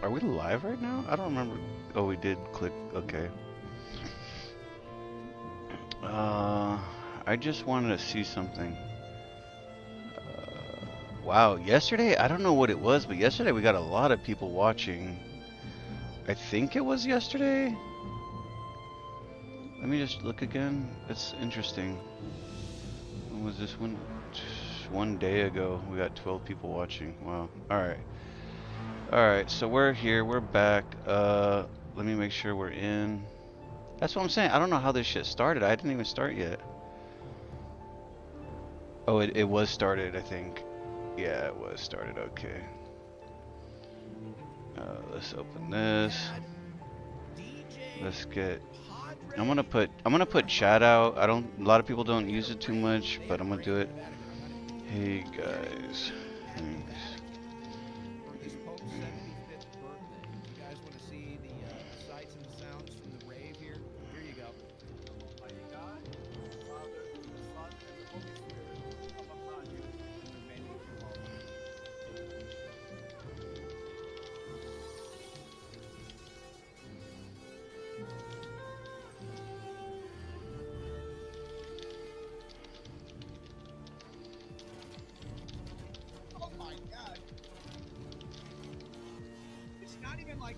Are we live right now? I don't remember. Oh, we did click. Okay. I just wanted to see something. Wow, yesterday, I don't know what it was, but yesterday we got a lot of people watching. I think it was yesterday. Let me just look again. It's interesting. When was this one? 1 day ago, we got 12 people watching. Wow. Alright. Alright, so we're here. We're back. Let me make sure we're in. That's what I'm saying. I don't know how this shit started. I didn't even start yet. Oh, it was started, I think. Yeah, it was started. Okay. Let's open this. Let's get. I'm gonna put chat out. I don't. A lot of people don't use it too much, but I'm gonna do it. Hey guys. Thanks.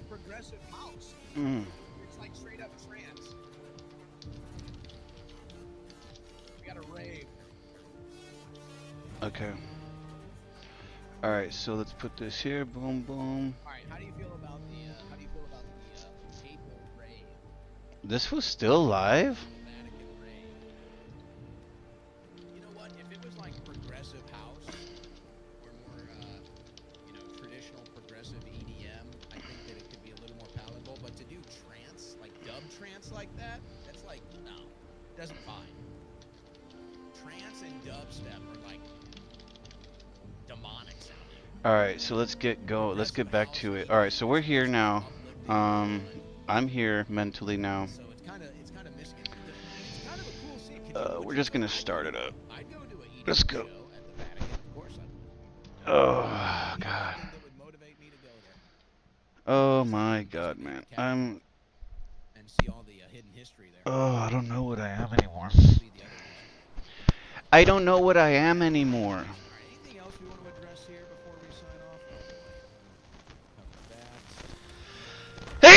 Progressive house. It's like straight up trance. We got a rave. Okay. Alright, so let's put this here. Boom, boom. Alright, how do you feel about the papal rave? This was still live? Vatican rave. You know what? If it was like progressive house or more traditional progressive EDM, I think that it could be a little more palatable, but to do trance, like dub trance like that, that's like no. Doesn't fine. Trance and dubstep are like demonic sounding. Alright, so let's get back to it. Alright, so we're here now. I'm here mentally now. So it's kind of missing it. It's kind of a cool scene. We're just gonna start it up. I'd go to a Let's go. show at the Vatican, of course I would. Oh god. That would motivate me to go there. Oh my god, man. And see all the hidden history there. Oh, I don't know what I am anymore. See the other reason. I don't know what I am anymore. All right, anything else we want to address here before we sign off? Oh boy. Cover that. I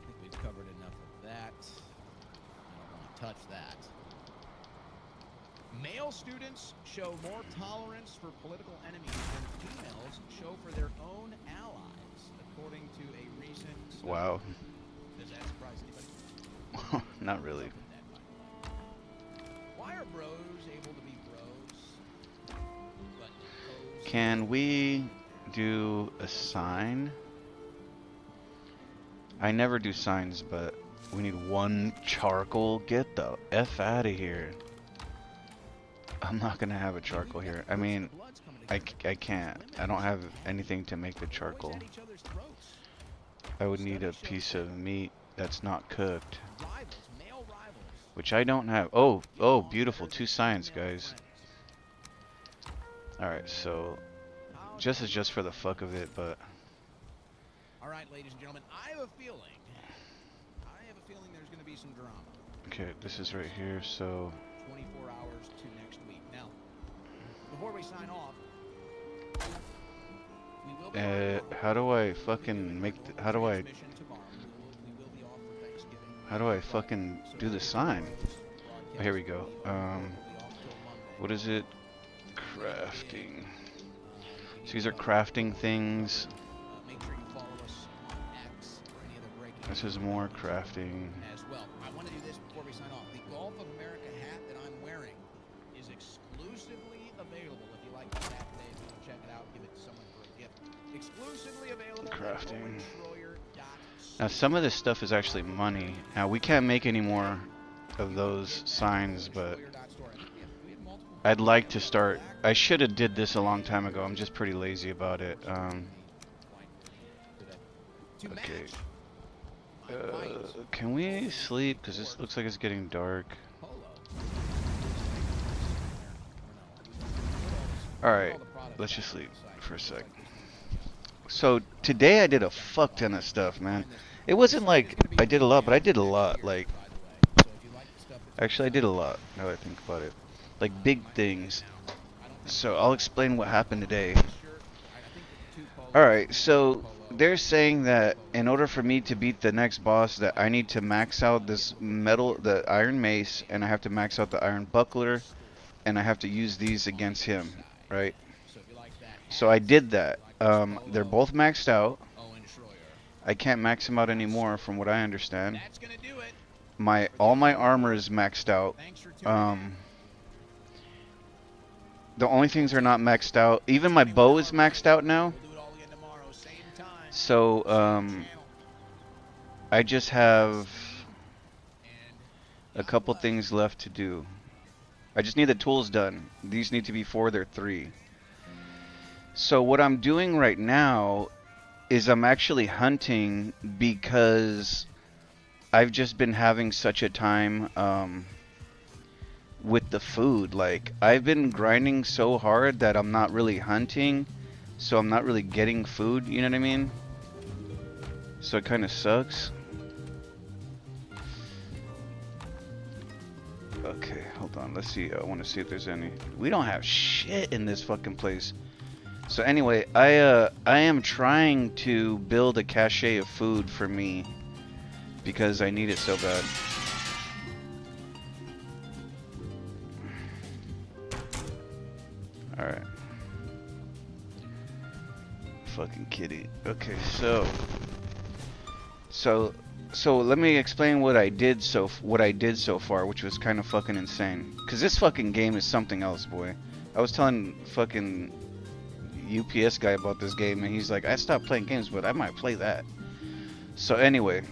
think we've covered enough of that. I don't want to touch that. Male students show more tolerance for political enemies than females show for their own allies, according to a recent study. Wow. Does that surprise anybody? Not really. Why are bros able to be bros? But hoes Can we do a sign? I never do signs, but we need one charcoal. Get the F out of here. I'm not gonna have a charcoal here. I mean, I can't. I don't have anything to make the charcoal. I would need a piece of meat that's not cooked, which I don't have. Oh, beautiful. 2 signs, guys. Alright, so just for the fuck of it, but all right, ladies and gentlemen, I have a feeling there's going to be some drama. okay, this is right here, so 24 hours to next week. Now, before we sign off, we will be how do I fucking make how do I fucking do the sign? Oh, here we go. What is it? Crafting. So these are crafting things. Make sure you follow us on X for any other breaking This is more crafting. as well. I want to do this before we sign off. The Gulf of America hat that I'm wearing is exclusively available. If you like the hat today, if you want to check it out, give it to someone for a gift. Exclusively available Crafting. at Now some of this stuff is actually money. Now we can't make any more of those signs, but I'd like to start. I should have did this a long time ago. I'm just pretty lazy about it. Okay. Can we sleep? Because this looks like it's getting dark. Alright, let's just sleep for a sec. So today I did a fuck ton of stuff, man. It wasn't like I did a lot, but I did a lot. Like, actually, I did a lot. Now that I think about it, like big things. So I'll explain what happened today. All right. So they're saying that in order for me to beat the next boss, that I need to max out this metal, the iron mace, and I have to max out the iron buckler, and I have to use these against him, right? So I did that. They're both maxed out. I can't max them out anymore, from what I understand. All my armor is maxed out. The only things are not maxed out. Even my bow is maxed out now. So I just have a couple things left to do. I just need the tools done. These need to be 4, they're 3. So what I'm doing right now is I'm actually hunting because I've just been having such a time with the food. Like, I've been grinding so hard that I'm not really hunting, so I'm not really getting food, you know what I mean? So it kind of sucks. Okay, hold on. Let's see. I want to see if there's any. We don't have shit in this fucking place. So anyway, I am trying to build a cache of food for me because I need it so bad. All right. Fucking kitty. Okay, so let me explain what I did so far, which was kind of fucking insane. Cause this fucking game is something else, boy. I was telling fucking UPS guy about this game, and he's like, I stopped playing games, but I might play that. So anyway,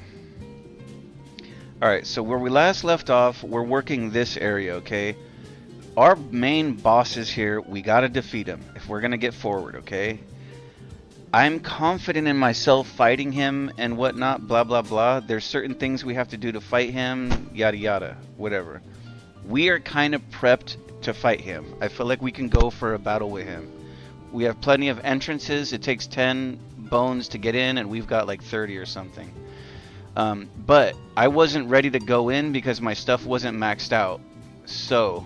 all right. So where we last left off, we're working this area, okay? Our main boss is here. We gotta defeat him if we're gonna get forward, okay? I'm confident in myself fighting him and whatnot, blah, blah, blah. There's certain things we have to do to fight him, yada, yada, whatever. We are kind of prepped to fight him. I feel like we can go for a battle with him. We have plenty of entrances. It takes 10 bones to get in, and we've got like 30 or something. But I wasn't ready to go in because my stuff wasn't maxed out. So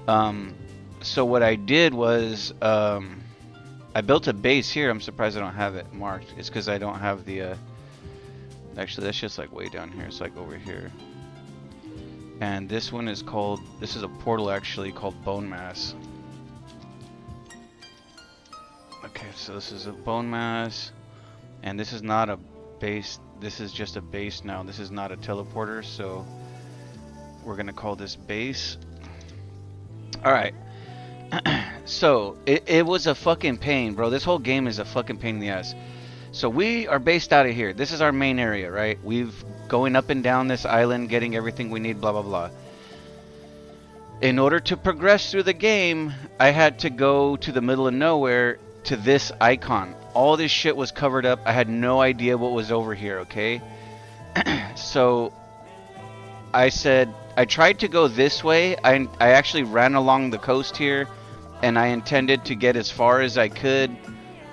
what I did was... I built a base here. I'm surprised I don't have it marked. It's because I don't have the... Actually, that's just like way down here. It's like over here. And this one is called... This is a portal actually called Bone Mass. Okay, so this is a Bone Mass. And this is not a base. This is just a base now. This is not a teleporter. So we're going to call this base. Alright. So, it was a fucking pain, bro. This whole game is a fucking pain in the ass. So we are based out of here. This is our main area, right? We've going up and down this island, getting everything we need, blah, blah, blah. In order to progress through the game, I had to go to the middle of nowhere to this icon. All this shit was covered up. I had no idea what was over here, okay? So, I said, I tried to go this way. I actually ran along the coast here. And I intended to get as far as I could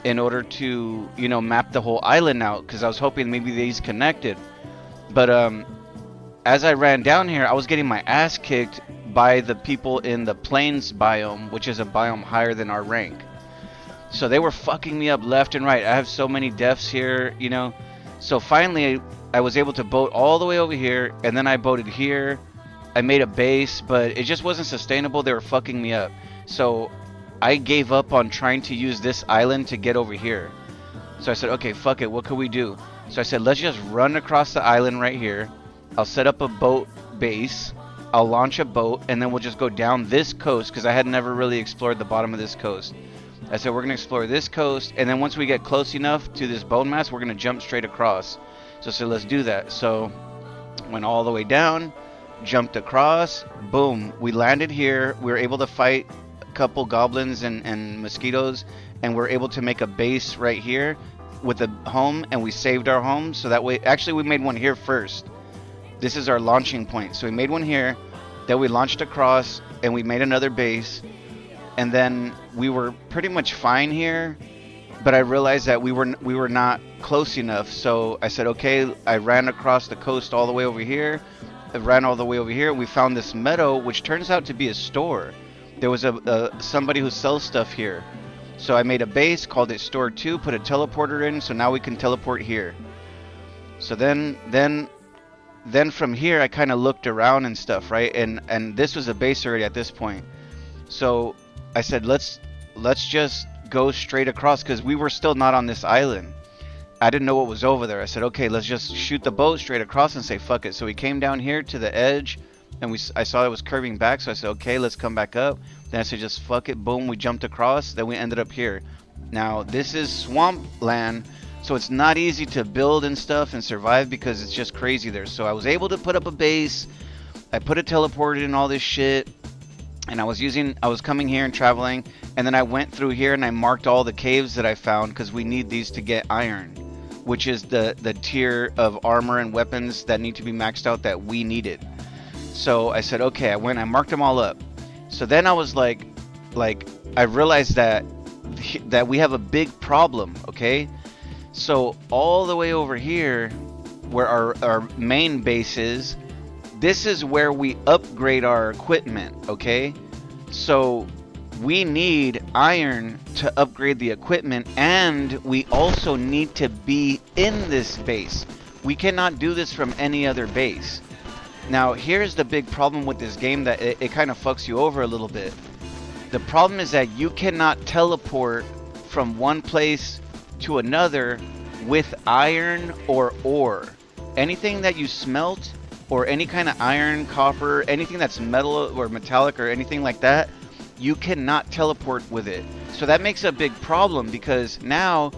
in order to, you know, map the whole island out. Because I was hoping maybe these connected. But as I ran down here, I was getting my ass kicked by the people in the plains biome. Which is a biome higher than our rank. So they were fucking me up left and right. I have so many deaths here, you know. So finally, I was able to boat all the way over here. And then I boated here. I made a base. But it just wasn't sustainable. They were fucking me up. So I gave up on trying to use this island to get over here. So I said, okay, fuck it, what could we do? So I said, let's just run across the island right here. I'll set up a boat base. I'll launch a boat, and then we'll just go down this coast, because I had never really explored the bottom of this coast. I said, we're going to explore this coast, and then once we get close enough to this bone mass, we're going to jump straight across. So I said, let's do that. So went all the way down, jumped across, boom, we landed here. We were able to fight couple goblins and mosquitoes, and we're able to make a base right here with a home, and we saved our home. So that way, actually we made one here first. This is our launching point. So we made one here, then we launched across, and we made another base, and then we were pretty much fine here. but I realized that we were not close enough. So I said, okay. I ran across the coast all the way over here. I ran all the way over here. We found this meadow, which turns out to be a store. There was a somebody who sells stuff here. So I made a base, called it Store 2, put a teleporter in, so now we can teleport here. So then from here I kind of looked around and stuff, right? And this was a base already at this point. So I said, let's just go straight across, because we were still not on this island. I didn't know what was over there. I said, okay, let's just shoot the boat straight across and say fuck it. So we came down here to the edge, and I saw it was curving back, so I said, okay, let's come back up. Then I said, just fuck it, boom, we jumped across. Then we ended up here. Now this is swamp land, so it's not easy to build and stuff and survive, because it's just crazy there. So I was able to put up a base. I put a teleporter in all this shit, and I was coming here and traveling, and then I went through here and I marked all the caves that I found, because we need these to get iron, which is the tier of armor and weapons that need to be maxed out that we needed. So I said, okay, I marked them all up. So then I was like I realized that we have a big problem, okay? So all the way over here, where our main base is, this is where we upgrade our equipment, okay? So we need iron to upgrade the equipment, and we also need to be in this base. We cannot do this from any other base. Now, here's the big problem with this game, that it kind of fucks you over a little bit. The problem is that you cannot teleport from one place to another with iron or ore. Anything that you smelt, or any kind of iron, copper, anything that's metal or metallic or anything like that, you cannot teleport with it. So that makes a big problem, because now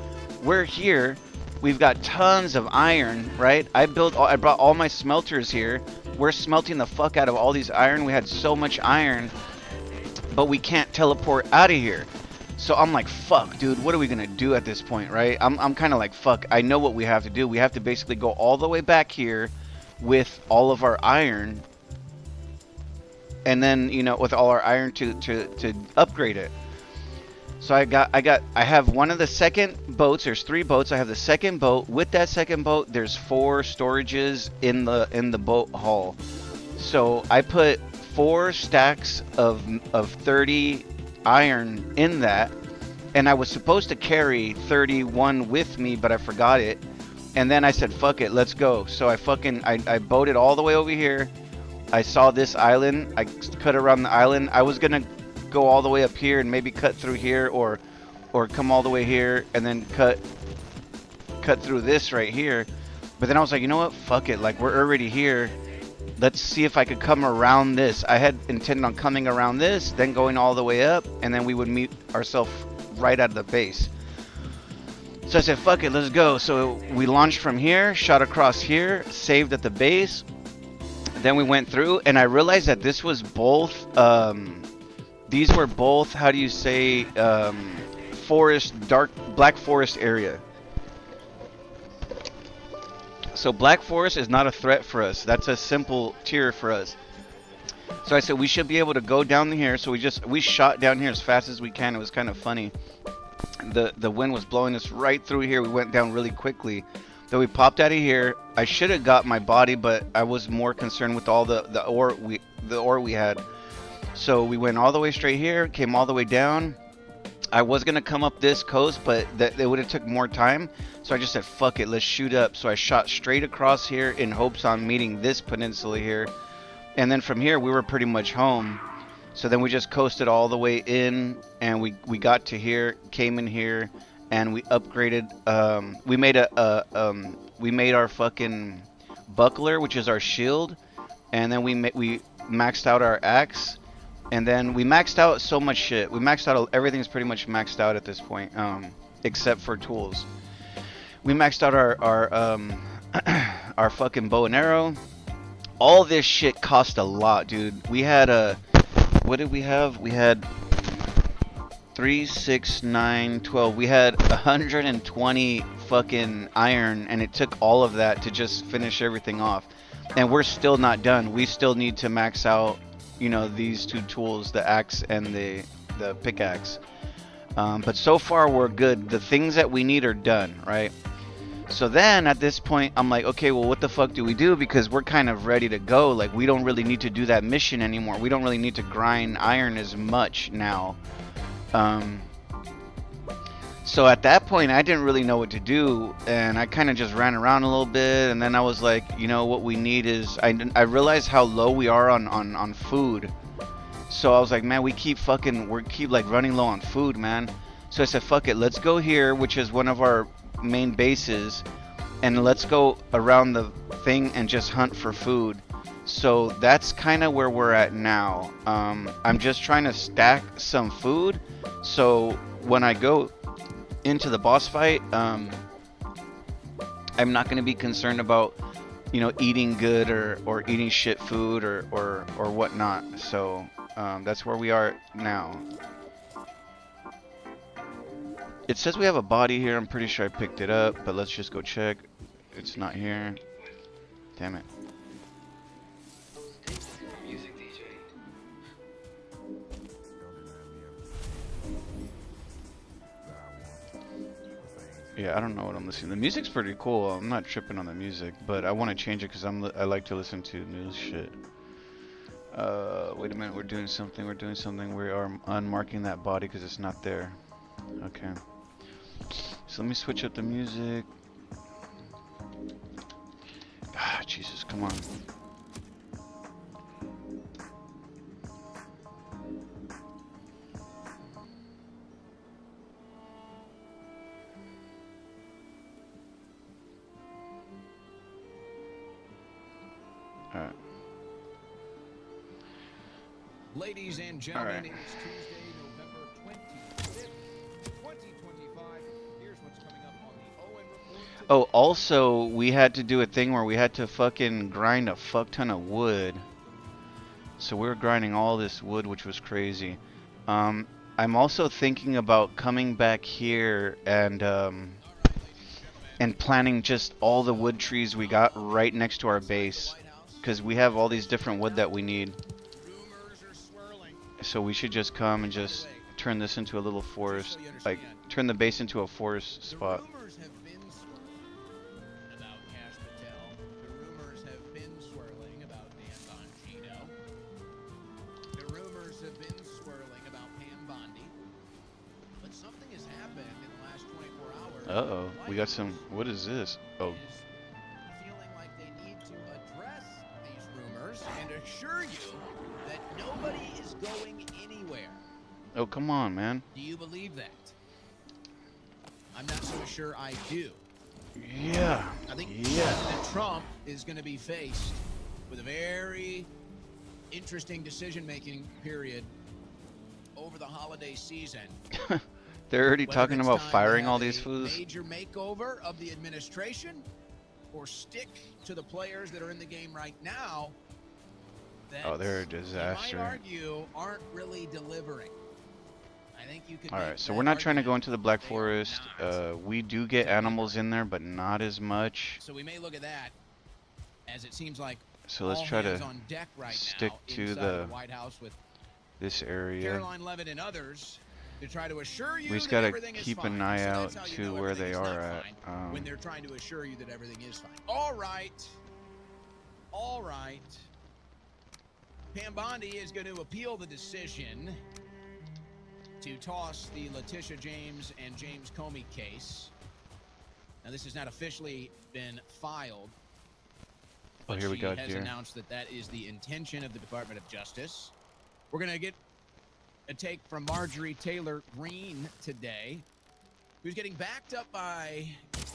we're here, we've got tons of iron, right? I brought all my smelters here. We're smelting the fuck out of all these iron. We had so much iron, but we can't teleport out of here. So I'm like, fuck, dude, what are we gonna do at this point, right? I'm kind of like, fuck, I know what we have to do. We have to basically go all the way back here with all of our iron, and then, you know, with all our iron to upgrade it. So I have one of the second boats. There's 3 boats. I have the second boat. With that second boat, there's 4 storages in the boat hull. So I put 4 stacks of 30 iron in that, and I was supposed to carry 31 with me, but I forgot it. And then I said, fuck it, let's go. So I boated all the way over here. I saw this island. I cut around the island. I was gonna go all the way up here and maybe cut through here, or come all the way here and then cut through this right here. But then I was like, you know what? Fuck it. Like, we're already here. Let's see if I could come around this. I had intended on coming around this, then going all the way up, and then we would meet ourselves right at the base. So I said, fuck it, let's go. So we launched from here, shot across here, saved at the base. Then we went through, and I realized that this was both, these were both, how do you say, forest, black forest area. So black forest is not a threat for us. That's a simple tier for us. So I said we should be able to go down here. So we shot down here as fast as we can. It was kind of funny. The wind was blowing us right through here. We went down really quickly. Then we popped out of here. I should have got my body, but I was more concerned with all the ore we had. So we went all the way straight here, came all the way down. I was gonna come up this coast, but it would have took more time. So I just said, fuck it, let's shoot up. So I shot straight across here in hopes on meeting this peninsula here. And then from here, we were pretty much home. So then we just coasted all the way in, and we got to here, came in here, and we upgraded. We made our fucking buckler, which is our shield, and then we maxed out our axe, and then we maxed out so much shit. We maxed out everything's pretty much maxed out at this point, except for tools. We maxed out our our fucking bow and arrow. All this shit cost a lot, dude. We had what did we have? We had 3, 6, 9, 12. We had 120 fucking iron, and it took all of that to just finish everything off. And we're still not done. We still need to max out, you know, these 2 tools, the axe and the pickaxe. But so far we're good. The things that we need are done, right? So then at this point, I'm like, okay, well, what the fuck do we do? Because we're kind of ready to go. Like, we don't really need to do that mission anymore. We don't really need to grind iron as much now. Um, so at that point, I didn't really know what to do. And I kind of just ran around a little bit. And then I was like, you know, what we need is... I realized how low we are on food. So I was like, man, we keep like running low on food, man. So I said, fuck it, let's go here, which is one of our main bases, and let's go around the thing and just hunt for food. So that's kind of where we're at now. I'm just trying to stack some food, so when I go into the boss fight, I'm not going to be concerned about, you know, eating good or eating shit food or whatnot. So that's where we are now. It says we have a body here. I'm pretty sure I picked it up, but let's just go check. It's not here. Damn it. Yeah, I don't know what I'm listening. The music's pretty cool. I'm not tripping on the music, but I want to change it because I like to listen to news shit. Wait a minute. We're doing something. We are unmarking that body because it's not there. Okay. So let me switch up the music. Ah, Jesus, come on. Alright. Ladies and gentlemen, it is Tuesday, November 25th, 2025. Here's what's coming up on the Owen Report today. Oh, also, we had to do a thing where we had to fucking grind a fuck ton of wood. So we were grinding all this wood, which was crazy. I'm also thinking about coming back here and planting just all the wood trees we got right next to our base. Because we have all these different wood that we need. So we should just come and just turn this into a little forest. Like, turn the base into a forest spot. Uh-oh, we got some... What is this? Oh. Feeling like they need to address these rumors and assure you that nobody is going anywhere. Oh, come on, man. Do you believe that? I'm not so sure I do. Yeah. I think President Trump is going to be faced with a very interesting decision-making period over the holiday season. They're already talking about firing all these fools. Major makeover of the administration, or stick to the players that are in the game right now. Oh, they're a disaster. You might argue aren't really delivering. I think you could. All right, so we're not trying to go into the Black Forest. We do get animals in there, but not as much. So we may look at that, as it seems like. So let's try to stick to the White House with this area. Caroline Levitt and others. To try to assure you We just that gotta everything is keep fine. an eye So out that's how you to know where everything they is are not at. fine, when they're trying to assure you that everything is fine. All right. All right. Pam Bondi is going to appeal the decision to toss the Letitia James and James Comey case. Now, this has not officially been filed. Oh, here we go, She has dear. announced that that is the intention of the Department of Justice. We're going to get a take from Marjorie Taylor Greene today, who's getting backed up by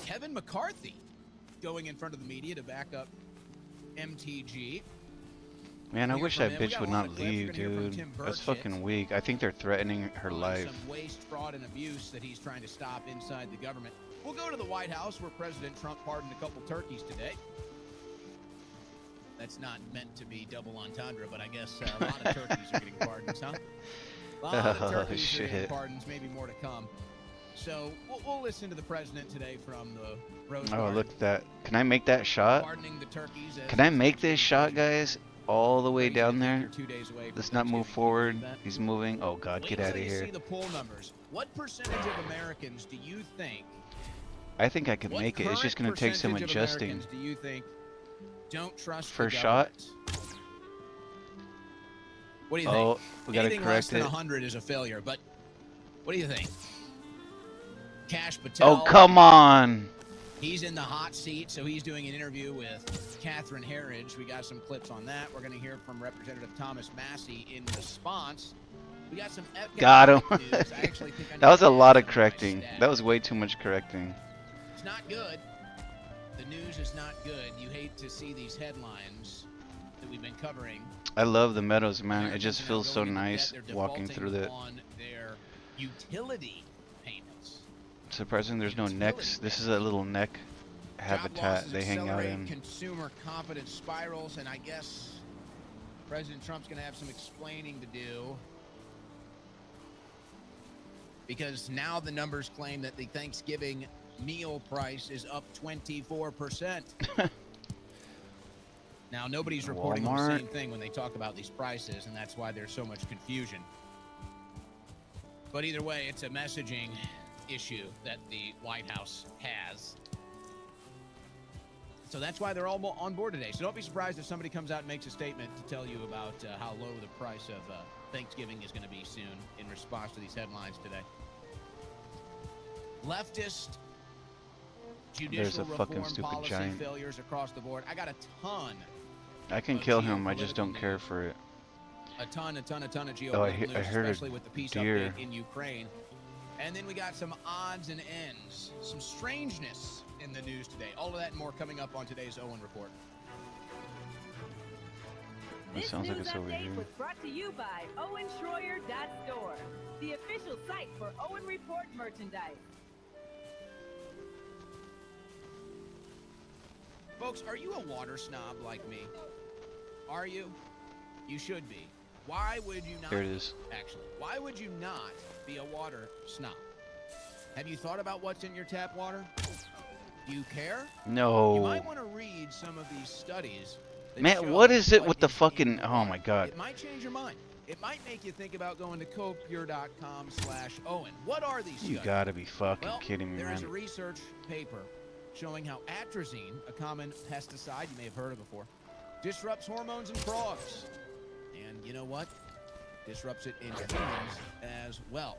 Kevin McCarthy, going in front of the media to back up MTG. Man, I We'll wish hear that from him. bitch We would got a lot not of clips. We're leave, gonna hear from dude. Tim That's Burchett fucking weak. I think they're threatening her on life. some waste, fraud, and abuse that he's trying to stop inside the government. We'll go to the White House, where President Trump pardoned a couple turkeys today. That's not meant to be double entendre, but I guess a lot of turkeys are getting pardons, huh? A lot of turkeys are getting pardons, maybe more to come. So we'll listen to the president today from the Rose Oh, Garden, look at that. Can I make that shot? pardoning the turkeys. Can I make this shot, guys? all the way Crazy to down think there. you're 2 days away from Let's not move Thanksgiving. Can you forward. believe that? He's moving. Oh God, Wait get out till of you here. see the poll numbers. What percentage of Americans do you think? I think I could What make it. It's just current gonna take some percentage of adjusting. Americans do you think don't trust First the shot. government? What do you Oh, think? we gotta Anything less correct than it. 100 is a failure. But what do you think? Cash Patel. Oh come on. He's in the hot seat, so he's doing an interview with Catherine Herridge. We got some clips on that. We're going to hear from Representative Thomas Massey in response. We got some Got him. economic news. I actually think I That was a need to lot add of some my correcting. stats. That was way too much correcting. It's not good. The news is not good. You hate to see these headlines that we've been covering. I love the meadows, man. It Americans just are now feels so going into nice debt. They're walking defaulting through that. on their utility payments. Surprising there's no necks. This is a little neck Job habitat losses they hang out accelerate, in. Consumer confidence spirals, and I guess President Trump's going to have some explaining to do, because now the numbers claim that the Thanksgiving meal price is up 24%. Now, nobody's reporting on the Walmart. same thing when they talk about these prices, and that's why there's so much confusion. But either way, it's a messaging issue that the White House has. So that's why they're all on board today. So don't be surprised if somebody comes out and makes a statement to tell you about how low the price of Thanksgiving is going to be soon in response to these headlines today. Leftist judicial fucking reform stupid policy giant. failures across the board. I got a ton. I can of kill him. I just don't geopolitical care news. for it. A ton of geopolitical Oh, I news, heard a especially with the peace deer. update in Ukraine. And then we got some odds and ends, some strangeness in the news today. All of that and more coming up on today's Owen Report. It This sounds like news it's over update here. was brought to you by OwenSchroyer.store, the official site for Owen Report merchandise. Folks, are you a water snob like me? Are you? You should be. Why would you not? There it is. Actually, why would you not be a water snob? Have you thought about what's in your tap water? Do you care? You No. might want to read some of these studies. that Man, show what is it with the in fucking... the Oh water. my god. It might change your mind. It might make you think about going to copepure.com/Owen. What are these You studies? gotta be fucking Well, kidding me, there is a man. research paper showing how atrazine, a common pesticide you may have heard of before, disrupts hormones in frogs. And you know what? Disrupts it in humans as well.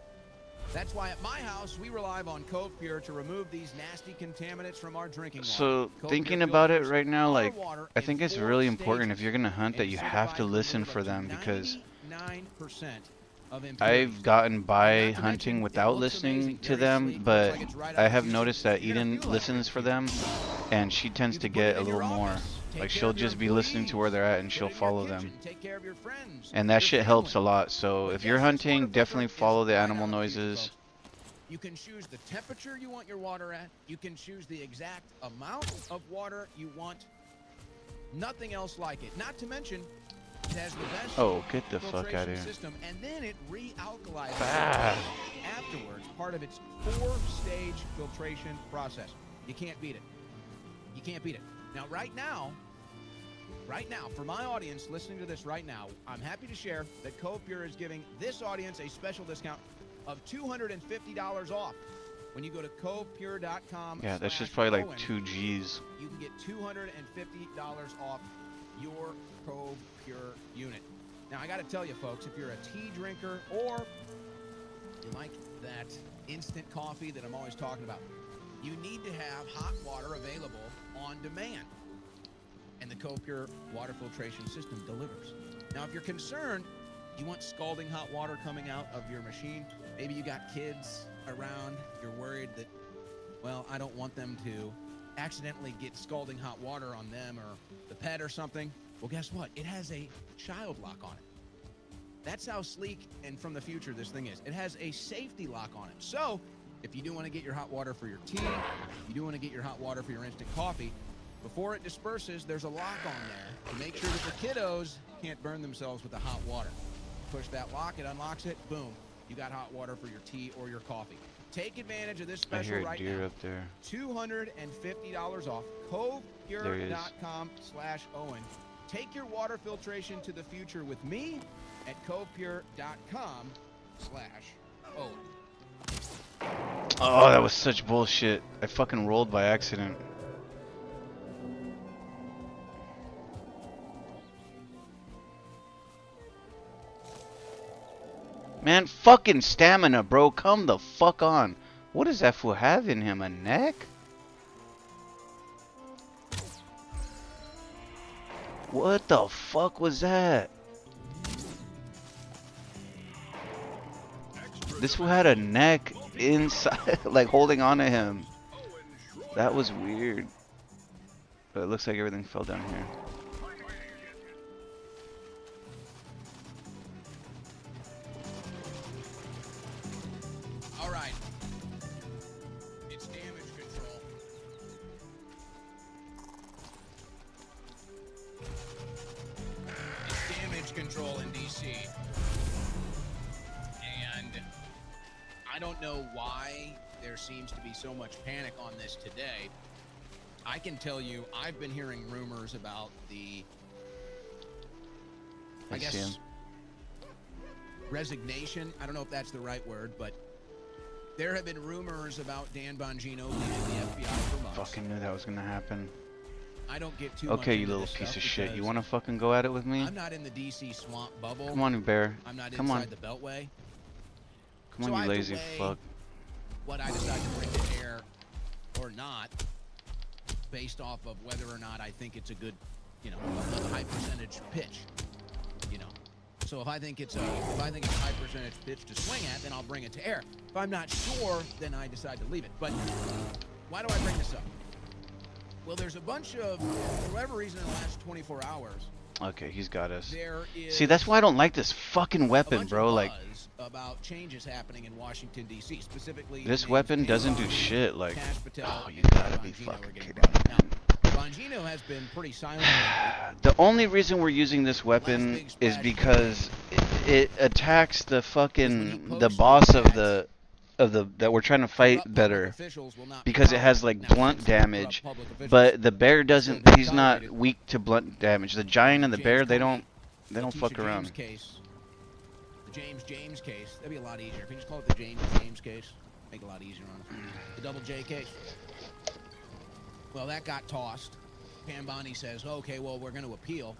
That's why at my house, we rely on Cove Pure to remove these nasty contaminants from our drinking water. So, Cove thinking Pure about it filters right now, our like, water I in think it's 4 really important if stages you're gonna hunt that and you is have to certified listen remove for up to them, because 99% of impurities. I've gotten by Not to hunting mention, without it looks listening amazing, to very them, sleek, looks but like it's right out I of have the noticed future. that You're gonna Eden feel like listens you're for in them, the future. and she tends You to can put it get a in your little more. office, take Like, care she'll of your just be listening to where they're at, and employees, she'll put it in your follow them. kitchen, take care of your friends, And that your shit helps a family. lot, so But if you're yes, this hunting, water filter definitely is follow the right animal out of the future, noises. folks. You can choose the temperature you want your water at. You can choose the exact amount of water you want. Nothing else like it. Not to mention, it has the best Oh, get the fuck filtration out of here. system, and then it re-alkalizes Ah. afterwards, part of its 4-stage filtration process. You can't beat it. You can't beat it. Now, right now, for my audience listening to this right now, I'm happy to share that Cove Pure is giving this audience a special discount of $250 off. When you go to covepure.com. Yeah, that's just probably Owen, like 2 G's. you can get $250 off your Cove Pure unit. Now, I got to tell you, folks, if you're a tea drinker or you like that instant coffee that I'm always talking about, you need to have hot water available on demand. And the Cove Pure water filtration system delivers. Now, if you're concerned, you want scalding hot water coming out of your machine, maybe you got kids around, you're worried that, well, I don't want them to accidentally get scalding hot water on them or the pet or something. Well, guess what? It has a child lock on it. That's how sleek and from the future this thing is. It has a safety lock on it. So if you do want to get your hot water for your tea, you do want to get your hot water for your instant coffee, before it disperses, there's a lock on there to make sure that the kiddos can't burn themselves with the hot water. Push that lock, it unlocks it, boom. You got hot water for your tea or your coffee. Take advantage of this I special hear a right deer now. up there. $250 off. There he is. Covepure.com/Owen. Take your water filtration to the future with me at covepure.com/Owen. Oh, that was such bullshit. I fucking rolled by accident. Man, fucking stamina, bro. Come the fuck on. What does that fool have in him? A neck? What the fuck was that? This fool had a neck inside, like holding on to him. That was weird. But it looks like everything fell down here. All right. It's damage control. It's damage control in DC. And I don't know why there seems to be so much panic on this today. I can tell you, I've been hearing rumors about the, I I see him. guess, resignation. I don't know if that's the right word, but there have been rumors about Dan Bongino leaving the FBI for months. Fucking knew that was gonna happen. I don't get too much Okay, you into little this piece stuff of shit. You because wanna fucking go at it with me? I'm not in the DC swamp bubble. Come on, you bear. I'm not Come on. inside the Beltway. Come So on, I you have to lazy weigh fuck. what I decide to bring to air or not, based off of whether or not I think it's a good, a high percentage pitch. So if I think it's a high percentage pitch to swing at, then I'll bring it to air. If I'm not sure, then I decide to leave it. But why do I bring this up? Well, there's a bunch of, for whatever reason, in the last 24 hours, Okay, he's got us. there is See, that's why I don't like this fucking a weapon, bunch bro. of Like, buzz about changes happening in Washington, D.C., specifically this names weapon Dave doesn't do Bongino, shit. Like, Cash Patel, oh, you and gotta be Bongino fucking are getting kidding brought me. up. Now, Bongino has been pretty silent lately. The only reason we're using this weapon is because it attacks the fucking the boss of the that we're trying to fight Corrupt better, public officials will not be because it has tolerated. like Now, blunt since the corrupt damage. public officials But the bear still doesn't. being He's not tolerated, weak to blunt damage. The giant and the James bear, they Comey, don't Letitia fuck James around. Case, the James case. That'd be a lot easier. If you just call it the James case, make it a lot easier on us. The double J case. Well, that got tossed. Pam Bondi says, okay, well, we're going to appeal.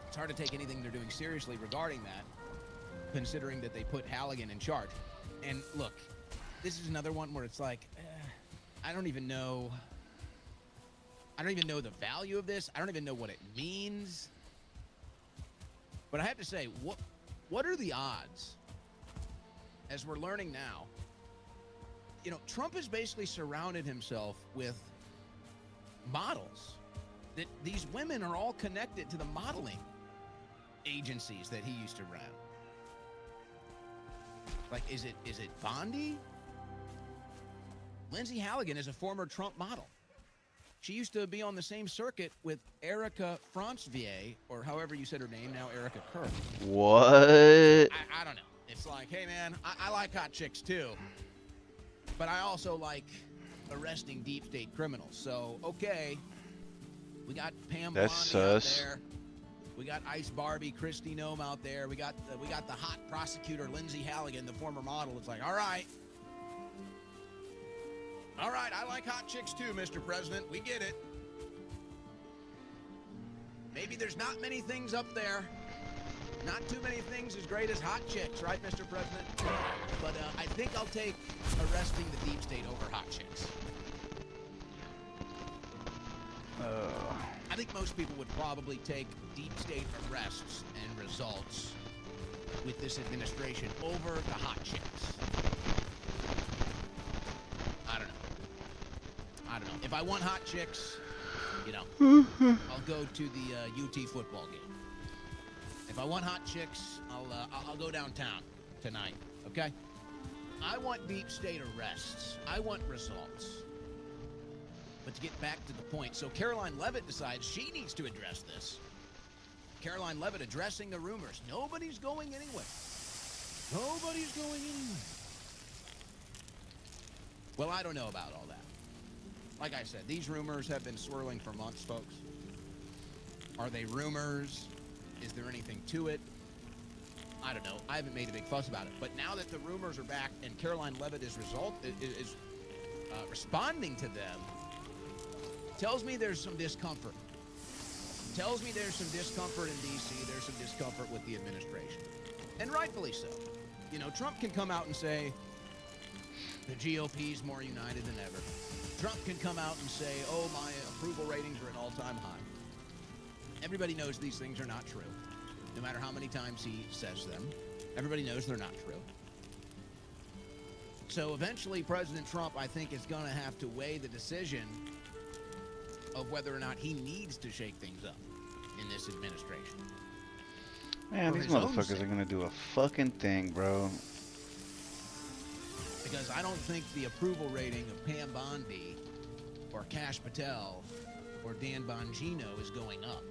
It's hard to take anything they're doing seriously regarding that, considering that they put Halligan in charge. And look, this is another one where it's like, I don't even know the value of this. I don't even know what it means. But I have to say, what are the odds, as we're learning now, Trump has basically surrounded himself with models. That these women are all connected to the modeling agencies that he used to run. Like, is it Bondi? Lindsay Halligan is a former Trump model. She used to be on the same circuit with Erica Francvier, or however you said her name, now Erica Kerr. What? I don't know. It's like, hey, man, I like hot chicks, too. But I also like arresting deep state criminals. So, okay, we got Pam Bondi That's out sus. there. We got Ice Barbie, Kristi Noem out there. We got the hot prosecutor, Lindsay Halligan, the former model. It's like, all right, I like hot chicks too, Mr. President. We get it. Maybe there's not many things up there. Not too many things as great as hot chicks, right, Mr. President? But I think I'll take arresting the deep state over hot chicks. I think most people would probably take deep state arrests and results with this administration over the hot chicks. I don't know. If I want hot chicks, I'll go to the UT football game. If I want hot chicks, I'll go downtown tonight. Okay? I want deep state arrests. I want results. But to get back to the point, so Caroline Leavitt decides she needs to address this. Caroline Leavitt addressing the rumors. Nobody's going anywhere. Nobody's going anywhere. Well, I don't know about all that. Like I said, these rumors have been swirling for months, folks. Are they rumors? Is there anything to it? I don't know. I haven't made a big fuss about it. But now that the rumors are back and Caroline Leavitt is responding to them, tells me there's some discomfort. Tells me there's some discomfort in D.C. There's some discomfort with the administration. And rightfully so. You know, Trump can come out and say, the GOP's more united than ever. Trump can come out and say, oh, my approval ratings are at all-time high. Everybody knows these things are not true. No matter how many times he says them, everybody knows they're not true. So eventually President Trump, I think, is going to have to weigh the decision of whether or not he needs to shake things up in this administration. Man, For these his own motherfuckers sake. are gonna do a fucking thing, bro. Because I don't think the approval rating of Pam Bondi or Kash Patel or Dan Bongino is going up.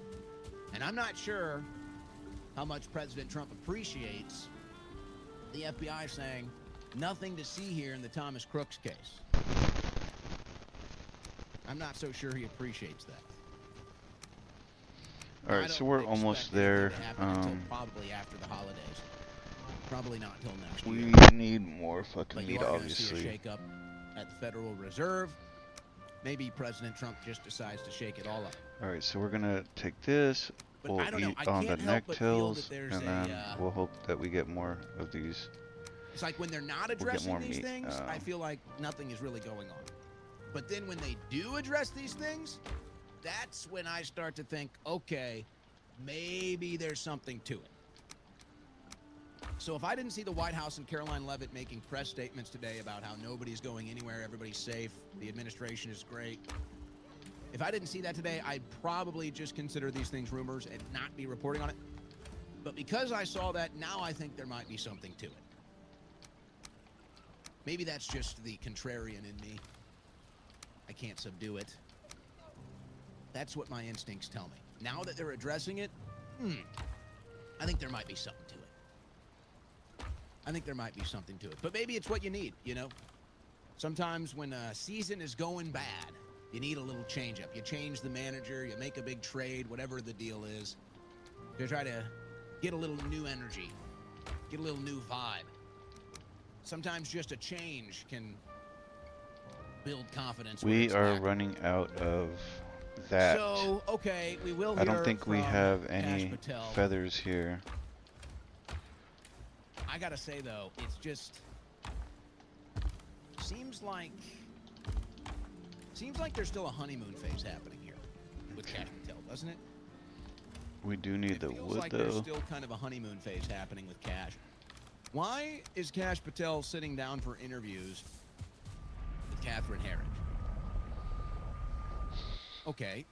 And I'm not sure how much President Trump appreciates the FBI saying nothing to see here in the Thomas Crooks case. I'm not so sure he appreciates that. I Alright, so don't we're expect almost anything there. to happen until probably after the holidays. Probably not until next We year. need more fucking But you meat, are going to see a obviously. shake-up at the Federal Reserve. Maybe President Trump just decides to shake it all up. Alright, so we're gonna take this, But we'll I don't know. eat I on the can't help neck but feel that tails, there's and then we'll hope that we get more of these. It's like when they're not get addressing more these meat, things, I feel like nothing is really going on. But then when they do address these things, that's when I start to think, okay, maybe there's something to it. So if I didn't see the White House and Caroline Leavitt making press statements today about how nobody's going anywhere, everybody's safe, the administration is great, if I didn't see that today, I'd probably just consider these things rumors and not be reporting on it. But because I saw that, now I think there might be something to it. Maybe that's just the contrarian in me. I can't subdue it. That's what my instincts tell me. Now that they're addressing it, I think there might be something to it. I think there might be something to it. But maybe it's what you need, you know? Sometimes when a season is going bad, you need a little change up. You change the manager, you make a big trade, whatever the deal is, to try to get a little new energy, get a little new vibe. Sometimes just a change can build confidence. where We it's are lacking. running out of that. So, okay, we will I don't hear think we from have Kash any Patel. feathers here. I gotta say though, it's just seems like there's still a honeymoon phase happening here with Kash Patel, doesn't it? We do need It the feels wood like there's though. still kind of a honeymoon phase happening with Kash. Why is Kash Patel sitting down for interviews with Catherine Herridge? Okay.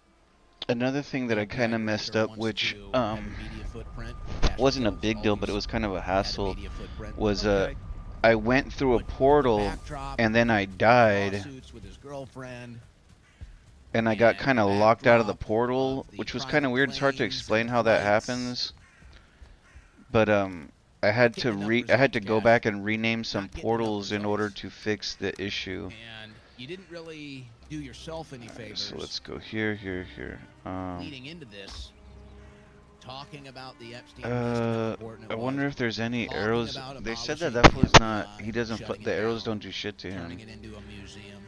Another thing that I FBI kind of messed director up, wants which to have a media footprint. Kash wasn't a Patel's big deal, but it always was kind of a had a hassle, media footprint. was Okay. I went through a But with the portal backdrop, and then I died, lawsuits with his girlfriend. and I got and kind of the locked out of the backdrop portal, of the which was private kind of weird. It's hard to planes explain and how that flights. happens. But I had to Getting enough I had to results, go Cash. back and rename some Not getting enough portals in order results. to fix the issue. And you didn't really do yourself any favors So let's go here, here, here. leading into this, talking about the Epstein list and how important I it wonder was, if there's any talking arrows. about They said abolishing that the was not. FBI, He doesn't shutting put it the arrows. down, Don't do shit to turning him. it into a museum.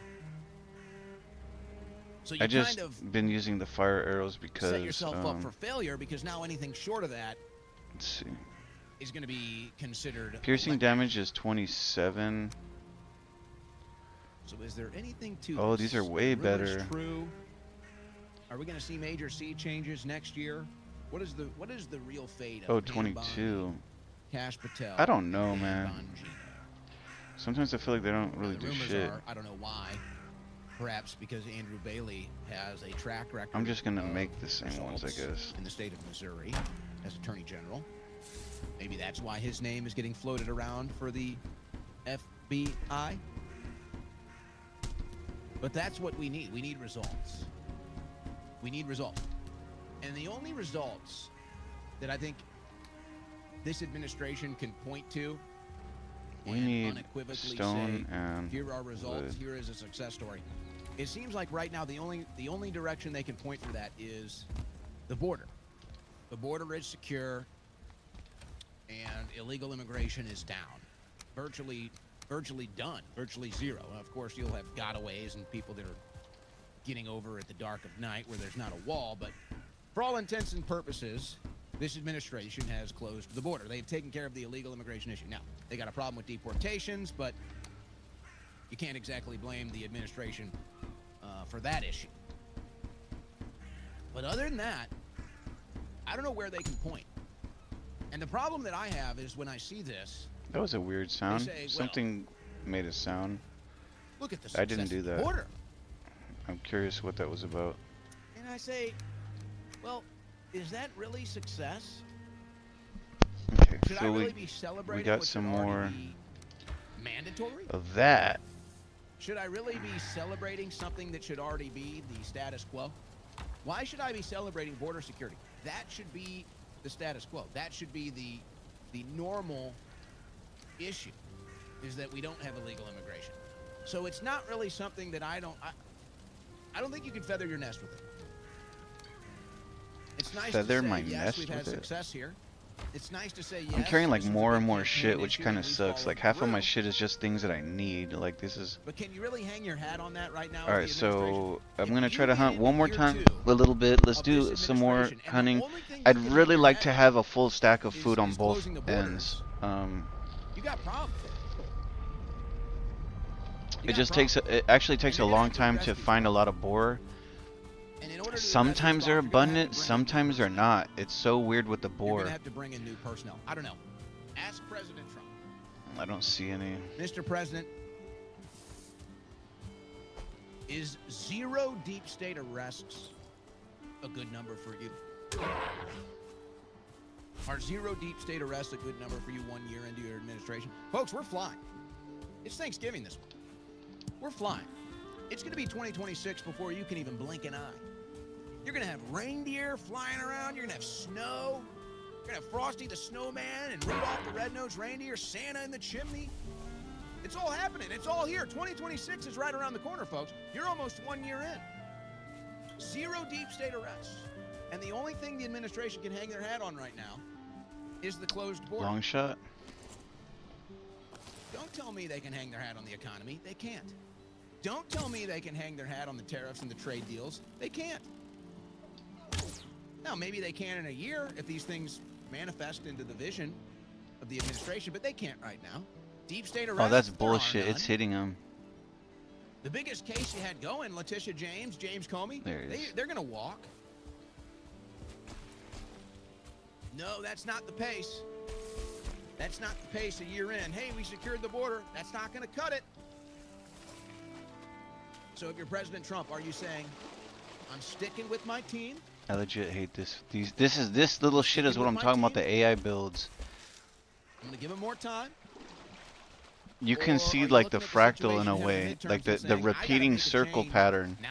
So you I just kind of been using the fire arrows because. set yourself up for failure, because now anything short of that Let's see. is going to be considered Piercing electric. damage is 27. So is there anything to Oh, this? these are way The rumors better. True. Are we going to see major sea changes next year? What is the real fate of Oh, Pam 22. Bondi, Kash Patel? I don't know, and Dan man. Bongino? Sometimes I feel like they don't really The do rumors shit. are, I don't know why. Perhaps because Andrew Bailey has a track record. I'm just gonna of make the same ones, I results guess. in the state of Missouri as Attorney General. Maybe that's why his name is getting floated around for the FBI. But that's what we need. We need results. We need results. And the only results that I think this administration can point to We and need unequivocally stone say, and here are results, wood. here is a success story. It seems like right now the only direction they can point for that is the border. the border is secure, and illegal immigration is down. Virtually done. Virtually zero. Of course, you'll have gotaways and people that are getting over at the dark of night where there's not a wall, but for all intents and purposes, this administration has closed the border. They've taken care of the illegal immigration issue. Now, they got a problem with deportations, but you can't exactly blame the administration for that issue. But other than that, I don't know where they can point. And the problem that I have is when I see this, That was a weird sound. say, well, Something made a sound. look at the I didn't success do of the that. border. I'm curious what that was about. And I say, well, is that really success? Okay, Should I so really be celebrating got what should some already more be mandatory? of that. Should I really be celebrating something that should already be the status quo? Why should I be celebrating border security? That should be the status quo. That should be the normal issue, is that we don't have illegal immigration. So it's not really something that I don't think you can feather your nest with it. It's nice Feather to say, my yes, nest we've had with it? success here. It's nice to say, yes, I'm carrying like this is a more and big more campaign shit, which issue kind and of we sucks. followed Like half of my through. shit is just things that I need. Like this is. But can you really hang your hat on that right now? All right, with the administration? so I'm If gonna you try to hunt did one more year time, two a little bit. Let's of do this some more administration, and the hunting. only thing you I'd can hang really your like hat to on have a full stack of is- food on is both closing the borders. ends. You got problems. You It got just problems. it actually takes a you're gonna long have to time address to these find a lot of boar. And in order to address Sometimes these they're problems, you're gonna have abundant, to bring in sometimes they're personnel. not. It's so weird with the You're boar. gonna have to bring in new personnel. I don't know. Ask President Trump. I don't see any. Mr. President, is 0 deep state arrests a good number for you? Are 0 deep state arrests a good number for you 1 year into your administration? Folks, we're flying. It's Thanksgiving this week. We're flying. It's going to be 2026 before you can even blink an eye. You're going to have reindeer flying around. You're going to have snow. You're going to have Frosty the Snowman and Rudolph the Red-Nosed Reindeer, Santa in the chimney. It's all happening. It's all here. 2026 is right around the corner, folks. You're almost 1 year in. 0 deep state arrests. And the only thing the administration can hang their hat on right now is the closed border. Long shot. Don't tell me they can hang their hat on the economy. They can't. Don't tell me they can hang their hat on the tariffs and the trade deals. They can't. Now, maybe they can in a year if these things manifest into the vision of the administration, but they can't right now. Deep state arrests. Oh, that's there are bullshit. none. It's hitting him. The biggest case you had going, Letitia James, James Comey, There it is. they're going to walk. No, that's not the pace. That's not the pace a year in. Hey, we secured the border. That's not going to cut it. So if you're President Trump, are you saying, I'm sticking with my team? I legit hate this. This little shit is what I'm talking about. The AI builds. I'm going to give him more time. You Or can are see you like the looking at the fractal in situation a having way, midterms like and the saying, "I gotta repeating make a circle change pattern. Now,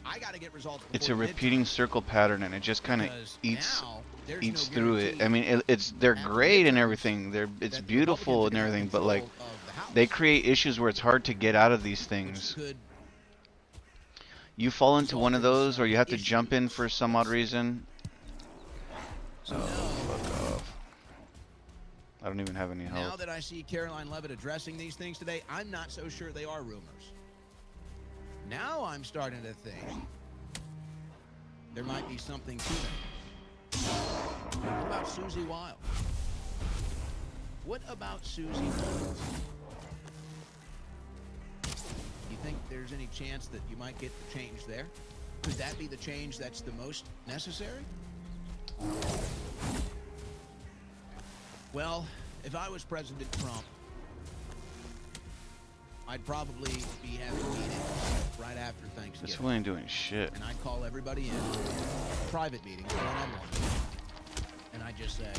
I got to get results. It's a before the midterms, repeating circle pattern, and it just kind of because eats now there's eats no through it. guarantee I mean, they're after great and midterms everything. It's that the beautiful Republicans and are gonna everything, have but like control of the House, they create issues where it's hard to get out of these which things. could You fall into one of result in those, or you have to issues. jump in for some odd reason. So Oh, now, fuck off. I don't even have any now help. that I see Caroline Levitt addressing these things today, I'm not so sure they are rumors. Now I'm starting to think there might be something to them. What about Susie Wild? What about Susie Wild? You think there's any chance that you might get the change there? Could that be the change that's the most necessary? Well, if I was President Trump, I'd probably be having meetings right after This Thanksgiving. one ain't doing shit. And I'd call everybody in, private meetings, one-on-one. And I'd just say,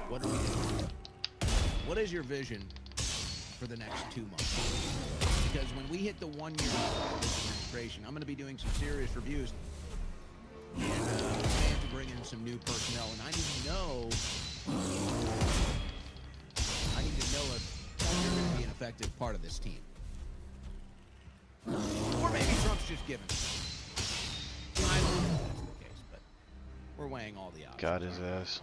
what are we doing? What is your vision for the next 2 months? Because when we hit the 1 year mark of this administration, I'm going to be doing some serious reviews. And I have to bring in some new personnel. And I need to know if you're going to be an effective part of this team. Or maybe Trump's just giving. I don't know if that's the case, but We're weighing all the options. Got his ass.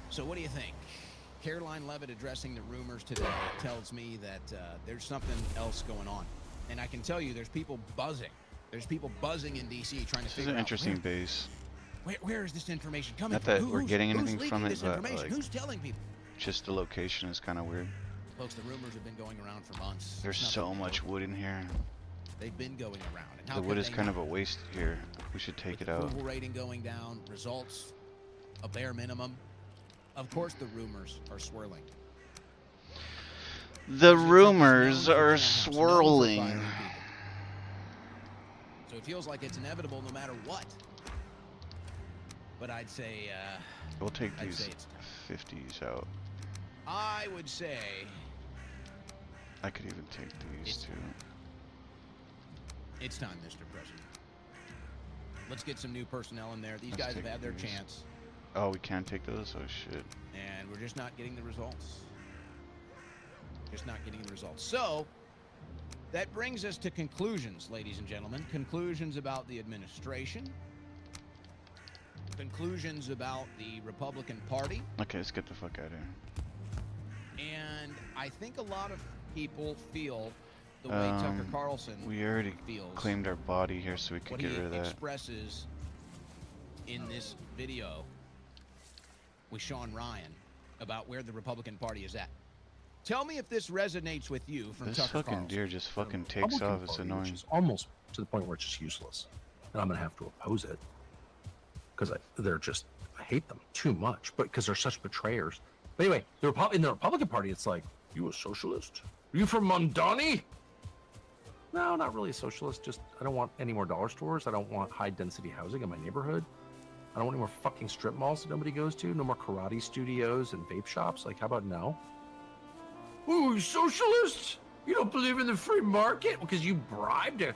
So what do you think? Caroline Levitt addressing the rumors today tells me that there's something else going on. And I can tell you there's people buzzing. There's people buzzing in D.C. trying to This is figure an out interesting base. where is this information coming Not from? that we're getting who's anything leaking from it, this but information? like, Who's telling people? just the location is kind of weird. Folks, the rumors have been going around for months. There's It's so nothing much new. wood in here. They've been going around. And how The could wood is they kind not? of a waste here. We should take With it out. approval rating going down, results a bare minimum. Of course, the rumors are swirling. The This is rumors known for are townhouse, known for swirling. firing people. So it feels like it's inevitable no matter what. But I'd say, We'll take I'd these say it's time. 50s out. I would say I could even take these too. it's time, Mr. President. Let's get some new personnel in there. These Let's guys have take had their these. chance, Oh, we can't take those? Oh, shit. and we're just not getting the results. Just not getting the results. So that brings us to conclusions, ladies and gentlemen. Conclusions about the administration. Conclusions about the Republican Party. Okay, let's get the fuck out of here. And I think a lot of people feel the way Tucker Carlson We already feels. claimed our body here so we could What get he rid of that. expresses in this video with Sean Ryan about where the Republican Party is at. Tell me if this resonates with you from This Tucker fucking Carlson. deer just fucking takes Republican off. It's Party, which annoying. is almost to the point where it's just useless, and I'm gonna have to oppose it because they're just I hate them too much, but because they're such betrayers. But anyway, in the Republican Party, it's like, you a socialist? Are you from Mondani? No, not really a socialist. Just I don't want any more dollar stores. I don't want high density housing in my neighborhood. I don't want any more fucking strip malls that nobody goes to. No more karate studios and vape shops. Like, how about no? Ooh, you socialist? You don't believe in the free market because you bribed a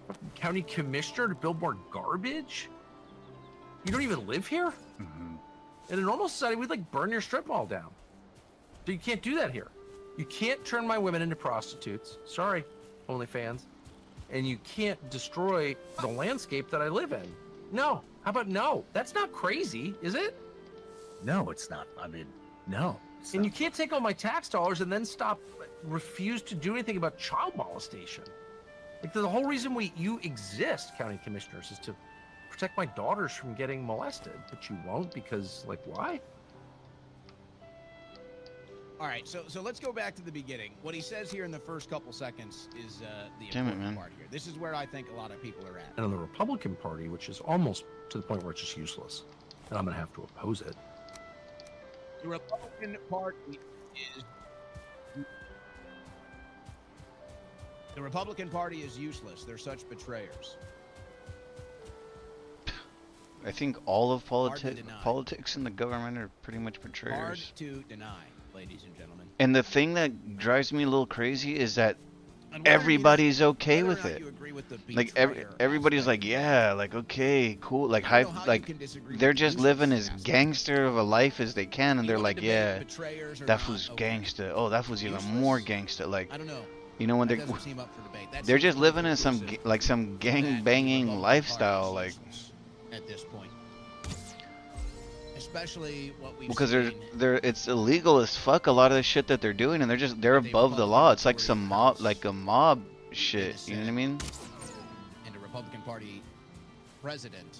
fucking county commissioner to build more garbage? You don't even live here? Mhm. In a normal society, we'd like burn your strip mall down. So you can't do that here. You can't turn my women into prostitutes. Sorry, OnlyFans. And you can't destroy the landscape that I live in. No. How about no? That's not crazy, is it? No, it's not. I mean, no. It's And not. you can't take all my tax dollars and then refuse to do anything about child molestation. Like the whole reason you exist, county commissioners, is to protect my daughters from getting molested, but you won't because, like, why? All right, so let's go back to the beginning. What he says here in the first couple seconds is the Damn it, important man. part here. This is where I think a lot of people are at. And on the Republican Party, which is almost to the point where it's just useless, and I'm gonna have to oppose it. The Republican Party is useless. They're such betrayers. I think all of Hard to deny. politics and the government are pretty much Hard betrayers. to deny, ladies and gentlemen. And the thing that drives me a little crazy is that And whether everybody's okay whether or with not it. you agree with the Like betrayer everybody's like, aspect, yeah, like okay, cool, like I don't high, know how you like can disagree they're with the just living as useless aspect. gangster of a life as they can, and You they're wanna like, debate yeah, betrayers or that not, was okay. gangster. Oh, that was even Useless? more gangster. Like, I don't know. you know, when That they're doesn't seem up for debate. That they're seems just living in some conclusive like some that gang the banging Republican lifestyle, Party like is useless at this point, especially what we've because seen. they're it's illegal as fuck a lot of the shit that they're doing, and they're With a above the Republican law. It's like majority some of mob, House like a mob in shit. the You know what I Senate mean? and a Republican Party president.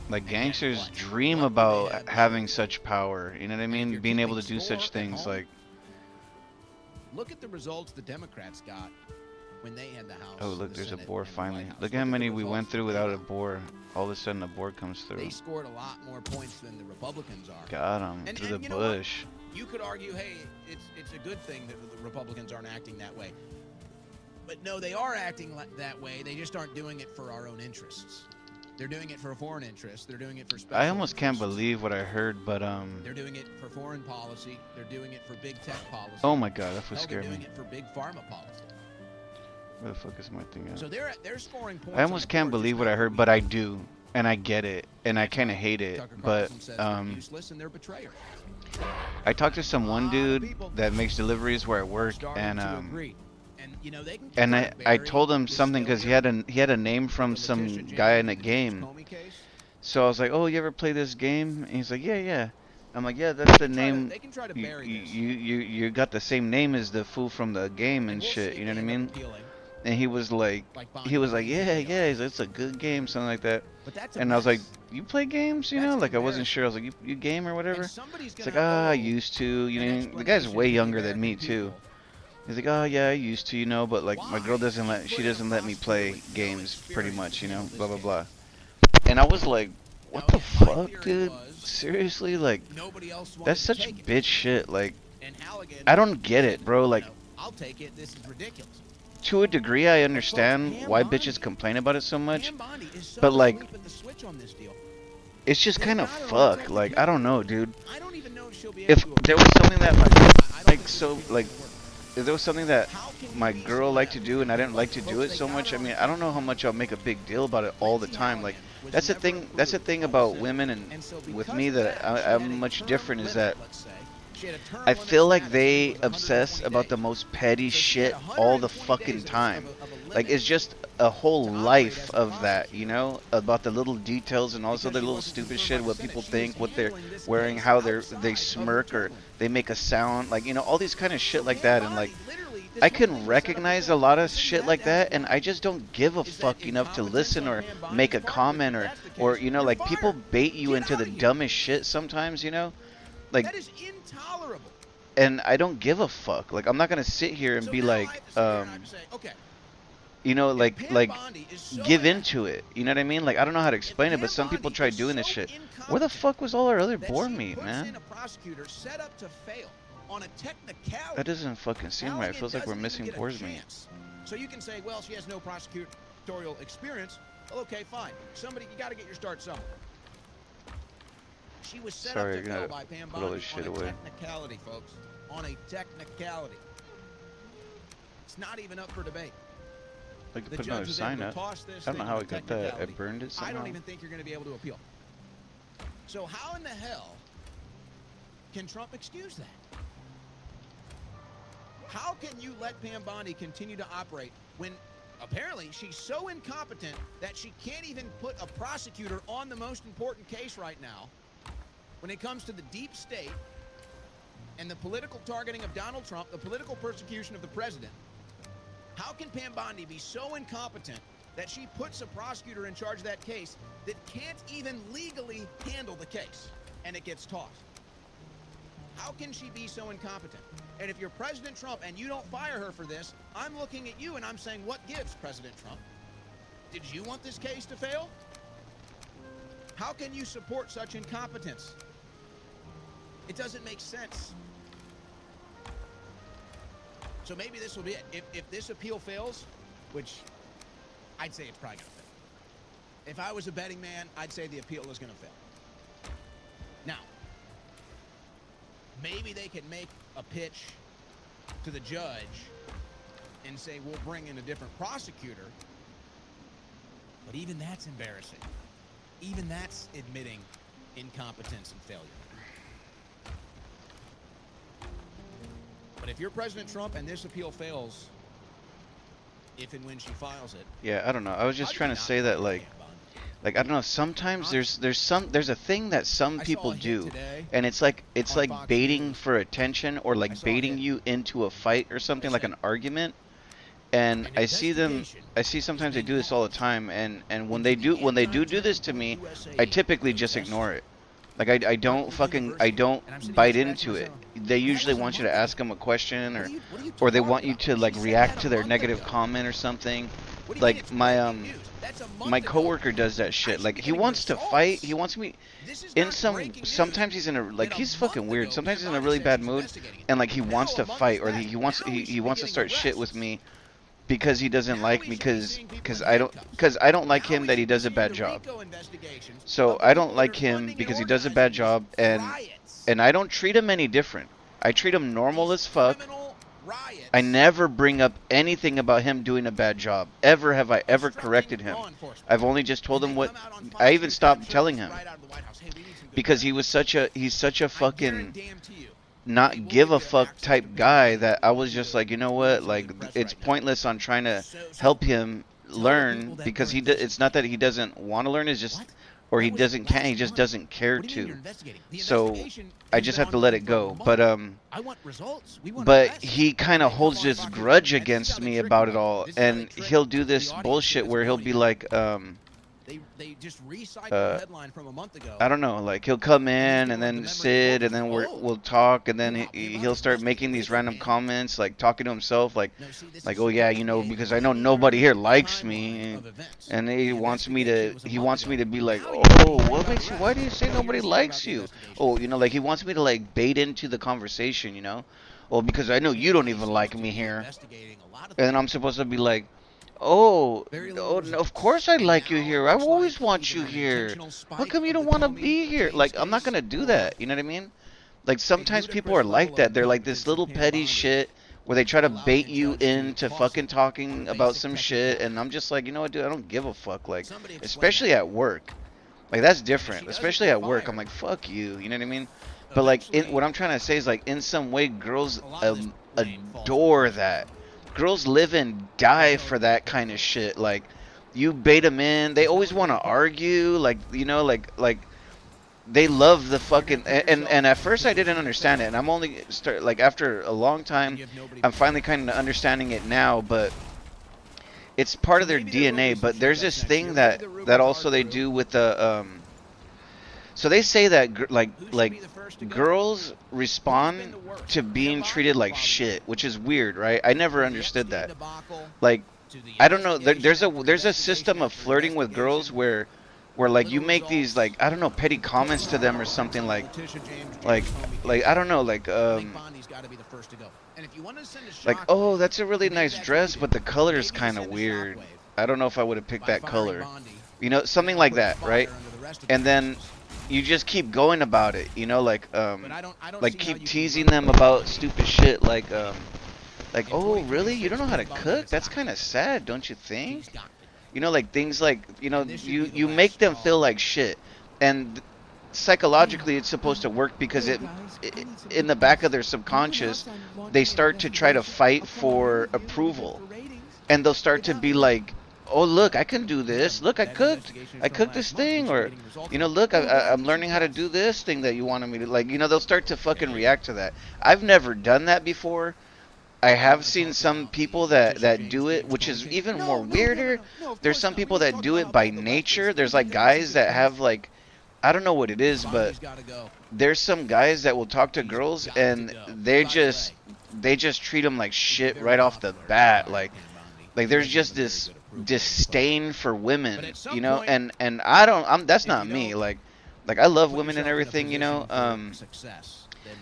Like And yet gangsters what? dream What do they about have to having say? such power. You know what I And if mean? you're Being able to keeping do such score at things. home, Like, Look at the results the Democrats got when they had the House. oh look, the there's a Senate, boar and the finally. White House. Look at how the many we results went through they without a got. boar. All of a sudden, a boar comes through. They scored a lot more points than the Republicans are. Got him And- through and the you know what? bush. You could argue, hey, it's a good thing that the Republicans aren't acting that way. But no, they are acting that way. They just aren't doing it for our own interests. They're doing it for foreign interests. They're doing it for special I almost can't interests. believe what I heard, but They're doing it for foreign policy. They're doing it for big tech policy. oh my god, that would Hell, they're scare doing me. it for big pharma policy. Where the fuck is my thing at? So they're scoring points. I on almost the can't board, believe just what I like heard, we but I do. do, and I get it, and I kind of hate it. Tucker But Carlson says they're useless and they're betrayers. I talked to some one lot of dude people that makes deliveries where I work, Starting and to agree. And you know they can. And try to I bury told him this something because he failure had a name from with some Letitia guy in James a and the game. Comey case. So I was like, "Oh, you ever play this game?" And he's like, "Yeah, yeah." I'm like, "Yeah, that's the name. They can try to You bury you this, you got the same name as the fool from the game and and we'll shit. see You if know they what I end up mean?" appealing. And he was like, Like Bondi claims "Yeah, that they yeah." are. He's like, "It's a good game," something like that. But that's a And I was like, mess. "You play games, you That's know?" an Like I wasn't embarrassment. sure. I was like, "You game or whatever?" And somebody's It's gonna like, "Ah, I owe used to." You an know, the guy's explanation way to the younger than me American too. people. He's like, "Oh yeah, I used to, you know, but like my girl Why? doesn't You she put in a doesn't let me prosecutor play with no games pretty experience much, to you know, handle blah this blah case. blah." And I was like, Now, "What the again, my fuck, theory dude? was Seriously? Like nobody else wanted that's to such take it. bitch shit. Like And Halligan, I don't get it, bro. Like you know, I'll take it. This is ridiculous. to a degree, I But folks, understand Pam why Bondi, bitches complain about it so much, Pam Bondi is so but like asleep at the switch on this deal. it's just They kind of got her on fuck. Like I technicality. don't know, dude. I don't even know if she'll be able If to there appeal. was something that I don't like think so this appeal like will work. if there was something that How can you my be girl so liked to inept? do and I didn't like to do Folks, it they so got much, her I on mean, I don't know how much I'll make a big deal about it all the Lindsay time. Like Halligan was that's the never thing. That's the approved thing by the about Senate. women and And so with because me of that that, she had I'm a much term different is limit, that let's say. She had a term I limit feel like status they that was obsess 120 about the days. most petty So she had shit all the 120 fucking days time. of a Like limit it's just a whole to operate life as a of that, you prosecutor know, about the little details and all this because other she little wasn't stupid confirmed shit, by the what Senate. people She was think, what they're handling this wearing, case how they outside of her smirk or term limit. they make a sound, like, you know, all these kind of shit So like Pam that. And like Bondi, literally, this I whole thing can was set up to recognize a fail. lot of So you shit have like to ask that, and I why. just don't give a Is that fuck enough to incompetence listen on or Pam make Bondi's a part? comment Because or if that's the case, you know, you're like people fired. bait you Get into out the of here. dumbest shit sometimes, you know, like, That is intolerable. and I don't give a fuck. Like I'm not gonna sit here and So be now like, I have to sit here and I have to say, okay, you know, if Pam Bondi is so give inept, into it. You know what I mean? Like I don't know how to if explain it, Pam but some people Bondi try is doing this so shit. Where the incompetent fuck was all our other that board she meat, puts man? in a prosecutor set up to fail on a technicality, That doesn't fucking seem right. It Halligan feels like we're doesn't even missing get a board meat. chance. So you can say, well, she has no prosecutorial experience. Well, okay, fine. Somebody, you got to get your start somewhere. She was set Sorry, up to I fail gotta by Pam put all Bondi this shit on a away. technicality, folks. On a technicality. It's not even up for debate. I could The put judge another was able sign to up. toss this I don't know thing how on I a got that. I technicality. burned it I somehow. don't even think you're going to be able to appeal. So how in the hell can Trump excuse that? How can you let Pam Bondi continue to operate when apparently she's so incompetent that she can't even put a prosecutor on the most important case right now when it comes to the deep state and the political targeting of Donald Trump, the political persecution of the president? How can Pam Bondi be so incompetent that she puts a prosecutor in charge of that case that can't even legally handle the case and it gets tossed? How can she be so incompetent? And if you're President Trump and you don't fire her for this, I'm looking at you and I'm saying, what gives, President Trump? Did you want this case to fail? How can you support such incompetence? It doesn't make sense. So maybe this will be it. If this appeal fails, which I'd say it's probably going to fail. If I was a betting man, I'd say the appeal is going to fail. Now, maybe they can make a pitch to the judge and say, we'll bring in a different prosecutor. But even that's embarrassing. Even that's admitting incompetence and failure. But if you're President Trump and this appeal fails, if and when she files it, Yeah, I don't know. I was just how do trying you to not say that, fire like, Pam Bondi? I don't know. Sometimes there's a thing that some I saw people a hit do, today and it's like on Fox baiting News. for attention or I like saw a baiting hit. you into a fight or something, like said, an argument. And "An I see investigation sometimes they is do this all the time, and when they do this to me, I typically just ignore it. Like I don't bite into it. They usually want you to ask them a question, or they want you to like react to their negative comment or something. Like my coworker does that shit. Like he wants to fight. He wants me in some. Sometimes he's in a like he's fucking weird. Sometimes he's in a really bad mood, and like he wants to fight, or he wants to start shit with me because he doesn't like me because I don't like him that he does a bad job. So I don't like him because he does a bad job, and I don't treat him any different. I treat him normal as fuck. I never bring up anything about him doing a bad job. Ever have I ever corrected him. I've only just told him what I even stopped telling him because he's such a fucking not give a fuck type guy that I was just like, you know what, like it's pointless on trying to help him learn because it's not that he doesn't want to learn, it's just or he doesn't can, he just doesn't care to. So I just have to let it go. But he kind of holds this grudge against me about it all, and he'll do this bullshit where he'll be like, They just recycled the headline from a month ago. I don't know, like he'll come in and then sit and then we'll talk, and then he'll start making these random comments, like talking to himself, like oh yeah, you know, because I know nobody here likes me, and he wants me to be like, oh, what makes you, why do you say nobody likes you? Oh, you know, like he wants me to like bait into the conversation, you know, well, because I know you don't even like me here, and then I'm supposed to be like, oh, no, of course I like you here. I always want you here. How come you don't want to be here? Like, I'm not going to do that. You know what I mean? Like, sometimes people are like that. They're like this little petty shit where they try to bait you into fucking talking about some shit. And I'm just like, you know what, dude? I don't give a fuck. Like, especially at work. Like, that's different. Especially at work. I'm like, fuck you. You know what I mean? But, like, what I'm trying to say is, like, in some way, girls adore that. Girls live and die for that kind of shit. Like, you bait them in, they always want to argue. Like, you know, like they love the fucking. And at first I didn't understand it, and I'm only like after a long time, I'm finally kind of understanding it now. But it's part of their DNA. But there's this thing that also they do with the So they say that like girls respond to being treated like shit, which is weird, right? I never understood that. Like, I don't know. There's a system of flirting with girls where like you make these like, I don't know, petty comments to them or something, like I don't know, like oh, that's a really nice dress, but the color is kind of weird. I don't know if I would have picked that color. You know, something like that, right? And then you just keep going about it, you know, like keep teasing them about stupid shit, like oh really, you don't know how to cook? That's kind of sad, don't you think? You know, like things like, you know, you make them feel like shit, and psychologically it's supposed to work because it in the back of their subconscious they start to try to fight for approval, and they'll start to be like, oh look, I can do this. Look, I cooked this thing, or you know, look, I'm learning how to do this thing that you wanted me to, like, you know, they'll start to fucking react to that. I've never done that before. I have seen some people that do it, which is even more weirder. There's some people that do it by nature. There's like guys that have like, I don't know what it is, but there's some guys that will talk to girls and they just treat them like shit right off the bat. Like there's just this disdain for women, you know, and that's not me. Like I love women and everything, you know.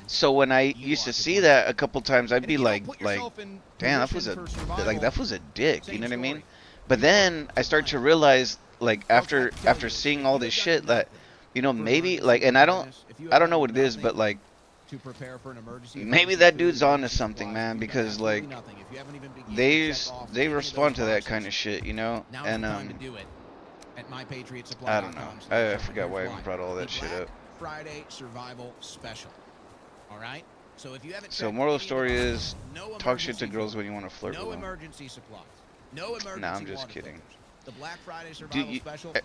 So when I used to see that a couple times, I'd be like, damn, that was a dick, you know what I mean? But then I start to realize, like after seeing all this shit, that, you know, maybe like, and I don't know what it is, but like, maybe that dude's onto something, man, because like they respond to that kind of shit, you know. And I don't know, I forgot why I even brought all that shit up. Friday survival special. All right. So if you haven't, so moral of the story is, talk shit to girls when you want to flirt with them. No emergency supplies. No emergency. Nah, I'm just kidding. The Black Friday survival special.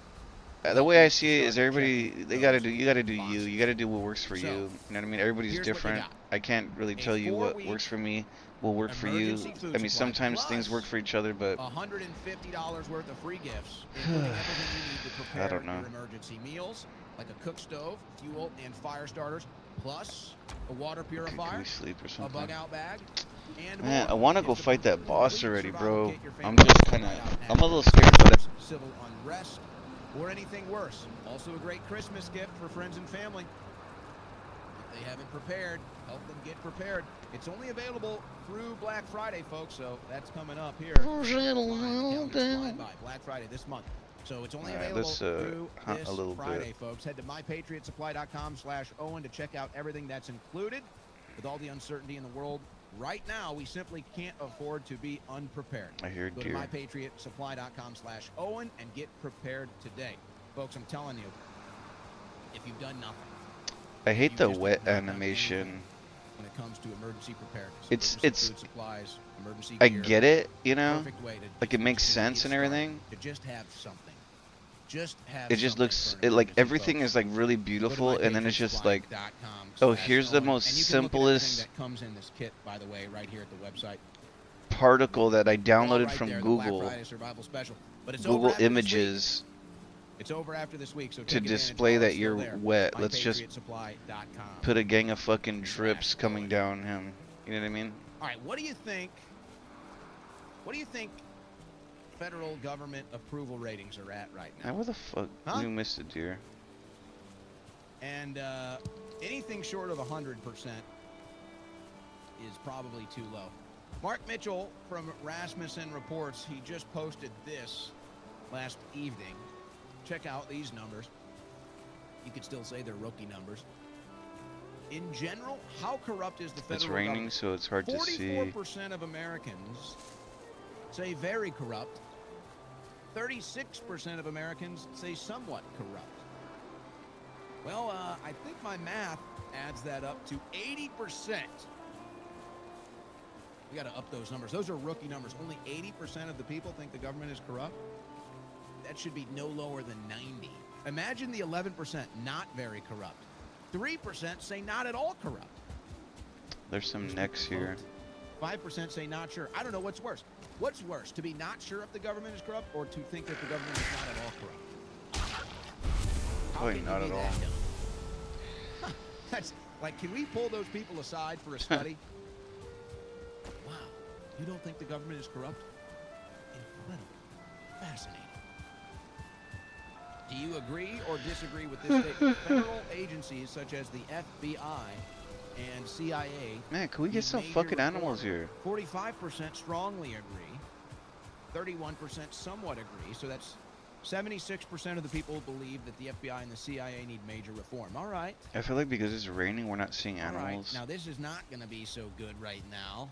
The way I see it is, everybody, you gotta do you. You gotta do what works for you. You know what I mean? Everybody's different. I can't really tell you what works for me will work for you. I mean, sometimes things work for each other, but $150 worth of free gifts, including everything you need to prepare I don't know. your emergency meals, like a cook stove, fuel, and fire starters, plus a water purifier, can we sleep or a something? bug out bag, and Man, more. I want to go It's a fight that complete boss already, bro. get your I'm family just out kind of, now. I'm a little scared, but Civil unrest or anything worse. Also a great Christmas gift for friends and family. If they haven't prepared, help them get prepared. It's only available through Black Friday, folks, so that's coming up here. Black Friday this month. So it's only available through this Friday, folks. Head to mypatriotsupply.com/Owen to check out everything that's included. With all the uncertainty in the world right now, we simply can't afford to be unprepared. I hear Go to mypatriotsupply.com/Owen and get prepared today. Folks, I'm telling you, if you've done nothing. I hate the wet animation when it comes to emergency preparedness. It's- emergency it's- food supplies, emergency I gear. get it, you know, Perfect way to like it makes to get sense and everything. started, to just have something. Just have It just something looks, for an like emergency, everything folks. is like really Go to beautiful, and then it's just like, oh, here's the mypaytriotsupplies.com/Owen, most and you can look at everything simplest that comes in this kit, by the way, right here at the website. particle that I All downloaded right from there, the Black Google, Friday survival special. But it's over Google after this week. Images, It's over after this week, so to take advantage display while that it's still you're there. wet. Let's just mypaytriotsupplies.com. put a gang of fucking drips Slash coming Owen. down him. You know what I mean? All right, what do you think? What do you think federal government approval ratings are at right Now, now? where the fuck? Huh? You missed a deer. And anything short of 100% is probably too low. Mark Mitchell from Rasmussen Reports, he just posted this last evening. Check out these numbers. You could still say they're rookie numbers. In general, how corrupt is the federal It's raining, government? so it's hard to see. 44% of Americans say very corrupt. 36% of Americans say somewhat corrupt. Well, I think my math adds that up to 80%. We got to up those numbers. Those are rookie numbers. Only 80% of the people think the government is corrupt. That should be no lower than 90. Imagine the 11% not very corrupt. 3% say not at all corrupt. There's some necks here. 5% say not sure. I don't know what's worse. What's worse, to be not sure if the government is corrupt or to think that the government is not at all corrupt? How Probably can you not be at that all. dumb? Huh, that's like, can we pull those people aside for a study? Wow, you don't think the government is corrupt? Incredible. Fascinating. Do you agree or disagree with this statement? Federal agencies such as the FBI and CIA Man, can we need get some major fucking animals reform. here? 45% strongly agree. 31% somewhat agree. So that's 76% of the people believe that the FBI and the CIA need major reform. All right. I feel like because it's raining, we're not seeing All right. animals. Now, this is not going to be so good right now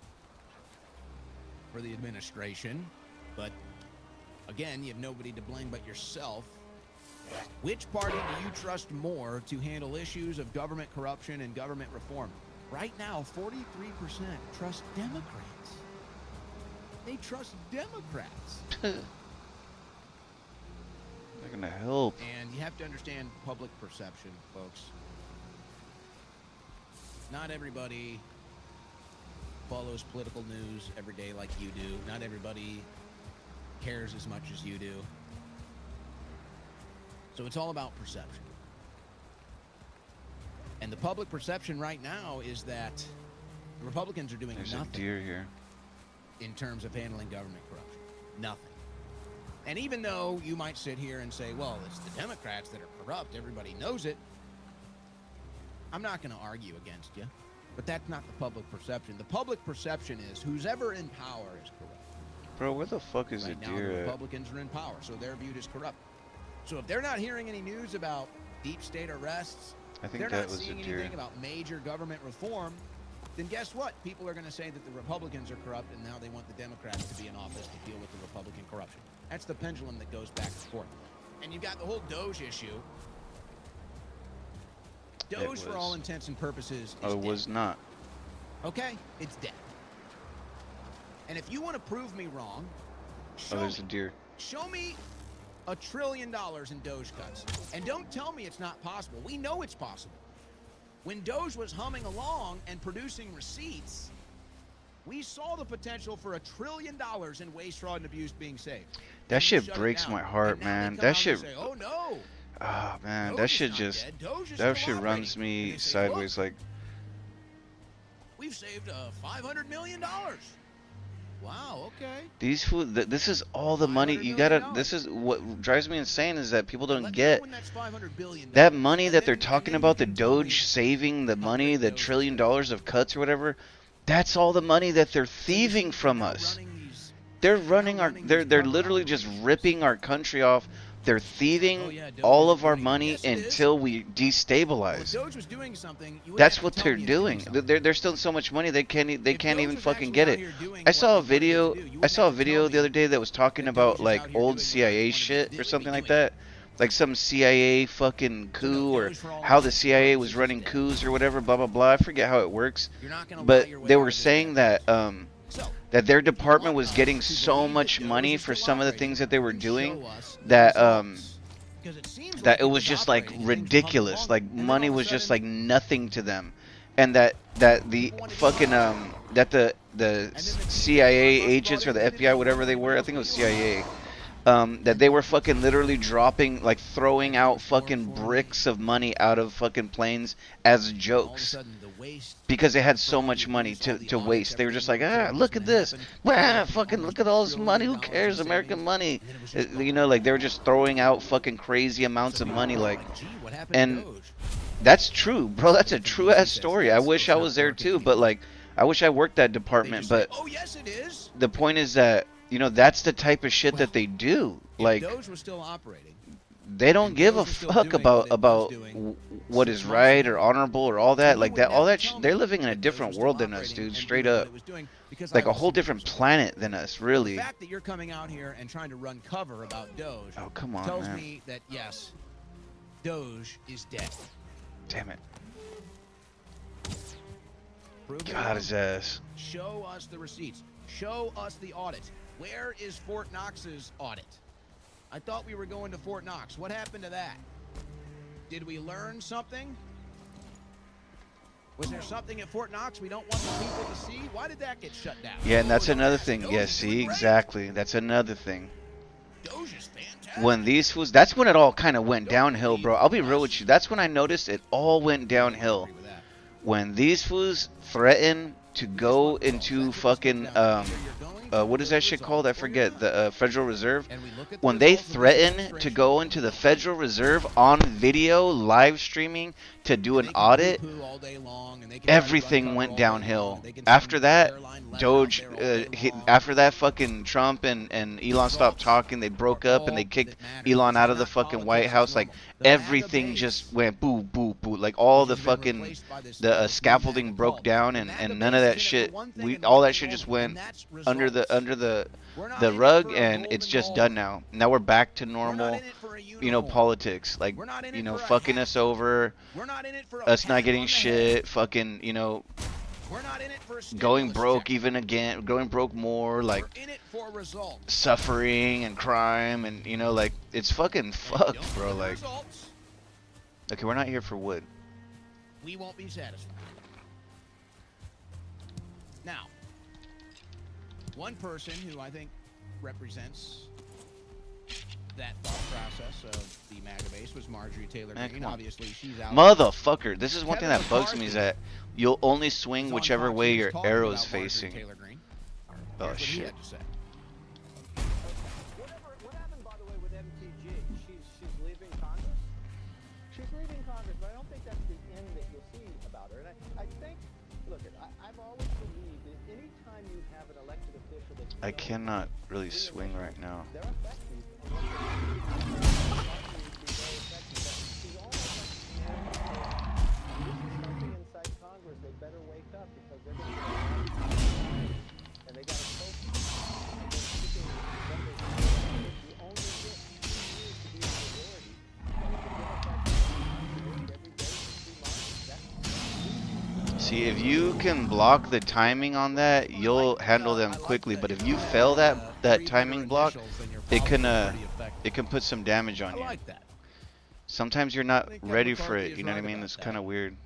for the administration. But, again, you have nobody to blame but yourself. Which party do you trust more to handle issues of government corruption and government reform? Right now, 43% trust Democrats. They trust Democrats. They're gonna help. And you have to understand public perception, folks. Not everybody follows political news every day like you do. Not everybody cares as much as you do. So it's all about perception. And the public perception right now is that the Republicans are doing There's a nothing deer here. in terms of handling government corruption. Nothing. And even though you might sit here and say, well, it's the Democrats that are corrupt, everybody knows it, I'm not going to argue against you. But that's not the public perception. The public perception is who's ever in power is corrupt. Bro, where the fuck is Right the now, the deer at? Republicans are in power, so they're viewed as corrupt. So if they're not hearing any news about deep state arrests, I think they're that not was a seeing deer. anything about major government reform, then guess what? People are going to say that the Republicans are corrupt, and now they want the Democrats to be in office to deal with the Republican corruption. That's the pendulum that goes back and forth. And you've got the whole Doge issue. Doge, for all was- intents and purposes, is Oh, it dead. was not. Okay? It's dead. And if you want to prove me wrong, Oh, show there's me. a deer. Show me $1 trillion in Doge cuts. And don't tell me it's not possible. We know it's possible. When Doge was humming along and producing receipts, we saw the potential for $1 trillion in waste, fraud, and abuse being saved. That And we shut shut it breaks down. my heart, And now they man. come That out and shit. say, oh no, Ah, man, Doge that is shit not just. dead. Doge is That still shit runs operating." me And they say, "Look, sideways. Like, we've saved $500 million. Wow, okay. these food. This is all the money $500 you million. gotta. This is what drives me insane is that people don't Let me know get when that's $500 billion. that money And that they're then- talking and then about. you The can tell me Doge saving the how money, great the Doge $1 is. trillion of cuts or whatever. That's all the money that they're thieving from us. They're running our. They're literally just ripping our country off. They're thieving Oh, yeah, Doge all is of our running- money Yes, it is. until we Well, if destabilize. Doge was doing something, you would That's have to what tell they're me it's doing doing. something. They're stealing so much money they can't If even Doge was fucking actually get out it. here doing I what saw they a wanted to video. do, you I wouldn't saw a have to video tell the other me day that was talking that about Doge is like out here old doing what they CIA wanted to shit do. or something Me like too. that, like some CIA fucking coup, or how the CIA was running coups or whatever, blah blah blah. I forget how it works, but they were saying that that their department was getting so much money for some of the things that they were doing that that it was just like ridiculous. Like money was just like nothing to them, and that the fucking that the CIA agents or the FBI, whatever they were, I think it was CIA, that they were fucking literally dropping, like throwing out fucking bricks of money out of fucking planes as jokes because they had so much money to waste. They were just like, ah, look at this, fucking look at all this money. Who cares? American money. You know, like they were just throwing out fucking crazy amounts of money, like, and that's true, bro. That's a true ass story. I wish I was there too, but like, I wish I worked that department. But the point is that, you know, that's the type of shit that they do. Like, they don't give a fuck about what is right or honorable or all that. Like that, all that. They're living in a different world than us, dude. Straight up, like a whole different planet than us, really. The fact that you're coming out here and trying to run cover about Doge come on, tells man. me that yes, Doge is dead. Damn it. Prove it God, wrong. his ass. Show us the receipts. Show us the audit. Where is Fort Knox's audit? I thought we were going to Fort Knox. What happened to that? Did we learn something? Was there something at Fort Knox we don't want the people to see? Why did that get shut down? Yeah, and that's Oh, another Doge thing. is Yeah, doing see, great. exactly. That's another thing. Doge is fantastic. When these fools, that's when it all kind of went downhill, bro. I'll be real with you. That's when I noticed it all went downhill. Agree with that. When these fools threaten to go into fucking what is that shit called? I forget. The Federal Reserve. When they threaten to go into the Federal Reserve on video, live streaming to do an audit, everything went downhill. After that, Doge, after that, fucking Trump and Elon stopped talking. They broke up and they kicked Elon out of the fucking White House. Like everything just went boo, boo, boo. Like all the fucking scaffolding broke down, and none of that shit. All that shit just went under the rug, and it's just done now. Now we're back to normal, you know, politics. Like, you know, fucking us over, us not getting shit, fucking, you know, going broke even again, going broke more, like suffering and crime, and you know, like it's fucking fucked, bro. Like, okay, we're not here for wood. We won't be satisfied. Now, one person who I think represents that thought process of the MAGA base was Marjorie Taylor Man, Greene. come on. Obviously, she's out. Motherfucker, this is one thing that bugs me, is that you'll only swing whichever way your arrow is facing. Oh shit. What happened, by the way, with MTG? She's leaving Congress? She's leaving Congress, but I don't think that's the end that you'll see about her. And I think, look, I've always believed that any time you have an elected official that's I cannot really swing right now. they're effective. And what they're doing is very effective. But she's almost like this is something inside Congress. They better wake up because they're going to get a lot of time, and they got to focus. And they're keeping numbers. You only get 2 years to be a majority. And if the Democrats every day for 2 months, that's See, if you can block the timing on that, you'll handle them quickly. But if you fail that timing block, it can put some damage on I you. like that. Sometimes you're not ready for it. You know what I mean? It's kind of weird.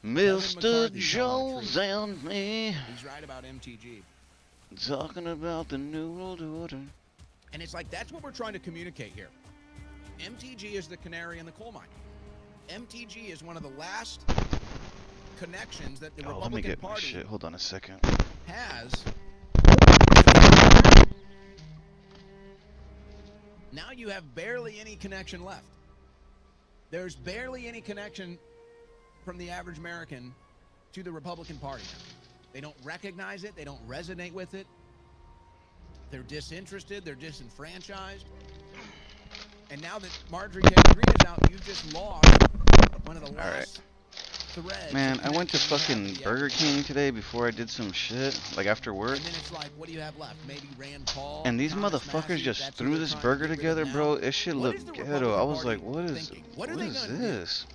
Mr. Jones and me He's right about MTG. talking about the New World Order. And it's like, that's what we're trying to communicate here. MTG is the canary in the coal mine. MTG is one of the last connections that the Oh, let me Republican get my Party shit. Hold on a second. has. Now you have barely any connection left. There's barely any connection from the average American to the Republican Party. They don't recognize it. They don't resonate with it. They're disinterested. They're disenfranchised. And now that Marjorie Taylor Greene is out, you've just lost one of the last threads. Man, that I went to connect to fucking the Burger evidence. King today before I did some shit, like after work. And then it's like, what do you have left? Maybe Rand Paul. And these Thomas motherfuckers Massie, just that's who threw they're this trying to burger get rid of together, now. bro. It shit What is looked the ghetto. I Republican was like, Party what is thinking? What are what they is gonna do? this?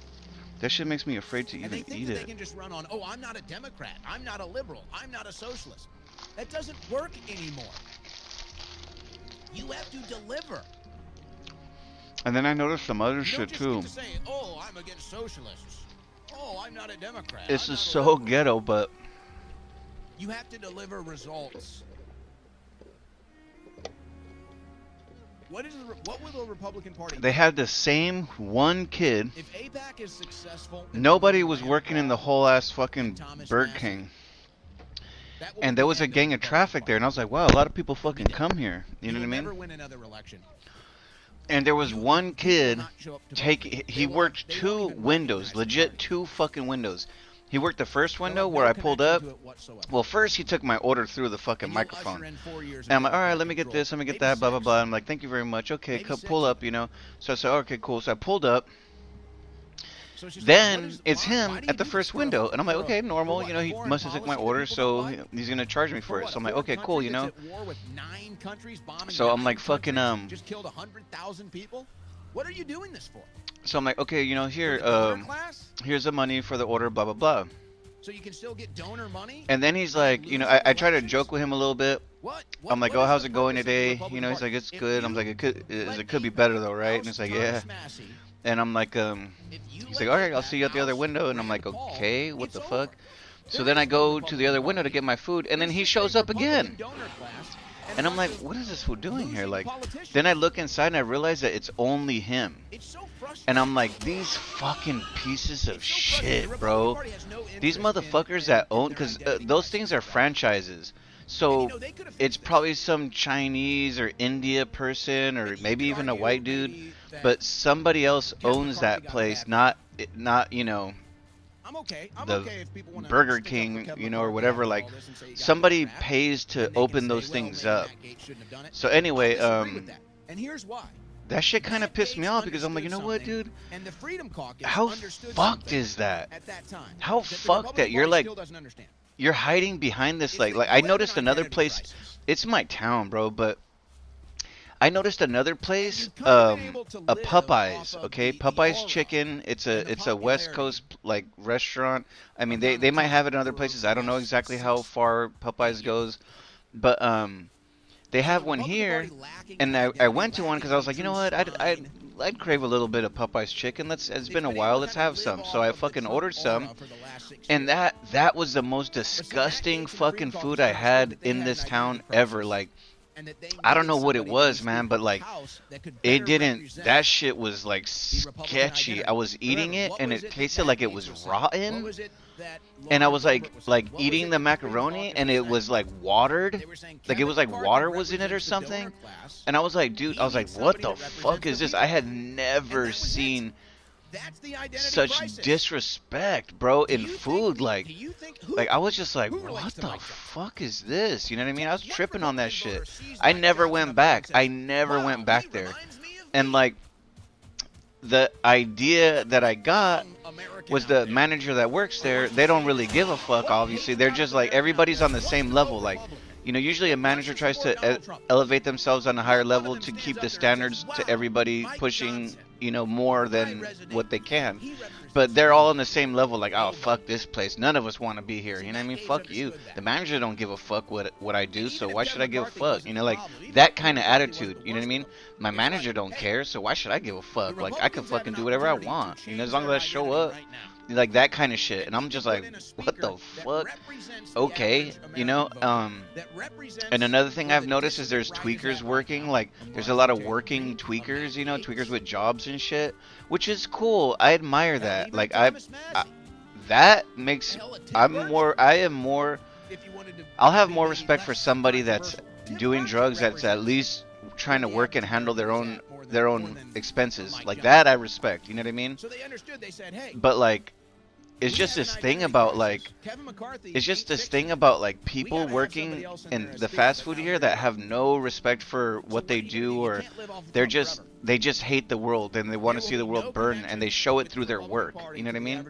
That shit makes me afraid to And they even think eat that they it. can just run on, oh, I'm not a Democrat, I'm not a liberal, I'm not a socialist. That doesn't work anymore. You have to deliver. And then I noticed some other You shit don't just too. get to say, oh, I'm against socialists. Oh, I'm not a Democrat. This I'm is not a so liberal." ghetto, but You have to deliver results. What will the Republican Party they do? had the same one kid. If AIPAC is successful, in Nobody removing was Rand working in the Paul whole ass fucking and Thomas Burger Massie, King. that will And be there the was a end of gang the of Republican traffic there, and I was Party. like, wow, a lot of people It'll be fucking dead. come here. You know what I Never mean? win another election. And there was one People will kid not show up to vote. he They worked won't two even windows, recognize the legit party. 2 fucking windows. He worked the first They'll window have where no I pulled connection up. to it whatsoever. Well, first he took my order through the fucking And you'll microphone. usher in 4 years of And I'm like, all right, Democrat let me get control. this, let me get Maybe that, blah, blah, 6. blah. I'm like, thank you very much. Okay, Maybe 6. pull up, you know. So I said, okay, cool. So I pulled up. So she's like, Then what is, it's why him do you at the do first this for window. And I'm like, for okay, for normal. what, You know, he foreign must have took my policy that order, people so don't like? he's going to charge me For for it. what, So I'm a like, foreign okay, cool, country you that's know. at war with 9 countries, bombing So I'm 9 like, fucking, countries, just killed 100,000 people? What are you doing this for? So I'm like, okay, you know, For here, the donor class? here's the money for the order, blah, blah, blah. So you can still get donor money? And then he's And like, you know, lose I try to elections? joke with him a little bit. What? I'm like, what oh, is how's the it going purpose of the today? You Republican know, he's Party? like, it's If good. I'm you like, let it could be AIPAC better though, right? And oust he's like, Thomas yeah. Massie, And I'm like, if you he's let like, all right, I'll AIPAC see you at the other oust window. And I'm Rand like, Paul, okay, what it's the over. fuck? So There then I is no go to the Republican other window to Party. get my food, and then There's he just shows a up again. Republican donor class And a I'm like, bunch of what is this fool doing here? losing Like, politicians. then I look inside and I realize that it's only him. It's so frustrating. And I'm like, these fucking pieces of It's so frustrating. shit, The bro. Republican Party has no These interest motherfuckers in that their own, because identity those crisis, things are right? franchises. And, So you know, they could have it's fixed this. probably some Chinese or India person, or And you maybe could even a argue white dude, maybe that but somebody else Kevin owns McCarthy that got a place, bad not you know, I'm okay. I'm the okay if people want to Burger King, you know, or whatever. Like, somebody pays to open those things up. So anyway, and here's why. that shit kind of Matt pissed me Gaetz off because I'm like, you know what, understood dude? And the Freedom Caucus How understood fucked something is that? at that time. How that the fucked Republican that you're Party like, still doesn't understand. you're hiding behind this, Is like that I you have an noticed another identity place. crisis. It's my town, bro, but I noticed another place, you've kind of been able to a live Popeyes, off of okay, the Popeyes aura chicken. It's a and the it's a West popularity Coast like restaurant. I mean, of they Donald might Trump have it in other for places. the I don't know last exactly how 6 far Popeyes years. goes, but they So have the one Republican here, Party lacking and an I identity, went to one because I was like, you know what, lacking a true I'd crave a little bit of Popeyes chicken. It's They've been a been while. able to Let's kind of have live some. off So I of the fucking Trump ordered some, aura for the last 6 and years. that was the most But so Matt disgusting Gaetz and the fucking Freedom food Caucus I understood had that they in had this an town identity ever. crisis, Like, and that they I don't needed know what it somebody was, to man, speak but for the like, House that could it better didn't. represent That shit was like the Republican sketchy. identity. I was eating Remember, it, what and was it it that tasted Matt like it Gaetz was was saying? What rotten. was it that And I Lauren was Boebert like was saying? What was eating it the that the Freedom macaroni, Caucus and was it saying? was like watered. They were saying Like it Kevin was like McCarthy water was in it or represents the donor something. class. And I was like, dude, He I was like, needs what somebody the that fuck represents is the this? people. I had And never that was it. seen That's the identity such crisis. disrespect, bro, Do in you think- food. Like, do you think who, I was just like, who relates what to the Mike Johnson? fuck is this? You know what I mean? I was What tripping on that Republican voter shit. sees I Mike never Johnson went up there back. and says, I never "Wow, went back he there. reminds me of And me." like, the idea that I got Young American was out the there. manager that works there. They don't really give a fuck, obviously. They're just like, everybody's on the same level. Like, you know, usually a manager tries to elevate themselves on a higher level to keep the standards to everybody pushing, you know, more than what they can. But they're all on the same level, like, oh, fuck this place. None of us want to be here. You know what I mean? Fuck you. The manager don't give a fuck what I do, so why should I give a fuck? You know, like, that kind of attitude, you know what I mean? My manager don't care, so why should I give a fuck? Like, I can fucking do whatever I want, you know, as long as I show up. Like, that kind of shit. And I'm just like, what the fuck? Okay, you know, and another thing I've noticed is there's tweakers working. Like, there's a lot of working tweakers, you know, tweakers with jobs and shit, which is cool. I admire that. Like, that makes, I am more, I'll have more respect for somebody that's doing drugs, that's at least trying to work and handle their own expenses. Like, that I respect, you know what I mean? So they understood. They said, "Hey, But like, it's just this thing about like it's just this thing about like people working in the fast food here that have no respect for what they do, or they just hate the world and they want to see the world burn, and they show it through their work. You know what I mean?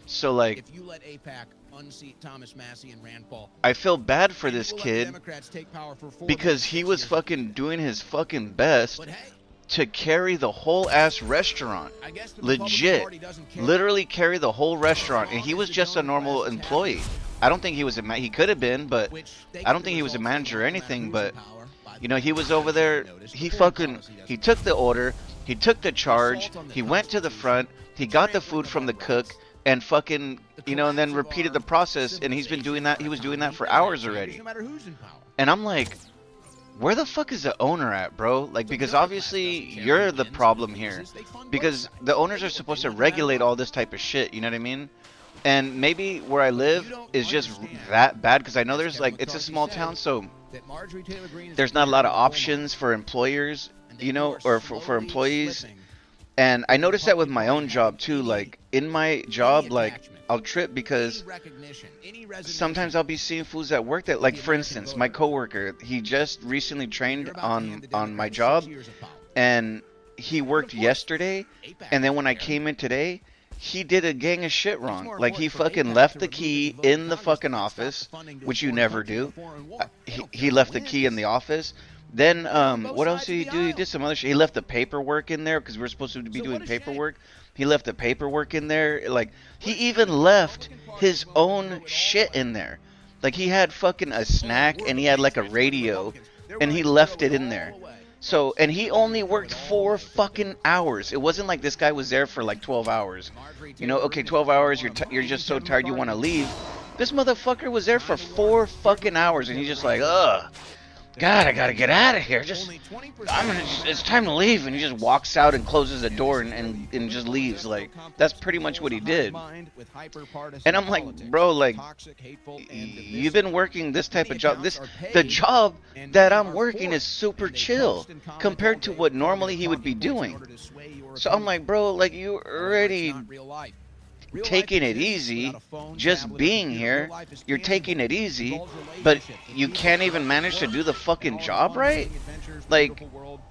So like, if you let AIPAC unseat Thomas Massey and Rand Paul, I feel bad for this you let kid Democrats take power for 4 because days, he 6 was years. fucking doing his fucking best But hey, to carry the whole ass restaurant. I guess the Republican Legit. Party doesn't care. Literally carry the whole restaurant, and he was just a normal employee. I don't think he was he could have been, but Which they I don't could think he was a result in manager or no matter anything. who's But in power, by you know, the he way, was over there. notice He the foreign fucking policy doesn't he took the order. He took the charge. He went to the front. He got the food from the cook, and fucking, you know, and then repeated the process. And he's been doing that. He was doing that for hours already. No matter who's in power. And I'm like, where the fuck is the owner at, bro? Like, because obviously you're the problem here. Because the owners are supposed to regulate all this type of shit, you know what I mean? And maybe where I live is just that bad, because I know there's like, it's a small town, so there's not a lot of options for employers, you know, or for employees. And I noticed that with my own job too. Like, in my job, like, I'll trip because sometimes I'll be seeing fools that work that, like, for instance, my coworker, he just recently trained on my job, and he worked yesterday, and then when I came in today, he did a gang of shit wrong. Like, he fucking left the key in the fucking office, which you never do. He left the key in the office. Then, what else did he do? He did some other shit. He left the paperwork in there, because we're supposed to be doing paperwork. He left the paperwork in there. Like, he even left his own shit in there. Like, he had fucking a snack, and he had like a radio, and he left it in there. So, and he only worked 4 fucking hours. It wasn't like this guy was there for like 12 hours. You know, okay, 12 hours, you're just so tired you want to leave. This motherfucker was there for 4 fucking hours, and he's just like, ugh. God, I gotta get out of here. It's time to leave. And he just walks out and closes the door and just leaves. Like, that's pretty much what he did. And I'm like, bro, like, you've been working this type of job. The job that I'm working is super chill compared to what normally he would be doing. So I'm like, bro, like, you already taking it easy, just being here, you're taking it easy, but you can't even manage to do the fucking job right? Like,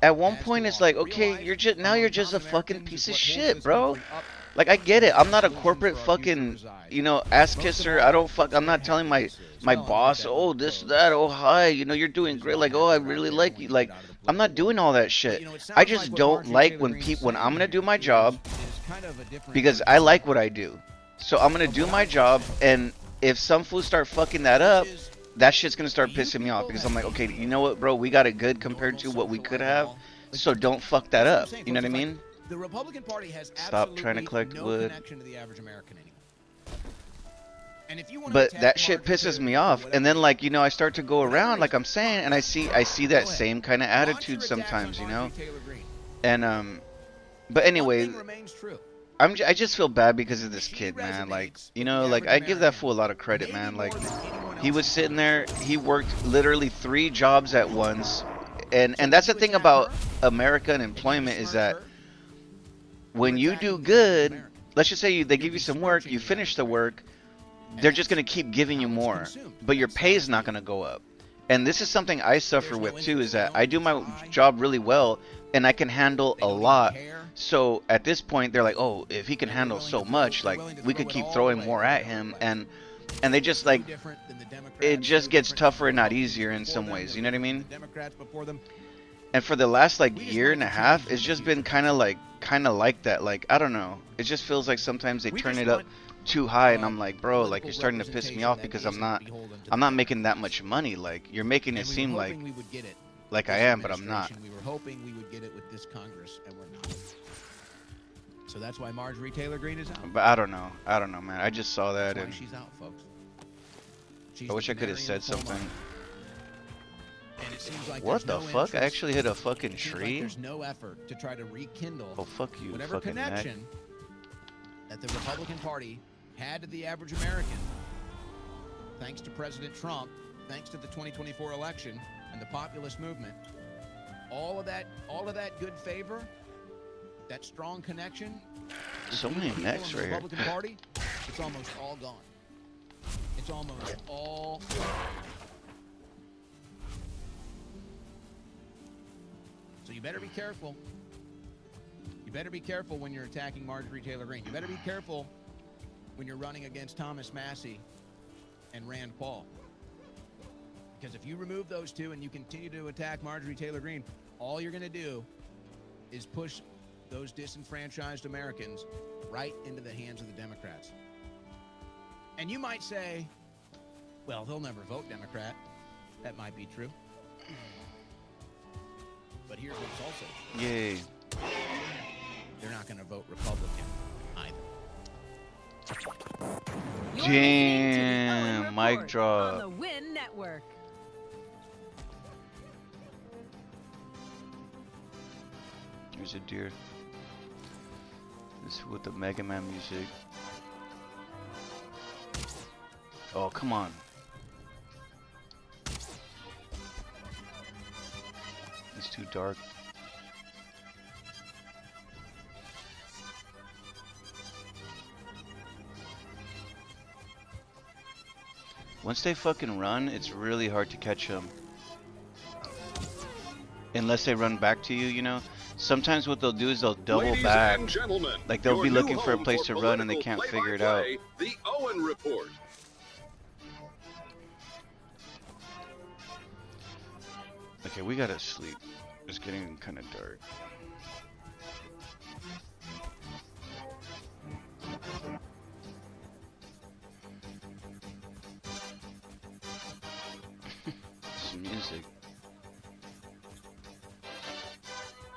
at one point it's like, okay, you're just a fucking piece of shit, bro. Like, I get it. I'm not a corporate fucking, you know, ass kisser. I'm not telling my boss, oh, this, that, oh, hi, you know, you're doing great. Like, oh, I really like you. Like, I'm not doing all that shit. I just don't like when I'm gonna do my job, because I like what I do. So I'm gonna do my job, and if some fools start fucking that up, that shit's gonna start pissing me off, because I'm like, okay, you know what, bro, we got it good compared to what we could have, so don't fuck that up. You know what I mean? The Republican Party has Stop trying to collect no wood. connection to the average American anymore. And if you want But that shit pisses me off, and then, like, you know, I start to go around, like I'm saying, and I see that same kind of attitude sometimes, you know. And but anyway, I just feel bad because of this kid, man. Like, you know, like, I give that fool a lot of credit, man. Like, he was sitting there, he worked literally 3 jobs at once, and that's the thing about America and employment, is that when you do good, let's just say they give you some work, you finish the work, they're just going to keep giving you more, but your pay is not going to go up. And this is something I suffer with too, is that I do my job really well, and I can handle a lot. So at this point, they're like, oh, if he can handle so much, like, we could keep throwing more at him. And they just, like, it just gets tougher and not easier in some ways. You know what I mean? And for the last, like, year and a half, it's just been kind of like that. Like, I don't know. It just feels like sometimes they turn it up too high, and I'm like, bro, like, you're starting to piss me off, because I'm not making that much money. Like, you're making it seem like I am, but I'm not. We were hoping we would get it with this Congress, and we're not. So that's why Marjorie Taylor Greene is out. But I don't know, man. I just saw that, That's why and she's out, folks. I wish I could have said something. And it seems like What there's the no fuck? I interest. actually hit a fucking It seems like tree? there's no effort to try to rekindle Oh, fuck you, whatever fucking neck. connection that the Republican Party had to the average American, thanks to President Trump, thanks to the 2024 election and the populist movement. All of that good favor, that strong connection. So many necks right here. Republican Party It's almost all gone. It's almost all gone. So you better be careful. You better be careful when you're attacking Marjorie Taylor Greene. You better be careful when you're running against Thomas Massey and Rand Paul. Because if you remove those two and you continue to attack Marjorie Taylor Greene, all you're going to do is push those disenfranchised Americans right into the hands of the Democrats. And you might say, well, they'll never vote Democrat. That might be true. But here's what's also true. Yay. They're not going to vote Republican either. You're listening to the Damn, Owen mic Report drop. on the Win Network. Here's a deer. This is with the Mega Man music. Oh, come on. It's too dark. Once they fucking run, it's really hard to catch them. Unless they run back to you, you know? Sometimes what they'll do is they'll double Ladies back. and gentlemen, Like they'll your be new looking for a home place to run and they political can't figure it out. play-by-play, The Owen Report. Okay, we gotta sleep. It's getting kind of dark. Some music.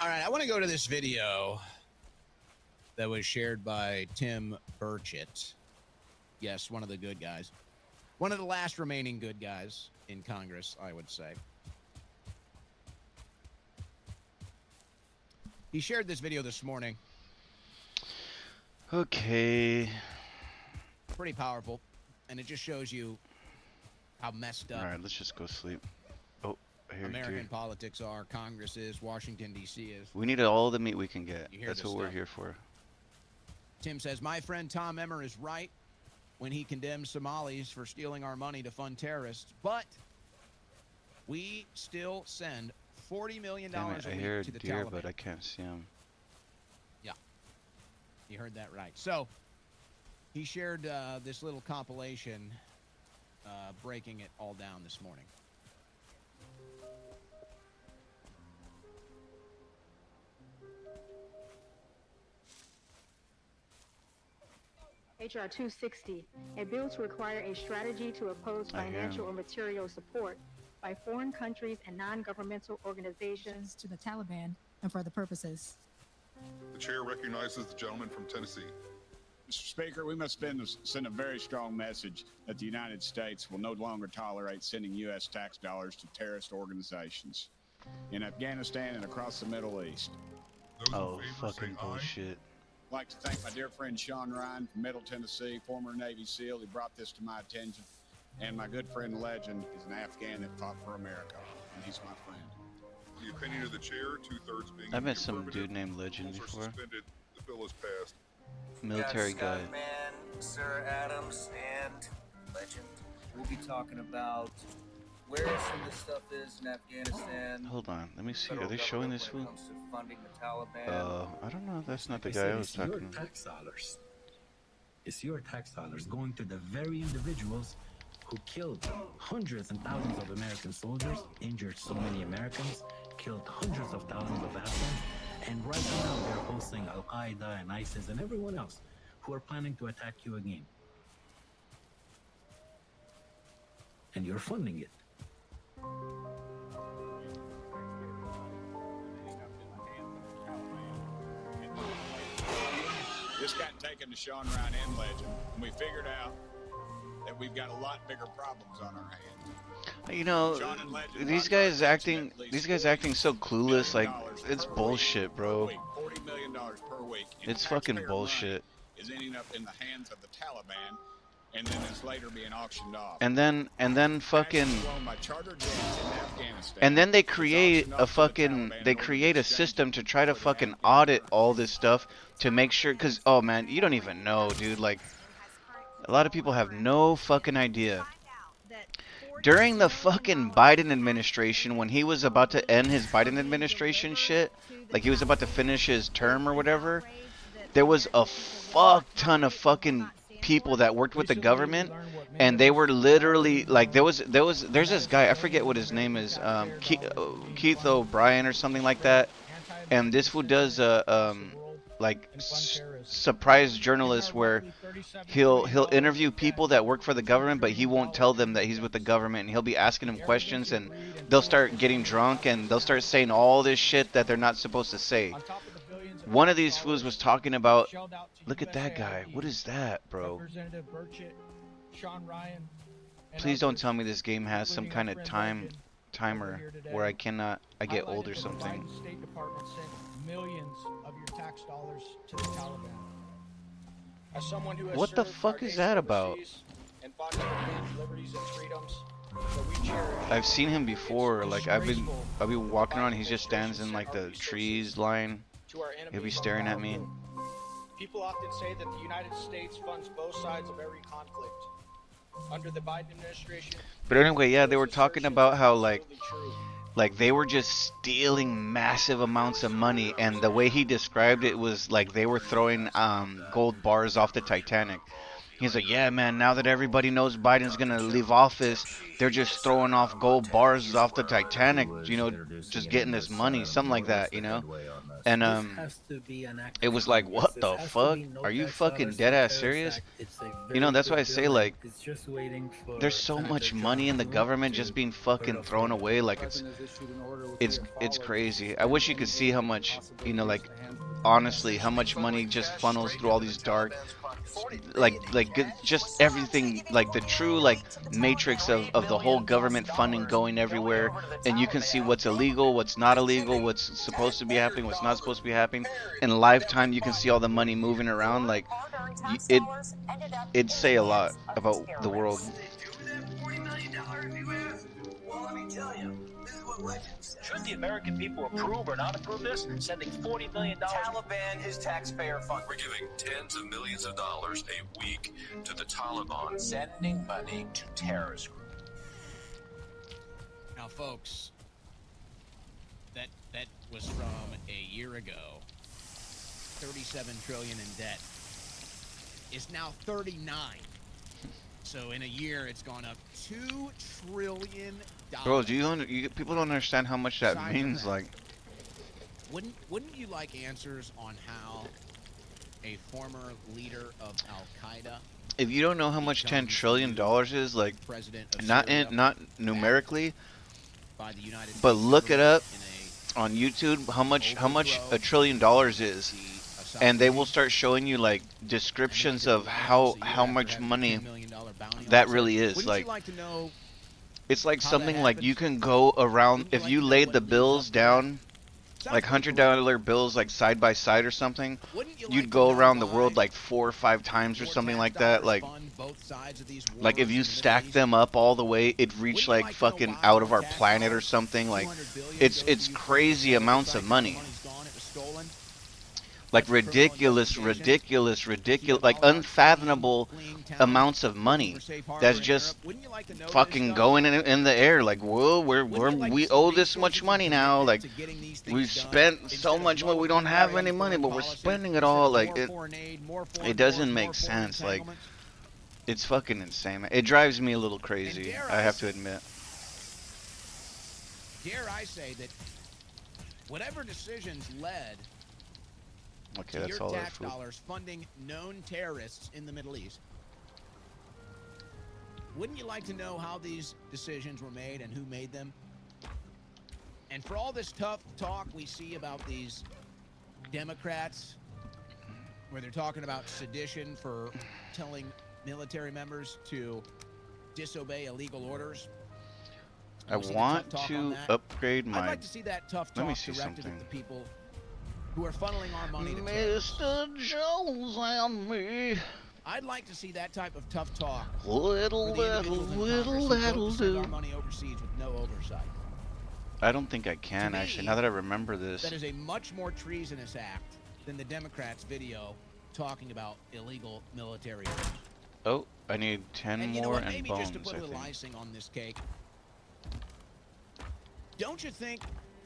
All right, I want to go to this video that was shared by Tim Burchett. Yes, one of the good guys. One of the last remaining good guys in Congress, I would say. He shared this video this morning. Okay. Pretty powerful. And it just shows you how messed up Alright, let's just go sleep. Oh, here, American dude. politics are, Congress is, Washington, D.C. is. We need all the meat we can get. You hear That's this what we're stuff. here for. Tim says, my friend Tom Emmer is right when he condemns Somalis for stealing our money to fund terrorists, but we still send $40 million Damn a it, I week hear a to the deer, Taliban. but I can't see him. You heard that right. So he shared this little compilation breaking it all down this morning. H.R. 260, a bill to require a strategy to oppose I hear financial him. or material support by foreign countries and non-governmental organizations. To the Taliban and for other purposes. The chair recognizes the gentleman from Tennessee. Mr. Speaker, we must send a very strong message that the United States will no longer tolerate sending U.S. tax dollars to terrorist organizations in Afghanistan and across the Middle East. Those in Oh, favor fucking say aye. bullshit. I'd like to thank my dear friend Sean Ryan from Middle Tennessee, former Navy SEAL, who brought this to my attention. And my good friend Legend is an Afghan that fought for America, and he's my friend. The opinion of the chair, 2/3 being I in the met some affirmative, dude named Legend rules are before. suspended. The bill is passed. Military guy. Man, Sir Adams, and Legend. We'll be talking about where some of this stuff is in Afghanistan. Hold on, let me see. Are federal they showing government this when it fool? comes to funding the Taliban. I don't know. That's not the I guy said, I was it's your talking to. tax dollars. It's your tax dollars going to the very individuals who killed hundreds and thousands of American soldiers, injured so many Americans, killed hundreds of thousands of Afghans, and right now they're hosting Al-Qaeda and ISIS and everyone else who are planning to attack you again. And you're funding it. This got taken to Sean Ryan and Legend, and we figured out that we've got a lot bigger problems on our hands. You know, Sean and Legend these brought guys our acting. attention at least These guys acting so clueless. Like it's bullshit, bro. $40 million per week. in It's fucking taxpayer bullshit. money is ending up in the hands of the Taliban, and then it's later being auctioned off. And then fucking. Taxes flown by charter jets in Afghanistan And then they is create auctioned a off to the fucking. Taliban They in order create to a exchange system it to try to for the fucking Afghan audit currency. all this stuff to make sure. Cause oh man, you don't even know, dude. Like A lot of people have no fucking idea. During the fucking Biden administration, when he was about to end his Biden administration shit, like he was about to finish his term or whatever, there was a fuck ton of fucking people that worked with the government, and they were literally like, there's this guy, I forget what his name is, Keith O'Brien or something like that, and this fool does like surprise journalists where he'll interview people that work for the government, but he won't tell them that he's with the government, and he'll be asking them questions, and they'll start getting drunk and they'll start saying all this shit that they're not supposed to say. One of these fools was talking about, look at that guy, what is that, bro? Please don't tell me this game has some kind of timer where I get old or something. The State Department sent millions of your tax dollars to the Taliban. As someone who has What the served fuck our is that nation about? overseas and fought to defend liberties and freedoms that we cherish, I've seen him before. Like I've been walking around. He just stands in like the trees line. to our He'll be enemies on staring the at me. battlefield. People often say that the United States funds both sides of every conflict. Under the Biden administration, But anyway, yeah, they were those talking assertions about are how like absolutely true. they were just stealing massive amounts of money, and the way he described it was like they were throwing gold bars off the Titanic. He's like, yeah, man, now that everybody knows Biden's gonna leave office, they're just throwing off gold bars off the Titanic, you know, just getting this money, something like that, you know. And it was like, what the fuck? Are you fucking dead ass serious? You know, that's why I say, like, there's so much money in the government just being fucking thrown away. Like it's crazy. I wish you could see how much, you know, like, honestly, how much money just funnels through all these dark, just everything, like the true like matrix of the whole government funding going everywhere, and you can see what's illegal, what's not illegal, what's supposed to be happening, what's not supposed to be happening. In lifetime, you can see all the money moving around. Like it'd say a lot about the world. Should the American people approve or not approve this? Sending $40 million. Taliban his taxpayer fund. We're giving tens of millions of dollars a week to the Taliban. Sending money to terrorist groups. Now, folks, that was from a year ago. 37 trillion in debt. It's now 39. So in a year, it's gone up $2 trillion. Bro, people don't understand how much that means. Like, wouldn't you like answers on how a former leader of Al Qaeda? If you don't know how much $10 trillion is, like, not numerically, but look it up on YouTube how much $1 trillion is, and they will start showing you like descriptions of how much money that really is. Like, it's like something like you can go around, if you laid the bills down, like $100 bills, like side by side or something, you'd go around the world like 4 or 5 times or something like that. Like if you stack them up all the way, it'd reach like fucking out of our planet or something. Like it's crazy amounts of money. Like ridiculous, like unfathomable amounts of money that's just fucking going in the air. Like, whoa, we owe this much money now. Like, we've spent so much money, we don't have any money, but we're spending it all. Like, it doesn't make sense. Like, it's fucking insane, man. It drives me a little crazy, I have to admit. Dare I say that whatever decisions led Okay, to that's your all tax dollars funding known terrorists in the Middle East. Wouldn't you like to know how these decisions were made and who made them? And for all this tough talk we see about these Democrats, where they're talking about sedition for telling military members to disobey illegal orders. I want to upgrade my... I'd like to see that tough talk directed at the people who are funneling our money to Mr. Jones and me. I'd like to see that type of tough talk. Little that'll do. Our money overseas with no oversight. I don't think I can, actually, now that I remember this. That is a much more treasonous act than the Democrats' video talking about illegal military orders. Oh, I need 10 And you know more what? and Maybe bones, just to put I a little think. icing on this cake. Don't you think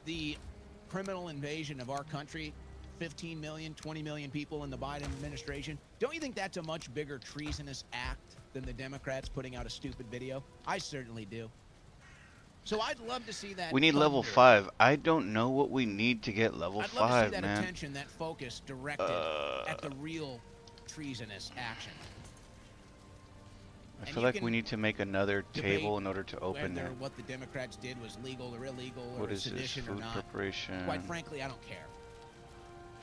the criminal invasion of our country, 15 million, 20 million people in the Biden administration, don't you think that's a much bigger treasonous act than the Democrats putting out a stupid video? I certainly do. So I'd love to see that. We need level thunder. 5. I don't know what we need to get level I'd love to see 5, that man. attention, that focus directed at the real treasonous action. I And feel you like can we need to make another table debate in order to open whether it. what the Democrats did was legal or illegal or What is this? sedition or Food not. preparation. Quite frankly, I don't care.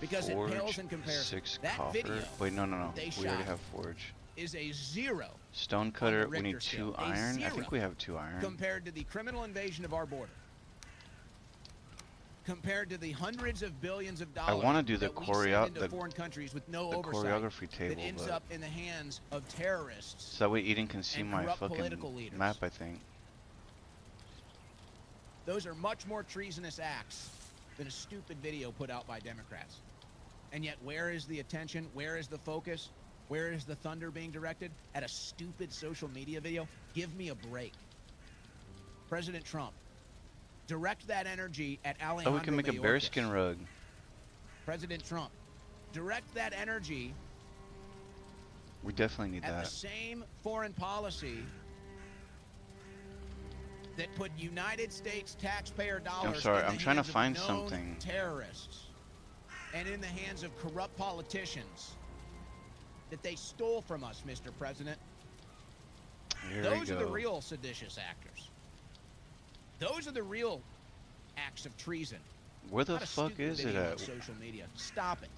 Because Forge, it pales in comparison. 6 That copper. video Wait, no. they We already shot have forge. is a 0 Stone on cutter. the We need Richter 2 scale. A iron. I 0 think we have 2 iron. compared to the criminal invasion of our border. Compared to the hundreds of billions of dollars wanna do the that we send into the foreign countries with no the oversight choreography table, that ends but- up in the hands of terrorists. So that way Eden can see and my corrupt fucking political leaders. map, I think. Those are much more treasonous acts than a stupid video put out by Democrats. And yet, where is the attention? Where is the focus? Where is the thunder being directed? At a stupid social media video? Give me a break. President Trump, direct that energy at Alejandro Oh, we can make a Mayorkas. bearskin rug. President Trump, direct that energy We definitely need at the that. same foreign policy that put United States taxpayer dollars sorry, in the I'm trying to hands of find known something. terrorists and in the hands of corrupt politicians that they stole from us, Mr. President. Here we Those are the go. real seditious actors. Those are the real acts of treason. Where the Not a fuck stupid is it video on at? social media. Stop it.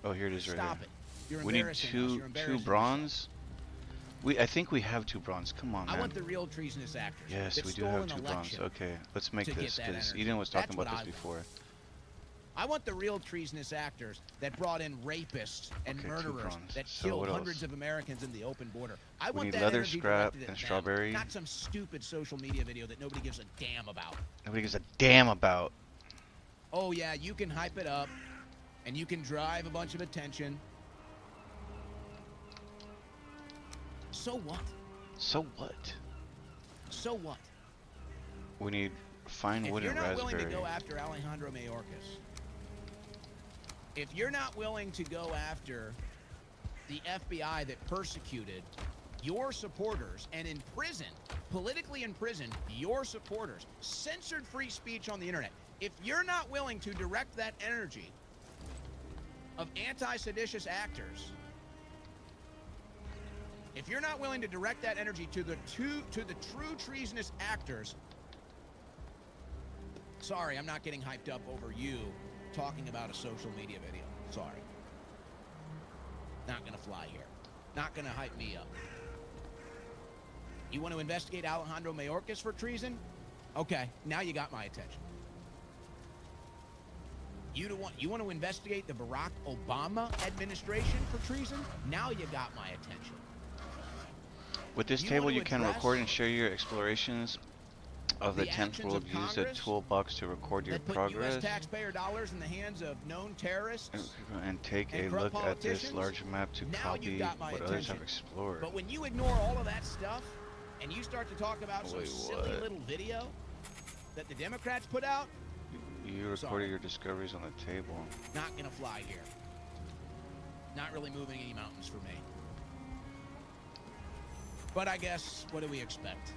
Oh, here it is right Stop here. it. You're We need embarrassing us. two You're embarrassing bronze. I think we have 2 bronze. Come on, I man. want the real treasonous actors. Yes, that we do stole have an 2 bronze. election Okay, let's make to this get that because energy. Eden was That's talking what about I this want. before. I want the real treasonous actors that brought in rapists and Okay, 2 murderers bronze. that So killed what hundreds else? of Americans in the open border. I We want need that leather, energy scrap, directed at and them, strawberry. not some stupid social media video that nobody gives a damn about. Nobody gives a damn about. Oh yeah, you can hype it up, and you can drive a bunch of attention. So what? So what? So what? We need fine If wood you're and not willing to raspberry. go after Alejandro Mayorkas, if you're not willing to go after the FBI that persecuted your supporters and imprisoned, politically imprisoned your supporters, censored free speech on the internet, if you're not willing to direct that energy of anti-seditious actors, if you're not willing to direct that energy to the true treasonous actors, sorry, I'm not getting hyped up over you talking about a social media video. Sorry. Not gonna fly here. Not gonna hype me up. You want to investigate Alejandro Mayorkas for treason? Okay, now you got my attention. You want to investigate the Barack Obama administration for treason? Now you got my attention. With this You table, want to you can address record and share your explorations of the the 10th actions world. of Use the Congress toolbox to record your that put progress U.S. taxpayer dollars in the hands of known terrorists. and take and a corrupt look at this politicians? large map to Now copy you've got my what others have attention. explored. But when you ignore all of that stuff and you start to talk about some Wait, silly what? little video that the Democrats put out, You recorded Sorry. your discoveries on the table. not gonna fly here. Not really moving any mountains for me. But I guess, what do we expect?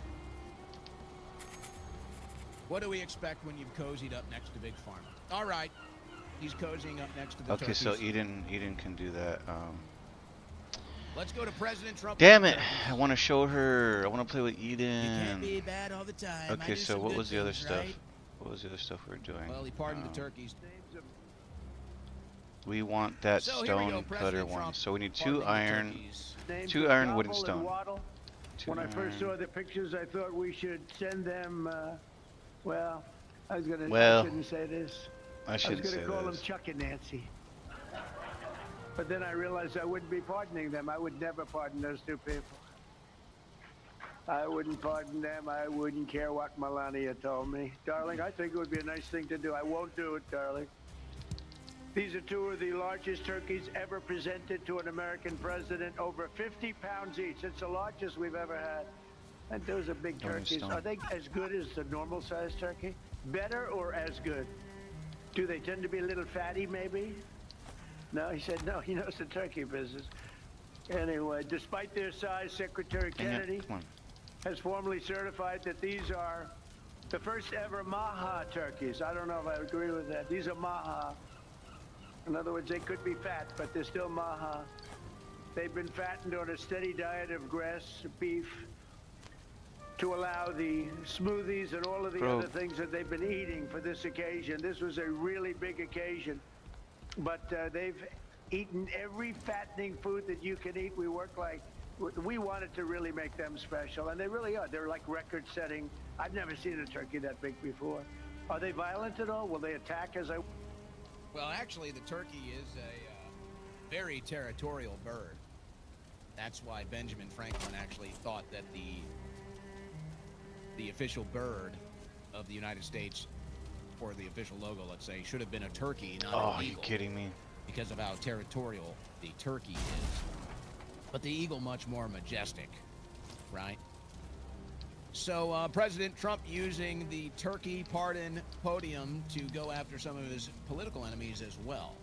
What do we expect when you've cozied up next to Big Pharma? All right, he's cozying up next to the Okay, turkeys. so Eden can do that. Let's go to President Trump. Damn it! I want to show her. I want to play with You can't Eden. be bad all the time. I Okay, do so some what good was the other things, stuff? right? What was the other stuff we were doing? Well, he pardoned the turkeys. We want that So here we go, stone cutter President one. Trump So we need pardoning 2 the iron, turkeys. 2 iron, wood, and stone. Two When I first iron. saw the pictures, I thought we should send them, well, I was gonna, Well, I shouldn't say this. I shouldn't was say gonna call them this. Chuck and Nancy. But then I realized I wouldn't be pardoning them. I would never pardon those 2 people. I wouldn't pardon them. I wouldn't care what Melania told me. Darling, I think it would be a nice thing to do. I won't do it, darling. These are two of the largest turkeys ever presented to an American president, over 50 pounds each. It's the largest we've ever had. And those are big turkeys. Are they as good as the normal sized turkey? Better or as good? Do they tend to be a little fatty, maybe? No, he said no, he knows the turkey business. Anyway, despite their size, Secretary Kennedy has formally certified that these are the first ever Maha turkeys. I don't know if I agree with that. These are Maha. In other words, they could be fat, but they're still Maha. They've been fattened on a steady diet of grass, beef, to allow the smoothies and all of the other things that they've been eating for this occasion. This was a really big occasion, but they've eaten every fattening food that you can eat. We wanted to really make them special, and they really are. They're like record-setting. I've never seen a turkey that big before. Are they violent at all? Will they attack as I... Well, actually, the turkey is a very territorial bird. That's why Benjamin Franklin actually thought that the official bird of the United States, or the official logo, let's say, should have been a turkey, not an eagle. Oh, are you kidding me? Because of how territorial the turkey is. But the eagle much more majestic, right? So President Trump using the turkey pardon podium to go after some of his political enemies as well.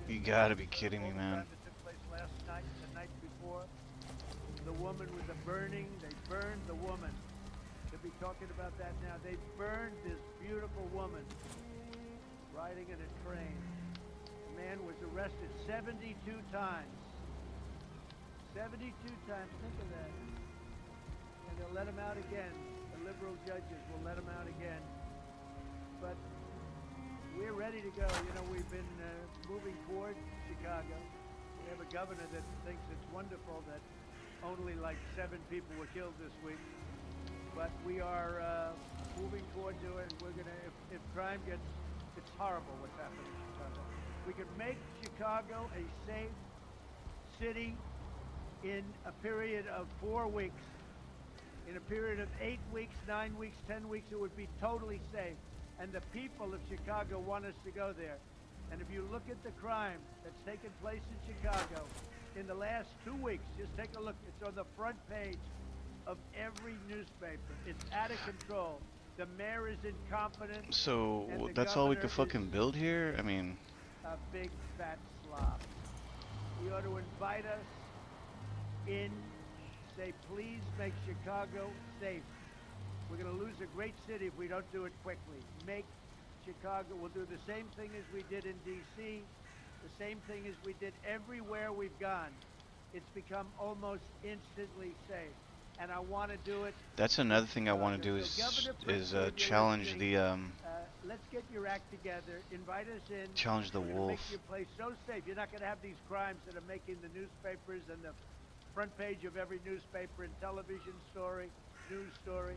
You gotta be kidding me, man. That took place last night, the night before. The woman with the burning, they burned the woman. They'll be talking about that now. They burned this beautiful woman riding in a train. The man was arrested 72 times. 72 times, think of that. And they'll let him out again. The liberal judges will let him out again. But we're ready to go. You know, we've been moving toward Chicago. We have a governor that thinks it's wonderful that only like 7 people were killed this week. But we are moving toward it, and we're gonna, if crime gets, it's horrible what's happening in Chicago. We can make Chicago a safe city in a period of 4 weeks. In a period of 8 weeks, 9 weeks, 10 weeks, it would be totally safe. And the people of Chicago want us to go there. And if you look at the crime that's taken place in Chicago in the last 2 weeks, just take a look. It's on the front page of every newspaper. It's out of control. The mayor is incompetent. So that's all we could fucking build here? I mean, a big fat slob. He ought to invite us in, say, please make Chicago safe. We're going to lose a great city if we don't do it quickly. Make Chicago, we'll do the same thing as we did in D.C., the same thing as we did everywhere we've gone. It's become almost instantly safe. And I want to do it. that's another thing I want to do is challenge the let's get your act together. Invite us in. challenge the wolf. Make your place so safe. You're not going to have these crimes that are making the newspapers and the front page of every newspaper and television story, news story.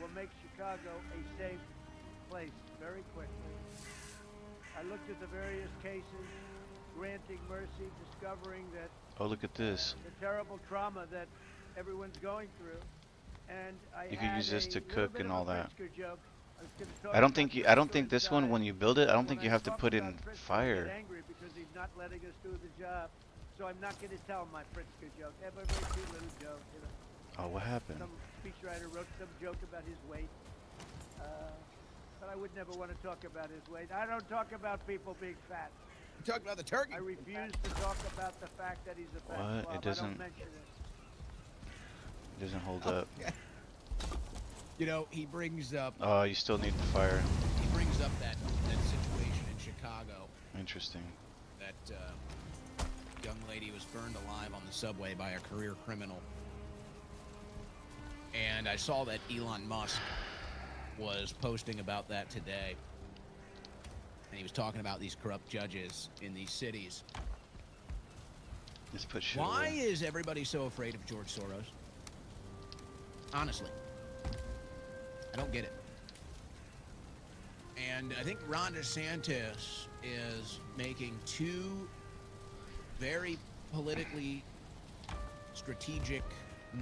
We'll make Chicago a safe place very quickly. I looked at the various cases, granting mercy, discovering that Oh, look at this. the terrible trauma that everyone's going through, and You could use this to cook and all that. Joke. I don't think this one, when you build it, I don't think you have to put in fire. Angry because he's not letting us do the job, so I'm not going to tell my Pritzker joke. I have a very cute little joke, you know. Oh, what happened? Some speechwriter wrote some joke about his weight, but I would never want to talk about his weight. I don't talk about people being fat. You talk about the turkey. I refuse to talk about the fact that he's a fat What? slob. It doesn't. I don't mention it. It doesn't hold up. You know, he brings up. Oh, you still need the fire. He brings up that situation in Chicago. Interesting. That young lady was burned alive on the subway by a career criminal. And I saw that Elon Musk was posting about that today. And he was talking about these corrupt judges in these cities. Let's put shit Why away. is everybody so afraid of George Soros? Honestly. I don't get it. And I think Ron DeSantis is making 2 very politically strategic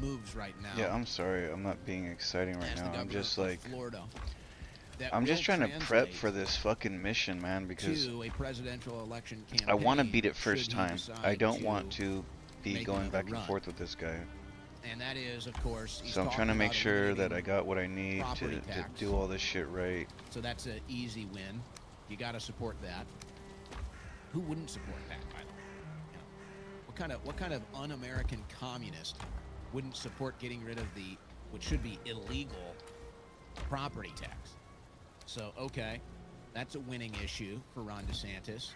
moves right now. Yeah, I'm sorry. I'm not being exciting right as the now. I'm governor just of like, Florida. that I'm will just trying to prep translate for this fucking mission, man, because to a presidential election campaign. I want to beat it first should he time. I decide don't want to be make going another back and run. forth with this guy. And that is, of course, he's So I'm trying to talking make about sure that I eliminating got what I need property to tax. do all this shit right. So that's an easy win. You got to support that. Who wouldn't support that, by the way? You know, what kind of un-American communist wouldn't support getting rid of the what should be illegal property tax? So okay, that's a winning issue for Ron DeSantis.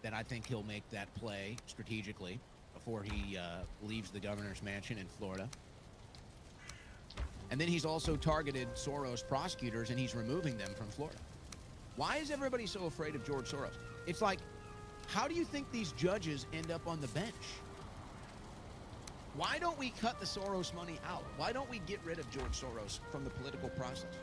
Then I think he'll make that play strategically before he leaves the governor's mansion in Florida. And then he's also targeted Soros prosecutors, and he's removing them from Florida. Why is everybody so afraid of George Soros? It's like, how do you think these judges end up on the bench? Why don't we cut the Soros money out? Why don't we get rid of George Soros from the political process?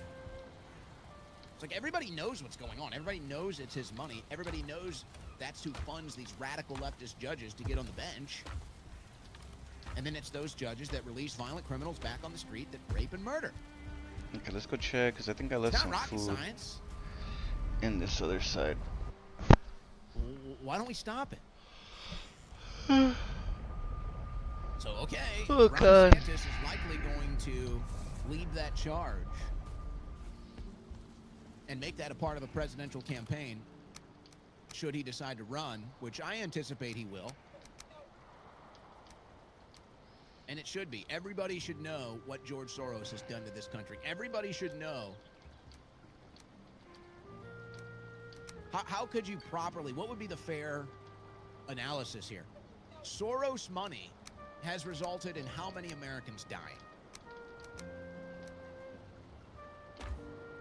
It's like everybody knows what's going on. Everybody knows it's his money. Everybody knows that's who funds these radical leftist judges to get on the bench. And then it's those judges that release violent criminals back on the street that rape and murder. Okay, let's go check, because I think I left It's some not rocket food science. in this other side. Why don't we stop it? So, okay, Oh, Ron God. DeSantis is likely going to lead that charge and make that a part of a presidential campaign should he decide to run, which I anticipate he will. And it should be. Everybody should know what George Soros has done to this country. Everybody should know. How could you properly, what would be the fair analysis here? Soros money has resulted in how many Americans dying?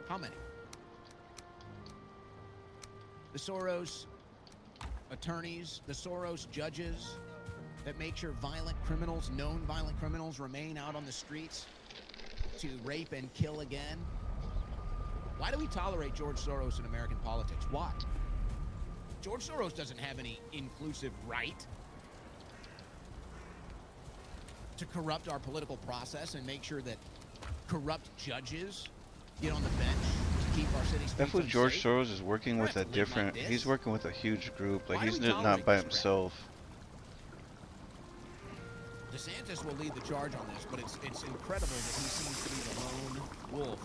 How many? The Soros attorneys, the Soros judges that make sure violent criminals, known violent criminals, remain out on the streets to rape and kill again. Why do we tolerate George Soros in American politics? Why? George Soros doesn't have any inclusive right to corrupt our political process and make sure that corrupt judges get on the bench to keep our city streets That's what George unsafe. Soros is working We're with gonna a have to live like different, this. he's working with a huge group. Like, Why do he's we not tolerate by this crap? himself. DeSantis will lead the charge on this, but it's incredible that he seems to be the lone wolf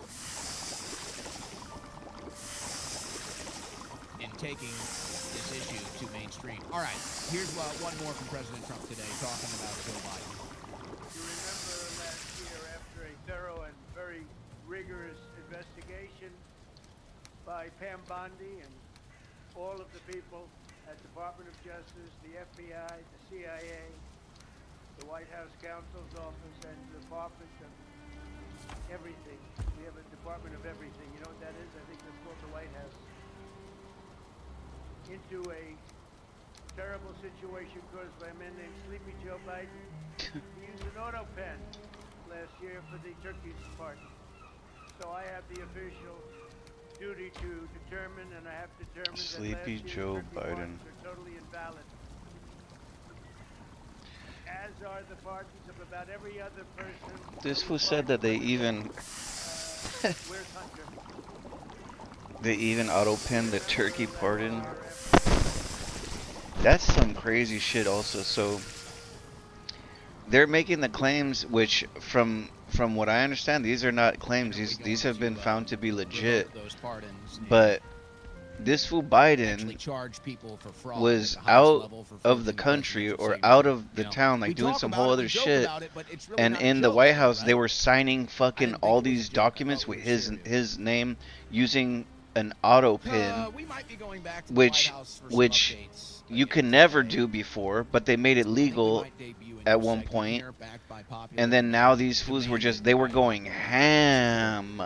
in taking this issue to mainstream. All right, here's one more from President Trump today talking about Joe Biden. You remember last year, after a thorough and very rigorous investigation by Pam Bondi and all of the people at Department of Justice, the FBI, the CIA, the White House counsel's office, and the Department of everything. We have a Department of everything. You know what that is? I think that's called the White House. Into a terrible situation caused by a man named Sleepy Joe Biden. He used an auto pen last year for the turkey's pardon. So I have the official duty to determine, and I have determined Sleepy that last year's Joe turkey Biden. pardons are totally invalid. As are the pardons of about every other person. This fool said that they even Where's Hunter? they even auto-pinned the turkey pardon. That's some crazy shit also. So they're making the claims, which from what I understand, these are not claims. These have been found to be legit. Those pardons, But this fool Biden charge people for fraud was at the highest out level for of the flipping country presidential or savior. out of the You know, town, like we doing talk some about whole it, other we joke shit. about it, but it's really And not a in the joke, White House, right? they were signing fucking all these documents with his name using an auto pin, we might be going back to the White which House for some which updates you could never do before, but they made it legal at one point. And then now these fools were just, they were going ham.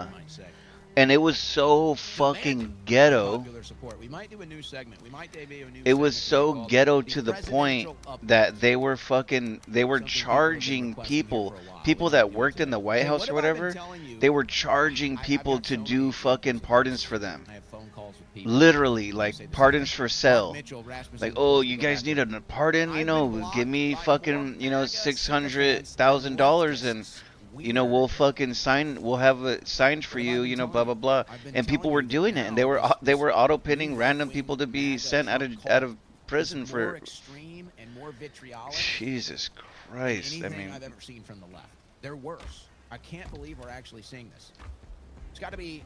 And it was so fucking ghetto. popular support. We might do a new segment. We might debut a new It was segment so called ghetto the to the Presidential point Update. that they were charging people that worked in the White House or whatever, they were charging people to do fucking pardons for them. I have phone calls with people. Literally, like pardons for sale. Like, oh, you guys need a pardon, you know, give me fucking, you know, $600,000 and you know, we'll fucking sign, we'll have it signed for you, you know, blah blah blah. And people were doing it, and they were auto pinning random people to be sent out of prison more for. extreme and more vitriolic Jesus than Christ! I anything mean, I've ever seen from the left. They're worse. I can't believe we're actually seeing this. It's got to be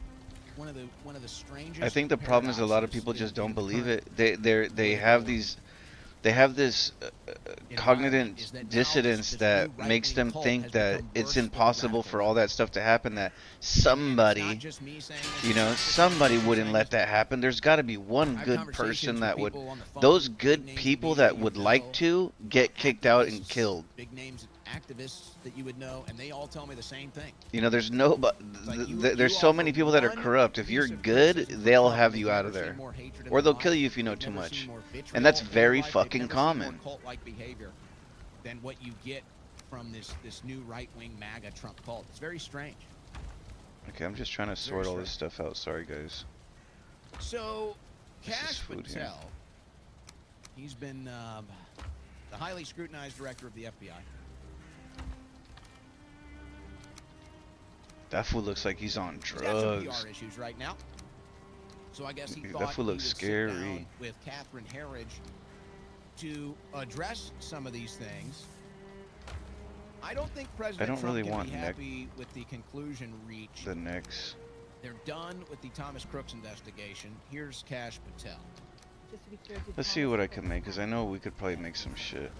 one of the strangest. I think the problem is a lot of people just don't believe it. They have these. They have this cognitive dissonance that makes them think that it's impossible for all that stuff to happen, that somebody, you know, somebody wouldn't let that happen. There's got to be one good person that would, those good people that would like to get kicked out and killed. Big names, activists that you would know, and they all tell me the same thing. You know, there's no, but there's so many people that are corrupt. If you're good, they'll have you out of there, or they'll kill you if you know too much, and that's very fucking common. Cult-like behavior than what you get from this new right-wing MAGA Trump cult. It's very strange. Okay, I'm just trying to sort all this stuff out. Sorry, guys. So, Cash food here. Patel, he's been the highly scrutinized director of the FBI. That fool looks like he's on He's got some drugs. PR issues right now. So I guess he That thought fool he looks would sit scary. down with Catherine Herridge to address some of these things. I don't think President don't Trump really can want be happy with the conclusion reached. The next. They're done with the Thomas Crooks investigation. Here's Cash Patel. Just to be clear, did Let's see what I can make, because I know we could probably make some shit.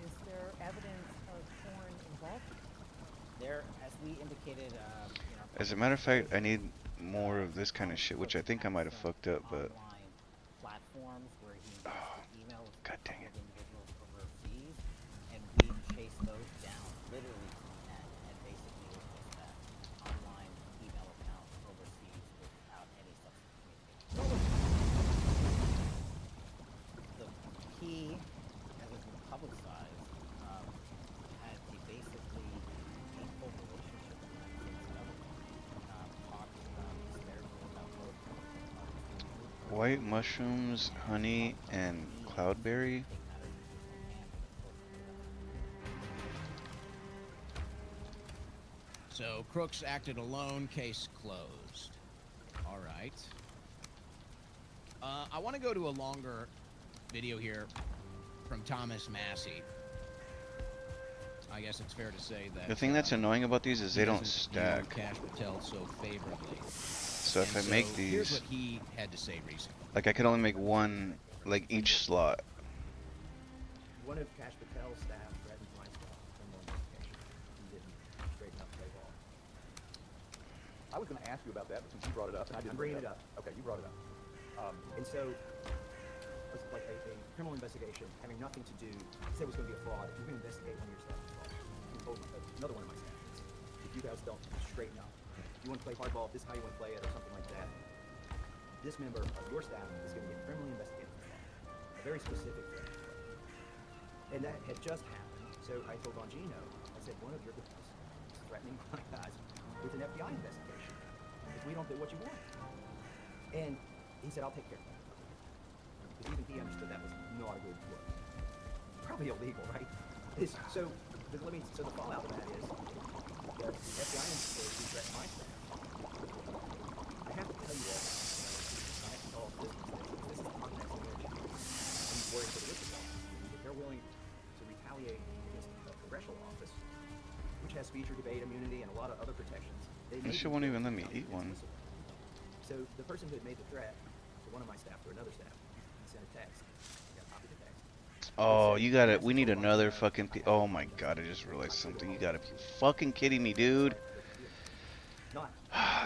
Is there evidence of foreign involvement? There, as we indicated, As a matter of fact, I need more of this kind of shit, which I think I might have fucked up, but. platforms where he email with God dang it. individuals overseas, and we chase those down literally to the end, and basically it was just that online email account overseas without any subsequent communication. The key, as it was publicized, had a basically painful relationship with the United States government. Talked disparagingly about both White mushrooms, honey, and cloudberry. So Crooks acted alone, case closed. All right. I want to go to a longer video here from Thomas Massey. I guess it's fair to say that The thing that's annoying about these is they don't doesn't view stack. Cash Patel so favorably. So if And I make here's these, what he had to say recently. like I could only make one, like each slot. One of Cash Patel's staff threatened my staff with criminal investigation. He didn't straighten up play ball. I was going to ask you about that, but since you brought it up, and I didn't. I'm bringing it up. Okay, you brought it up. And so, it was like a criminal investigation having nothing to do, said it was going to be a fraud. If you're going to investigate one of your staff, he told another one of my staff, if you guys don't straighten up, if you want to play hardball, this is how you want to play it, or something like that, this member of your staff is going to get criminally investigated for fraud. A very specific thing. And that had just happened, so I told Bongino, I said, one of your guys is threatening my guys with an FBI investigation if we don't do what you want. And he said, I'll take care of that. Because even he understood that was not a good look. Probably illegal, right? So the fallout of that is that the FBI investigation threatened my staff. I have to tell you all, I have to call this mistake. This is the context in which I'm worried for the whistleblowers. If they're willing to retaliate against the congressional office, which has speech or debate immunity and a lot of other protections, they This shit won't even let me eat one. So the person who had made the threat to one of my staff or another staff, he sent a text. I got a copy of the text. Oh, you gotta. We need another fucking. Oh my god! I just realized something. You gotta be fucking kidding me, dude.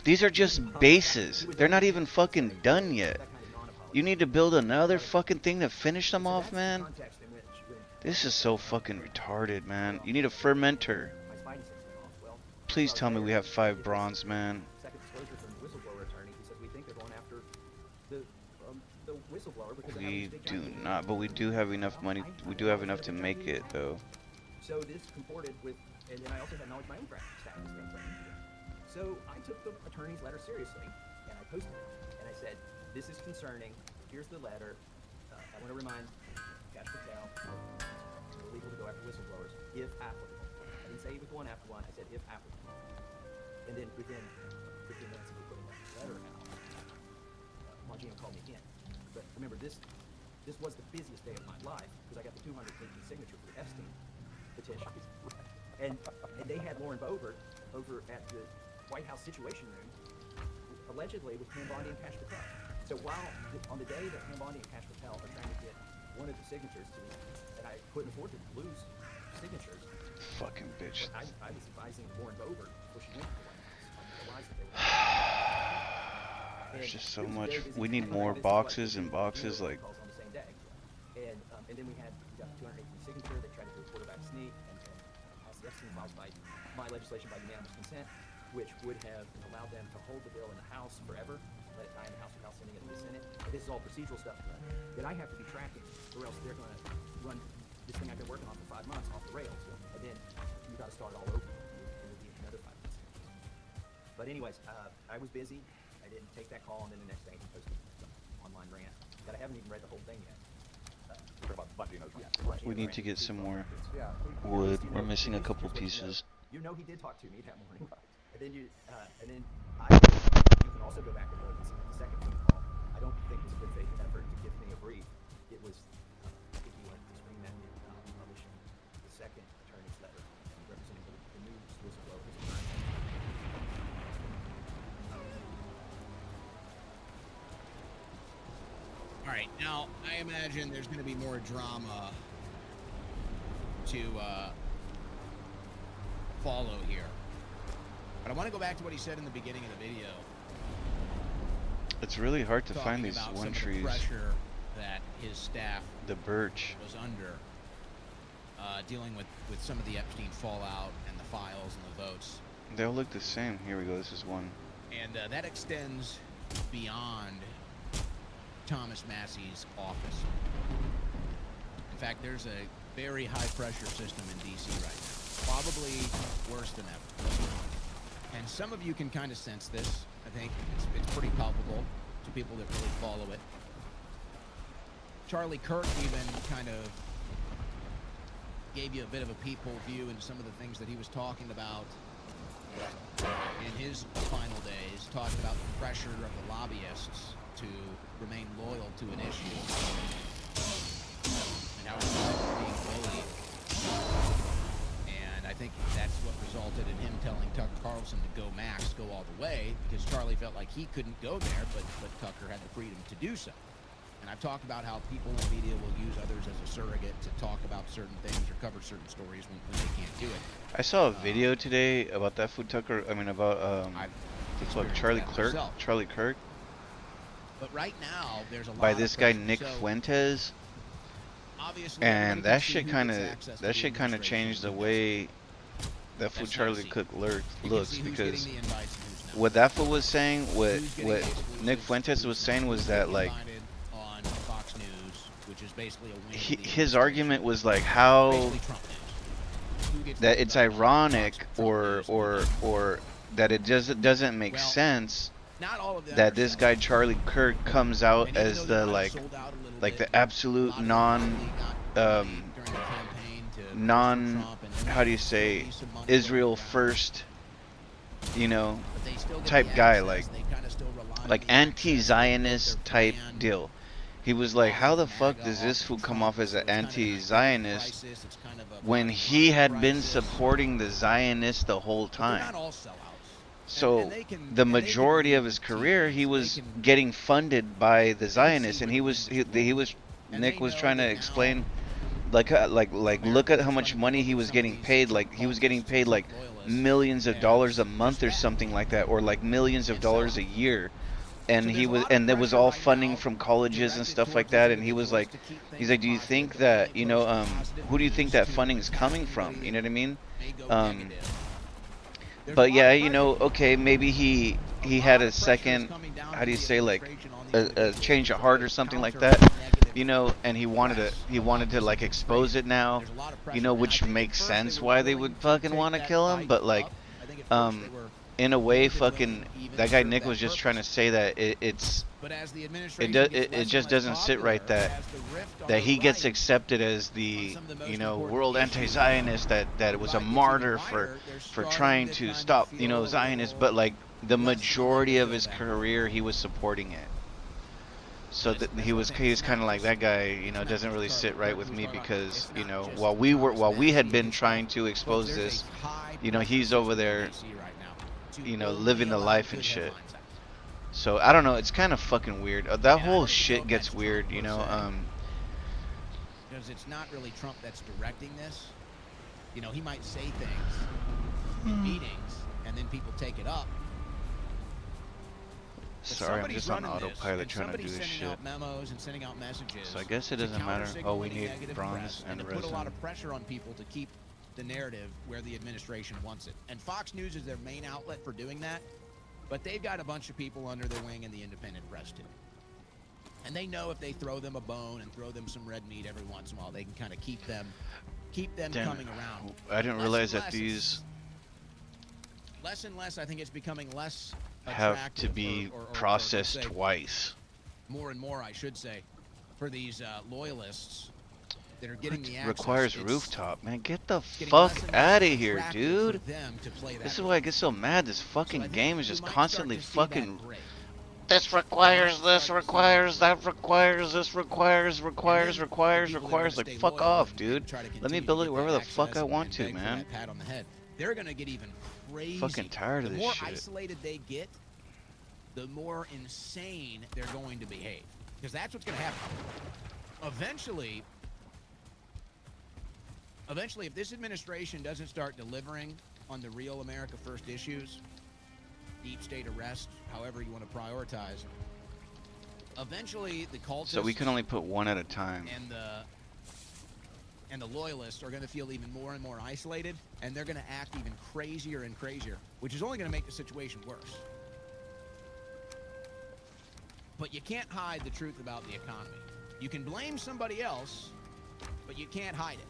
These are just bases. They're not even fucking done yet. You need to build another fucking thing to finish them off, man. This is so fucking retarded, man. You need a fermenter. Please tell me we have 5 bronze, man. Second disclosure from the whistleblower attorney, he says we think they're going after the whistleblower because We do not, but we do have enough money. We do have enough to make it, though. So this comported with, and then I also had knowledge my own staff was being threatened. So I took the attorney's letter seriously, and I posted it, and I said, this is concerning, here's the letter, I want to remind Cash Patel, legal to go after whistleblowers if applicable. I didn't say he was going after one. I said if applicable. And then within 15 minutes of me putting that letter out, Longino called me again. But remember, this was the busiest day of my life because I got the 218 signature for the Epstein petition. And they had Lauren Boebert over at the White House Situation Room, allegedly with Pam Bondi and Cash Patel. So while on the day that Pam Bondi and Cash Patel are trying to get one of the signatures to me, and I couldn't afford to lose signatures. Fucking bitch. I was advising Lauren Boebert before she went to the White House on the lies that they were. There's just so much. We need more boxes and boxes, like. On the same day. And then we got the 218 signature. They tried to do a quarterback sneak, and House Epstein files by my legislation by unanimous consent, which would have allowed them to hold the bill in the House forever, let it die in the House without sending it to the Senate. This is all procedural stuff that I have to be tracking, or else they're going to run this thing I've been working on for 5 months off the rails, and then you've got to start all over. It would be another 5 months. But anyways, I was busy. I didn't take that call, and then the next day he posted some online rant that I haven't even read the whole thing yet. We need to get some more wood. We're missing a couple pieces. You know he did talk to me that morning. And then you can also go back and look and see the second phone call. I don't think it was a good faith effort to give me a brief. It was he went to scream at me about publishing the second attorney's letter representing the news whistleblower. All right, now I imagine there's going to be more drama to follow here. But I want to go back to what he said in the beginning of the video. It's really hard to find these about one some of the trees. pressure that his staff The birch. was under, dealing with some of the Epstein fallout and the files and the votes. They all look the same. Here we go. This is one. And that extends beyond Thomas Massey's office. In fact, there's a very high-pressure system in D.C. right now, probably worse than ever. And some of you can kind of sense this. I think it's pretty palpable to people that really follow it. Charlie Kirk even kind of gave you a bit of a peephole view into some of the things that he was talking about in his final days, talking about the pressure of the lobbyists to remain loyal to an issue, and how he was being bullied. And I think that's what resulted in him telling Tucker Carlson to go max, go all the way, because Charlie felt like he couldn't go there, but Tucker had the freedom to do so. And I've talked about how people in the media will use others as a surrogate to talk about certain things or cover certain stories when they can't do it. I saw a video today about that food Tucker. I mean, about Charlie Kirk. Charlie Kirk. But right now, there's a lot by this of guy pressure. Nick So, Fuentes. obviously, And everybody that can see shit who kind gets of access to that the shit kind of administration changed the and who way that food That's Charlie nice. Cook You can looks, see who's because getting the invites and who's not. what that fool was saying, what Who's getting what the exclusives, Nick Fuentes was saying was who's that getting like invited on Fox News, which is basically a wing of the his argument was like how basically Trump News. Who gets that the it's invite on ironic Fox, Trump or News, or that it doesn't make Well, sense not all of them that are this selling. guy Charlie Kirk comes out And even as though the they might like have sold out a little like bit, the absolute a lot of non them really got money during the campaign to non Trump, and they're how do you making say some money Israel going around. first, you know, But they still get type the guy, access. like They kinda still rely on like the access. anti-Zionist Their type brand deal. He was like, how the off fuck MAGA, does this off fool come Trump, off as so an it's kind of an anti-Zionist crisis, it's kind of a when body he had been crisis. supporting the Zionists the whole But they're not time? all sellouts. So And they can- the and they can majority of lead his teams. career, he They was can- getting funded by the they can see Zionists, and where he the was wind he is was And Nick they was know trying to that now explain like look at how much money he was getting paid. Like he was getting paid like millions of dollars a month or something like that, or like millions of dollars a year. And he was, and there was all funding from colleges and stuff like that. And he was like, he's like, do you think that, you know, who do you think that funding is coming from? You know what I mean? But yeah, you know, okay, maybe he had a second, how do you say, like a change of heart or something like that, you know, and he wanted to like expose it now, you know, which makes sense why they would fucking want to kill him. But like, in a way, Or to fucking blame even that guy serve Nick that was just purpose. trying to say that it's But as the it administration does gets it, less it and just less doesn't sit right popular, that as the rift on that the he gets right accepted as on the some of the most you know important world issues anti-Zionist that was a divide gets even martyr wider, they're for starting trying to to kind of stop you feel know a Zionists, little but like the less majority of fulfilled his that way. career he was supporting it. So that That's he what was I'm saying. he's kind of like that guy, you know, It's not doesn't just really sit right with Kirk me was talking about. because It's you not know just while we Congress had Massey, been it's trying stuff. to Folks, expose there's a this, high you know, pressure he's over system in there, DC right now to you know, only living the allow life and good shit. headlines out. So I don't know, it's kind of fucking weird. That And I whole don't even know shit if gets that's weird, Trump you per know. se, because it's not really Trump that's directing this. You know, he might say things in meetings, and then people take it up. But Sorry, I'm somebody's just on running this, autopilot and trying to do somebody's this sending shit. out memos and sending out messages. So I guess it to doesn't matter. counter-signal Oh, we any need negative bronze press and to put a lot resin. of pressure on people to keep the narrative where the administration wants it. And Fox News is their main outlet for doing that, but they've got a bunch of people under their wing in the independent press too. And they know if they throw them a bone and throw them some red meat every once in a while, they can kind of keep them Damn, coming around. I didn't Less realize and that less these less and less, I think it's becoming less have attractive to be or processed let's say, twice. more and more, I should say, for these loyalists that are getting the access. Requires it's rooftop, man. Get the getting fuck less and out of less here, attractive dude. for them to play that This is role. why I get so mad. This So I fucking think game is you just might constantly start to see that fucking. break. This requires, this requires, that requires, this requires, requires. Like, fuck off, dude. Let me build it wherever the fuck I want to, man. Pat on the head. They're gonna get even crazy. Fucking tired of the this more shit. isolated they get, the more insane they're going to behave. Because that's what's gonna happen. Eventually, if this administration doesn't start delivering on the real America First issues, deep state arrest, however you want to prioritize, eventually the cultists So we can only put one at a time. and the loyalists are going to feel even more and more isolated, and they're going to act even crazier and crazier, which is only going to make the situation worse. But you can't hide the truth about the economy. You can blame somebody else, but you can't hide it.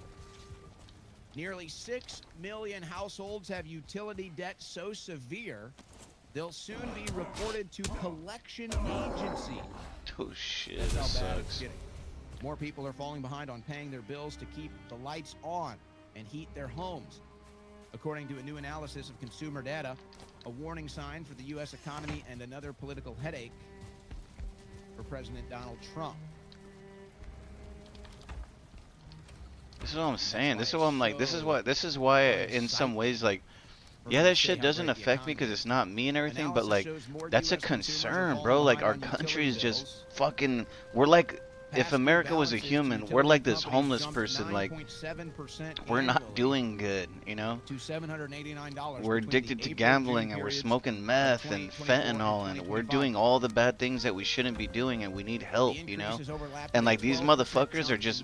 Nearly 6 million households have utility debt so severe they'll soon be reported to collection agencies. Oh shit, That's this how bad it's sucks. getting. More people are falling behind on paying their bills to keep the lights on and heat their homes. According to a new analysis of consumer data, a warning sign for the U.S. economy and another political headache for President Donald Trump. This is what I'm saying. This is what I'm like. This is why in some ways, like, yeah, that shit doesn't affect me because it's not me and everything, but like, that's a concern, bro. Like, our country is just fucking, we're like, if America was a human, we're like this homeless person. Like, we're not doing good, you know? To $789. We're addicted to gambling, and we're smoking meth and fentanyl, and we're doing all the bad things that we shouldn't be doing, and we need help, you know? And like, these motherfuckers are just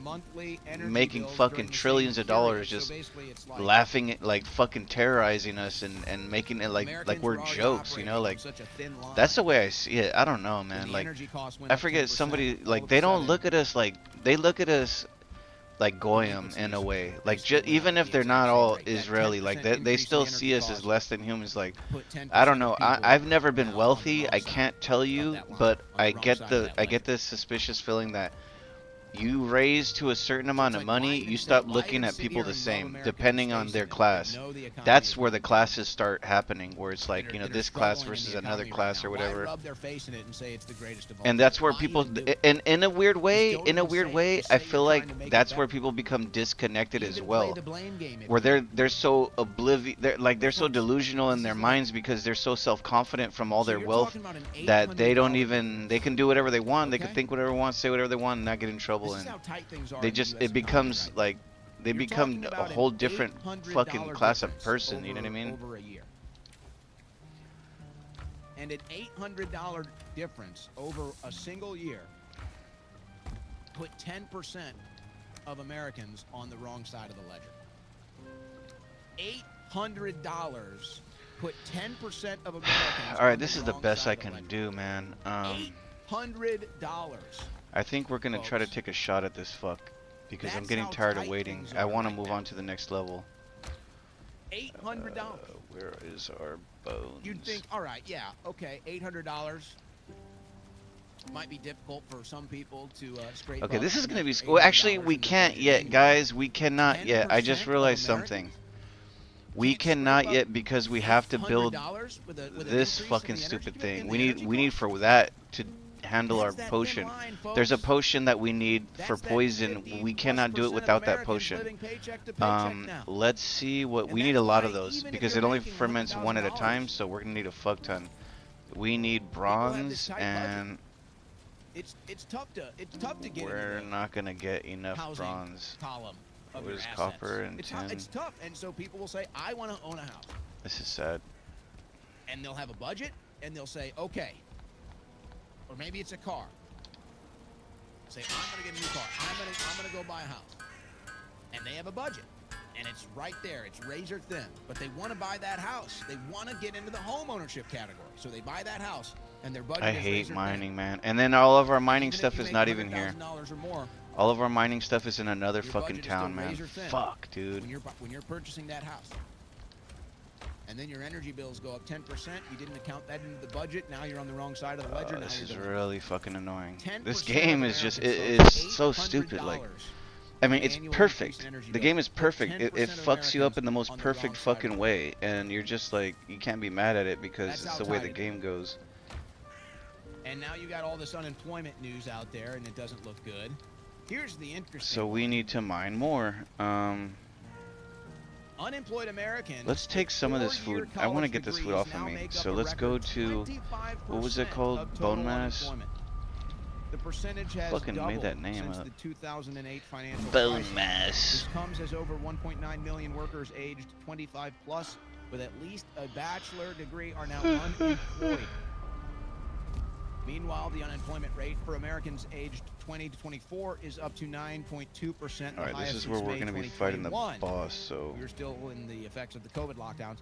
making fucking trillions of dollars, just laughing at, like, fucking terrorizing us and making it like we're jokes, you know? Like, that's the way I see it. I don't know, man. Like, I forget somebody, like, they don't look at us like, they look at us like goyim in a way, like even if they're not all Israeli, like they still see us as less than humans. Like, I don't know, I've never been wealthy, I can't tell you, but I get this suspicious feeling that you raise to a certain amount of money, you stop looking at people the same, depending on their class. That's where the classes start happening, where it's like, you know, this class versus another class or whatever. And that's where people, and in a weird way, I feel like that's where people become disconnected as well. Where they're so they're so delusional in their minds because they're so self-confident from all their wealth that they don't even, they can do whatever they want, they can think whatever they want, say whatever they want, and not get in trouble. And they just, it becomes like, they become a whole different fucking class of person, you know what I mean? Over a year. And an $800 difference over a single year put 10% of Americans on the wrong side of the ledger. $800 put 10% of Americans. All right, this is the best I can do, man. $800. I think we're gonna try to take a shot at this fuck because I'm getting tired of waiting. I want to move on to the next level. $800. Where is our bones? You'd think, all right, yeah, okay, $800 might be difficult for some people to scrape Okay, up, this is you gonna know, be. for Well, actually, $800 we in their can't budget yet, annually. guys. We cannot yet. I just 10% realized of something. Americans We can't scrape cannot up yet because we have to build $800 with an this increase in fucking the energy stupid bill- thing. in We the need energy we need cost. for that to handle our That's that thin potion. line, There's a folks. potion that we need for That's that poison. 50+ We cannot do it % of without that Americans potion. living paycheck to paycheck now. Let's see what And we need. A that's lot why of those even if because you're it only making ferments one at a time. $100,000, So we're gonna need a fuck ton. We need have this bronze tight budget. and It's tough to get we're into not gonna get the enough housing bronze. column of What your is assets. copper and it's tin? It's tough, and so people will say, "I want to own a house," This is sad. and they'll have a budget, and they'll say, "Okay," or maybe it's a car. Say, "I'm gonna get a new car. I'm gonna go buy a house," and they have a budget, and it's right there. It's razor thin, but they want to buy that house. They want to get into the home ownership category, so they buy that house, and their budget I is hate razor thin. mining, man. And then all of our mining Even if stuff you is make not even here. $100,000 or more, All of our mining stuff is in another your fucking budget is still town, man. razor thin Fuck, dude. when you're purchasing that house. And then your energy bills go up 10%. You didn't account that into the budget. Now you're on the wrong side of the ledger. Now This is you're doing really fucking annoying. 10% This of game is just, it Americans is so stupid. Like, $800 I mean, it's annual increase perfect. in energy The bill. game is Put perfect. It 10% of fucks you up in the most on the perfect wrong side fucking of the way. And you're just like, you can't be mad at it because That's it's how the way tight the it game goes. And now you got all this unemployment news out there, and it doesn't look good. Here's the interesting So we need to mine more. Unemployed Americans. Let's take some of this four-year food. I want to college get this food degrees off of now me. make So up a let's go record to, what was it 25% called? of total Bone mass? unemployment. The percentage has Fucking made doubled that name since up. the 2008 financial Bone crisis. mass. This comes as over 1.9 million workers aged 25 plus with at least a bachelor degree are now unemployed. Meanwhile, the unemployment rate for Americans aged 20 to 24 is up to 9.2%. Alright, this is where we're going to be fighting the boss, so... We're still in the effects of the COVID lockdowns.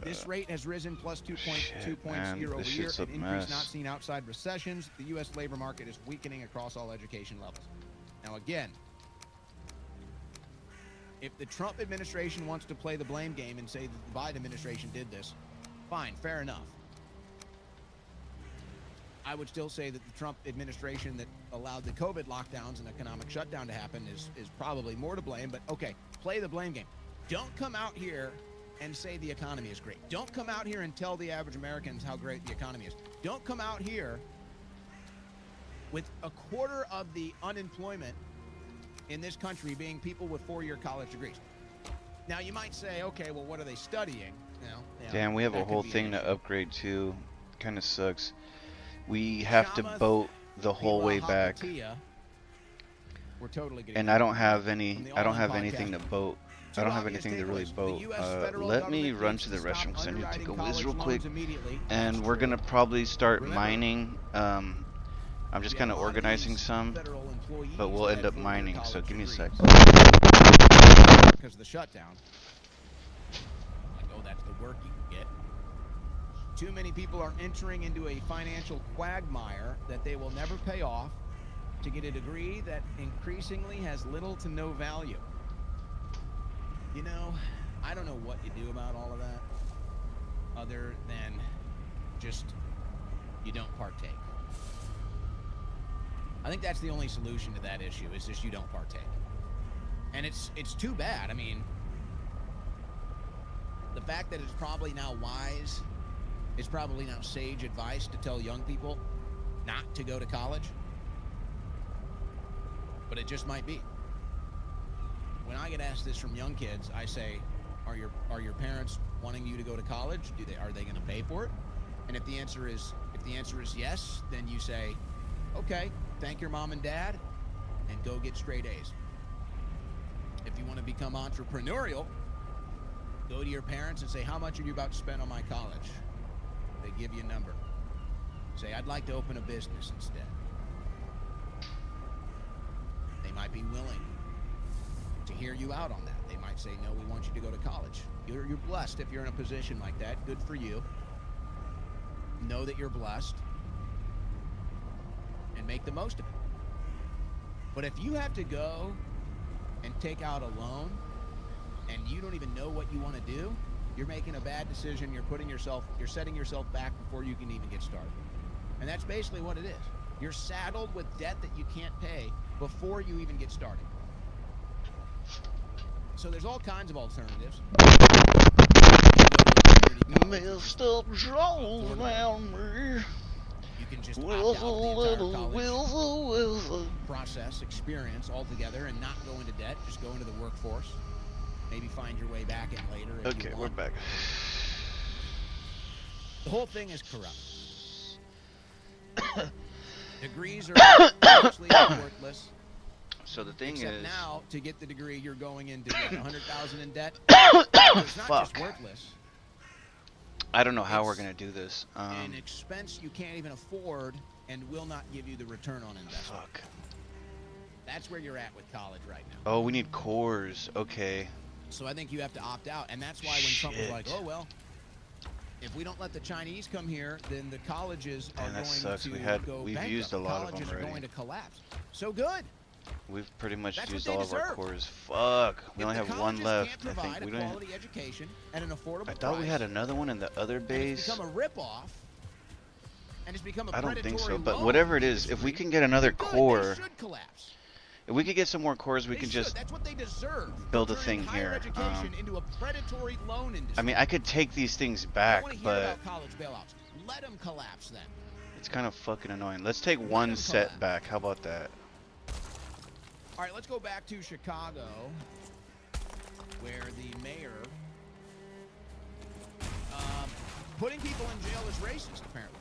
This rate has risen plus 2.2 points man, year over this year, shit's a an increase mess. not seen outside recessions. The U.S. labor market is weakening across all education levels. Now, again, if the Trump administration wants to play the blame game and say that the Biden administration did this, fine, fair enough. I would still say that the Trump administration that allowed the COVID lockdowns and economic shutdown to happen is probably more to blame, but okay, play the blame game. Don't come out here and say the economy is great. Don't come out here and tell the average Americans how great the economy is. Don't come out here with a quarter of the unemployment in this country being people with four-year college degrees. Now, you might say, okay, well, what are they studying? You know, Damn, we have a that could whole be an thing issue. to upgrade too. Kind of sucks. We have to boat the whole way back. We're totally getting And I don't have from any, the I don't All-In have anything to podcast. boat. Two I don't have obvious anything to really takeaways. boat. The US federal Let me government run needs to the to stop restroom because I need to take a underwriting whiz real college quick. loans immediately. And That's we're true. gonna probably start Remember, mining. I'm just we kind have of a lot of organizing these some, federal employees but we'll that end had up four-year mining. So college give me a degrees. sec. Because of the shutdown. Like, oh, that's the work you can get. Too many people are entering into a financial quagmire that they will never pay off to get a degree that increasingly has little to no value. You know, I don't know what you do about all of that other than just you don't partake. I think that's the only solution to that issue is just you don't partake. And it's too bad. I mean, the fact that it's probably now wise, it's probably now sage advice to tell young people not to go to college. But it just might be. When I get asked this from young kids, I say, are your parents wanting you to go to college? Are they going to pay for it? And if the answer is yes, then you say, okay, thank your mom and dad and go get straight A's. If you want to become entrepreneurial, go to your parents and say, how much are you about to spend on my college? They give you a number. Say, I'd like to open a business instead. They might be willing to hear you out on that. They might say, no, we want you to go to college. You're blessed if you're in a position like that. Good for you. Know that you're blessed and make the most of it. But if you have to go and take out a loan and you don't even know what you want to do, you're making a bad decision. You're setting yourself back before you can even get started. And that's basically what it is. You're saddled with debt that you can't pay before you even get started. So there's all kinds of alternatives. Mr. Jones around me. You can just opt out of the entire college process, experience altogether, and not go into debt. Just go into the workforce. Maybe find your way back in later if Okay, you we're want. back. The whole thing is corrupt. Degrees are mostly worthless. So the thing Except is, now, to get the degree, you're going into what, 100,000 in debt. So it's not just worthless. I don't know how we're gonna do this. An expense you can't even afford and will not give you the return on investment. Fuck. That's where you're at with college right now. Oh, we need cores. Okay. So I think you have to opt out, and that's why when Trump was like, "Oh well, if we don't let the Chinese come here, then the colleges are Man, that going sucks. to We've go used bankrupt. a lot of Colleges them are already. going to collapse." So good. We've pretty much That's used what all they of our deserve. cores. Fuck. We If only the have one colleges left. can't I think provide we a don't. quality education at an affordable I thought we had price, another one in the other and base. it's become a ripoff, and it's become a I don't think so, predatory but loan whatever it is, if we can get another industry, core, they should collapse. if we could get some more cores, we They can should. just That's what they deserve. build a Turning thing higher here. Education into a predatory loan industry. I mean, I could take these things I back, don't want to hear but about college bailouts. Let them collapse then. it's kind of fucking annoying. Let's take one set back. How about that? All right, let's go back to Chicago, where the mayor putting people in jail is racist, apparently.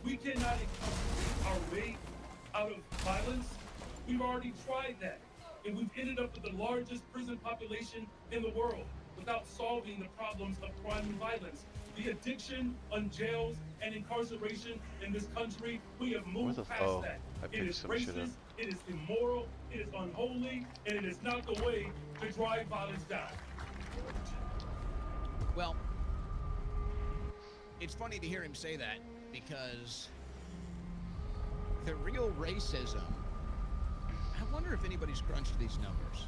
We cannot incarcerate our way out of violence. We've already tried that, and we've ended up with the largest prison population in the world without solving the problems of crime and violence. The addiction on jails and incarceration in this country, we have moved past that. It is racist, it is immoral, it is unholy, and it is not the way to drive violence down. Well, it's funny to hear him say that because the real racism, I wonder if anybody's crunched these numbers.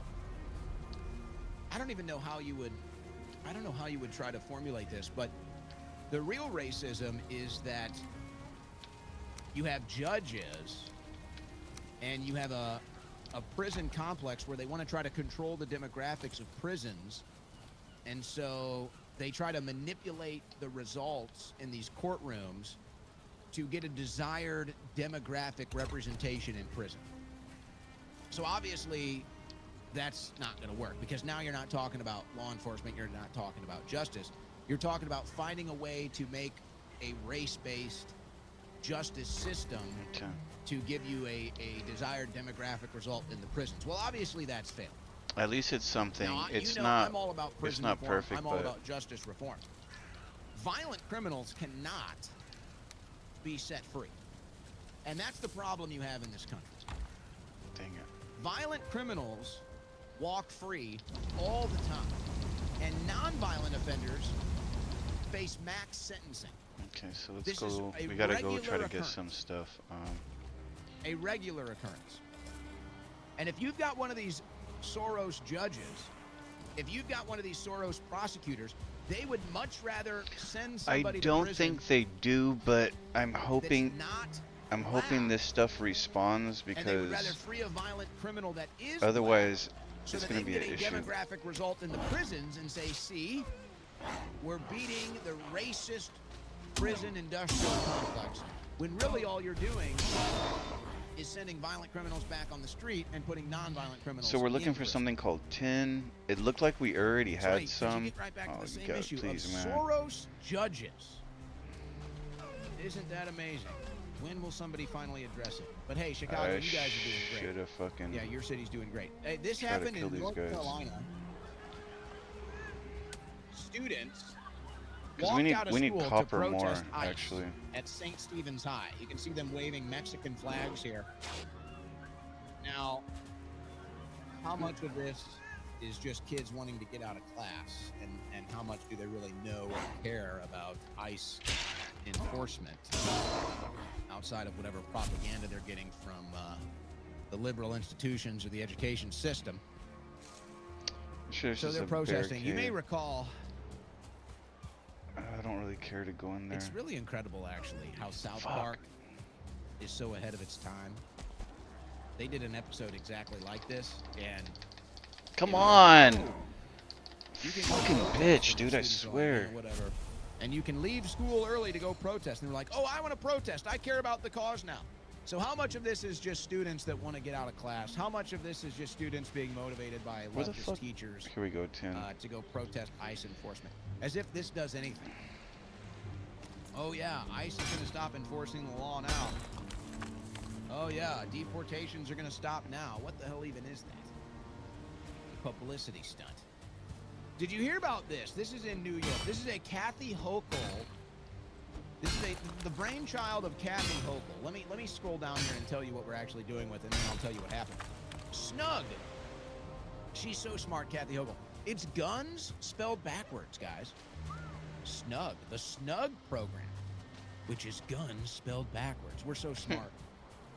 I don't even know how you would try to formulate this, but the real racism is that you have judges and you have a prison complex where they want to try to control the demographics of prisons, and so they try to manipulate the results in these courtrooms to get a desired demographic representation in prison. So obviously that's not going to work, because now you're not talking about law enforcement, you're not talking about justice, you're talking about finding a way to make a race-based justice system to give you a desired demographic result in the prisons. Well, obviously that's failed. At least it's something. Now, It's you know, not. I'm all about It's prison not reform. perfect, I'm all but about justice reform. Violent criminals cannot be set free, and that's the problem you have in this country. dang it. Violent criminals walk free all the time, and non-violent offenders face max sentencing. Okay, so let's This is go. a We gotta go regular try to get occurrence. some stuff. A regular occurrence. And if you've got one of these Soros judges, if you've got one of these Soros prosecutors, they would much rather send I somebody to don't prison think they do, but I'm that's hoping. not I'm hoping this stuff respawns, and they would rather because free a violent criminal that is otherwise black, so it's that gonna they be can an get a issue. demographic result in the prisons and say, see, we're beating the racist prison industrial complex, when really all you're doing is sending violent criminals back on the street and putting non-violent criminals So we're looking in for prison. something called tin. It looked like we already That's had right. Could some. you get right back Oh, to the you same got it, issue please, of man. Soros judges. Isn't that amazing? When will somebody finally address it? But hey, Chicago, I you guys are doing great. should have fucking. Yeah, your city's doing great. Hey, this try to happened kill in these North guys. Carolina. Students 'Cause walked we need- out of we need school copper to protest more, ICE actually. at St. Stephen's High. You can see them waving Mexican flags here. Now, how much of this is just kids wanting to get out of class, and how much do they really know or care about ICE enforcement outside of whatever propaganda they're getting from the liberal institutions or the education system? sure it's So just they're a protesting. You may barricade. recall. I don't really care to go in there. It's really incredible, actually, how South Fuck. Park is so ahead of its time. They did an episode exactly like this, and Come on! you can Fucking go protest, bitch, and dude, the I students are like, swear. "Yeah, whatever. And you can leave school early to go protest. And they're like, oh, I want to protest. I care about the cause now. So how much of this is just students that want to get out of class? How much of this is just students being motivated by Where the leftist fuck? teachers Here we go, Tim. to go protest ICE enforcement? As if this does anything. Oh, yeah, ICE is going to stop enforcing the law now. Oh, yeah, deportations are going to stop now. What the hell even is that? Publicity stunt. Did you hear about this? This is in New York. This is a Kathy Hochul. This is the brainchild of Kathy Hochul. Let me scroll down here and tell you what we're actually doing with it, and then I'll tell you what happened. Snug. She's so smart, Kathy Hochul. It's guns spelled backwards, guys. Snug. The Snug program, which is guns spelled backwards. We're so smart.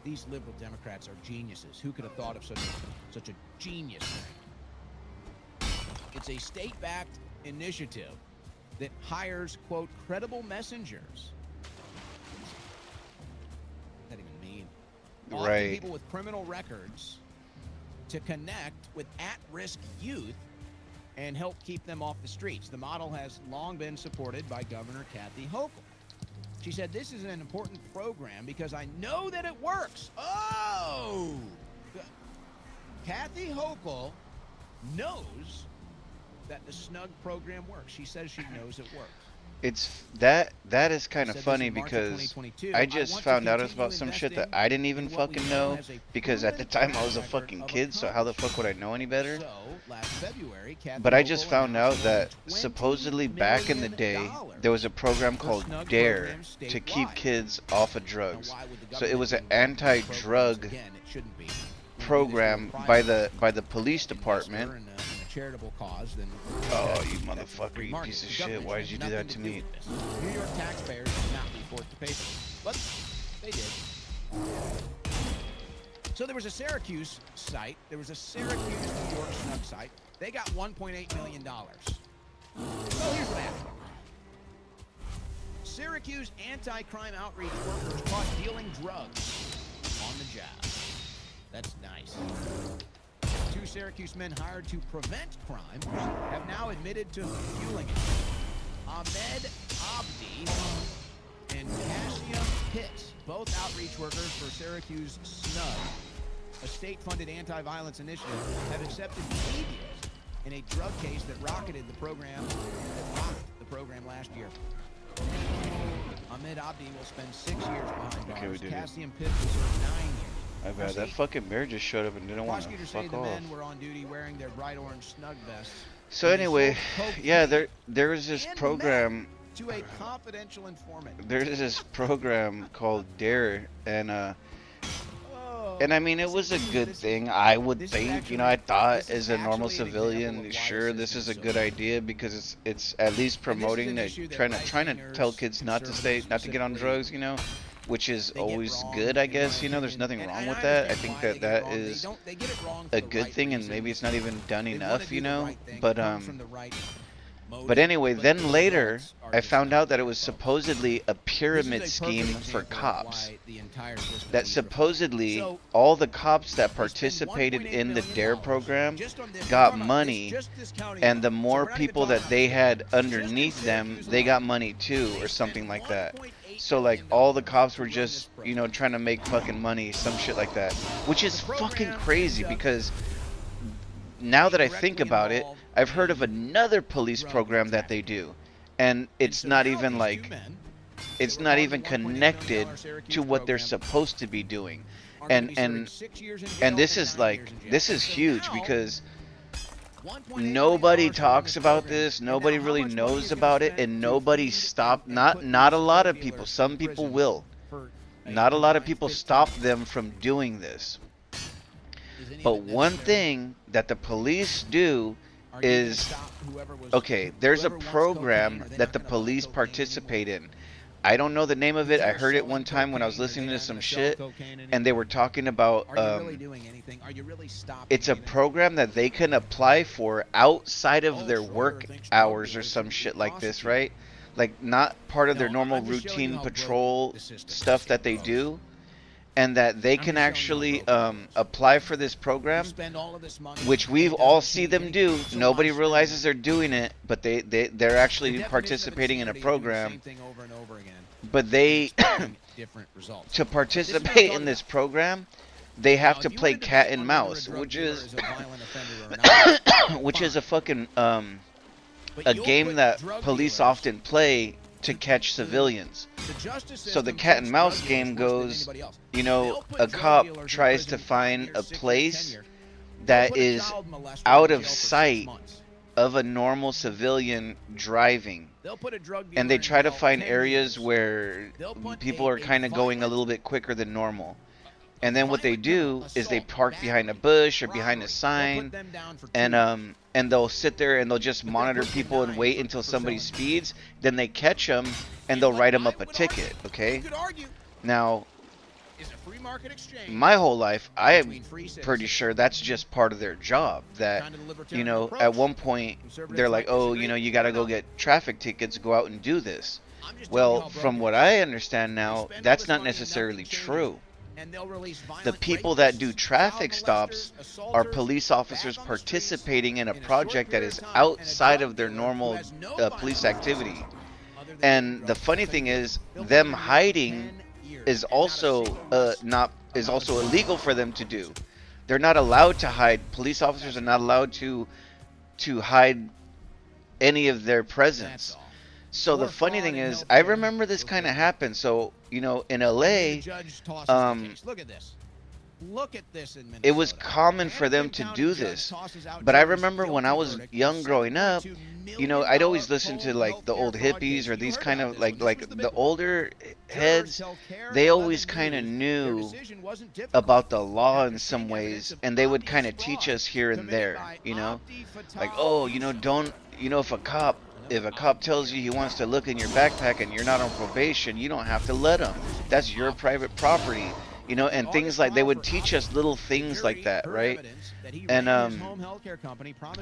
These liberal Democrats are geniuses. Who could have thought of such a genius thing? It's a state-backed initiative that hires, quote, credible messengers. What does that even mean? Often Right. people with criminal records to connect with at-risk youth and help keep them off the streets. The model has long been supported by Governor Kathy Hochul. She said, this is an important program because I know that it works. Oh! Kathy Hochul knows that the Snug program works. She says she knows it works. It's that is kind of Said this funny in March of because 2022. I just want to found out continue about some shit that investing I didn't even in what we fucking know know as a because at the time I was a proven fucking record of kid, so how the fuck would I know any better? So, last February, Kathy But I just Hochul found out announced that $20 supposedly back in the day there was a program for called Snug DARE programs to keep statewide. kids off of drugs. Now, why would the So it was an government be involved in anti-drug programs? Again, it shouldn't be. We do this program with a by private the police investor department. in a charitable cause, then Oh, that's- you that's a motherfucker, free you market. piece of The shit. government Why has did you do nothing that to do me? with this. New York taxpayers should not be forced to pay for this. But they did. So there was a Syracuse site. There was a Syracuse, New York Snug site. They got $1.8 million. So here's what happened. Syracuse anti-crime outreach workers caught dealing drugs on the job. That's nice. 2 Syracuse men hired to prevent crime have now admitted to fueling it. Ahmed Abdi and Cassia Pitts, both outreach workers for Syracuse Snug, a state-funded anti-violence initiative, have accepted pleas in a drug case that rocked the program last year. Ahmed Abdi will spend 6 years behind bars. Okay, we did it. Cassie and Pitts will serve 9 years. I bet that fucking bear just showed up and didn't want to Prosecutors say fuck the off. men were on duty wearing their bright orange Snug vests. So when they anyway, sold cocaine yeah, there was this and program. meth to a confidential informant. There's this program called DARE, and I mean it was a good thing. I would think, you know, I thought as a normal civilian, sure, this is a good idea because it's at least promoting that trying to tell kids not to get on drugs, you know, which is always good, I guess. You know, there's nothing wrong with that. I think that is a good thing, and maybe it's not even done enough, you know. But anyway, then later I found out that it was supposedly a pyramid scheme for cops. That supposedly all the cops that participated in the DARE program got money, and the more people that they had underneath them, they got money too, or something like that. So like all the cops were just, you know, trying to make fucking money, some shit like that, which is fucking crazy because now that I think about it, I've heard of another police program that they do, and it's not even like, it's not even connected to what they're supposed to be doing, and this is like, this is huge because nobody talks about this, nobody really knows about it, and nobody stopped, not a lot of people, some people will, not a lot of people stop them from doing this. But one thing that the police do is, okay, there's a program that the police participate in. I don't know the name of it. I heard it one time when I was listening to some shit, and they were talking about it's a program that they can apply for outside of their work hours or some shit like this, right? Like not part of their normal routine patrol stuff that they do, and that they can actually apply for this program, which we've all see them do. Nobody realizes they're doing it, but they're actually participating in a program. But they, to participate in this program, they have to play cat and mouse, which is, which is a fucking a game that police often play to catch civilians. So the cat and mouse game goes, you know, a cop tries to find a place that is out of sight of a normal civilian driving, and they try to find areas where people are kind of going a little bit quicker than normal. And then what they do is they park behind a bush or behind a sign, and they'll sit there and they'll just monitor people and wait until somebody speeds. Then they catch them and they'll write them up a ticket. Okay. Now, my whole life, I am pretty sure that's just part of their job. That, you know, at one point they're like, oh, you know, you got to go get traffic tickets, go out and do this. Well, from what I understand now, that's not necessarily true. The people that do traffic stops are police officers participating in a project that is outside of their normal police activity. And the funny thing is, them hiding is also illegal for them to do. They're not allowed to hide. Police officers are not allowed to hide any of their presence. So the funny thing is, I remember this kind of happened. So, you know, in LA, it was common for them to do this. But I remember when I was young growing up, you know, I'd always listen to like the old hippies or these kind of like the older heads. They always kind of knew about the law in some ways, and they would kind of teach us here and there, you know, like, oh, you know, don't, you know, if a cop tells you he wants to look in your backpack and you're not on probation, you don't have to let him. That's your private property, you know, and things like, they would teach us little things like that, right? And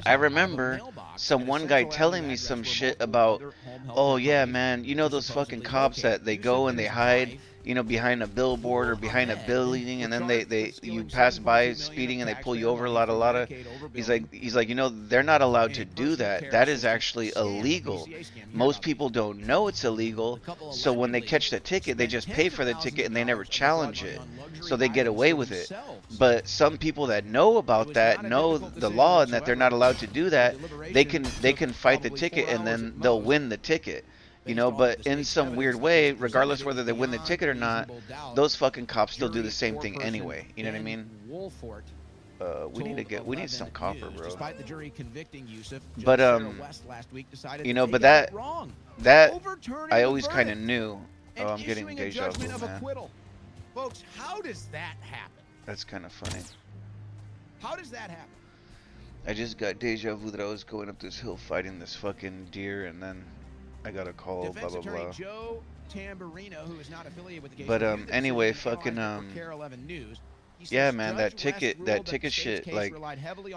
I remember one guy telling me some shit about, oh yeah, man, you know those fucking cops that they go and they hide, you know, behind a billboard or behind a building, and then you pass by speeding and they pull you over a lot. He's like, you know, they're not allowed to do that. That is actually illegal. Most people don't know it's illegal, so when they catch the ticket, they just pay for the ticket and they never challenge it, so they get away with it. But some people that know about that, know the law, and that they're not allowed to do that, they can fight the ticket and then they'll win the ticket. You know, but in some weird way, regardless whether they win the ticket or not, those fucking cops still do the same thing anyway. You know what I mean? We need some copper, bro. But you know, but that I always kind of knew. Oh, I'm getting deja vu, man. Folks, how does that happen? That's kind of funny. How does that happen? I just got deja vu that I was going up this hill fighting this fucking deer, and then I got a call, blah blah blah. Joe Tamburino, who is not affiliated with the but anyway, fucking yeah, man, that ticket shit, like,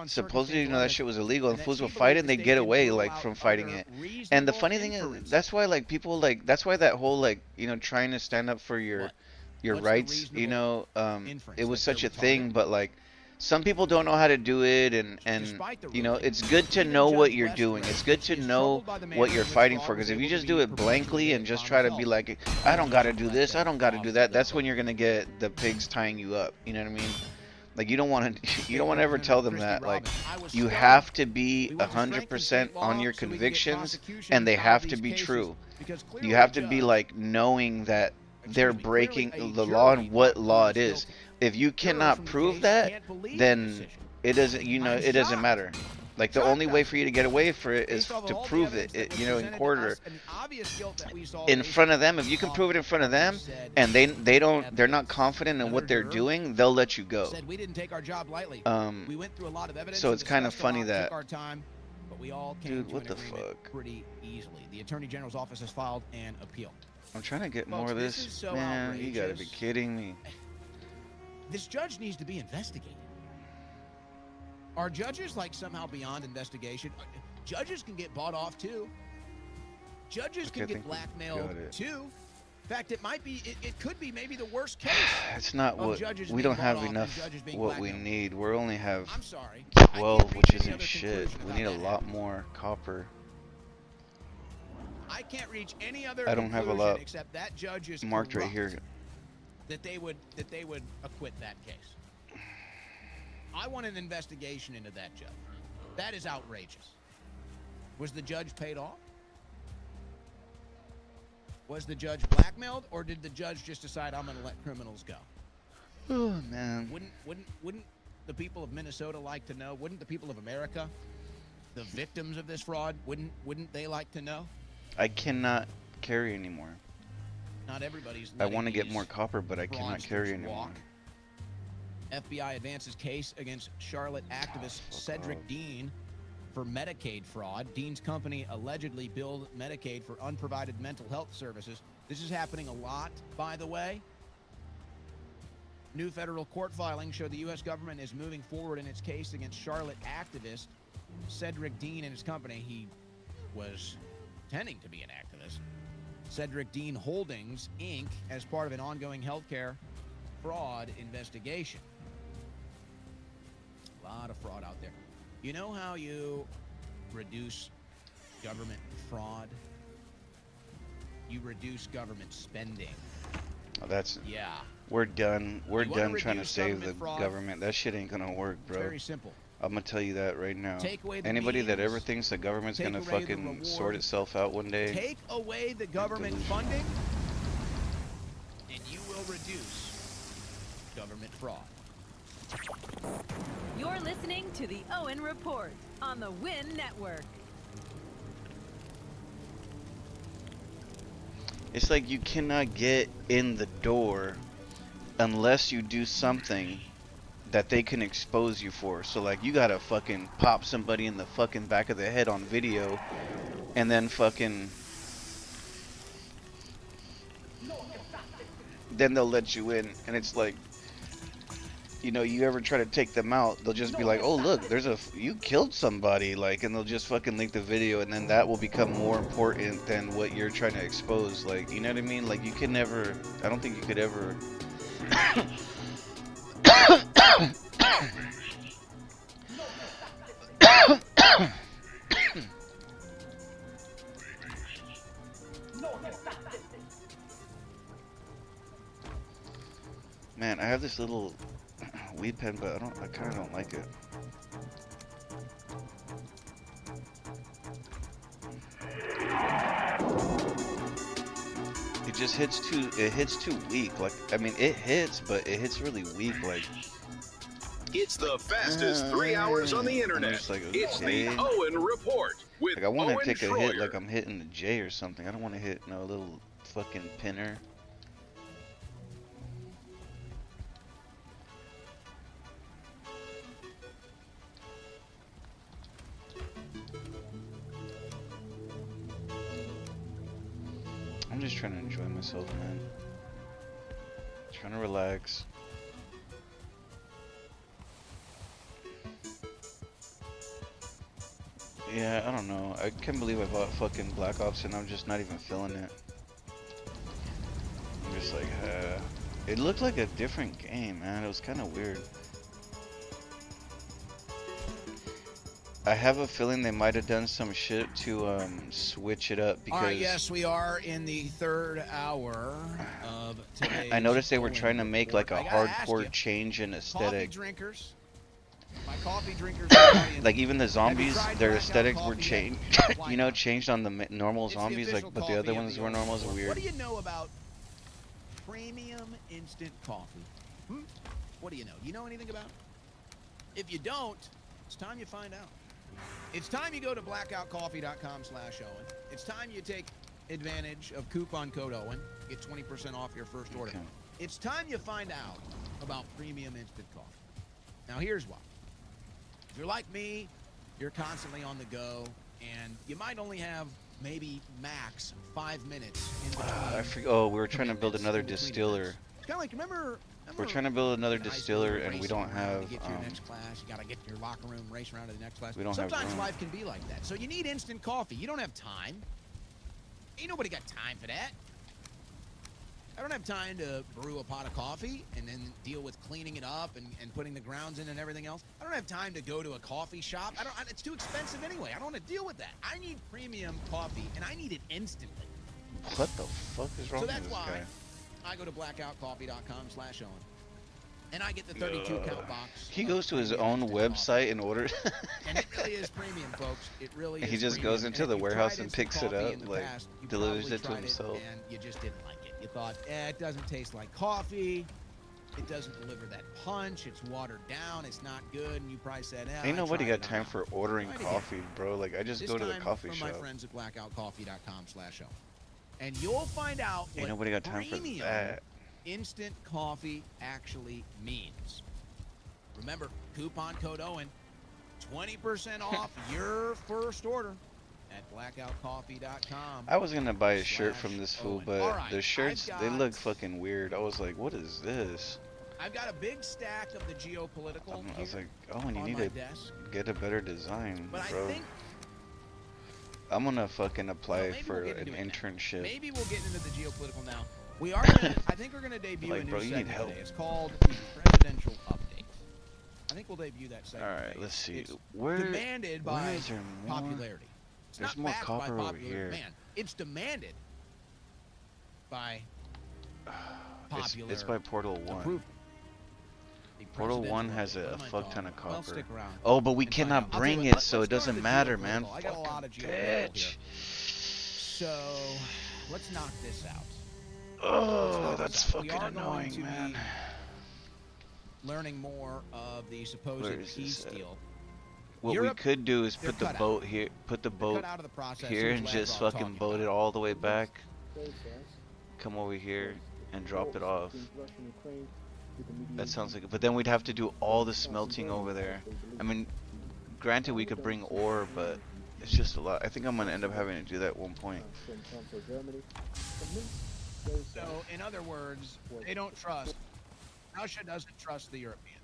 supposedly, you know, that shit was illegal, and fools will fight it and they get away, like, from fighting it. And the funny thing is, that's why, like, people, like, that's why that whole, like, you know, trying to stand up for your rights, you know, it was such a thing. But like, some people don't know how to do it, and you know, it's good to know what you're doing. It's good to know what you're fighting for, because if you just do it blankly and just try to be like, I don't gotta do this, I don't gotta do that, that's when you're gonna get the pigs tying you up. You know what I mean? Like, you don't want to ever tell them that. Like, you have to be 100% on your convictions, and they have to be true. You have to be like knowing that they're breaking the law and what law it is. If you cannot prove that, then it doesn't, you know, it doesn't matter. Like, the only way for you to get away for it is to prove it, you know, in court or in front of them. If you can prove it in front of them, and they're not confident in what they're doing, they'll let you go. So it's kind of funny that, dude, what the fuck? Pretty easily. The Attorney General's office has filed an appeal. I'm trying to get more Folks, of this this. is so Man, you gotta be outrageous. kidding me. This judge needs to be investigated. Are judges like somehow beyond investigation? Judges can get bought off too. Judges Okay, I can get think we blackmailed got it. too. In fact, it might be, it could be maybe the worst case. It's not of what judges we being don't have bought off and enough. judges being What we blackmailed. need, we only have I'm sorry. 12, which reach any isn't other shit. conclusion We about need a that lot happening. more copper. I can't reach any other I don't have a conclusion lot except that judge is marked right corrupt, here. that they would acquit that case. I want an investigation into that judge. That is outrageous. Was the judge paid off? Was the judge blackmailed, or did the judge just decide I'm going to let criminals go? Oh man. Wouldn't the people of Minnesota like to know? Wouldn't the people of America, the victims of this fraud, wouldn't they like to know? I cannot carry anymore. Not everybody's. I letting want to get these more copper, but I cannot carry fraudsters anymore. walk. FBI advances case against Charlotte activist Cedric Dean for Medicaid fraud. Dean's company allegedly billed Medicaid for unprovided mental health services. This is happening a lot, by the way. New federal court filings show the U.S. government is moving forward in its case against Charlotte activist Cedric Dean and his company. He was pretending to be an activist. Cedric Dean Holdings, Inc., as part of an ongoing healthcare fraud investigation. A lot of fraud out there. You know how you reduce government fraud? You reduce government spending. Oh, that's Yeah. We're done. We're You wanna done trying to reduce save the government fraud? government. That shit ain't gonna work, It's bro. very simple. I'm gonna tell you that right now. Take away the Anybody that means, ever thinks the government's take gonna away the fucking reward, sort itself out one day, Take away the government funding, and you will reduce government fraud. You're listening to the Owen Report on the Win Network. it's like you cannot get in the door unless you do something that they can expose you for. So like you gotta fucking pop somebody in the fucking back of the head on video and then fucking then they'll let you in. And it's like, you know, you ever try to take them out, they'll just be like, oh look, there's you killed somebody, like, and they'll just fucking link the video, and then that will become more important than what you're trying to expose. Like, you know what I mean? Like, you can never, I don't think you could ever Man, I have this little weed pen, but I kind of don't like it. It just hits too weak. Like, I mean, it hits, but it hits really weak. Like, It's the fastest 3 hours on the internet. just like, It's the okay. Owen Report with Like, I want Owen to take a Schroyer. hit like I'm hitting the J or something. I don't want to hit no little fucking pinner. I'm just trying to enjoy myself, man. Trying to relax. Yeah, I don't know. I can't believe I bought fucking Black Ops and I'm just not even feeling it. I'm just like, it looked like a different game, man. It was kind of weird. I have a feeling they might have done some shit to switch it up because All right, yes, we are in the third hour of today's I noticed they were Owen trying to make Report. like a I gotta ask hardcore you, change in Coffee aesthetic. drinkers, my coffee drinkers. audience, Like even the zombies, tried their Blackout aesthetics were Coffee changed, yet? Why you know, not? changed on the normal It's the zombies, like, official but the coffee other of ones the were Owen normal. It's Report. weird. What do you know about premium instant coffee? What do you know? You know anything about it? If you don't, it's time you find out. It's time you go to blackoutcoffee.com/Owen. It's time you take advantage of coupon code Owen. Get 20% off your first order. Okay. It's time you find out about premium instant coffee. Now here's why. If you're like me, you're constantly on the go, and you might only have maybe max 5 minutes in between. I forget. Oh, we were trying to build another in between distiller. events. It's kind of like, remember We're trying to build another in high school, distiller, you're and we racing don't around to have. get to your next class. You got to get to your locker room, race around to the next class. We don't have Sometimes room. life can be like that. So you need instant coffee. You don't have time. Ain't nobody got time for that. I don't have time to brew a pot of coffee and then deal with cleaning it up and putting the grounds in and everything else. I don't have time to go to a coffee shop. It's too expensive anyway. I don't want to deal with that. I need premium coffee, and I need it instantly. What the fuck is wrong So with that's this why guy? I go to blackoutcoffee.com/Owen. And I get the 32 count box. He goes to his own website and orders. And it really is premium, folks. It really is. He just premium. goes into And the if you've warehouse tried and instant picks it coffee up, in the like past, you delivers probably it to tried himself. And you just didn't like it. You thought, it doesn't taste like coffee. It doesn't deliver that punch. It's watered down. It's not good. And you probably said, Ain't nobody got tried it, time I'm for ordering Try it again. coffee, bro. Like I just This go to the time coffee from shop. my friends at blackoutcoffee.com/Owen. And you'll find out Ain't what nobody got time for premium that. instant coffee actually means. Remember, coupon code Owen, 20% off your first order at blackoutcoffee.com. I was gonna buy a shirt from this fool, but Alright, the shirts I've they got- look fucking weird. I was like, what is this? I've got a big stack of the geopolitical I was here like, oh, and you on need my to desk. get a better design, But bro. I think I'm gonna fucking apply maybe for we'll get an into it now. internship. Maybe we'll get into the geopolitical now. We are gonna, I think we're gonna debut Like, a new bro, you need segment help. today. It's called the Presidential Update. I think we'll debut that segment. All right, today. let's see. It's Where demanded where by is there more? popularity. It's There's not more backed copper by over popular here. demand. It's demanded by It's popular by Portal 1. approval. The Portal 1 presidential has update. a What am I fuck talking ton of about? Well, copper. stick around Oh, but we and find cannot out. I'll tell you bring what, it, let's so it start doesn't with matter, man. geopolitical. I got a lot of Fucking geopolitical bitch. here. So let's knock this out. Oh, that's We fucking are going annoying, to man. be learning more of the supposed Where is peace this at? deal. What Europe, we could do is they're put the cut out. boat here, put the They're boat cut out of the process. here, Here's and what just we're all fucking talking boat it about. all the way back. Come over here and drop it off. That sounds like. But then we'd have to do all the smelting over there. I mean, granted we could bring ore, but it's just a lot. I think I'm gonna end up having to do that at one point. So, in other words, they don't trust. Russia doesn't trust the Europeans.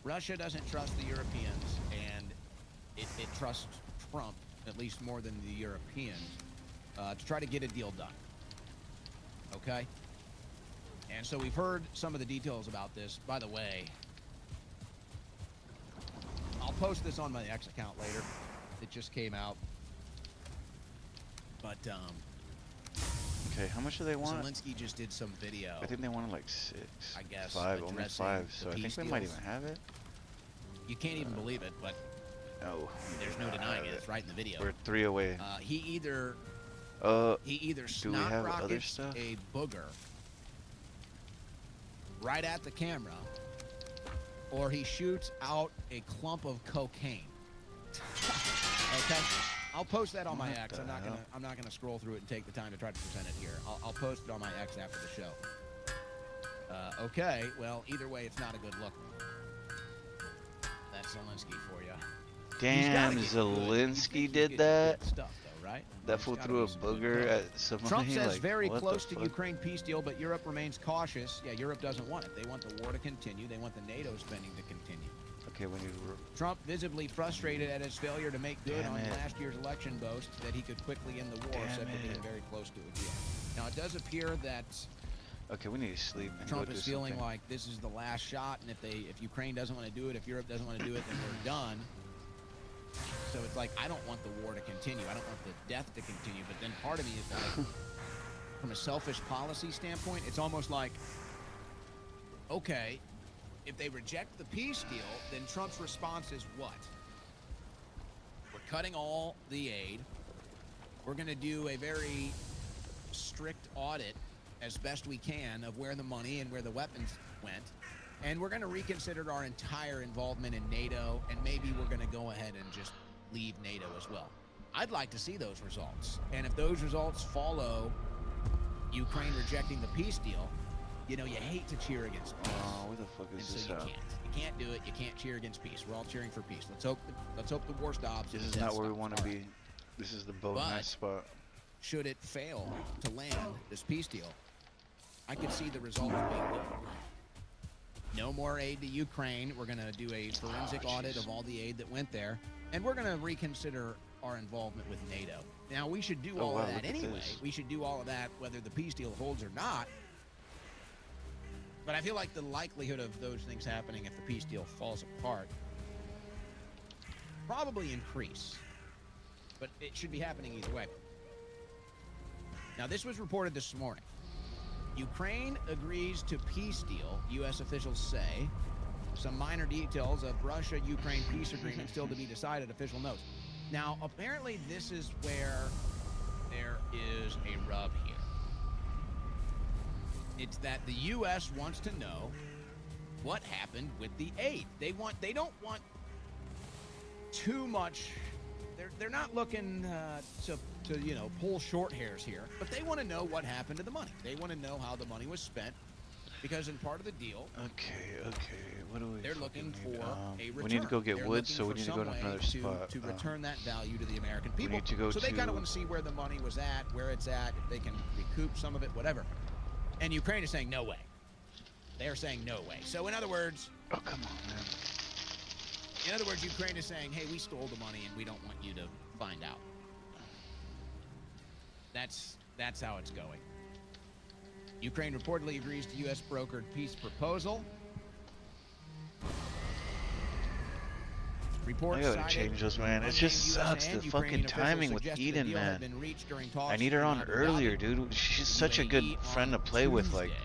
Russia doesn't trust the Europeans, and it trusts Trump at least more than the Europeans to try to get a deal done. Okay? And so we've heard some of the details about this. By the way, I'll post this on my X account later. It just came out. But, Okay, how much do they want? Zelensky just did some video. I think they wanted like 6. I guess, 5, almost addressing 5. the So I think peace we might deals. even have it. You can't even believe it, but No, there's no denying it. It's right in the video. We're 3 away. He either Do we snot have other rockets stuff? a booger right at the camera, or he shoots out a clump of cocaine. Okay, I'll post that on my What X. the hell? I'm not gonna scroll through it and take the time to try to present it here. I'll post it on my X after the show. Okay, well, either way, it's not a good look. That's Zelensky for you. Damn, Zelensky did that? Stuff, though, right? That fool threw a booger at somebody. Trump says like, very what close the to fuck? Ukraine peace deal, but Europe remains cautious. Yeah, Europe doesn't want it. They want the war to continue. They want the NATO spending to continue. Okay, we need to. Trump visibly frustrated at his failure to make good Damn on it. last year's election boast that he could quickly end the war, Damn said to being it. very close to a deal. Now, it does appear that Okay, we need to sleep and Trump go do is feeling something. like this is the last shot, and if Ukraine doesn't want to do it, if Europe doesn't want to do it, then we're done. So it's like, I don't want the war to continue. I don't want the death to continue. But then part of me is like, from a selfish policy standpoint, it's almost like, okay, if they reject the peace deal, then Trump's response is what? We're cutting all the aid. We're going to do a very strict audit as best we can of where the money and where the weapons went. And we're going to reconsider our entire involvement in NATO, and maybe we're going to go ahead and just leave NATO as well. I'd like to see those results. And if those results follow Ukraine rejecting the peace deal, you know, you hate to cheer against peace. Oh, where the fuck is And this so you at? can't. You can't do it. You can't cheer against peace. We're all cheering for peace. Let's hope the war stops. This and is the not death where we stops. want to All be. right. This is the boat But- nice spot. Should it fail to land this peace deal, I could see the results being different. No more aid to Ukraine. We're going to do a forensic audit of all the aid that went there, and we're going to reconsider our involvement with NATO. Now, we should do all of that anyway. We should do all of that whether the peace deal holds or not. But I feel like the likelihood of those things happening if the peace deal falls apart probably increase. But it should be happening either way. Now, this was reported this morning. Ukraine agrees to peace deal, U.S. officials say. Some minor details of Russia-Ukraine peace agreement still to be decided, official notes. Now, apparently this is where there is a rub here. It's that the U.S. wants to know what happened with the aid. They don't want too much. They're not looking to pull short hairs here, but they want to know what happened to the money. They want to know how the money was spent, because in part of the deal, Okay. What do we? they're looking for a return. We need to go get They're wood, looking so we for need to some go to way another spot. to return that value to the American people. need to go so they kind to- of want to see where the money was at, where it's at, if they can recoup some of it, whatever. And Ukraine is saying no way. They're saying no way. So in other words, Oh, come on, man. in other words, Ukraine is saying, hey, we stole the money and we don't want you to find out. That's how it's going. Ukraine reportedly agrees to U.S. brokered peace proposal. Reports I gotta cited change those, man. It just unnamed US sucks, and the Ukrainian fucking officials timing with suggested a Eden, deal had man. been reached during talks I need her in on Abu earlier, Dhabi, dude. She's such a good UAE friend to on play with. Like, Tuesday.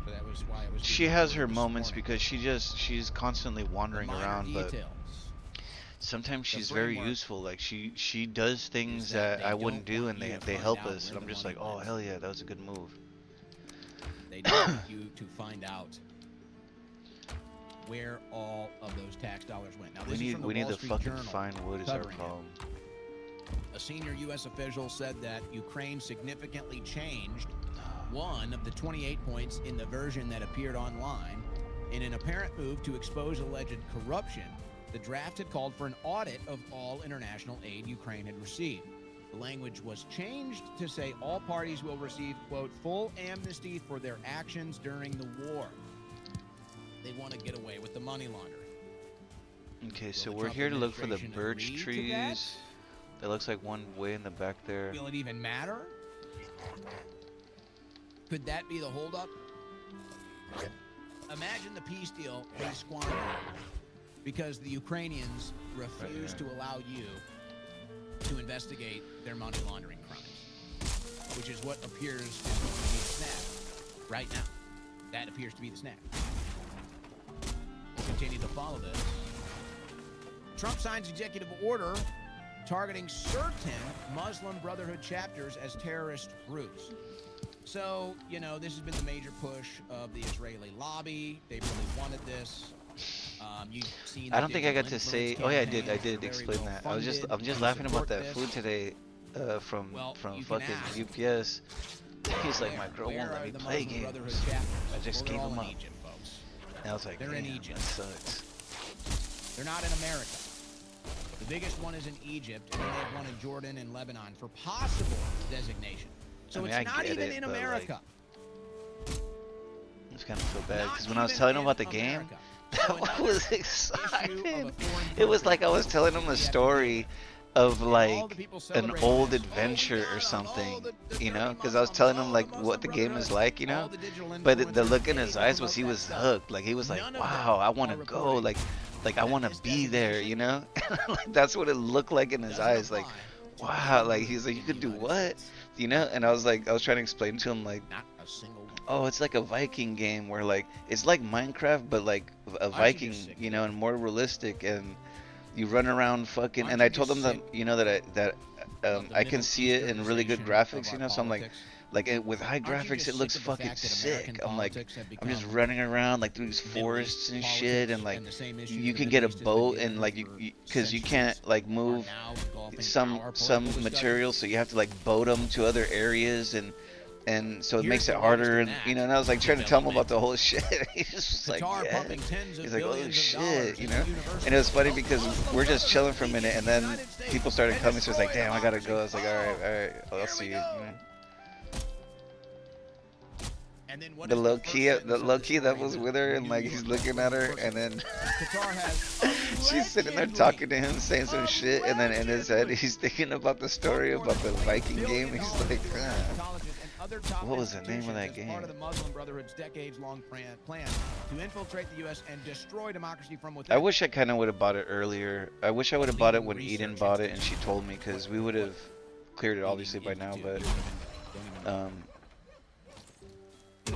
So that was why it was she being has her reported this moments morning. because she's constantly wandering The minor around, but details. sometimes The she's very framework used like she does things is that that they I wouldn't don't do, want and you they to they find help out us, and where I'm the just like, money oh went. hell yeah, that was a good move. They don't want you to find out where all of those tax dollars went. Now, this is from the We need Wall to Street fucking Journal find wood is our covering it. problem. A senior U.S. official said that Ukraine significantly changed one of the 28 points in the version that appeared online. In an apparent move to expose alleged corruption, the draft had called for an audit of all international aid Ukraine had received. The language was changed to say all parties will receive, quote, full amnesty for their actions during the war. They want to get away with the money laundering. Okay, so the we're Trump here to look for the administration birch agree to trees. There looks like one way in the back there. Will it even matter? Could that be the holdup? Imagine the peace deal they squandered because the Ukrainians refuse to allow you to investigate their money laundering crimes, which is what appears is going to be the snap right now. That appears to be the snap. We'll continue to follow this. Trump signs executive order targeting certain Muslim Brotherhood chapters as terrorist groups. So, this has been the major push of the Israeli lobby. They really wanted this. You've seen I don't think I got digital to say. influence Oh yeah, I did. I campaigns did are explain very that. well I'm just funded laughing and about support that this. food today, from Well, you can fucking ask, UPS. He's like, my girl where won't let are me the play Muslim Brotherhood games. chapters? I just Well, they're gave all him in up. Egypt, folks. And I was like, They're in damn, Egypt. that sucks. They're not in America. The biggest one is in Egypt, and then they have one in Jordan and Lebanon for possible designation. So I mean, it's I not get even it, in but, like, America. I just kind of feel bad Not because when I was even telling him in about the game, America. I was excited. It was like I was telling him a story of like an old adventure or something, because I was telling him like what the game is like, but the look in his eyes was he was hooked. Like he was like, wow, I want to go, like I want to be there, Like, that's what it looked like in his eyes, like wow, like he's like, you could do what, and I was trying to explain to him like, oh, it's like a Viking game where like it's like Minecraft but like a Viking, and more realistic, and you run around fucking. And I told him that I can see it in really good graphics, so I'm like with high graphics it looks fucking sick. I'm like, I'm just running around like through these forests and shit, and like you can get a boat and like because you can't like move some materials, so you have to like boat them to other areas, and and so it Here's makes it the latest harder, in and that you know, and I was like trying to tell him about the whole development. shit. He's just like, Qatar yeah. pumping tens of He's like, oh billions of shit, dollars you into know. universities. And it was funny because we're just chilling for a minute, and then people started coming, so it's like, damn, I gotta go. I was like, all right, I'll see you. You know? And then what The is low first key, sentence the of low the key that story was that with her, the and New like York he's looking at her, and then Qatar has she's sitting there talking to him, saying some shit, and then in his head he's thinking about the story about the Viking game. He's like, what was the name of that game? Part of the Muslim Brotherhood's decades-long plan to infiltrate the U.S. and destroy democracy from within. I wish I kind of would have bought it earlier. I wish I would have bought it when Eden bought it and she told me, because we would have cleared it obviously by now, but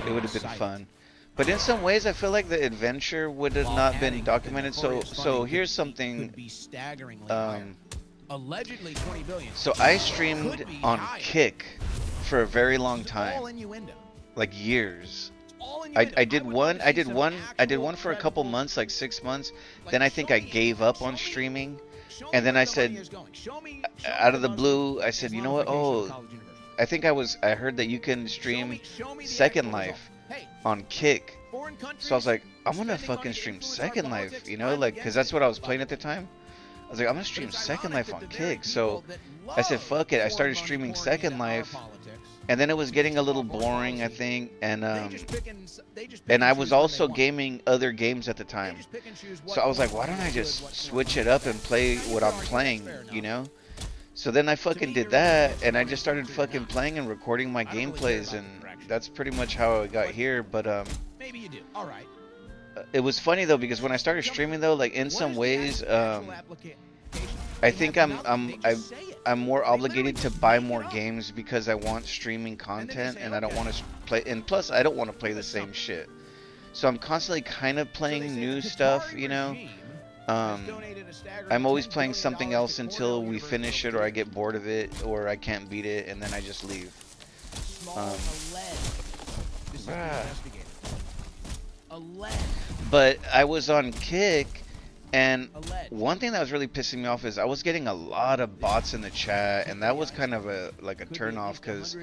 it would have been fun. But in some ways, I feel like the adventure would have not been documented. So here's something. Allegedly 20 billion. So I streamed on Kick for a very long time, like years. I did one for a couple months, like 6 months. Then I think I gave up on streaming, and then I said, out of the blue, I said, you know what? Oh, I think I heard that you can stream Second Life on Kick. So I was like, I'm gonna fucking stream Second Life, you know, like, cause that's what I was playing at the time. I was like, I'm gonna stream Second Life on Kick. So I said, fuck it. I started streaming Second Life, and then it was getting a little boring, I think, and I was also gaming other games at the time. So I was like, why don't I just switch it up and play what I'm playing, you know? So then I fucking did that, and I just started fucking playing and recording my gameplays, and that's pretty much how I got here. But maybe you do. All right. It was funny though, because when I started streaming though, like in some ways, I think I'm more obligated to buy more games because I want streaming content, and I don't want to play, and plus I don't want to play the same shit. So I'm constantly kind of playing new stuff, you know. I'm always playing something else until we finish it, or I get bored of it, or I can't beat it, and then I just leave. But I was on Kick, and one thing that was really pissing me off is I was getting a lot of bots in the chat, and that was kind of a turn off, because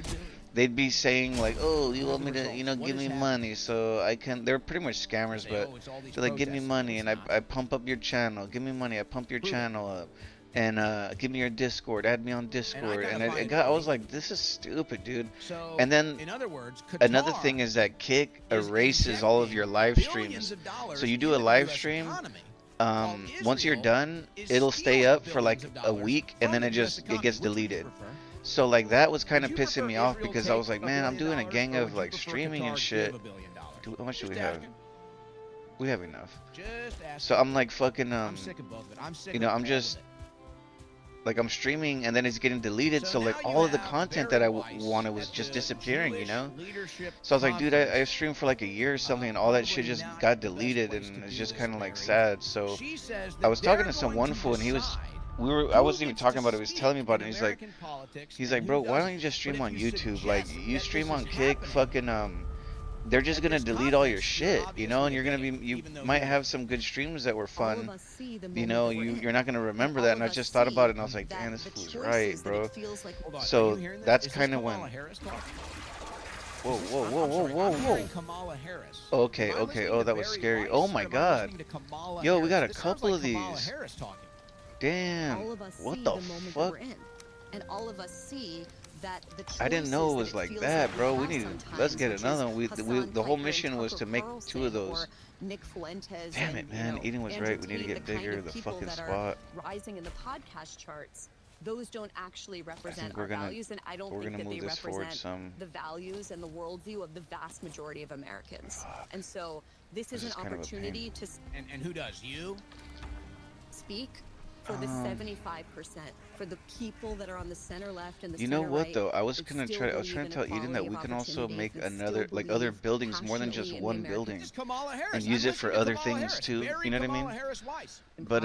they'd be saying like, oh, you want me to, you know, give me money so I can. They're pretty much scammers, but they're like, give me money and I pump up your channel. Give me money, I pump your channel up. And give me your Discord, add me on Discord, and I was like, this is stupid, dude. And then another thing is that Kick erases all of your live streams. So you do a live stream, once you're done, it'll stay up for like a week, and then it gets deleted. So like that was kind of pissing me off, because I was like, man, I'm doing a gang of like streaming and shit. How much do we have? We have enough. So I'm like fucking you know, I'm just like, I'm streaming and then it's getting deleted, so like all of the content that I wanted was just disappearing, you know. So I was like, dude, I streamed for like a year or something, and all that shit just got deleted, and it's just kind of like sad. So I was talking to some one fool, and I wasn't even talking about it, he was telling me about it, and he's like, bro, why don't you just stream on YouTube? Like, you stream on Kick, fucking they're just gonna delete all your shit, you know, and you might have some good streams that were fun, you know, you're not gonna remember that. And I just thought about it, and I was like, damn, this fool's right, bro. So that's kind of when. Whoa. Okay, oh, that was scary. Oh my god. Yo, we got a couple of these. Damn, what the fuck? And all of us see that I didn't know it was like that, bro. Let's get another one. The whole mission was to make 2 of those. Damn it, man. Eden was right. We need to get bigger. The fucking spot. Rising in the podcast charts. Those don't actually represent our values, and I don't think that they represent the values and the worldview of the vast majority of Americans. And so this is an opportunity to. And who does? You? Speak for the 75%, for the people that are on the center left and the you center know what right, though, I was trying to tell Eden that we can also make other buildings, more than just one building, and use it for other things too, you know what I mean? But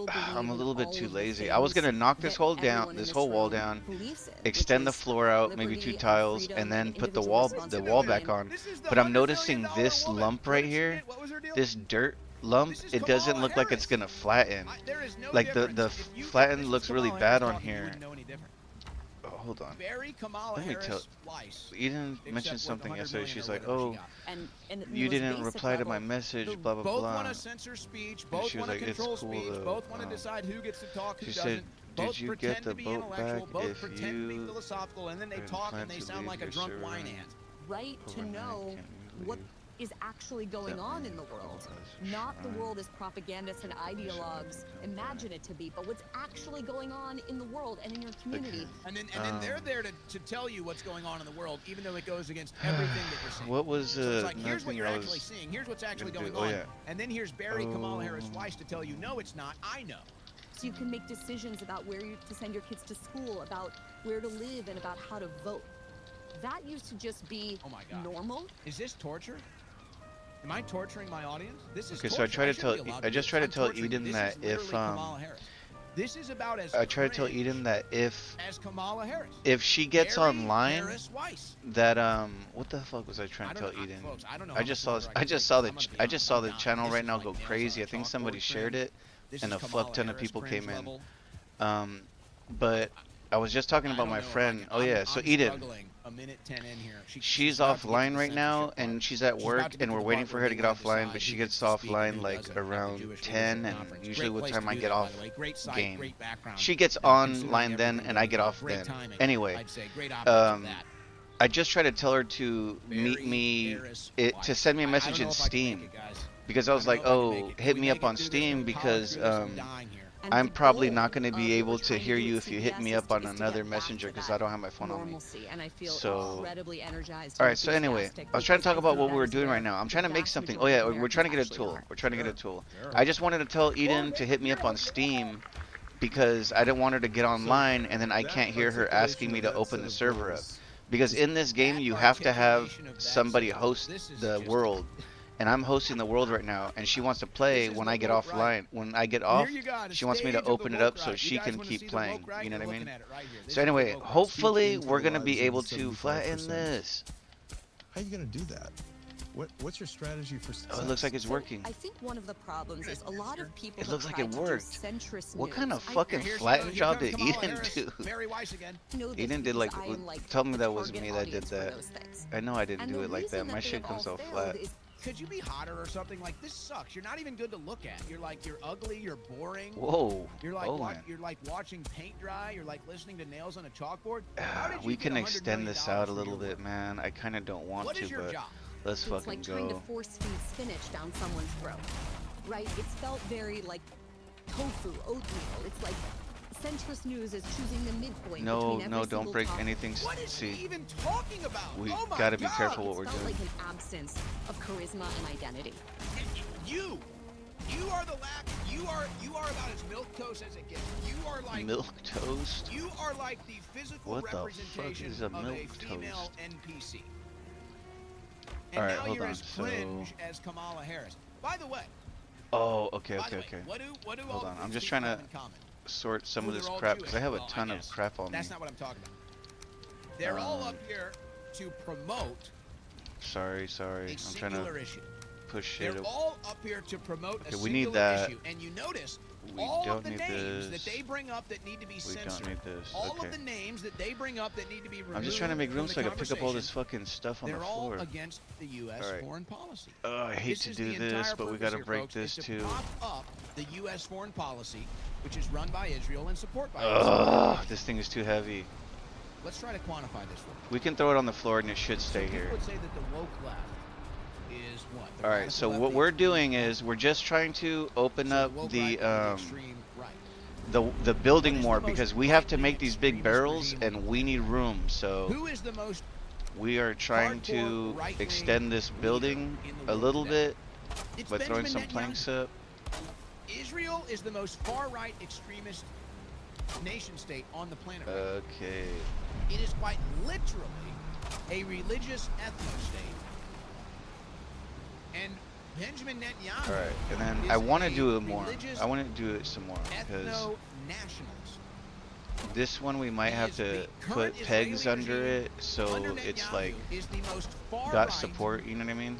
I'm a little bit too lazy. I was gonna knock this whole wall down, extend the floor out, maybe 2 tiles, and then put the wall back on. But I'm noticing this lump right here, this dirt lump, it doesn't look like it's gonna flatten. Like the flatten looks really bad on here. hold on. Barry Kamala Let me tell. Harris Weiss. Eden mentioned Except worth something 100 yesterday. million She's or like, whatever she "Oh, got. And at the you most didn't basic reply to level, my message." Blah blah Both blah. want to censor speech. And Both she was want to like, "It's control cool speech. though." Both want to decide who gets to talk, who She doesn't. said, Both "Did you pretend get the to be boat intellectual. back Both if pretend to be you philosophical, and then they didn't talk plan and they to sound leave like a your drunk server wine and ant. right to overnight? know Can you what leave?" is actually going That on man in the world. was Not the shrine. world as propagandists and ideologues imagine it to be, but what's actually going on in the world and in your community. And then they're there to tell you what's going on in the world, even though it goes against everything that you're saying. What was So it's like, here's what nothing you're I actually was seeing. Here's what's actually gonna going do? on. Oh, yeah. And then here's Barry Kamala Harris Weiss to tell you, no, it's not. I know. So you can make decisions about where to send your kids to school, about where to live, and about how to vote. That used to just be normal. Is this torture? Am I torturing my audience? This is Okay, torture. so I try to shouldn't tell. be allowed I do just this. try to I'm tell torturing you. Eden This that is literally if Kamala Harris. This is about as I try to tell cringe Eden that if Kamala Harris. If she gets Barry online, Harris Weiss. that what the fuck was I trying to tell Eden? Folks, I don't know I how just much saw longer I I can just take saw this. the I'm gonna be I just honest, saw I'm the dying. channel This right is now like go nails on crazy. a I think somebody chalkboard shared cringe. it, This and is a fuck Kamala ton of Harris people cringe came in. level. But I was just talking about my friend. Oh yeah, so Eden. A minute 10 in here. She's offline right now, and she's at work, and we're waiting for her to get offline. But she gets offline like around 10, and usually what time I get off game. She gets online then, and I get off then. Anyway, I just try to tell her to meet me, to send me a message in Steam, because I was like, oh, hit me up on Steam because I'm probably not going to be able to hear you if you hit me up on another messenger because I don't have my phone on me. So, alright, so anyway, I was trying to talk about what we were doing right now. I'm trying to make something. Oh yeah, we're trying to get a tool. We're trying to get a tool. I just wanted to tell Eden to hit me up on Steam because I didn't want her to get online and then I can't hear her asking me to open the server up. Because in this game, you have to have somebody host the world. And I'm hosting the world right now, and she wants to play when I get offline. When I get off, she wants me to open it up so she can keep playing. You know what I mean? So anyway, hopefully we're gonna be able to flatten this. How are you gonna do that? What's your strategy for success? Oh, it looks like it's working. I think one of the problems is a lot of people It looks like it have tried to do worked. centrist What news. kind of fucking flatten job did Eden do? Eden did like, tell me that was me that did that. I know I didn't do it like that. My shit comes out flat. Could you be hotter or something? Like, this sucks. You're not even good to look at. You're ugly. You're boring. Whoa. You're like Owen. you're like watching paint dry. You're like listening to nails on a chalkboard. How did you We get can $100 extend million this out a for little your bit, man. I kind of don't want What to, is your but job? let's It's fucking like trying to go. force feed spinach down someone's throat, right? It's felt very like tofu, oatmeal. It's like centrist news is choosing the midpoint. No, between every no, don't single break topic. anything. What is See, he even talking about? we Oh my gotta be God. careful what we're It felt doing. like an absence of charisma and identity. You are the lack. You are about as milquetoast as it gets. You are like Milk toast? You are like the physical What the fuck representation is a of milk a female toast? NPC. And Alright, now hold you're on. as cringe as Kamala Harris. By the way, Oh, okay, by the okay, way, okay. what do all Hold on. these I'm just people trying have to in common? sort some of Well, this they're all crap because I Jewish. have a Well, ton of guess. crap on me. That's not what I'm talking about. They're all up here to promote Sorry. a I'm trying singular to issue. push shit. They're all up here to promote Okay, a we singular need that. issue. And you notice We all don't of the need names this. that they bring up that need to be We censored. don't need this. All Okay. of the names that they bring up that need to be removed. I'm just trying to make room from so I the can pick up all this conversation. fucking stuff on They're the all floor. against the U.S. Alright. foreign policy. I hate to is do the this, entire but we purpose gotta here, break folks, this is too. to prop up the U.S. foreign policy, which is run by Israel and supported by Ugh, Israel. this thing is too heavy. Let's try to quantify this one. We can throw it on the floor and it should stay People here. would say that the woke left is what? The Alright, radical so left, what the we're extreme doing right. is we're just trying to open So up woke the right and extreme right. the building What is more the most because we have to right-wing make these big extremist barrels regime? and we need room. So Who is the most we are trying hardcore to right-wing extend this building in the a world little today? bit It's by throwing some Benjamin planks Netanyahu. up. Israel is the most far-right extremist nation state on the planet. Right now. Okay. It is quite literally a religious ethno-state. And Benjamin Netanyahu Alright, and then is I want to a do it more. religious I want to do it some more because ethno-nationalist. this one we might He have is to the put current pegs Israeli under regime it so under it's Netanyahu like is the most got far-right support, you know what I mean?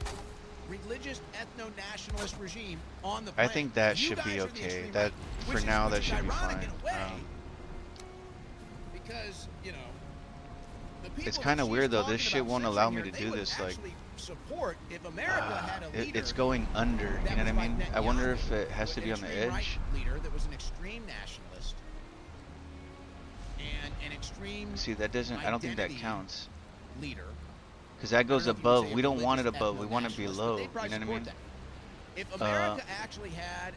religious ethno-nationalist regime on the I planet. think that You should guys be are the okay. extreme That right, for now which that is should be ironic fine. in a way, because, you know, it's kind of weird though. This shit won't allow me to do this. Like, support if America had a leader it's going under. You know what I mean? I wonder if it has to be on the edge. Right leader that was an extreme nationalist and an extreme. See, that doesn't. I don't think that counts. Leader. Because that goes above. We don't want it above. We want it below. You know what I mean? If America actually had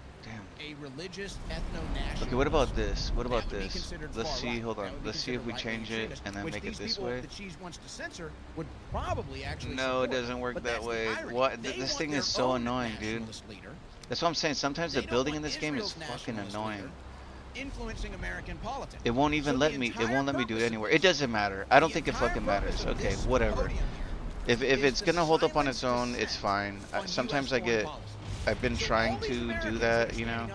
a religious ethno-nationalist. Okay, what about this? What about this? Let's see. Hold on. Let's see if we change it and then make it this way. That she wants to censor would probably actually no, it doesn't work that way. What? This thing is so annoying, dude. That's what I'm saying. Sometimes the building in this game is fucking annoying. Influencing American politics. It won't even let me. It won't let me do it anywhere. It doesn't matter. I don't think it fucking matters. Okay, whatever. If it's gonna hold up on its own, it's fine. Sometimes I've been trying to do that, you know.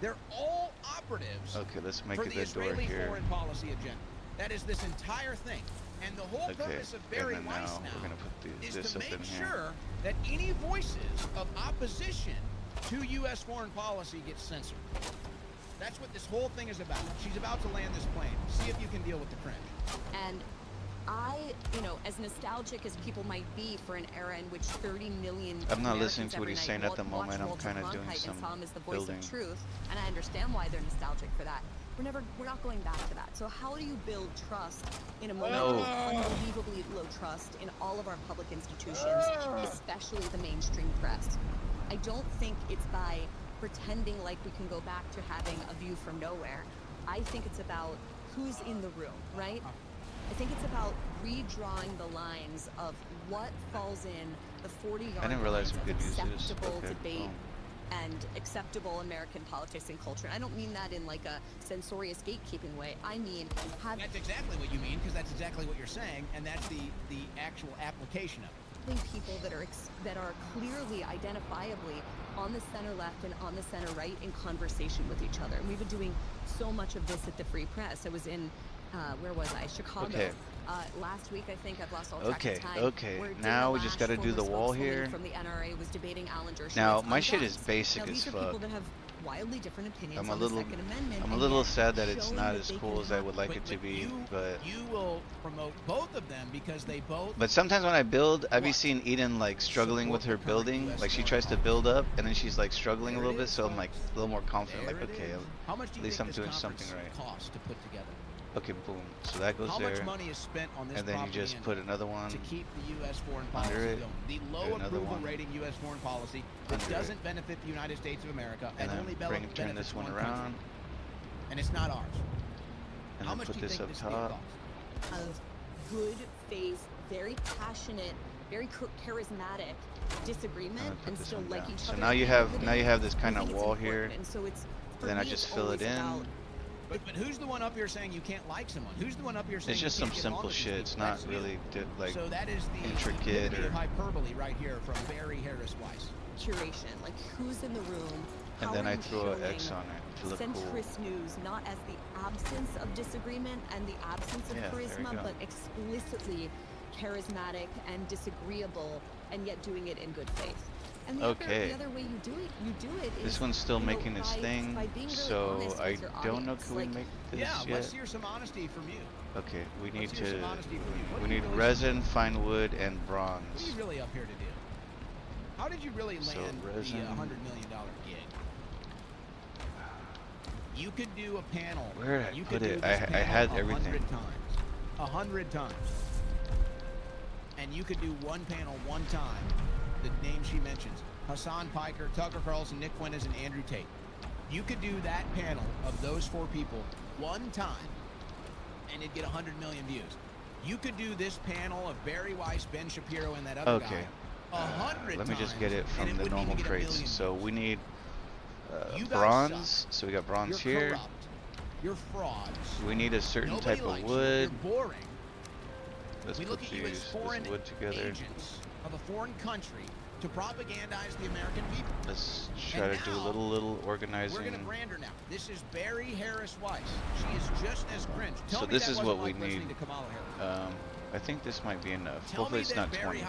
They're all operatives. Okay, let's make it the the door Israeli here. foreign policy agenda. That is this entire thing. And the whole purpose of Barry and then Weiss now we're gonna put is this to up make in here. sure that any voices of opposition to U.S. foreign policy get censored. That's what this whole thing is about. She's about to land this plane. See if you can deal with the cringe. And you know, as nostalgic as people might be for an era in which 30 million I'm not Americans listening to what he's every saying night at the moment. I'm kind of doing some and saw him as the voice building. of truth, and I understand why they're nostalgic for that. We're not going back to that. So how do you build trust in a moment of unbelievably low trust in all of our public institutions, especially the mainstream press? I don't think it's by pretending like we can go back to having a view from nowhere. I think it's about who's in the room, right? I think it's about redrawing the lines of what falls in the 40-yard I didn't realize we could use this. acceptable Okay, debate boom. and acceptable American politics and culture. And I don't mean that in like a censorious gatekeeping way. I mean That's exactly what you mean, because that's exactly what you're saying, and that's the actual application of it. having people that are clearly identifiably on the center left and on the center right in conversation with each other. And we've been doing so much of this at the Free Press. I was in where was I? Chicago. Okay. Last week, I think I've lost all track of time. Okay. Where Now we Dana just got to Lash, do the former wall spokeswoman here. from the NRA was debating Alan Dershowitz's Now my shit guns. is basic now, as these are people fuck. that have wildly different opinions I'm a on little, the Second Amendment. I'm a and little yet sad that it's showing not that as they cool can as I have- would like it to be, but. You will promote both of them because they both. But sometimes when I build, I be seeing Eden like struggling with her building. Like she tries to build up, and then she's like struggling a little bit. So I'm like a little more confident. Like okay, How much do you at least think I'm this doing conference something right. costs to put together? Okay, boom. So that goes How there. much money is spent on this And then you just propaganda put another one to keep the U.S. foreign under policy it, going? The low and another approval one rating U.S. foreign policy that under it. doesn't benefit the United States of America and and only then turn benefits this one country. around, And it's not ours. and How then much put do you this think up this deal top. costs? of good faith, very passionate, very charismatic disagreement I'm gonna put and this still one like down. each So other. now you at the end of have the now you day. have this I kind think of it's wall here. important. And so it's for Then I me, just it's fill it always in. about But who's the one up here saying you can't like someone? Who's the one up here saying It's just you some can't get along simple with these shit. people? It's not That's you. really like So that is the intricate epitome or. of hyperbole right here from Barry Harris Weiss. curation, like who's in the room. And how then are I you throw an showing X on it to look cool. centrist news, not as the absence of disagreement and the absence of Yeah, there you charisma, go. but explicitly charismatic and disagreeable, and yet doing it in good faith. And Okay. the other way you do it is This one's still you know, making its by thing, being really so honest I with your don't know. audience. Can we Like, make this Yeah, yet? let's hear some honesty from you. Okay, we need Let's hear some to. honesty from you. What We do you need really resin, fine wood, and What are bronze. you really up here to do? How did you really So land the resin. $100 million gig? You could do a panel. Where did I you put could do it? this I panel had 100 everything. times. 100 times. And you could do one panel one time. The name she mentions: Hassan Piker, Tucker Carlson, Nick Fuentes, and Andrew Tate. You could do that panel of those four people one time, and it'd get 100 million views. You could do this panel of Barry Weiss, Ben Shapiro, and that other Okay. guy 100 Let me just times, get it and from the wouldn't normal even get a crates. million So views. we need You guys bronze. suck. So we got bronze You're here. corrupt. You're frauds. We need a certain Nobody type of likes wood. You. You're boring. Let's We put look at you as this foreign wood together. agents of a foreign country to propagandize the American people. Let's try to do a little We're going to organizing. brand her now. This is Barry Harris Weiss. She is just as cringe. Tell So me this that is wasn't what we like listening need. to Kamala Harris. I think this might be enough. Tell Hopefully me it's that not 20.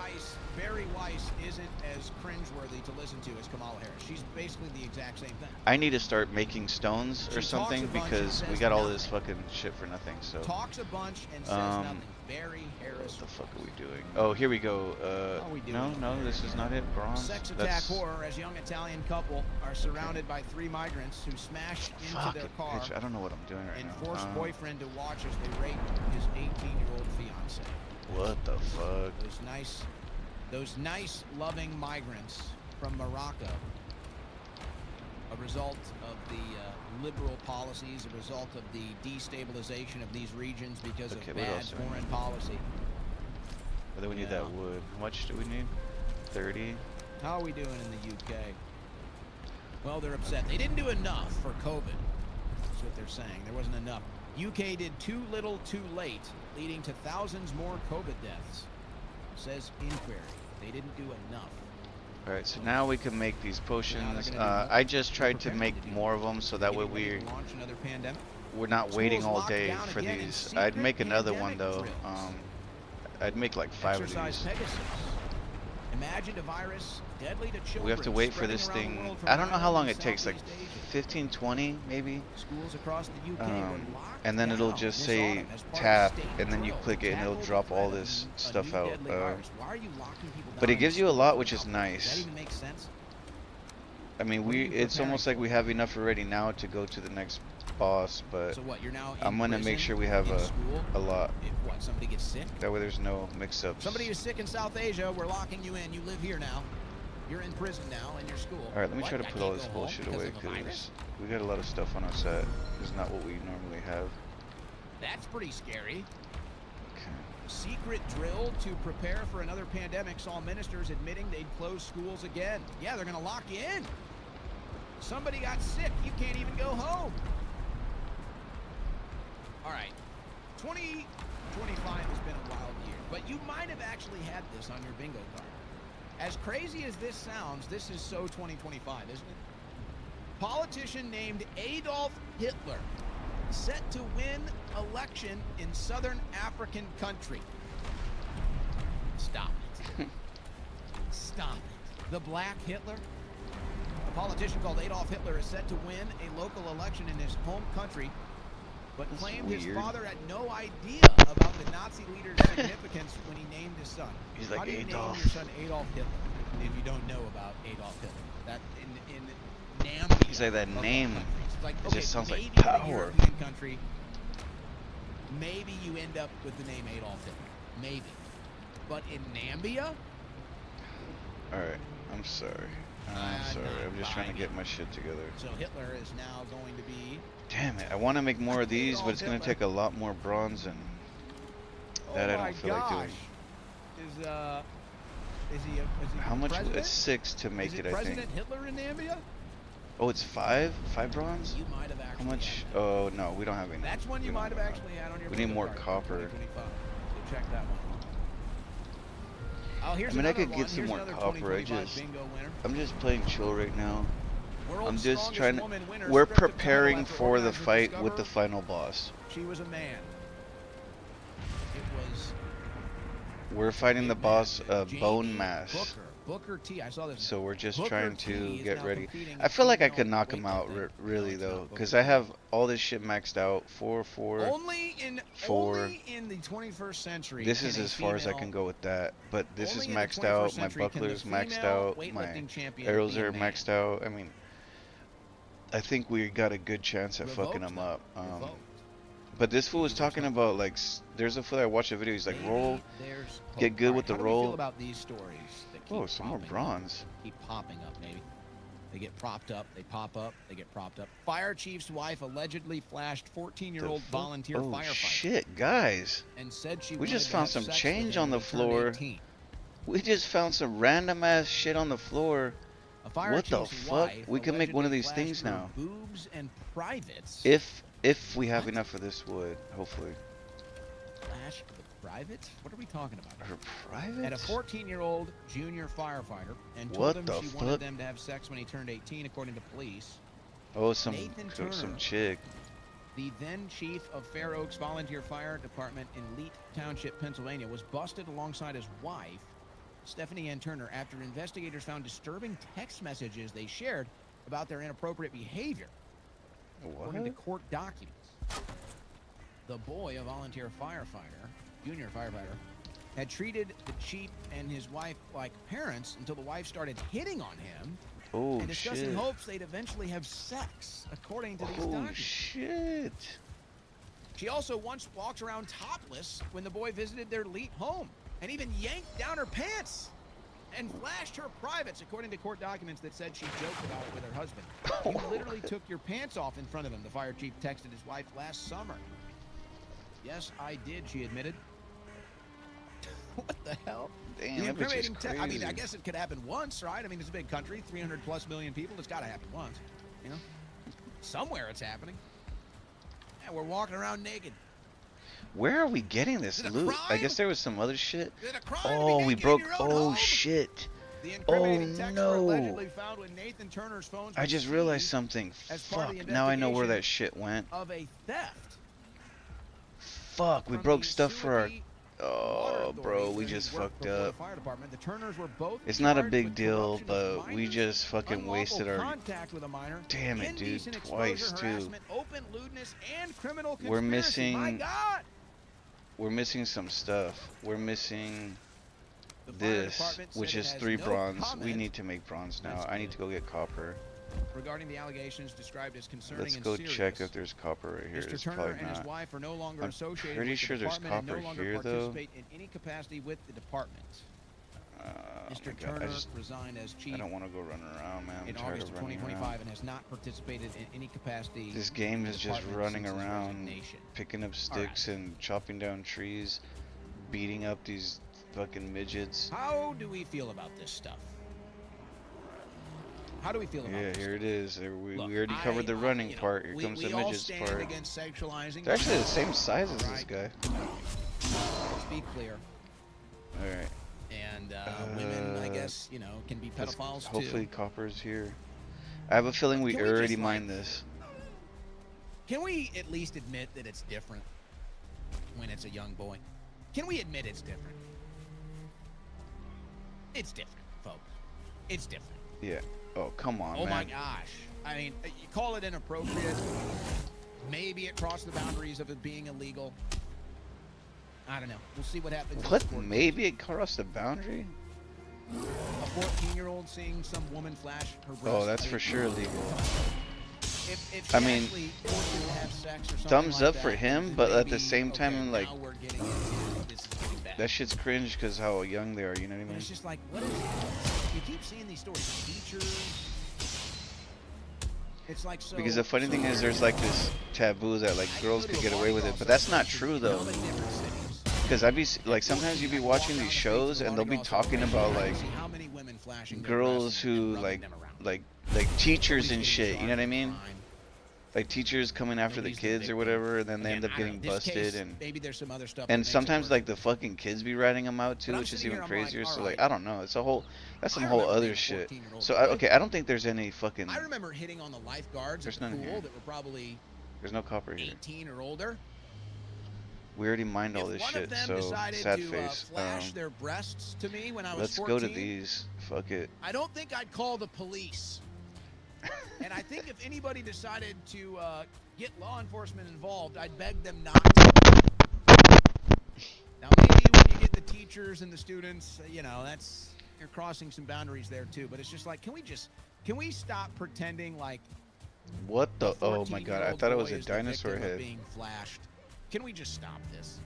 Barry Weiss isn't as cringeworthy to listen to as Kamala Harris. She's basically the exact same thing. I need to start making stones or She something talks a bunch because and we says got all nothing. this fucking shit for nothing. So Talks a bunch and says nothing. Barry Harris. what the fuck are we doing? Oh, here we go. How we doing No, over no, there? this is not it. Bronze. Sex attack That's horror as young Italian couple are surrounded by 3 migrants who smashed into fuck their it, car bitch. I don't know what I'm doing right and now. forced boyfriend to watch as they raped his 18-year-old fiance. What the fuck? Those nice, loving migrants from Morocco, a result of the liberal policies, a result of the destabilization of these regions because Okay, of what bad else do we foreign need? policy. But then we need that wood. How much do we need? 30. How are we doing in the UK? Well, they're upset. They didn't do enough for COVID. That's what they're saying. There wasn't enough. UK did too little too late, leading to thousands more COVID deaths, says inquiry. They didn't do enough. Alright, so now we can make these potions. I just tried to make more of them so that way we're not waiting all day for these. I'd make another one though. I'd make like 5 of these. Imagined a virus deadly to children. We have to wait for this thing. I don't know how long it takes, like 15, 20 maybe. Schools across the UK were locked and then it'll down just this say autumn as part of tap, state and then you drill click to it and it'll tackle drop the all threat of this a stuff new out. deadly virus. Why are you locking people But down it gives in you a schools lot, for which is now? Does that nice. even make sense? I mean, What are you it's preparing almost like we have enough already now to go to the next boss, but So what, you're now in I'm gonna make prison, sure we have in school? a lot. If what, somebody gets sick? That way there's no mix-ups. Somebody who's sick in South Asia, we're locking you in. You live here now. You're in prison now in your school. All right, let me What, try to I put all can't this go home bullshit because away of a virus? because we got a lot of stuff on our set. It's not what we normally have. That's pretty scary. Okay. Secret drill to prepare for another pandemic saw ministers admitting they'd close schools again. Yeah, they're gonna lock you in. Somebody got sick. You can't even go home. All right. 2025 has been a wild year, but you might have actually had this on your bingo card. As crazy as this sounds, this is so 2025, isn't it? Politician named Adolf Hitler set to win election in southern African country. Stop it. Stop it. The Black Hitler? A politician called Adolf Hitler is set to win a local election in his home country, but claimed his father had no idea about the Nazi leader's significance when he named his son. He's like, How do you Adolf. name your son Adolf Hitler if you don't know about Adolf Hitler? That in Namibia. He's like that of all name. countries. It's like, It okay, just sounds like maybe in a power. European country, maybe you end up with the name Adolf Hitler. Maybe. But in Namibia? Alright, I'm sorry. I'm sorry. I'm just trying to get my shit together. So Hitler is now going to be... Damn it. I want to make more of these, but it's going to take a lot more bronze, and that I don't feel like doing. Is he How much? president? It's 6 to make Is it, I President think. Hitler in Namibia? Oh, it's 5? 5 bronze? You might have actually How much? Oh, no, we don't have any. That's one you might have actually had on your We need bingo more card for copper. 2025. So check that one. Oh, here's I mean, I another could one. get some Here's more another copper. 2025 bingo winner. I'm just playing chill right now. World's I'm just strongest trying to. woman winner, We're script of title preparing after for the organizers fight discover with the final boss. She was a man. It was We're fighting the boss of Jamie Bone Mass. Booker T. I saw this. So we're just Booker trying T to is get now ready. competing I in feel like I female could knock him out, really, though, because I have all this shit maxed out. 4, 4, Only in 4. the 21st century. This can is a as far as I female- can go with that. But this is Only in the maxed out. 21st My century can the buckler's maxed female out. My weightlifting champion arrows be a are man. maxed out. I mean, I think we got a good chance at fucking him up. But this fool was talking about, like, there's a fool I watched a video. He's like, roll, get good with the How do we feel roll. about these stories that keep Oh, some more popping up? bronze. Keep popping up, maybe. They get propped up, they pop up, they get propped up. Fire chief's wife allegedly flashed 14-year-old fuck? volunteer Oh, firefighter shit, guys. and said she We wanted just to found have some sex change with him on the when he turned floor. 18. We just found some random ass shit on the floor. A fire What the chief's fuck? wife We can make one of allegedly these things flashed her now. Boobs and privates. If we have enough of this wood, hopefully. Flash the privates? What are we talking about? Her privates? At a 14-year-old junior firefighter and told What him the she fuck? wanted them to have sex when he turned 18, according to police. Oh, some Nathan some Turner, chick. the then chief of Fair Oaks Volunteer Fire Department in Leet Township, Pennsylvania, was busted alongside his wife Stephanie Ann Turner, after investigators found disturbing text messages they shared about their inappropriate behavior. According to court documents, the boy, a volunteer firefighter, junior firefighter, had treated the chief and his wife like parents until the wife started hitting on him and discussing hopes they'd eventually have sex, according to these documents. Shit. She also once walked around topless when the boy visited their Leap home, and even yanked down her pants and flashed her privates, according to court documents that said she joked about it with her husband. You literally took your pants off in front of him, the fire chief texted his wife last summer. Yes, I did, she admitted. What the hell? Damn, that bitch is crazy. I mean, I guess it could happen once, right? I mean, it's a big country, 300+ million people. It's got to happen once, you know? Somewhere it's happening. Yeah, we're walking around naked. Where are we getting this loot? I guess there was some other shit. Is it a crime Oh, we broke. Oh, home? shit. The Oh, incriminating texts were no. allegedly found when Nathan Turner's phones I were just realized seized something. as part of Fuck. the Now I know where that investigation shit went. of a theft. Fuck. We From broke the stuff for our. Water Oh, bro. authority We where he just worked fucked before the up. fire department. The Turners were both It's not a charged big with deal, corruption but of we minors, just fucking unlawful wasted our. contact with a minor, Damn it, dude. indecent Twice, exposure, too. harassment, open lewdness, and criminal conspiracy. We're missing. My God. We're missing some stuff. We're missing The fire this, department said which it is has 3 no bronze. We comment. need to make bronze now. That's I need good. to go get copper. Regarding the allegations described as concerning Let's and go serious, check if there's copper right here. Mr. It's Turner probably and his not. wife are no longer I'm associated pretty with sure the there's department and copper no longer here, though. participate in any capacity with the department. Oh Mr. my God, Turner resigned as chief I don't want to go running around, man. I'm in tired August of of running 2025 around. and has not participated in any capacity. This game in is the just department running since his around, resignation. picking up sticks and chopping down trees, beating up these fucking midgets. How do we feel about this stuff? How do we feel about Yeah, this? here it is. We Look, already covered the running you know, part. Here we comes the all midgets stand part. against sexualizing. They're actually the same size as this right? guy. Let's be clear. Alright. And women, I guess, you know, can be pedophiles too. Hopefully copper's here. I have a feeling we Can we already just, mined this. Can we at least admit that it's different when it's a young boy? Can we admit it's different? It's different, folks. It's different. Yeah. Oh, come on, Oh man. my gosh. I mean, you call it inappropriate. Maybe it crossed the boundaries of it being illegal. I don't know. We'll see what happens. What? Maybe it crossed the boundary? A 14-year-old seeing some woman flash her breast. Oh, that's for sure illegal. If she I mean, actually forced you to have sex or something thumbs like up for that, him, then but at maybe, the same time, okay, like, now we're getting into this is getting bad. that shit's cringe because how young they are, you know what I But mean? it's just like, what is it? You keep seeing these stories. Teachers. It's like so. Because the funny thing is, there's like this taboo that like girls could get away with it, but that's not true though. Because I'd be like, sometimes you'd be watching these shows and they'll be talking about like girls who like teachers and shit. You know what I mean? Like teachers coming after the kids or whatever, and then they end up getting busted, and maybe there's some other stuff. and sometimes like the fucking kids be ratting them out too, which is even crazier. So like, I don't know. It's a whole, that's some whole other shit. So okay, I don't think there's any fucking. I remember hitting on the lifeguards at the none pool here. that were probably There's no copper here. 18 or older. We already mined all this One shit, of them so decided sad to face. flash their breasts to me when I was Let's 14. go to these. Fuck it. I don't think I'd call the police. And I think if anybody decided to get law enforcement involved, I'd beg them not to. Now maybe when you get the teachers and the students, you know, that's, you're crossing some boundaries there too. But it's just like, can we stop pretending like What the? Oh my god! I thought it was a dinosaur victim of head. being flashed? Can we just stop this?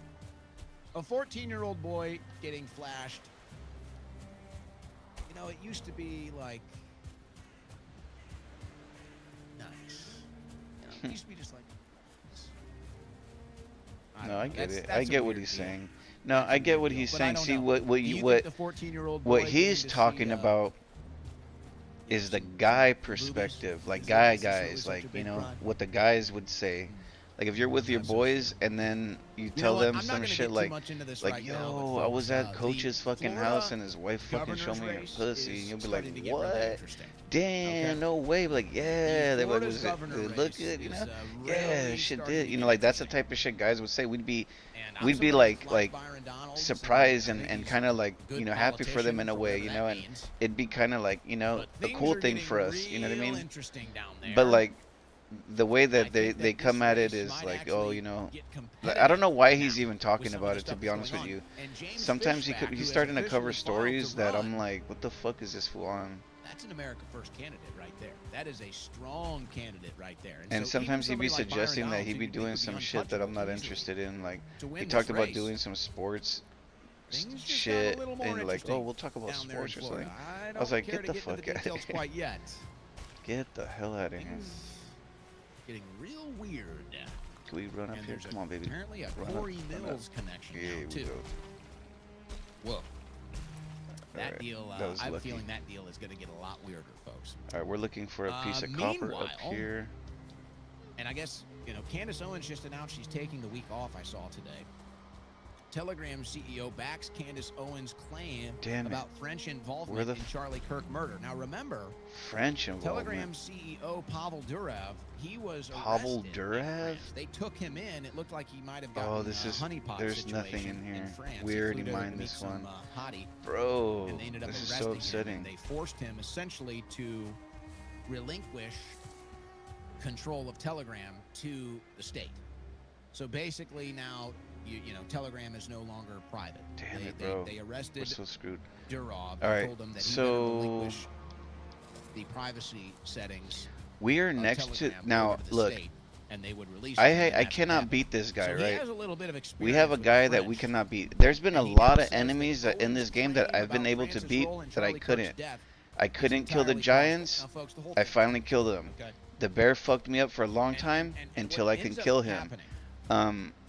A 14-year-old boy getting flashed. You know, it used to be like nice. You know, it used to be just like. No, I get it. That's I a get what weird he's deal. saying. No, I get what he's But I saying. don't See, know. what Do you think the 14-year-old what boy he's getting to talking see, about is the guy perspective, like guys, like, you know, what the guys would say. Like if you're with your boys and then you tell them some shit like, yo, I was at Coach's fucking house and his wife fucking showed me her pussy. And you'll be like, what? Damn, no way. But like, yeah, they like, was it look good, you know? Yeah, shit did. You know, like that's the type of shit guys would say. We'd be like surprised and kind of like, you know, happy for them in a way, you know, and it'd be kind of like, you know, a cool thing for us, you know what I mean? But like the way that they come at it is like, oh, you know, like, I don't know why he's even talking about it, to be honest with you. Sometimes he's starting to cover stories that I'm like, what the fuck is this fool on? That's an America First candidate right there. That is a strong candidate right there. And sometimes he'd be suggesting that he'd be doing some shit that I'm not interested in. Like he talked about doing some sports shit and like, oh, we'll talk about sports or something. I was like, get the fuck out of here. Get the hell out of here. Getting real weird. Can we run up here? Come on, baby. Apparently a Corey Mills connection now too. Whoa. That deal, I have a feeling that deal is going to get a lot weirder, folks. All right, we're looking for a piece of copper up here. And I guess, you know, Candace Owens just announced she's taking the week off, I saw today. Telegram CEO backs Candace Owens' claim about French involvement in Charlie Kirk murder. Now remember, French involvement. Telegram CEO Pavel Durov, he was Pavel Durov? They took him in. It looked like he might have gotten honeypot there's situation nothing in here. France. We already mined this one. Hottie, bro, and they ended up this is so upsetting. Him. They forced him essentially to relinquish control of Telegram to the state. So basically now, you know, Telegram is no longer private. Damn it, bro. They arrested We're so screwed. Durov. All right, Told him that he better relinquish the privacy settings. We are next to now. Look, and they would release I cannot beat this guy, so right? He has a little bit of experience. We have a guy that we cannot beat. There's been a lot of enemies that in this game that I've been able to beat that I couldn't. I couldn't kill the giants. I finally killed them. The bear fucked me up for a long time until I can kill him.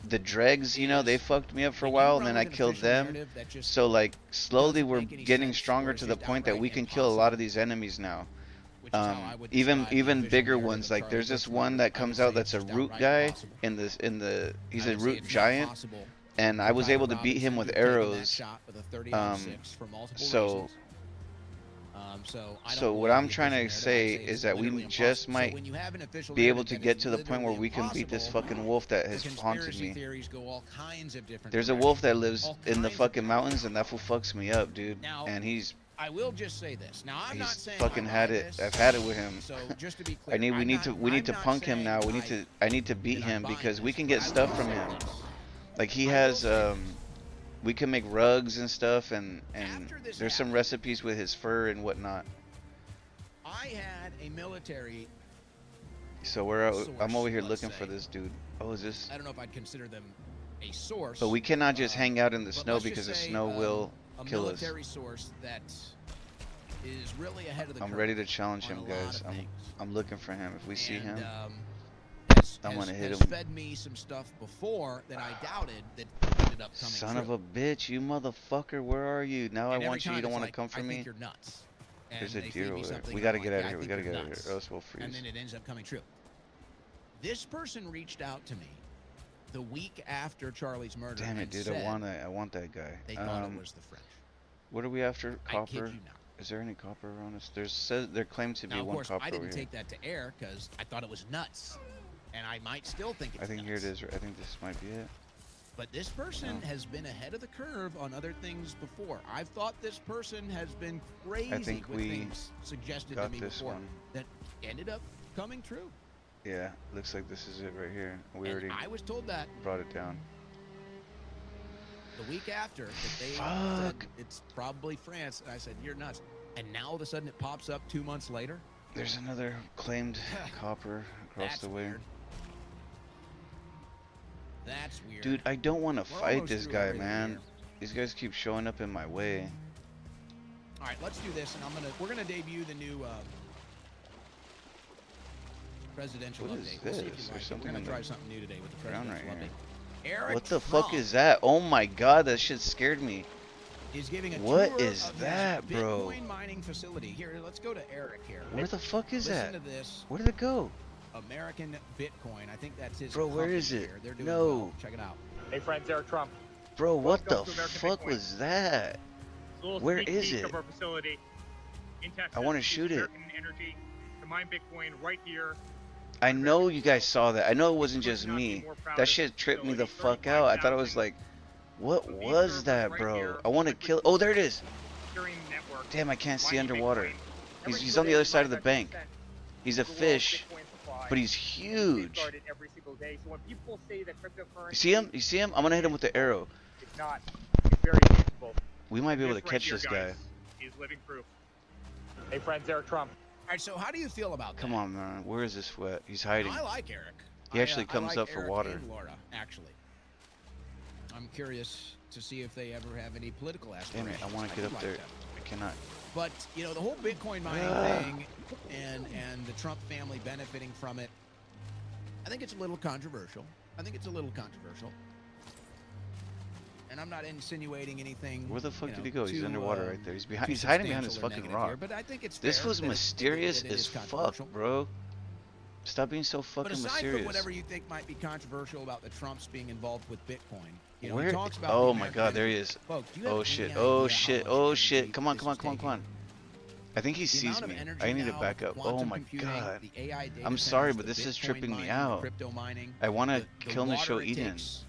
The dregs, you know, they fucked me up for a while, and then I killed them. So like slowly we're getting stronger to the point that we can kill a lot of these enemies now. Even bigger ones. Like there's this one that comes out that's a root guy he's a root giant, and I was able to beat him with arrows. So what I'm trying to say is that we just might be able to get to the point where we can beat this fucking wolf that has haunted me. There's a wolf that lives in the fucking mountains, and that fool fucks me up, dude. And I will just say this. Now I'm not saying fucking had it. I've had it with him. So just to be clear, we need to punk him now. I need to beat him because we can get stuff from him. Like he has we can make rugs and stuff, and there's some recipes with his fur and whatnot. I had a military. So I'm over here looking for this dude. Oh, is this? I don't know if I'd consider them a source. But we cannot just hang out in the snow because the snow will kill us. A military source that is really ahead of the curve. I'm ready to challenge him, guys. I'm looking for him. If we see him, I'm gonna hit him. Fed me some stuff before that I doubted that ended up coming Son of a bitch, you motherfucker! Where are you? Now I want you. You don't want to come for me? I think you're nuts. There's a deer over there. We gotta get out of here. We gotta get out of here, or else we'll freeze. And then it ends up coming true. This person reached out to me the week after Charlie's murder. Damn it, dude! I want that guy. They thought it was the French. What are we after? Copper? I kid you not. Is there any copper around us? There claims to be one copper over here. I didn't take that to air because I thought it was nuts, and I might still think it's I think nuts. here it is. I think this might be it. But this person has been ahead of the curve on other things before. I've thought this person has been crazy with things suggested to me before that ended up coming true. Yeah, looks like this is it right here. I was told that. Brought it down. The week after that they said it's probably France, and I said you're nuts. And now all of a sudden it pops up 2 months later. There's another claimed copper across the way. Weird. That's weird. Dude, I don't want to fight this guy, man. These guys keep showing up in my way. All right, let's do this, and we're gonna debut the new presidential update. We'll see if you like it. We're gonna try something new today with the presidential update. Eric what the fuck is that? Oh my god, that shit scared me. Is giving a what tour is of that, his bro? Bitcoin mining facility. Here, let's go to Eric here. Where the fuck is that? Listen to this. Where did it go? American Bitcoin. I think that's his. Bro, where company is it? here. They're doing No. well. Check it out. Hey friends, Eric Trump. Bro, what the Welcome to American fuck Bitcoin. was that? It's a little Where sneak is peek it? Of our facility in Texas. I want to shoot it. American Energy to mine Bitcoin right here. I know you guys saw that. I know it wasn't just me. That shit tripped me the fuck out. I thought it was like, what was that, bro? I want to kill. Oh, there it is. Damn, I can't see underwater. He's on the other side of the bank. He's a fish, but he's huge. Every single day. So when people say that cryptocurrency, You see him? You see him? I'm gonna hit him with the arrow. it's not. It's very tangible. We might be able to This right catch here, this guys, guy. Is living proof. Hey friends, Eric Trump. All right, so how do you feel about that? Come on, man. Where is this sweat? He's hiding. I like Eric. He actually I comes like up for Eric water. and Laura, actually. I'm curious to see if they ever have any political Damn aspirations. it! I want to get would up like there. that. I cannot. But you know, the whole Bitcoin mining thing and the Trump family benefiting from it, I think it's a little controversial. And I'm not insinuating anything. Where the fuck you did know, he go? He's too, underwater right there. He's behind. too He's hiding behind his substantial or fucking negative rock. here, but I think it's This fair was that mysterious it is as fuck, controversial. bro. Stop being so But fucking aside mysterious. from whatever you think might be controversial about the Trumps being involved with Bitcoin, you know, Where? he talks about Oh the my American God! There he energy. is. Folks, do you have Oh any shit! idea Oh how shit! much Oh energy shit! Come on! this Come on! is Come on! Come on! I think he The sees amount of me. energy I need to now back with up. quantum Oh my computing, God! the AI data I'm sorry, centers, but the this is Bitcoin tripping me mining, out. the crypto mining, I want to the kill him to water show it Eden. takes.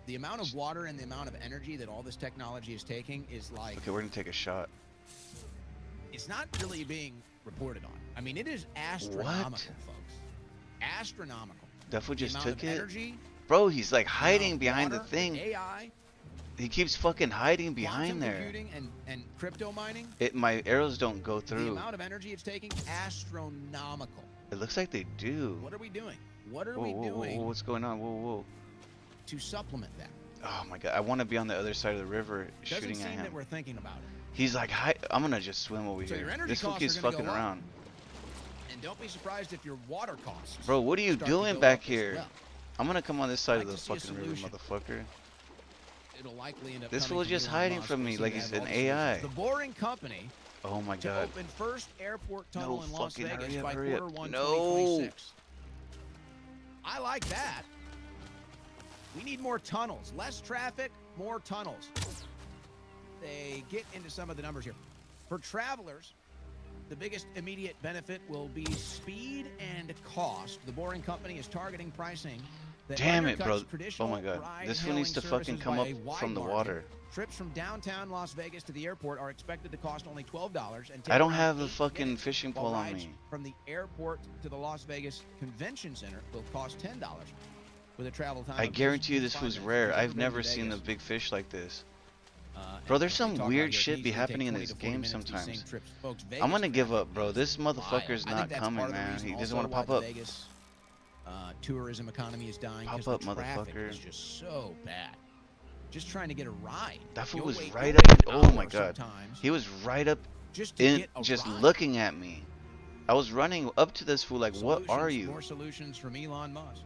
The amount of water and the amount of energy that all this technology is taking is like, Okay, we're gonna take a shot. it's not really being reported on. I mean, it is astronomical, folks. Astronomical. That fool The just amount took of it. energy, Bro, he's like the amount hiding of behind the water, thing. AI, He keeps fucking hiding quantum behind there. computing and crypto mining. My arrows don't go The through. amount of energy it's taking, astronomical. It looks like they do. What are we doing? What are Whoa, we whoa, whoa, doing whoa, what's going on? Whoa, whoa. to supplement that? Oh my God! I want to be on the other side of the river Doesn't shooting at seem that him. we're thinking about it. He's like, I'm gonna just swim over So here. your energy This fool costs keeps are gonna fucking go up. around. And don't be surprised if your water costs. Bro, what are you start to doing go back up as here? well. I'm gonna come on this side Like of to the see a fucking river, solution. motherfucker. It'll likely end up This coming fool is from just Elon hiding Musk. from They me seem like to he's have an all the solutions. AI. The Boring Company Oh my to God. open first airport tunnel No in Las fucking Vegas hurry up, by hurry up. quarter one No. 2026. I like that. We need more tunnels. Less traffic, more tunnels. They get into some of the numbers here. For travelers, the biggest immediate benefit will be speed and cost. The Boring Company is targeting pricing that Damn it, undercuts bro. Oh traditional my God. This fool ride-hailing needs to fucking services come by up a wide from the margin. water. Trips from downtown Las Vegas to the airport are expected to cost only $12 and take I don't around have a 8 fucking minutes, fishing while pole on rides me. from the airport to the Las Vegas Convention Center will cost $10 with a travel time I of guarantee you just this 5 fool's minutes. rare. If you've I've ever never been to seen a Vegas, big fish like this. and Bro, there's they some talk weird about shit it be usually happening in takes this 20 to 40 game minutes, these same sometimes. trips. Folks, I'm Vegas gonna give traffic up, bro. is This motherfucker's wild. I think not that's coming, part of the man. reason He doesn't also want to pop why up. the Vegas tourism economy is dying Pop because up, the traffic motherfucker. is just so bad. Just trying to get a ride. That fool You'll was wait- right you'll up. wait an Oh my hour God. sometimes He was right up just to in, get a just ride. looking at me. I was running up to this fool like, what are Solutions, you? More solutions from Elon Musk.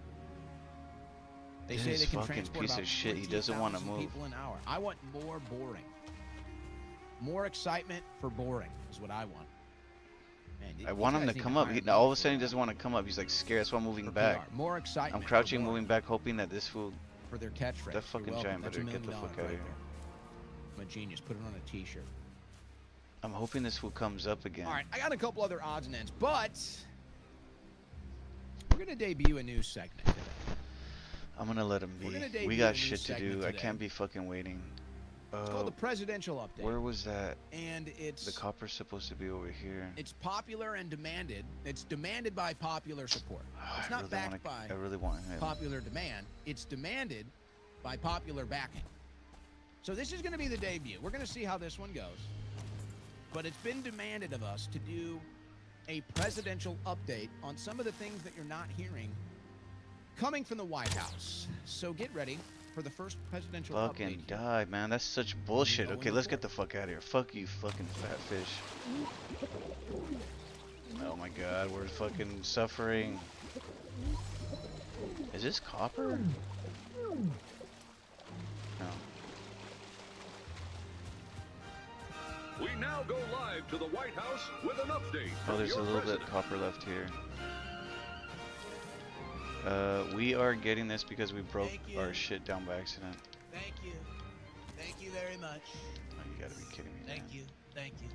They This say is they can fucking transport piece about of shit. He doesn't wanna 20,000 move. people an hour. I want more boring. More excitement for boring is what I want. Man, I these want him guys to need come up. hire He, me now all of a for, sudden he doesn't want to come up. He's like scared. That's why I'm moving for back. PR. More excitement. I'm for crouching, boring. moving back, hoping that this fool. For their catchphrase. That You're fucking welcome. giant That's better $1 get the million fuck out of right here. there. I'm a genius. Put it on a t-shirt. I'm hoping this fool comes up again. All right, I got a couple other odds and ends, but we're going to debut a new segment today. I'm gonna let him We're gonna be. debut We a got new shit to segment do. I today. can't be fucking waiting. It's called the Presidential Update. Where was that? And it's The copper's supposed to be over here. It's popular and demanded. It's demanded by popular support. It's I not really backed wanna- by I really want him. popular demand. It's demanded by popular backing. So this is going to be the debut. We're going to see how this one goes. But it's been demanded of us to do a presidential update on some of the things that you're not hearing coming from the White House. So get ready for the first presidential Fucking update. die, man. That's such bullshit. Going Okay, let's report. get the fuck out of here. Fuck you, fucking fat fish. Oh my god, we're fucking suffering. Is this copper? No. We now go live to the White House with an update. Oh, there's a from your little bit president. copper left here. We are getting this because we broke our shit down by accident. Thank you. Thank you very much. Oh, you gotta be kidding me. Thank you. Thank you.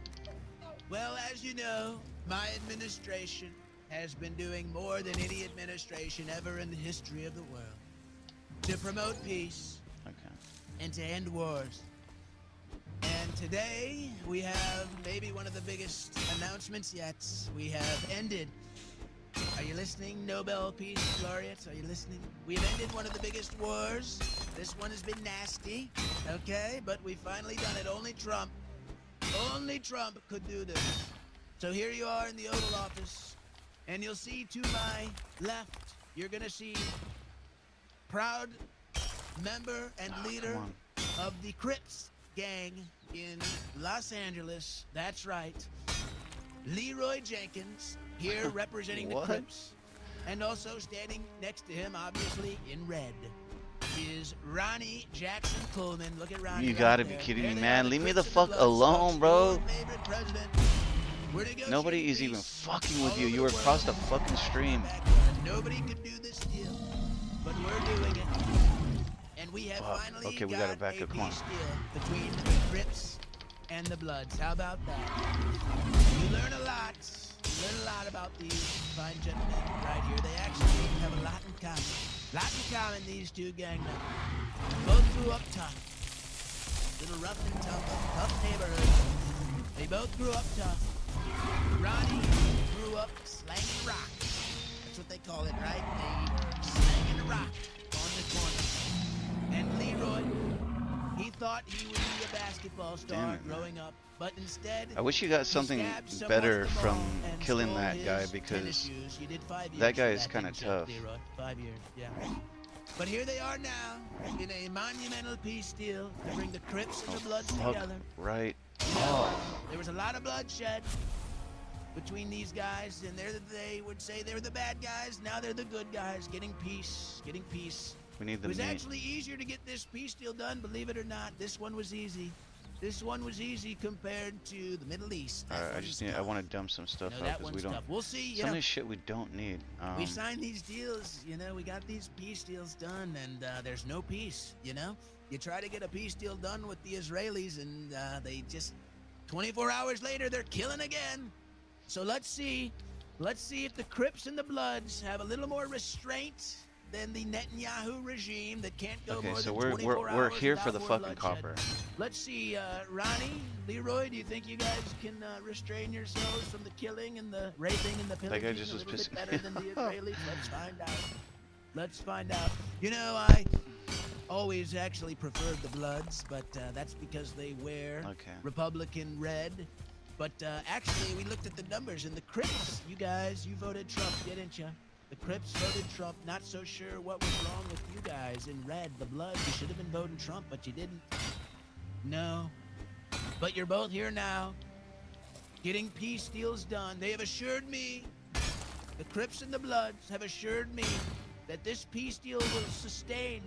Well, as you know, my administration has been doing more than any administration ever in the history of the world to promote peace and to end wars. And today, we have maybe one of the biggest announcements yet. We have ended. Are you listening, Nobel Peace Laureates? Are you listening? We have ended one of the biggest wars. This one has been nasty, okay? But we finally done it. Only Trump could do this. So here you are in the Oval Office, and you'll see to my left, you're gonna see proud member and leader of the Crips gang in Los Angeles. That's right. Leroy Jenkins, here representing the Crips. And also standing next to him, obviously, in red, is Ronnie Jackson Coleman. Look at Ronnie. You gotta be kidding me, man. Leave me the fuck alone, bro. Nobody is even fucking with you. You were across the fucking stream. Nobody could do this deal, but we're doing it. And we have finally okay, we gotta back up. Come on. Between the Crips and the Bloods. How about that? You learn a lot. You learn a lot about these fine gentlemen right here. They actually have a lot in common. These two gang members. Both grew up tough. Little rough and tough neighborhoods. They both grew up tough. Ronnie grew up slanging rock. That's what they call it, right? They were slanging rock on the corner. And Leroy, he thought he would be a basketball star growing up, but instead, I wish you got something better from killing that guy, because that guy is kind of tough. Leroy, 5 years, yeah. But here they are now in a monumental peace deal to bring the Crips and the Bloods together. Right. There was a lot of bloodshed between these guys, and they would say they were the bad guys. Now they're the good guys, getting peace. We need the It was meat. actually easier to get this peace deal done, believe it or not. This one was easy. This one was easy compared to the Middle East. Alright, I want to dump some stuff out because we don't. We'll see. Some of this shit we don't need. We signed these deals. We got these peace deals done, and there's no peace. You try to get a peace deal done with the Israelis, and they just 24 hours later they're killing again. So let's see if the Crips and the Bloods have a little more restraint than the Netanyahu regime that can't go more than 24 hours. We're here for the without fucking bloodshed. copper. Let's see, Ronnie, Leroy, do you think you guys can restrain yourselves from the killing and the raping and the pillaging That guy just a was little bit pissing better me than the off. Israelis? Let's find out. I always actually preferred the Bloods, but that's because they wear Republican red. But actually, we looked at the numbers, and the Crips, you voted Trump, didn't you? The Crips voted Trump. Not so sure what was wrong with you guys in red, the Bloods. You should have been voting Trump, but you didn't. No. But you're both here now, getting peace deals done. They have assured me, the Crips and the Bloods have assured me that this peace deal will sustain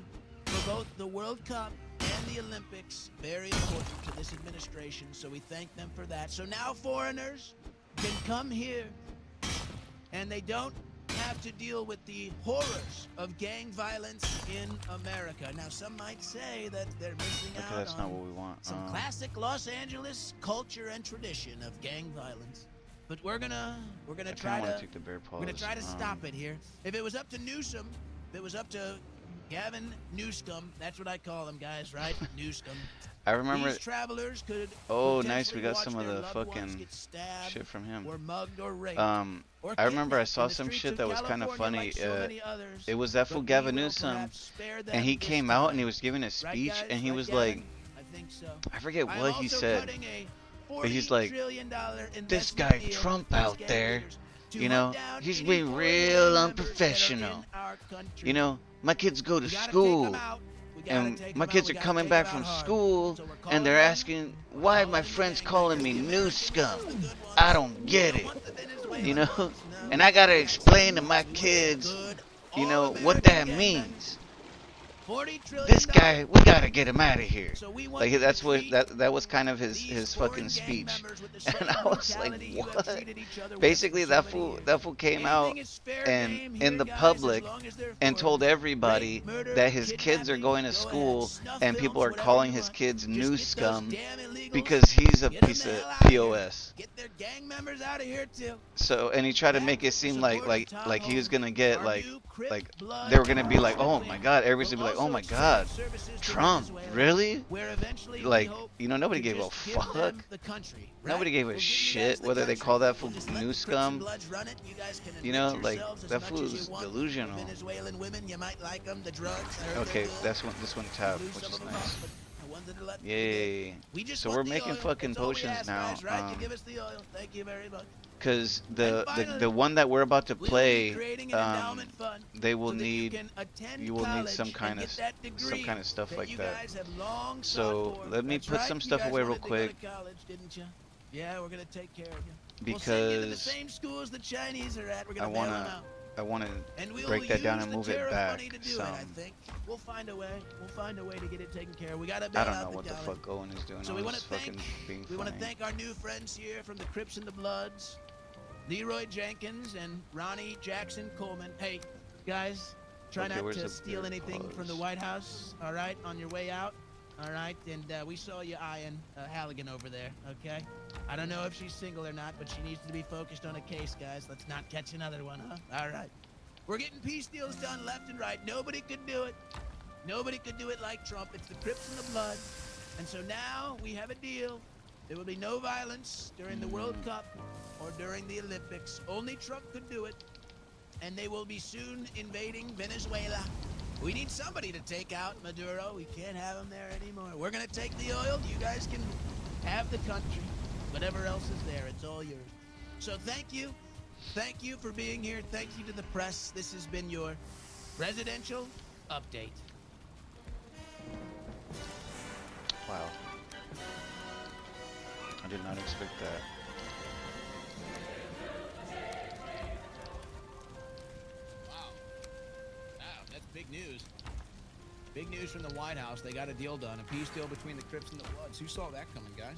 for both the World Cup and the Olympics. Very important to this administration, so we thank them for that. So now foreigners can come here, and they don't have to deal with the horrors of gang violence in America. Now, some might say that they're missing out that's on not what we want. some classic Los Angeles culture and tradition of gang violence. But we're gonna try to stop it here. If it was up to Newsom, if it was up to Gavin Newscomb, that's what I call him, guys, right? Newscomb. I remember. These travelers could nice. We got some of the fucking shit from him. Or mugged or raped. I remember I saw some shit that was kind of funny. It was that fool Gavin Newsom, and he came out and he was giving a speech, and he was like, I forget what he said, but he's like, this guy Trump out there, he's being real unprofessional. My kids go to school, and my kids are coming back from school, and they're asking, why my friends calling me new scum? I don't get it, and I gotta explain to my kids, what that means. $40 trillion. This guy, we gotta get him out of here. So we want Like you that's to what treat that was kind of his these fucking foreign gang speech, members with the and same I was like, brutality you have what? treated each other with Basically, for so that many fool years. came Anything out is fair and game in here, the guys, as public long as they're and for told it. everybody Rape, murder, that his kids are kidnapping, going to go school ahead, snuff and films, people are whatever calling you his want. kids Just new get those scum damn illegals, because he's a get 'em piece the of hell out of here. POS. Get their gang members out of here too. So, and he tried to make it seem like he was gonna get like they were gonna be like, oh my god, everybody's gonna be like, oh my god, Trump, really? Like, you know, nobody gave a fuck. Nobody gave a shit whether they call that fool new scum. You know, like that fool's delusional. Okay, this one tapped, which is nice. Yay! So we're making fucking potions now. Thank you very much. Because the one that we're about to play, they will need you will need some kind of stuff like that. So let me put some stuff away real quick. Yeah, we're gonna take care of you. Because we'll send you to the same schools the Chinese are at. We're gonna bail them out. I wanna And break that down and we'll move use the it tariff back money to do some. it, I think. We'll find a way. We'll find a way to get it taken care of. We gotta bail I don't out know what the college. fuck Owen is doing. So we want to fucking thank being we want to funny. thank our new friends here from the Crips and the Bloods, Leroy Jenkins and Ronnie Jackson Coleman. Hey, guys, try Okay, not where's to the steal beer anything from the clothes? White House. All right, on your way out. All right, and we saw you eyeing Halligan over there. Okay, I don't know if she's single or not, but she needs to be focused on a case, guys. Let's not catch another one, huh? All right. We're getting peace deals done left and right. Nobody could do it. Nobody could do it like Trump. It's the Crips and the Blood. And so now we have a deal. There will be no violence during the World Cup or during the Olympics. Only Trump could do it. And they will be soon invading Venezuela. We need somebody to take out Maduro. We can't have him there anymore. We're going to take the oil. You guys can have the country. Whatever else is there, it's all yours. So thank you. Thank you for being here. Thank you to the press. This has been your presidential update. Wow. I did not expect that. Wow, that's big news. Big news from the White House. They got a deal done, a peace deal between the Crips and the Bloods. Who saw that coming, guys?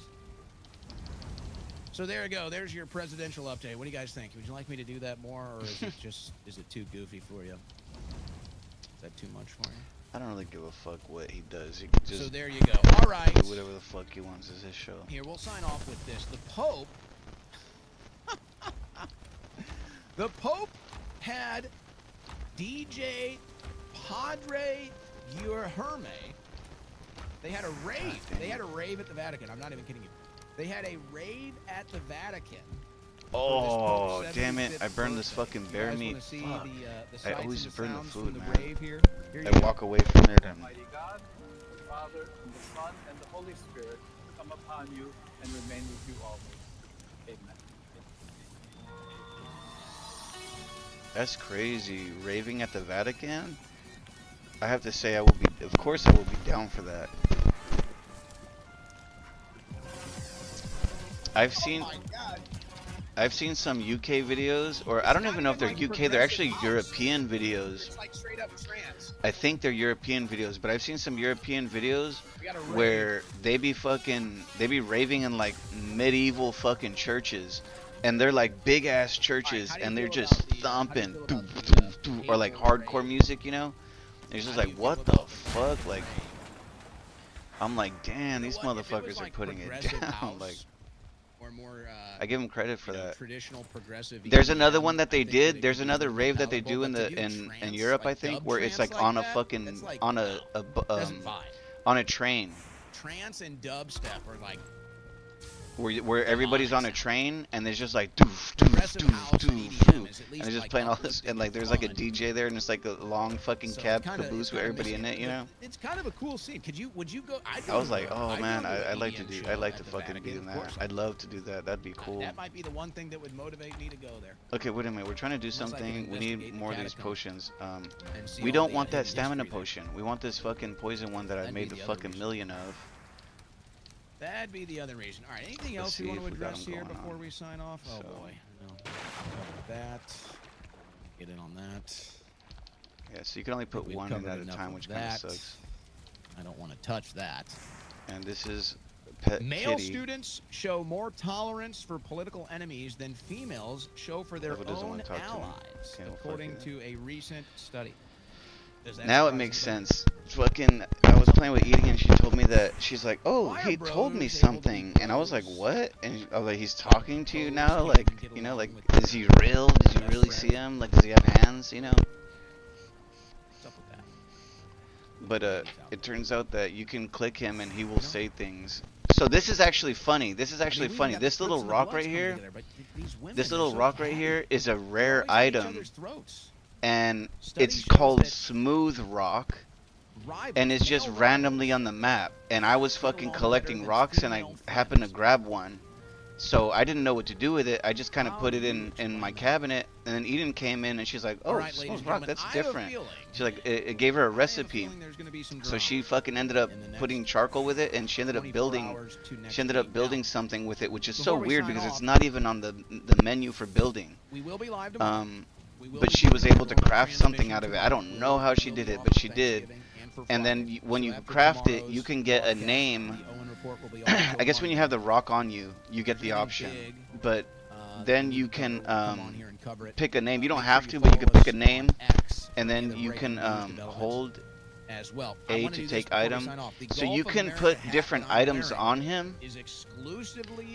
So there you go. There's your presidential update. What do you guys think? Would you like me to do that more, or is it just is it too goofy for you? Is that too much for you? I don't really give a fuck what he does. He just So there you go. All right. do whatever the fuck he wants. Is his show. Here, we'll sign off with this. The Pope. The Pope had DJ Padre Urherme. They had a rave. They had a rave at the Vatican. I'm not even kidding you. They had a rave at the Vatican. Oh, damn it. I burned this fucking bear meat. Fuck. I always burn the food, man. I walk away from it and... Almighty God, the Father, and the Son, and the Holy Spirit come upon you and remain with you always. Amen. That's crazy. Raving at the Vatican? I have to say, I will be... Of course I will be down for that. I've seen some UK videos, or I don't even know if they're UK, they're actually European videos. It's like straight up trance. I think they're European videos, but I've seen some European videos where they be raving in like medieval fucking churches, and they're like big ass churches, and they're just thumping, or like hardcore music, you know? And it's just like, what the fuck? Like, I'm like, damn, these motherfuckers are putting it down. Like, or more, I give them credit for that. Traditional progressive. There's another one that they did. There's another rave that they do in Europe, I think, where it's like on a fucking on a train. Trance and dubstep are like where everybody's on a train and there's just like doof doof doof doof doof, and they're just playing all this, and like there's like a DJ there and it's like a long fucking cab caboose with everybody in it, you know. It's kind of a cool scene. Would you go? I was like, oh man, I'd like to fucking be in that. I'd love to do that. That'd be cool. That might be the one thing that would motivate me to go there. Okay, wait a minute. We're trying to do something. We need more of these potions. We don't want that stamina potion. We want this fucking poison one that I made the fucking million of. That'd be the other reason. All right, anything else you want to address here before we sign off? Oh boy, no. That. Get in on that. Yeah, so you can only put We've one in covered at a enough time, of which kind of that. sucks. I don't want to touch that. And this is Pet Male Kitty. students show more tolerance for political enemies than females show for their Devil doesn't own wanna talk to me. allies, Okay, well, fuck according it. to a recent study. Does that Now it surprise makes anybody? sense. Fucking, I was playing with Edie and she told me that, she's like, oh, he told me something. And I was like, what? And I was like, he's talking to you now? Like, you know, like, is he real? Did you really see him? Like, does he have hands? You know? What's up with that? But it turns out that you can click him and he will say things. So this is actually funny. This is actually funny. This little rock right here, this little rock right here is a rare item, and it's called Smooth Rock, and it's just randomly on the map. And I was fucking collecting rocks and I happened to grab one. So I didn't know what to do with it. I just kind of put it in my cabinet, and then Eden came in and she's like, "Oh, Smooth Rock, that's different." She's like, it gave her a recipe, so she fucking ended up putting charcoal with it, and she ended up building something with it, which is so weird because it's not even on the menu for building. But she was able to craft something out of it. I don't know how she did it, but she did. And then when you craft it, you can get a name. I guess when you have the rock on you, you get the option. But then you can pick a name. You don't have to, but you can pick a name. And then you can hold A to take item. So you can put different items on him.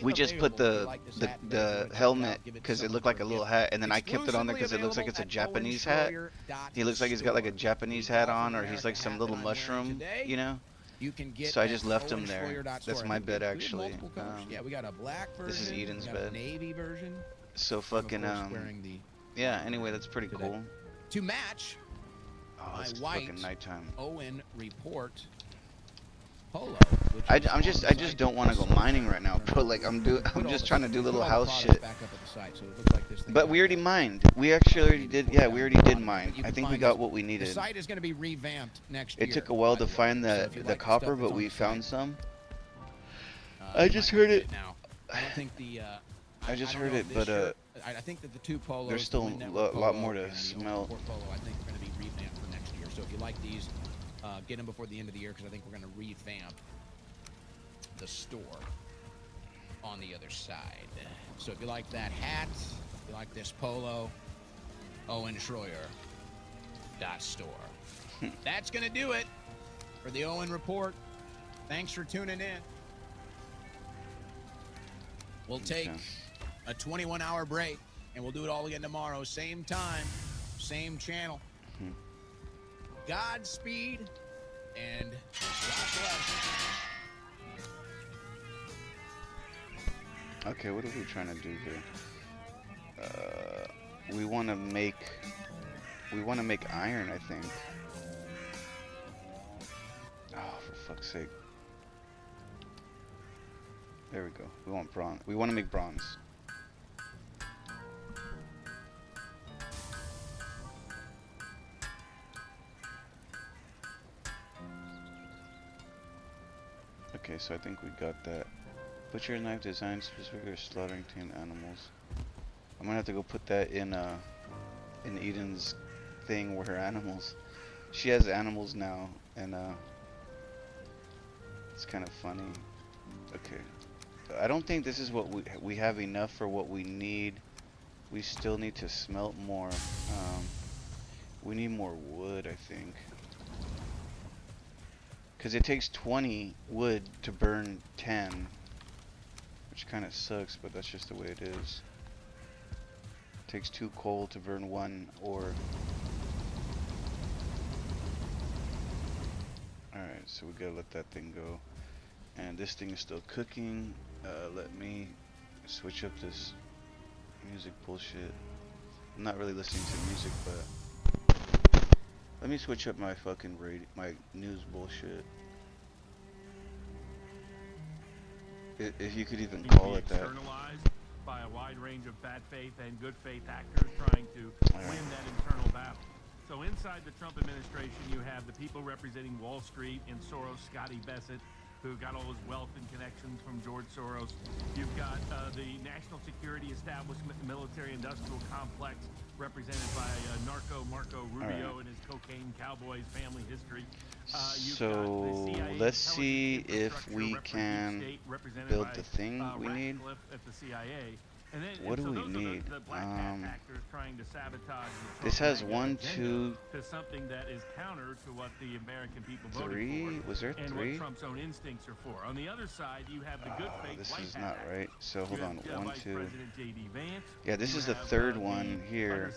We just put the helmet because it looked like a little hat, and then I kept it on there because it looks like it's a Japanese hat. He looks like he's got like a Japanese hat on, or he's like some little mushroom, you know? So I just left him there. That's my bed actually. Yeah, we got a black version. This is Eden's we got a bed. navy version. So fucking yeah. Anyway, that's pretty cool. To match Oh, it's my fucking nighttime. Owen report polo. I just don't want to go mining right now, bro. Like I'm just trying to do little house shit. But we already mined. We actually already did. Yeah, we already did mine. I think we got what we needed. The site is going to be revamped next year. It took a while to find the copper, but we found some. I just heard it. I don't think the. I just heard it, but I think that the two polos. there's still a lot more to smell. Polo, I think are going to be revamped for next year. So if you like these, get them before the end of the year because I think we're going to revamp the store on the other side. So if you like that hat, if you like this polo, Owen Schroyer .store. That's going to do it for the Owen Report. Thanks for tuning in. We'll take a 21-hour break, and we'll do it all again tomorrow. Same time, same channel. Godspeed, and God bless. Okay, what are we trying to do here? We want to make iron, I think. Oh, for fuck's sake. There we go. We want bronze. We want to make bronze. Okay, so I think we got that. Butcher knife designed specifically for slaughtering tame animals. I'm gonna have to go put that in Eden's thing where her animals. She has animals now, and it's kind of funny. Okay, I don't think this is what we have enough for what we need. We still need to smelt more. We need more wood, I think. Because it takes 20 wood to burn 10. Which kind of sucks, but that's just the way it is. It takes 2 coal to burn 1 ore. Alright, so we gotta let that thing go. And this thing is still cooking. Let me switch up this music bullshit. I'm not really listening to music, but let me switch up my fucking my news bullshit. If you could even call it that. Externalized by a wide range of bad faith and good faith actors trying to win that internal battle. So inside the Trump administration, you have the people representing Wall Street and Soros, Scotty Bessett, who got all his wealth and connections from George Soros. You've got the National Security Establishment military-industrial complex represented by narco Marco Rubio and his cocaine cowboys family history. So let's see if we can build the thing we need. At the CIA. And then, what do we need? The black hat actors trying to sabotage this has 1, 2, to something that is counter to what the American people 3. voted for. Was there 3? And what Trump's own instincts are for. On the other side, you have the good faith this white is hat not actors. right. So hold on. 1, 2. Vance, yeah, this is the third one here.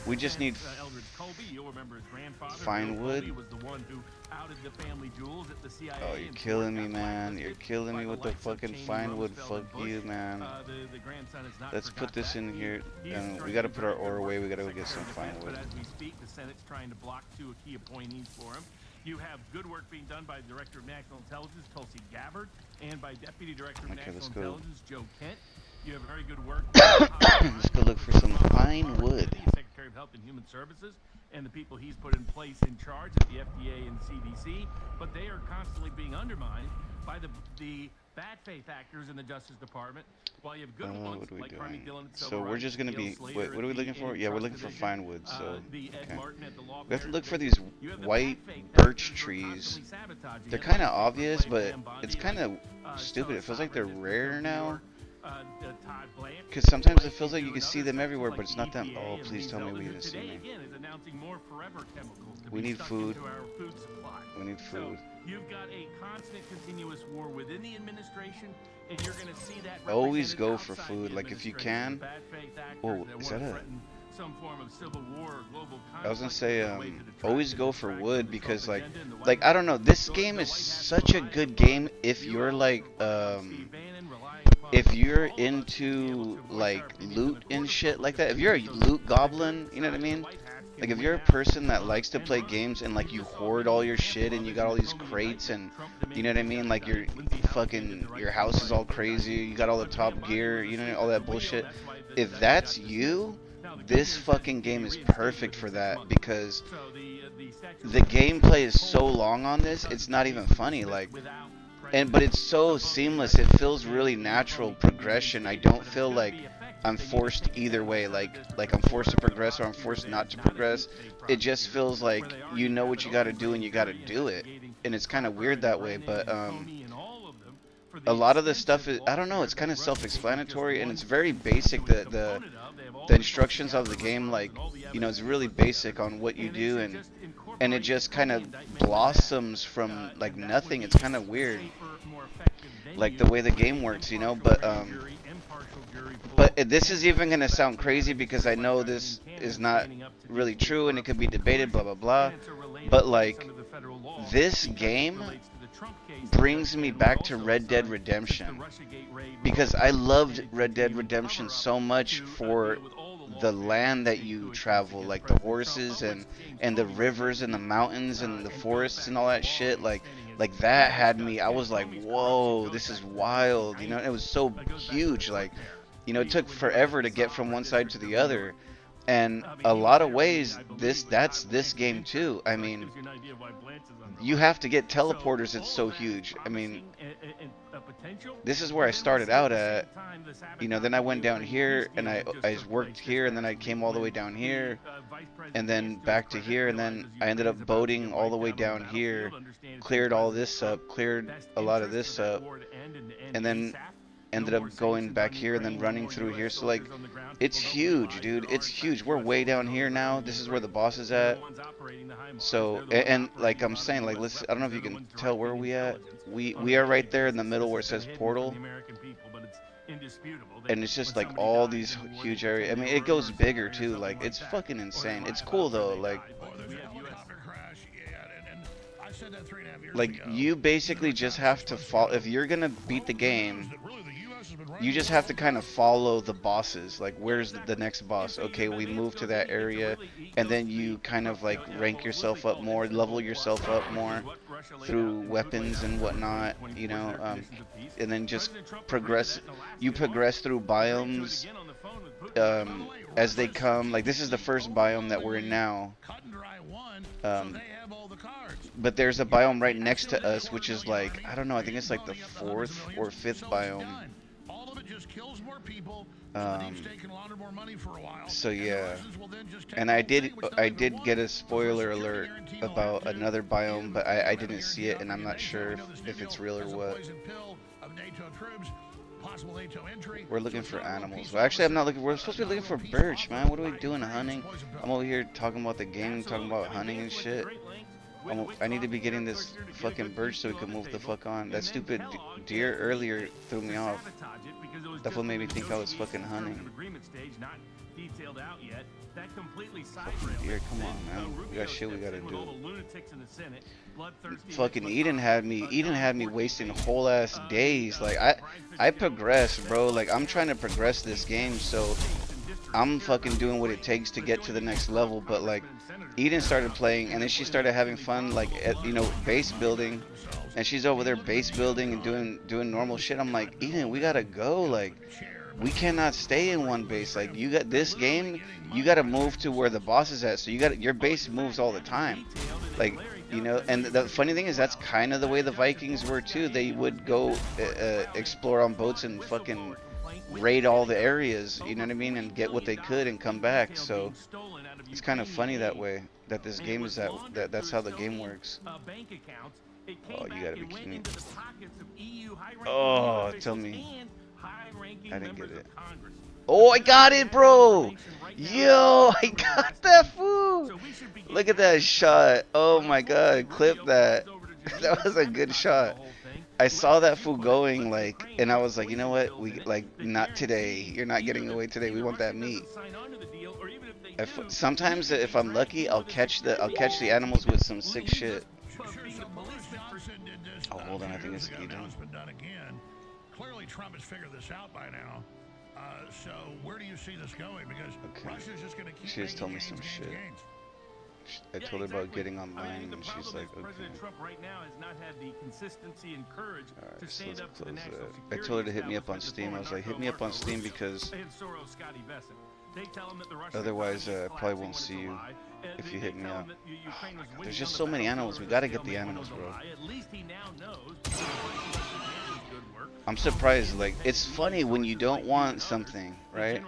We just need Eldridge Colby. You'll remember his grandfather. fine wood. Colby was the one who outed the family jewels at the CIA. Oh, you're killing me, man. You're killing me with the fucking fine wood. Fuck you, man. The grandson is not Let's put this in here. And we gotta put our ore away. We gotta go get some fine wood. But as we speak, the Senate's trying to block 2 key appointees for him. You have good work being done by Director of National Intelligence, Tulsi Gabbard, and by Deputy Director of National Intelligence, Joe Kent. You have very good work. Let's go look for some fine wood. Secretary of Health and Human Services and the people he's put in place in charge at the FDA and CDC, but they are constantly being undermined by the bad faith actors in the Justice Department. While you have good ones what are we like doing? Carmi Dillon, So we're just gonna be. Wait, what are we looking for? Yeah, we're looking for fine wood. So okay. We have to look for these white birch trees. They're kind of obvious, but it's kind of stupid. It feels like they're rare now. Because sometimes it feels like you can see them everywhere, but it's not them. Oh, please tell me we didn't see me. We need food. We need food. You've got a constant, continuous war within the administration, and you're going to see that. Always go for food, like if you can. Oh, is that a? Some form of civil war or global conflict. I was gonna say, always go for wood because, like I don't know. This game is such a good game if you're like, if you're into like loot and shit like that. If you're a loot goblin, you know what I mean? Like if you're a person that likes to play games and like you hoard all your shit and you got all these crates and you know what I mean? Like your house is all crazy. You got all the top gear, you know, all that bullshit. If that's you, this fucking game is perfect for that because the gameplay is so long on this, it's not even funny. Like, but it's so seamless. It feels really natural progression. I don't feel like I'm forced either way. Like I'm forced to progress or I'm forced not to progress. It just feels like you know what you got to do and you got to do it. And it's kind of weird that way. But a lot of the stuff is, I don't know, it's kind of self-explanatory and it's very basic. The instructions of the game, like, you know, it's really basic on what you do, and it just kind of blossoms from like nothing. It's kind of weird, like the way the game works, you know. But this is even gonna sound crazy because I know this is not really true and it could be debated, blah blah blah. But like, this game brings me back to Red Dead Redemption because I loved Red Dead Redemption so much for the land that you travel, like the horses and the rivers and the mountains and the forests and all that shit. Like that had me. I was like, whoa, this is wild, you know. It was so huge. Like, you know, it took forever to get from one side to the other. And a lot of ways, that's this game too. I mean, you have to get teleporters. It's so huge. I mean, this is where I started out at. You know, then I went down here and I worked here, and then I came all the way down here, and then back to here, and then I ended up boating all the way down here, cleared all this up, cleared a lot of this up, and then ended up going back here and then running through here. So like, it's huge, dude. It's huge. We're way down here now. This is where the boss is at. So and like I'm saying, like, let's, I don't know if you can tell where we at. We are right there in the middle where it says portal, and it's just like all these huge areas. I mean, it goes bigger too. Like, it's fucking insane. It's cool though. Like you basically just have to follow. If you're gonna beat the game, you just have to kind of follow the bosses. Like, where's the next boss? Okay, we move to that area, and then you kind of like rank yourself up more, level yourself up more through weapons and whatnot, you know, and then just progress. You progress through biomes, as they come, like this is the first biome that we're in now. But there's a biome right next to us, which is like, I don't know, I think it's like the 4th or 5th biome. So yeah, and I did get a spoiler alert about another biome, but I didn't see it, and I'm not sure if it's real or what. We're looking for animals. Well, actually, I'm not looking. We're supposed to be looking for birch, man. What are we doing? Hunting? I'm over here talking about the game, talking about hunting and shit. I need to be getting this fucking birch so we can move the fuck on. That stupid deer earlier threw me off. That what made me think I was fucking hunting. Deer, come on, man. We got shit we gotta do. Fucking Eden had me wasting whole ass days. Like I progressed, bro. Like I'm trying to progress this game, so I'm fucking doing what it takes to get to the next level. But like Eden started playing, and then she started having fun, like you know, base building, and she's over there base building and doing normal shit. I'm like, Eden, we gotta go. Like we cannot stay in one base. Like you got this game, you gotta move to where the boss is at. So your base moves all the time. Like, you know, and the funny thing is that's kind of the way the Vikings were too. They would go explore on boats and fucking raid all the areas, you know what I mean, and get what they could and come back. So it's kind of funny that way, that this game is that's how the game works. Oh, you gotta be kidding me. Oh, tell me. I didn't get it. Oh, I got it, bro. Yo, I got that fool. Look at that shot. Oh my god, clip that. That was a good shot. I saw that fool going, like, and I was like, you know what? We like, not today. You're not getting away today. We want that meat. Sometimes if I'm lucky, I'll catch the animals with some sick shit. Oh, hold on, I think it's Eden. Clearly, Trump has figured this out by now. So where do you see this going? Because Russia's just going to keep. She just told me some shit. I told her about getting online, and she's like, okay. Alright, so let's close that. I told her to hit me up on Steam. I was like, hit me up on Steam because otherwise I probably won't see you if you hit me up. Oh my God, there's just so many animals. We gotta get the animals, bro. I'm surprised. Like, it's funny when you don't want something, right?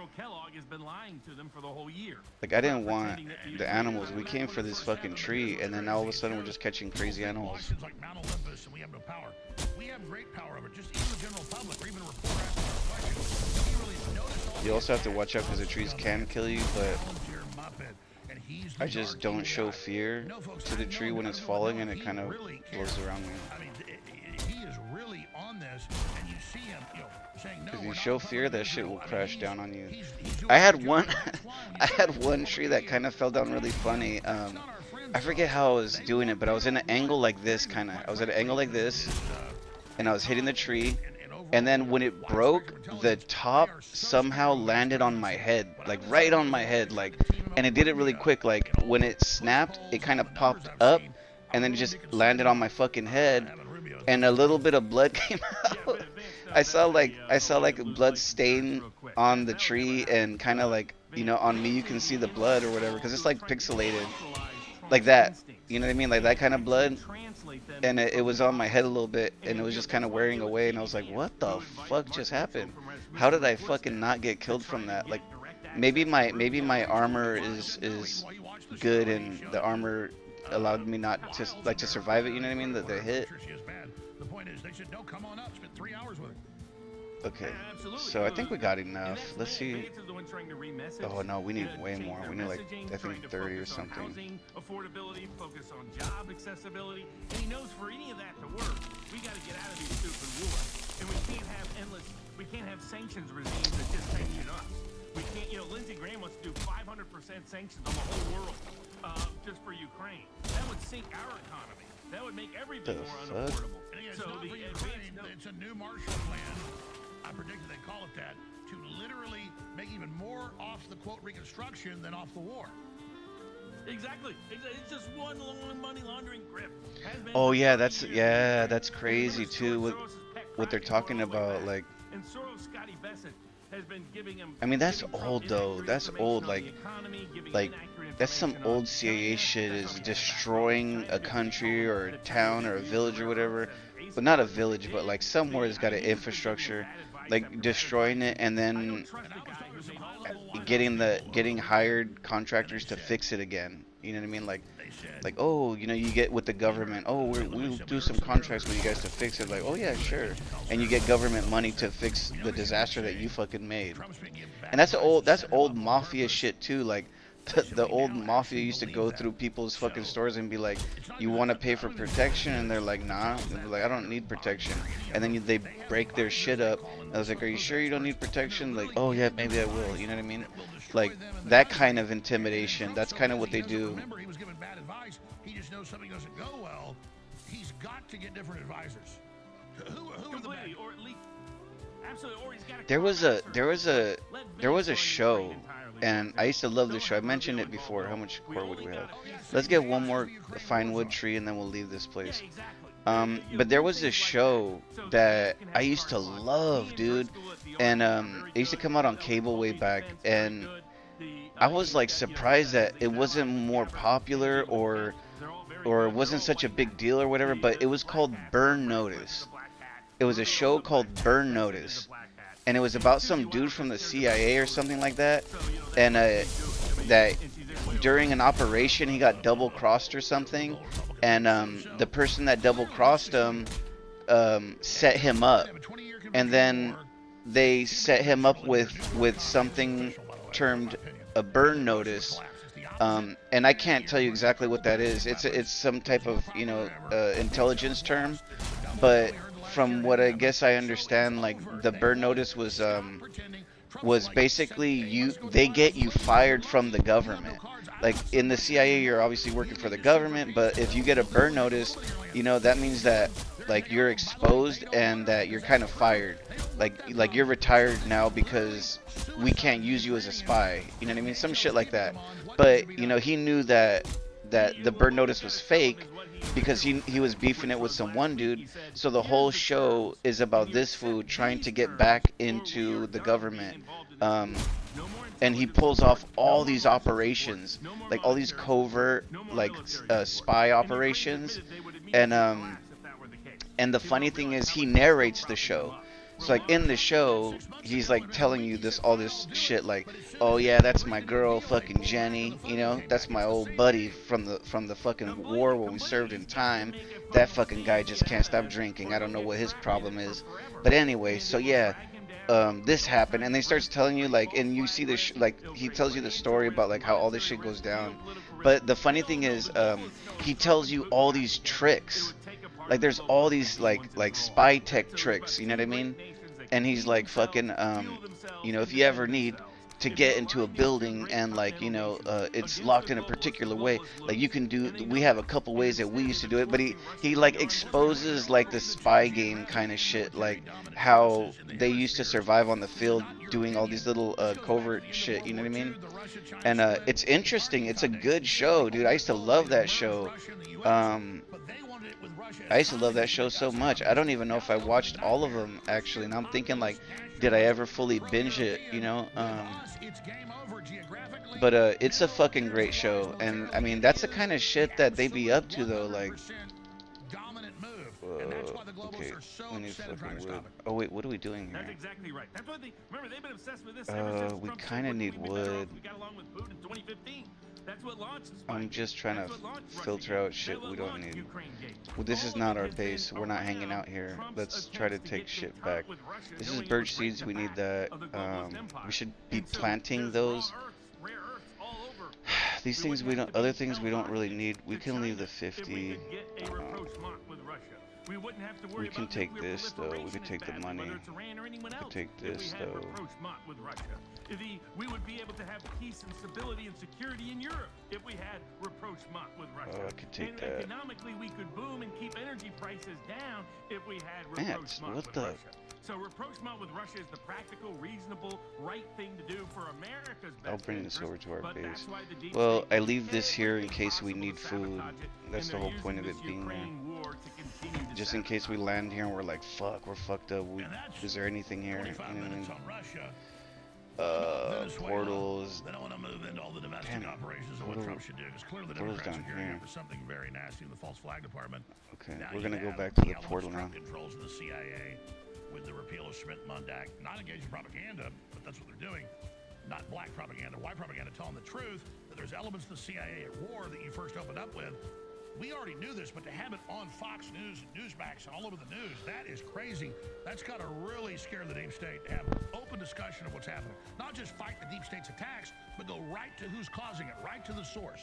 Like, I didn't want the animals. We came for this fucking tree, and then all of a sudden we're just catching crazy animals. Like Mount Olympus, and we have no power. We have great power over just even the general public, or even a reporter asking a question. You also have to watch out because the trees can kill you, but I just don't show fear to the tree when it's falling, and it kind of blows around me. He is really on this, and you see him, you know, saying no. If you show fear, that shit will crash down on you. I had one tree that kind of fell down really funny. I forget how I was doing it, but I was in an angle like this, kind of. I was at an angle like this, and I was hitting the tree, and then when it broke, the top somehow landed on my head, like right on my head, like, and it did it really quick. Like when it snapped, it kind of popped up, and then it just landed on my fucking head. And a little bit of blood came out. I saw like a blood stain on the tree, and kind of like, you know, on me you can see the blood or whatever, because it's like pixelated, like that. You know what I mean? Like that kind of blood. And it was on my head a little bit, and it was just kind of wearing away. And I was like, what the fuck just happened? How did I fucking not get killed from that? Like, maybe my armor is good, and the armor allowed me not to survive it. You know what I mean? The hit. The point is, they said, no, come on up, spend 3 hours with it. Okay, so I think we got enough. Let's see. Oh no, we need way more. We need like, I think 30 or something. Affordability, focus on job accessibility, and he knows for any of that to work, we got to get out of these stupid wars. And we can't have sanctions regimes that just sanction us. We can't, you know, Lindsey Graham wants to do 500% sanctions on the whole world just for Ukraine. That would sink our economy. That would make everything more unaffordable. So it's a new Marshall Plan. I predict they call it that, to literally make even more off the quote reconstruction than off the war. Exactly. It's just one long money laundering grip. Oh yeah, that's crazy too. What they're talking about, like. And Soros Scotty Bessent has I mean, that's old though. That's old. Like that's some old CIA shit. Is destroying a country or a town or a village or whatever, but not a village, but like somewhere that's got an infrastructure, like destroying it and then getting hired contractors to fix it again. You know what I mean? Like, oh, you know, you get with the government, oh, we'll do some contracts with you guys to fix it. Like, oh yeah, sure. And you get government money to fix the disaster that you fucking made. And that's old mafia shit too. Like, the old mafia used to go through people's fucking stores and be like, you want to pay for protection? And they're like, nah. And they're like, I don't need protection. And then they break their shit up. I was like, are you sure you don't need protection? Like, oh yeah, maybe I will. You know what I mean? Like, that kind of intimidation. That's kind of what they do. Remember, he was given bad advice. He just knows something doesn't go well. He's got to get different advisors. Who are the bad? Or at least, absolutely, or he's got to there was a show, and I used to love this show. I mentioned it before. How much core wood we have? Let's get one more fine wood tree, and then we'll leave this place. But there was this show that I used to love, dude, and it used to come out on cable way back, and I was like surprised that it wasn't more popular or it wasn't such a big deal or whatever. But it was called Burn Notice. It was a show called Burn Notice, and it was about some dude from the CIA or something like that, and that during an operation he got double crossed or something, and the person that double crossed him set him up, and then they set him up with something termed a burn notice, and I can't tell you exactly what that is. It's some type of, you know, intelligence term, but from what I guess I understand, like, the burn notice was basically they get you fired from the government. Like, in the CIA, you're obviously working for the government, but if you get a burn notice, you know, that means that, like, you're exposed and that you're kind of fired. Like you're retired now because we can't use you as a spy. You know what I mean? Some shit like that. But, you know, he knew that the burn notice was fake because he was beefing it with some one dude. So the whole show is about this fool trying to get back into the government. And he pulls off all these operations, like all these covert, like, spy operations. And the funny thing is, he narrates the show. So, like, in the show, he's like telling you all this shit, like, oh yeah, that's my girl, fucking Jenny, you know, that's my old buddy from the fucking war when we served in time. That fucking guy just can't stop drinking. I don't know what his problem is, but anyway, so yeah, this happened, and they starts telling you, like, and you see this, like, he tells you the story about, like, how all this shit goes down. But the funny thing is, he tells you all these tricks. Like, there's all these like spy tech tricks, you know what I mean? And he's like, fucking, you know, if you ever need to get into a building and, like, you know, it's locked in a particular way, like, we have a couple ways that we used to do it. But he like exposes, like, the spy game kind of shit, like how they used to survive on the field doing all these little covert shit, you know what I mean? And it's interesting. It's a good show, dude. I used to love that show. I used to love that show so much. I don't even know if I watched all of them, actually. And I'm thinking, like, did I ever fully binge it, you know? But it's a fucking great show. And, I mean, that's the kind of shit that they be up to, though. Like, okay, we need fucking wood. Oh, wait, what are we doing here? That's exactly right. That's what remember, they've been obsessed with this ever since we kind of need wood. We got along with food in 2015. That's what launched I'm just trying to filter out shit we don't need. Well, this is not our base. We're not hanging out here. Let's try to take shit back. This is birch seeds. We need that. We should be planting those. These things we don't. Other things we don't really need. We can leave the 50. We can take this though. We could take the money. We could take this though. We would be able to have peace and stability and security in Europe if we had rapprochement with Russia. Oh, I could take that. Economically, we could boom and keep energy prices down if we had rapprochement with Russia. So rapprochement with Russia is the practical, reasonable, right thing to do for America's best. I'll bring this over to our base. Well, I leave this here in case we need food. That's the whole point of it being there. Just in case we land here and we're like, fuck, we're fucked up. Is there anything here? You know what I mean? Portals. They don't want to move into all the domestic Damn. operations of what Trump should do, because clearly the Portal's Democrats are down gearing here. up for something very nasty in the false flag department. Okay, Now we're you gonna go have back to the elements portal now. Trump controls of the CIA with the repeal of Schmidt-Lund Act, not engaged in propaganda, but that's what they're doing. Not black propaganda, white propaganda, telling the truth that there's elements of the CIA at war that you first opened up with. We already knew this, but to have it on Fox News and Newsmax and all over the news, that is crazy. That's got to really scare the deep state to have open discussion of what's happening. Not just fight the deep state's attacks, but go right to who's causing it, right to the source.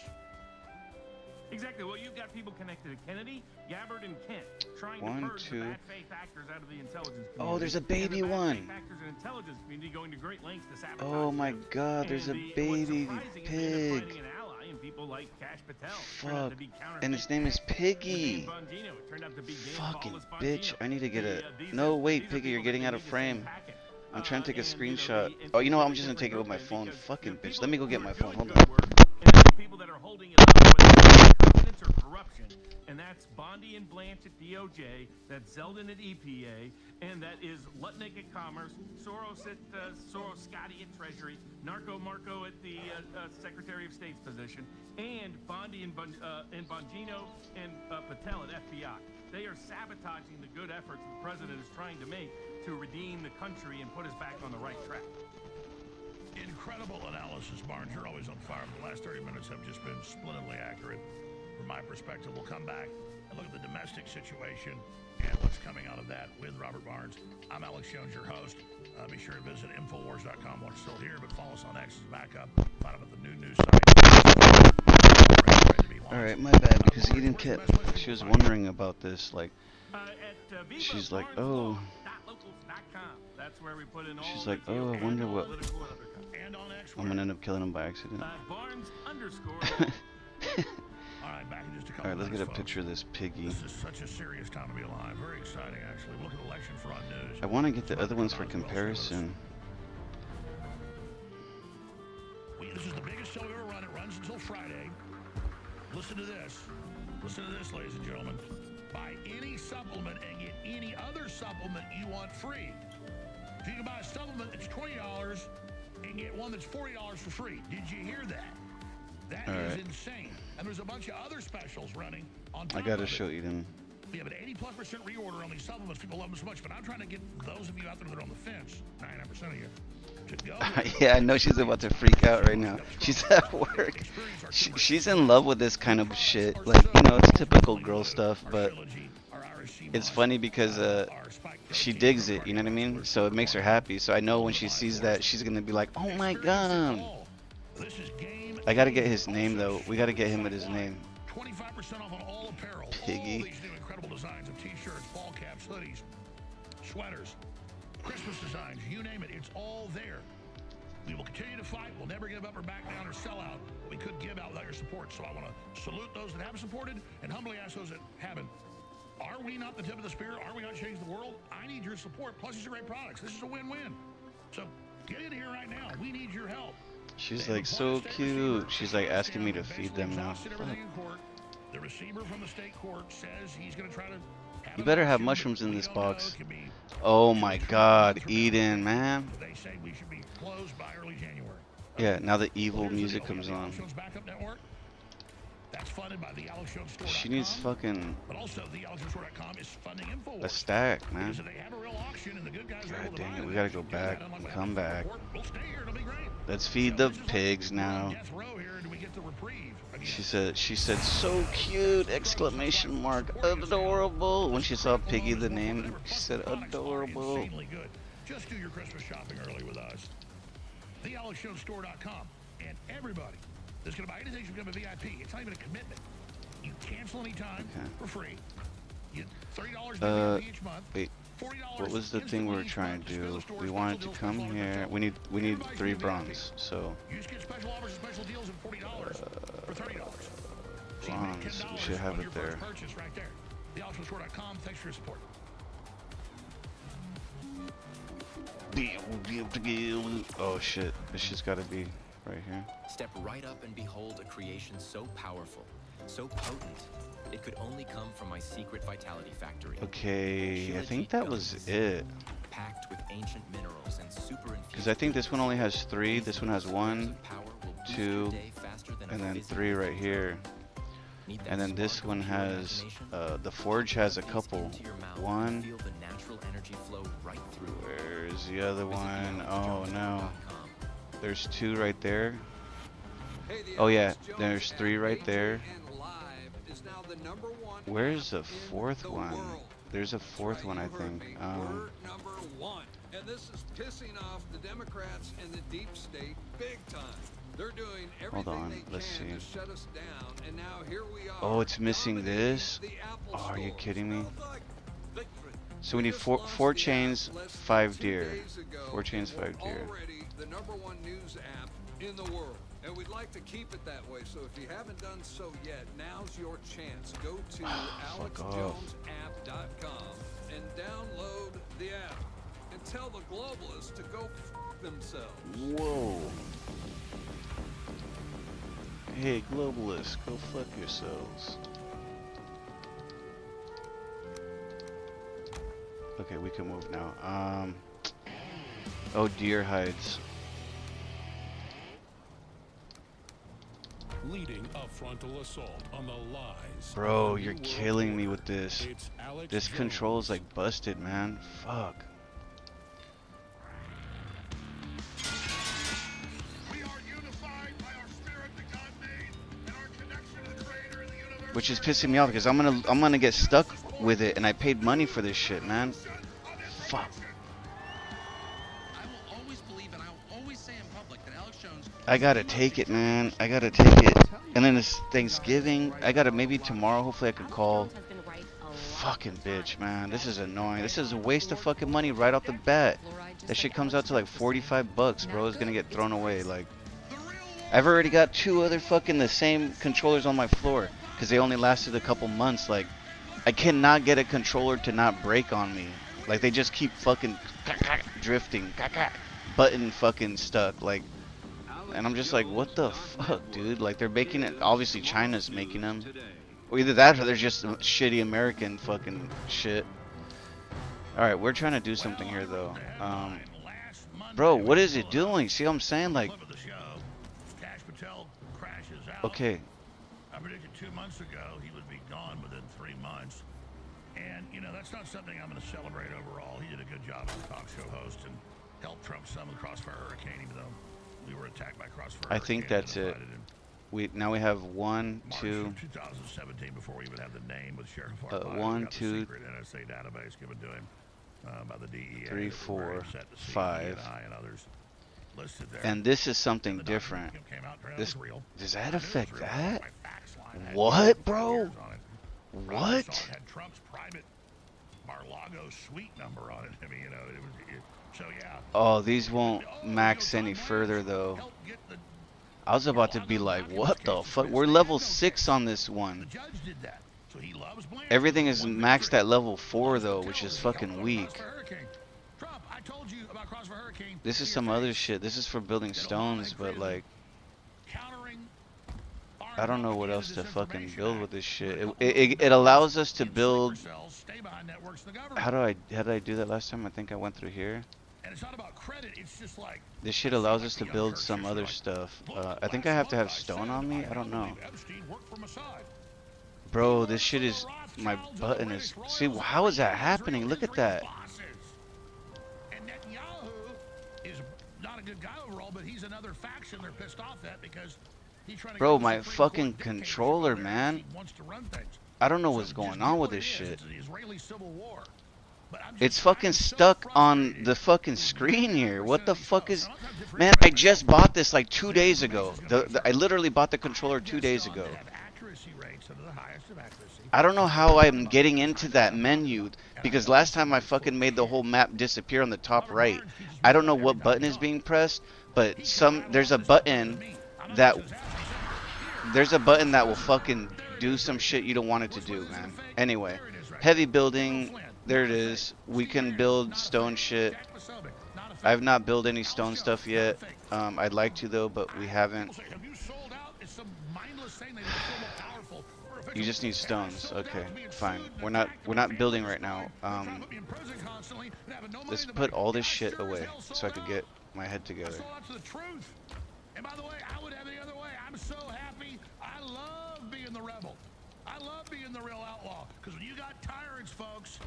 Exactly. Well, you've got people connected to Kennedy, Gabbard, and Kent trying One, to purge two. the bad faith actors out of the intelligence community. Oh, there's a And baby the bad one. faith actors and intelligence community going to great lengths to sabotage Oh my them. God, there's a And what's baby surprising is they pig. end up finding an ally in people like Cash Patel. Turned out Fuck. to be And his name is Piggy. Bongino. It turned out to be Dan Fucking Paulus bitch. Bongino. I need to get a. These No, are wait, Piggy, people you're that getting they out of need to send frame. packing. I'm trying to take a And, you know, screenshot. and Oh, you know what? I'm people just gonna take it with my different phone. because Fucking the bitch. people Let me go who get are my phone. doing Hold good on. work, and then the people that are holding it up, whether it's incompetence or corruption, and that's Bondi and Blanche at DOJ, that's Zeldin at EPA, and that is Lutnick at Commerce, Soros Scotty at Treasury, Narco Marco at the Secretary of State's position, and Bondi and Bongino and Patel at FBI. They are sabotaging the good efforts the president is trying to make to redeem the country and put us back on the right track. Incredible analysis, Barnes. You're always on fire. The last 30 minutes have just been splendidly accurate. From my perspective, we'll come back and look at the domestic situation and what's coming out of that with Robert Barnes. I'm Alex Jones, your host. Be sure to visit Infowars.com while it's still here, but follow us on X as backup. Find out about the new news site. Alright, my bad, because Eden kept. She was wondering about this. Like, she's like, oh. That's where we put in all She's like, oh, I wonder what. I'm gonna end up killing him by accident. Barnes underscore. Alright, let's get a picture of this piggy. This is such a serious time to be alive. Very exciting, actually. Look at election fraud news. I want to get the other ones for comparison. This is the biggest show we've ever run. It runs until Friday. Listen to this. Listen to this, ladies and gentlemen. Buy any supplement and get any other supplement you want free. If you can buy a supplement that's $20 and get one that's $40 for free. Did you hear that? That is insane. And there's a bunch of other specials running on top I gotta of it. show you them. We have an 80+% reorder on these supplements. People love them so much, but I'm trying to get those of you out there that are on the fence, 99% of you, to go. Yeah, I know she's about to freak out right now. She's at work. She's in love with this kind of shit. Like, you know, it's typical girl stuff, but it's funny because she digs it, you know what I mean? So it makes her happy. So I know when she sees that, she's gonna be like, oh my god. I gotta get his name though. We gotta get him with his name. 25% off on all apparel. Piggy. All these new incredible designs of t-shirts, ball caps, hoodies, sweaters, Christmas designs, you name it, it's all there. We will continue to fight. We'll never give up or back down or sell out. We could give out without your support. So I want to salute those that have supported and humbly ask those that haven't. Are we not the tip of the spear? Are we not changing the world? I need your support. Plus, these are great products. This is a win-win. So get in here right now. We need your help. She's like so cute. She's like asking me to feed them now. Fuck. The receiver from the state court says he's going to try to. You better have mushrooms in this box. Oh my god, Eden, man. They say we should be closed by early January. Yeah, now the evil music comes on. That's funded by the AlexJonesStore.com. She needs fucking But also the AlexJonesStore.com is funding Infowars. a stack, man. Because if they have a real auction and the good guys are able God to dang buy it, them, we gotta go get back. that unlocked Come back. We'll stay here. It'll be great. Let's feed the pigs now. Death row here, and we get the reprieve. She said so cute, exclamation mark, adorable. When she saw Piggy the name, she said adorable. Insanely good. Just do your Christmas shopping early with us. TheAlexJonesStore.com. And everybody that's going to buy anything should become a VIP. It's not even a commitment. You cancel anytime for free. You $30 each month. Wait. What was the thing we were trying to do? We wanted to come here. We need 3 bronze. So bronze. We should have it there. TheAlexJonesStore.com. Thanks for your support. Oh shit! This shit's gotta be right here. Step right up and behold a creation so powerful, so potent, it could only come from my secret vitality factory. Okay, I think that was it. packed with ancient minerals and super Because I think this one only has 3. This one has 1, 2, and then 3 right here. And then this one has, the forge has a couple. 1. Where's the other one? Oh no. There's 2 right there. Oh yeah, there's 3 right there. Where's the 4th one? There's a 4th one, I think. And this is pissing off the Democrats and the deep state big time. They're doing everything they can to shut us down, and now here we are. Oh, it's missing this? Oh, are you kidding me? So we need 4 chains, 5 deer. 4 chains, 5 deer. Already the #1 news app in the world. And we'd like to keep it that way, so if you haven't done so yet, now's your chance. Go to alexjonesapp.com and download the app. And tell the globalists to go f themselves. Whoa. Hey, globalists, go fuck yourselves. Okay, we can move now. Oh, deer hides. Leading a frontal assault on the lies. Bro, you're killing me with this. This control is like busted, man. Fuck. Which is pissing me off because I'm gonna get stuck with it, and I paid money for this shit, man. Fuck. I gotta take it, man. I gotta take it. And then it's Thanksgiving. I gotta, maybe tomorrow, hopefully I can call. Fucking bitch, man. This is annoying. This is a waste of fucking money right off the bat. That shit comes out to like 45 bucks, bro. It's gonna get thrown away. Like, I've already got 2 other fucking the same controllers on my floor because they only lasted a couple months. Like, I cannot get a controller to not break on me. Like, they just keep fucking drifting, button fucking stuck. Like, and I'm just like, what the fuck, dude? Like, they're making it. Obviously, China's making them. Or either that or they're just shitty American fucking shit. Alright, we're trying to do something here, though. Bro, what is it doing? See what I'm saying? Like, okay. I predicted 2 months ago he would be gone within 3 months. And, you know, that's not something I'm going to celebrate overall. He did a good job as a talk show host and helped trump some of the Crossfire Hurricane, even though we were attacked by Crossfire I think that's it. Now we have 1, 2. 2017, before we even had the name with Sheriff 1, 2, secret NSA database given to him by the DEA. 3, 4, 5. And others listed there. And this is something different. This, does that affect that? What, bro? What? Had Trump's private Mar-a-Lago suite number on it. I mean, you know, so yeah. Oh, these won't max any further though. I was about to be like, what the fuck? We're level 6 on this one. Everything is maxed at level 4 though, which is fucking weak. This is some other shit. This is for building stones, but like, I don't know what else to fucking build with this shit. It allows us to build. How did I do that last time? I think I went through here. And it's not about credit, it's just like this shit allows us to build some other stuff. I think I have to have stone on me. I don't know. Bro, this shit is, my button is, see, how is that happening? Look at that. And Netanyahu is not a good guy overall, but he's another faction they're pissed off at because he's trying to. Bro, my fucking controller, man. I don't know what's going on with this shit. It's fucking stuck on the fucking screen here. What the fuck is... Man, I just bought this like 2 days ago. I literally bought the controller 2 days ago. I don't know how I'm getting into that menu, because last time I fucking made the whole map disappear on the top right. I don't know what button is being pressed, but there's a button that will fucking do some shit you don't want it to do, man. Anyway, heavy building... There it is. We can build stone shit. I've not built any stone stuff yet. I'd like to though, but we haven't. You just need stones. Okay, fine. We're not building right now. Let's put all this shit away so I could get my head together. And by the way, I would have it the other way. I'm so happy. I love being the rebel. I love being the real outlaw. Because when you got tyrants, folks,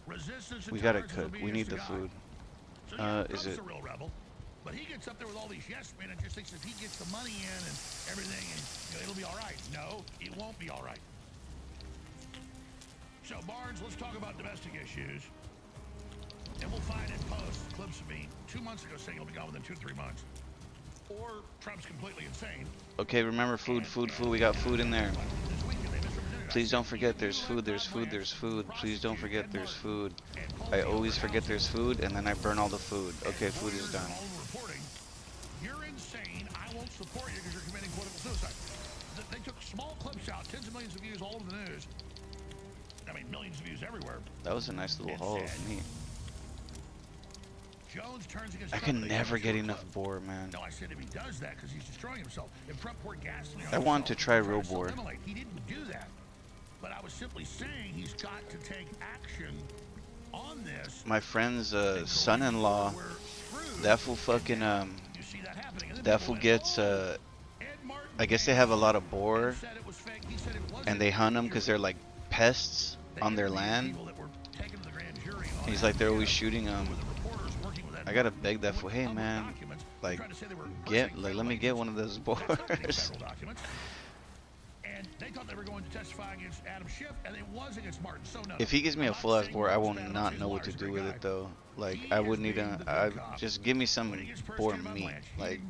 resistance. We gotta cook. We need the food. So is it? A real rebel, but he gets up there with all these yes men and just thinks if he gets the money in and everything, and it'll be all right. No, it won't be all right. So Barnes, let's talk about domestic issues, and we'll find in post clips of me 2 months ago saying it'll be gone within 2 to 3 months, or Trump's completely insane. Okay, remember food. We got food in there. Please don't forget there's food. Please don't forget there's food. I always forget there's food, and then I burn all the food. Okay, food is done. You're insane. I won't support you because you're committing political suicide. They took small clips out, tens of millions of views all over the news. I mean, millions of views everywhere. That was a nice little haul of meat. Jones turns against I can never get enough boar, man. No, I said if he does that because he's destroying himself. If Trump poured gasoline on I want to try real boar. He didn't do that. But I was simply saying he's got to take action on this. My friend's son-in-law, that fool fucking that fool gets I guess they have a lot of boar, and they hunt them because they're like pests on their land. He's like, they're always shooting them. I gotta beg that fool, hey man, like let me get one of those boars. They thought they were going to testify against Adam Schiff, and it was against Martin. So no. If he gives me a full-ass boar, I will not know what to do with it though. Like I wouldn't even. Just give me some boar meat, like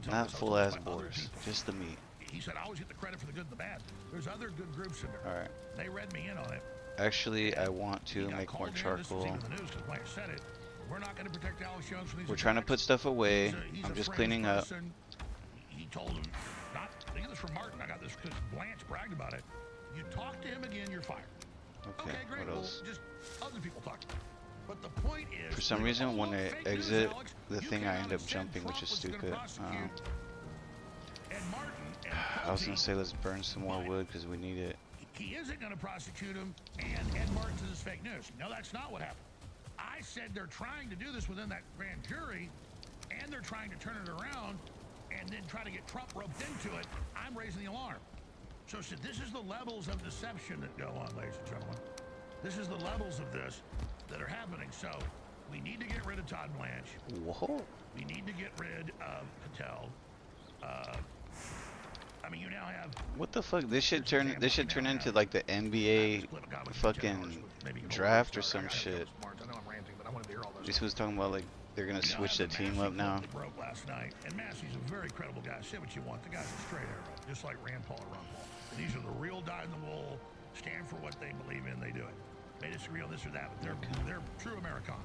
not full-ass boars, just the meat. He said, "I always get the credit for the good and the bad. There's other good groups in there." All right. They read me in on it. Actually, I want to make more charcoal. We're not going to protect Alex Jones from these. We're trying to put stuff away. I'm just cleaning up. He told him, not, I get this from Martin, I got this because Blanche bragged about it. You talk to him again, you're fired. Okay, great, what else? Well, just other people talk. But the point is, for some reason, when I exit the thing, I end up jumping, which is stupid. I was gonna say let's burn some more wood because we need it. He isn't going to prosecute him, and Ed Martin says it's fake news. No, that's not what happened. I said they're trying to do this within that grand jury, and they're trying to turn it around and then try to get Trump roped into it. I'm raising the alarm. So this is the levels of deception that go on, ladies and gentlemen. This is the levels of this that are happening. So we need to get rid of Todd Blanche. Whoa. We need to get rid of Patel. I mean, you now have. What the fuck? This should turn into like the NBA fucking draft or some shit. This was talking about like they're gonna switch the team up now. Broke last night, and Massey's a very credible guy. Say what you want, the guy's a straight arrow, just like Rand Paul or Ron Paul. And these are the real dyed-in-the-wool, stand for what they believe in, they do it. They disagree on this or that, but they're true Americana.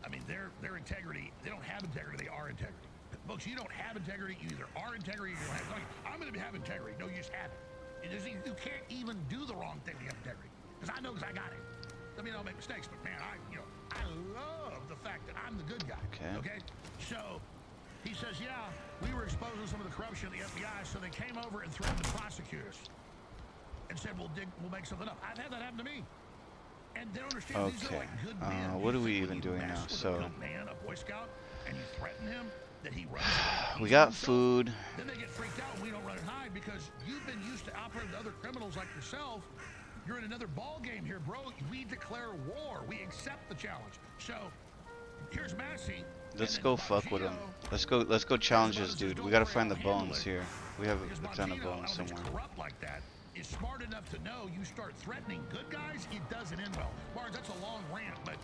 I mean, their integrity. They don't have integrity. They are integrity. Folks, you don't have integrity. You either are integrity or you don't have integrity. I'm going to have integrity. No, you just have it. You can't even do the wrong thing to have integrity. Because I know, because I got it. I mean, I'll make mistakes, but man, I love the fact that I'm the good guy. Okay? So he says, yeah, we were exposing some of the corruption of the FBI, so they came over and threatened to prosecute us and said, we'll make something up. I've had that happen to me. And they don't understand. These are like good men. What are we even doing now? So man, a Boy Scout, and you threaten him. That he runs we got food. Then they get freaked out and we don't run and hide because you've been used to operating with other criminals like yourself. You're in another ball game here, bro. We declare war. We accept the challenge. So here's Massey. Let's go fuck with him. Let's go challenge this dude. We gotta find the bones here. We have a ton of bones somewhere. Corrupt like that is smart enough to know you start threatening good guys, it doesn't end well. Barnes, that's a long rant, but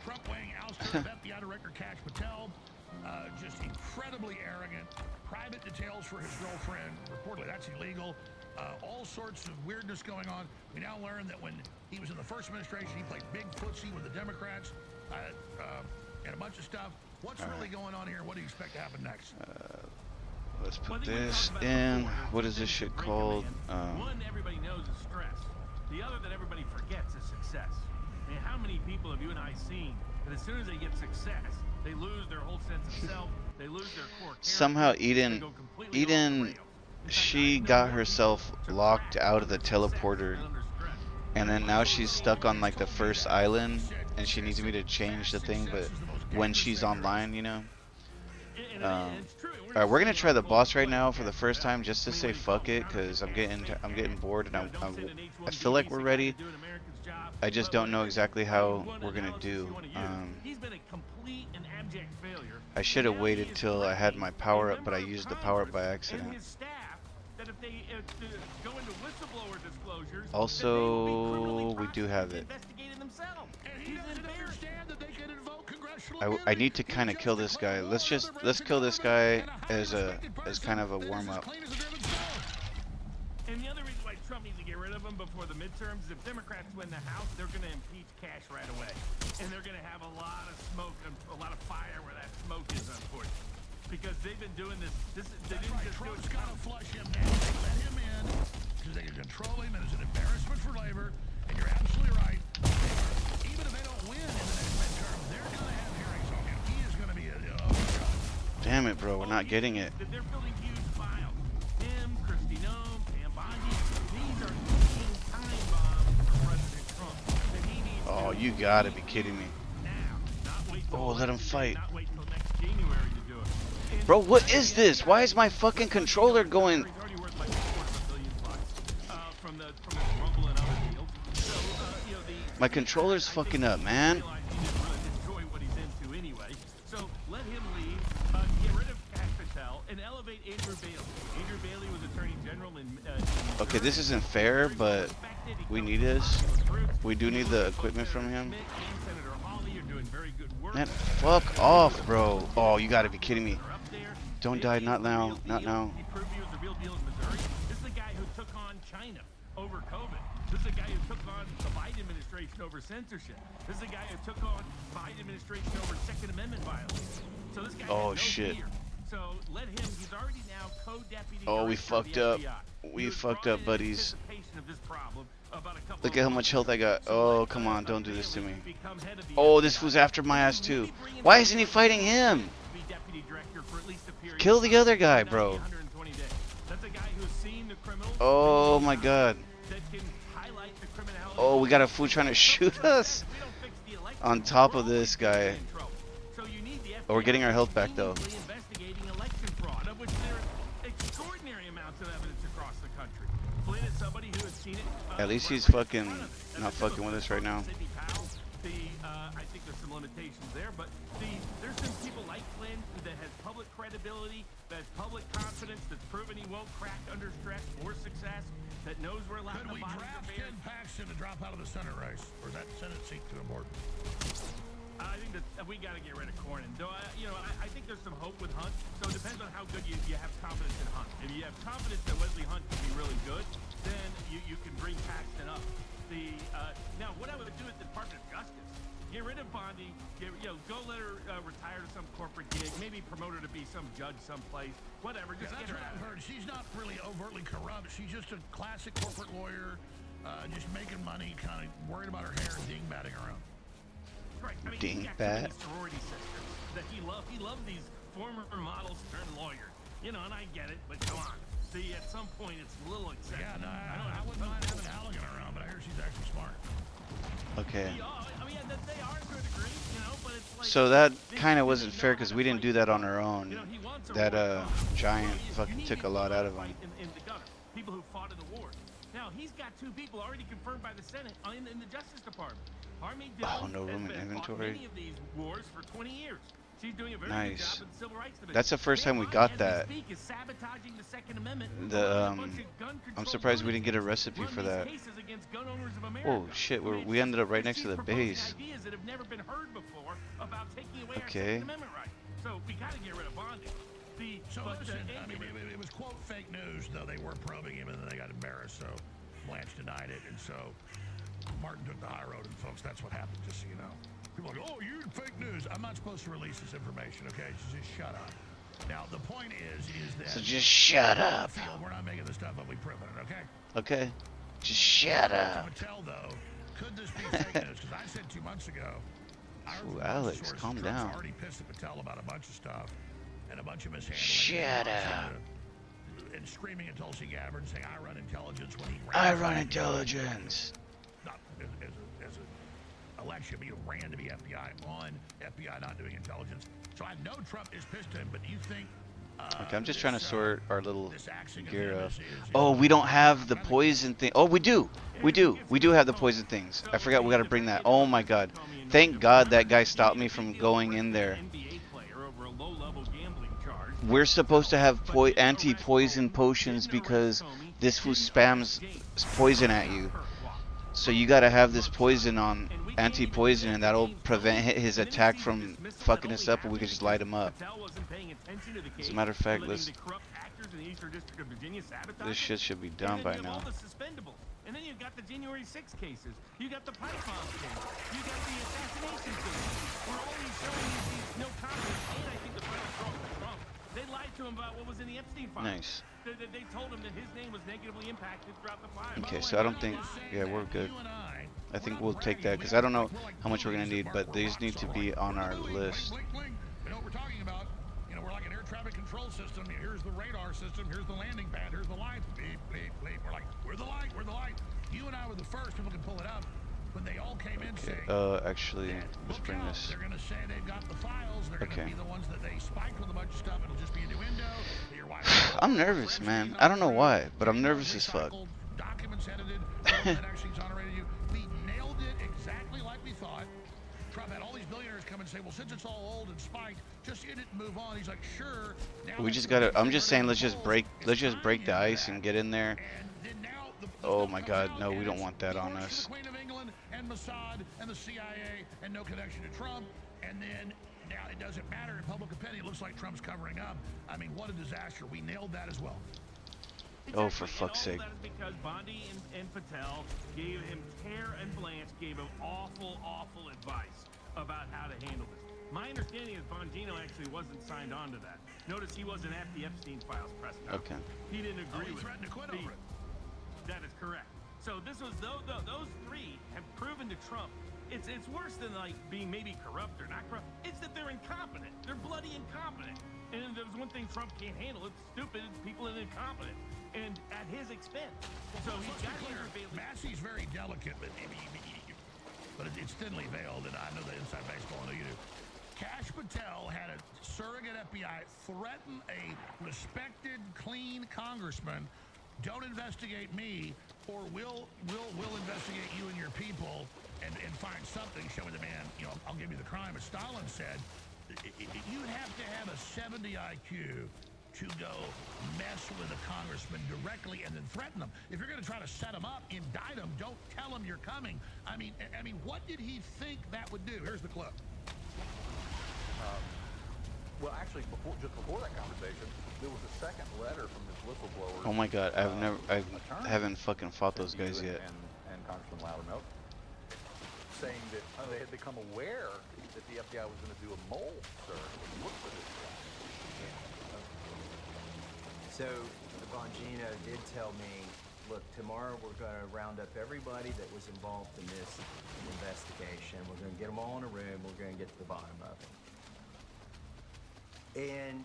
Trump weighing ouster of FBI Director Kash Patel. Just incredibly arrogant. Private details for his girlfriend. Reportedly, that's illegal. All sorts of weirdness going on. We now learn that when he was in the first administration, he played big footsie with the Democrats and a bunch of stuff. What's really going on here? What do you expect to happen next? Let's put this in. What is this shit called? One everybody knows is stress. The other that everybody forgets is success. I mean, how many people have you and I seen that as soon as they get success, they lose their whole sense of self. They lose their core character. Somehow Eden she got herself locked out of the teleporter, and then now she's stuck on like the first island, and she needs me to change the thing, but when she's online, you know. Alright, we're gonna try the boss right now for the first time, just to say fuck it, cause I'm getting bored, and I feel like we're ready. I just don't know exactly how we're gonna do. I should have waited till I had my power up, but I used the power up by accident. Also, we do have it. I need to kind of kill this guy. Let's kill this guy as kind of a warm up. And the other reason why Trump needs to get rid of him before the midterms is if Democrats win the House, they're going to impeach Cash right away, and they're going to have a lot of smoke and a lot of fire where that smoke is, unfortunately, because they've been doing this. They didn't just do it. Trump's got to flush him down. They let him in because they can control him, and it's an embarrassment for labor. And you're absolutely right. Even if they don't win in the next midterm, they're going to have hearings on him. He is going to be a Damn it, bro. We're not getting it. They're building huge files. Him, Kristi Noem, Pam Bondi. These are ticking time bombs for President Trump. That he needs Oh, you gotta be kidding me. Oh, let him fight. Bro, what is this? Why is my fucking controller going? My controller's fucking up, man. So let him leave, get rid of Cash Patel, and elevate Andrew Bailey. Andrew Bailey was Attorney General in Okay, this isn't fair, but we need this. We do need the equipment from him. Man, fuck off, bro. Oh, you gotta be kidding me. Don't die, not now, not now. This is the guy who took on China over COVID. This is the guy who took on the Biden administration over censorship. This is the guy who took on Biden administration over Second Amendment violations. So this guy Oh, has no shit. fear. So let him, he's already now co-deputy. Oh, we fucked up. We fucked up, buddies. Look at how much health I got. Oh, come on, don't do this to me. Oh, this was after my ass too. Why isn't he fighting him? Kill the other guy, bro. Oh my god. Oh, we got a fool trying to shoot us. On top of this guy. Oh, we're getting our health back though. At least he's fucking not fucking with us right now. I think there's some limitations there, but there's some people like Flynn that has public credibility, that has public confidence, that's proven he won't crack under stress or success, that knows we're allowed to Could we draft Ken Paxton to drop out of the Senate race, or is that Senate seat too important? I think that we got to get rid of Cornyn. Though, I think there's some hope with Hunt. So it depends on how good you have confidence in Hunt. If you have confidence that Wesley Hunt can be really good, then you can bring Paxton up. Now, what I would do at the Department of Justice, get rid of Bondi, go let her retire to some corporate gig, maybe promote her to be some judge someplace, whatever. Just get her out of here. She's not really overtly corrupt. She's just a classic corporate lawyer, just making money, kind of worried about her hair and ding-batting around. Right. I mean, Ding he's got bat. so many sorority sisters that he loved these former models turned lawyers. And I get it, but come on. See, at some point it's a little excessive. Yeah, no, I wouldn't mind having Halligan around, but I hear she's actually smart. Okay. I mean, they are to a degree, but it's like... So that kind of wasn't fair because we didn't do that on our own. That giant fucking took a lot out of him. In the gutter, people who fought in the war. Now, he's got 2 people already confirmed by the Senate in the Justice Department. Oh, no room in inventory. Many of these wars for 20 years. She's doing a very good Nice. job in the Civil Rights Division. That's the first time we got that. Is sabotaging the Second Amendment. I'm surprised we didn't get a recipe for that. Oh shit, we ended up right next to the base. Ideas that have never been heard before about taking away our Okay. Second Amendment rights. So we got to get rid of Bondi. Listen, I mean, it was quote fake news, though they were probing him and then they got embarrassed, so Blanche denied it, and so Martin took the high road, and folks, that's what happened, just so you know. People are like, oh, you're fake news. I'm not supposed to release this information, okay? So just shut up. Now, the point is that... So just shut up. We're not making this stuff up, we've proven it, okay? Okay. Just shut up. Patel, though, could this be fake news? Because I said 2 months ago... Ooh, Alex, calm down. Already pissed at Patel about a bunch of stuff and a bunch of mishandling. Shut up. and screaming at Tulsi Gabbard saying, I run intelligence when he ran. I run intelligence. Not as an election, he ran to be FBI on FBI not doing intelligence. So I know Trump is pissed at him, but do you think... Okay, I'm just trying to sort our little gear up. Oh, we don't have the poison thing. Oh, we do. We do. We do have the poison things. I forgot we got to bring that. Oh my God. Thank God that guy stopped me from going in there. We're supposed to have anti-poison potions because this fool spams poison at you. So you got to have this poison on anti-poison, and that'll prevent his attack from fucking us up, and we can just light him up. As a matter of fact, this shit should be done by now. And then you've got the January 6 cases. You got the pipe bomb case. You got the assassination case. We're only showing you these no confidence, and I think the final straw for Trump. They lied to him about what was in the Epstein file. Nice. They told him that his name was negatively impacted throughout the file. Okay, so I don't think... Yeah, we're good. I think we'll take that, because I don't know how much we're going to need, but these need to be on our list. You know what we're talking about? You know, we're like an air traffic control system. Here's the radar system. Here's the landing pad. Here's the lights. Beep, beep, beep. We're like, we're the light. We're the light. You and I were the first. People can pull it up. When they all came in saying, actually, let's bring this. They're going to say they've got the files. They're going to be the ones that they spiked with a bunch of stuff. It'll just be innuendo. I'm nervous, man. I don't know why, but I'm nervous as fuck. Documents edited. That actually exonerated you. We nailed it exactly like we thought. Trump had all these billionaires come and say, well, since it's all old and spiked, just end it and move on. He's like, sure. We just gotta. I'm just saying, let's just break the ice and get in there. Oh my God, no, we don't want that on us. The Queen of England and Mossad and the CIA and no connection to Trump. And then now it doesn't matter in public opinion. It looks like Trump's covering up. I mean, what a disaster. We nailed that as well. Oh, for fuck's sake. That is because Bondi and Patel gave him, Tear and Blanche gave him awful, awful advice about how to handle this. My understanding is Bongino actually wasn't signed on to that. Notice he wasn't at the Epstein files press conference. Okay. He didn't agree with it. He threatened to quit over it. That is correct. So this was those three have proven to Trump it's worse than like being maybe corrupt or not corrupt. It's that they're incompetent. They're bloody incompetent. And there's one thing Trump can't handle. It's stupid people and incompetent. And at his expense. So he's got clear. Massey's very delicate, but it's thinly veiled, and I know the inside baseball. I know you do. Kash Patel had a surrogate FBI threaten a respected, clean congressman. Don't investigate me, or we'll investigate you and your people and find something showing the man, you know, I'll give you the crime. As Stalin said, you'd have to have a 70 IQ to go mess with a congressman directly and then threaten them. If you're going to try to set him up, indict him, don't tell him you're coming. I mean, what did he think that would do? Here's the clip. Well, actually, just before that conversation, there was a second letter from this whistleblower. Oh my God, I haven't fucking fought those guys yet. And Congressman Loudermilk saying that they had become aware that the FBI was going to do a mole search and look for this guy. So Bongino did tell me, look, tomorrow we're going to round up everybody that was involved in this investigation. We're going to get them all in a room. We're going to get to the bottom of it. And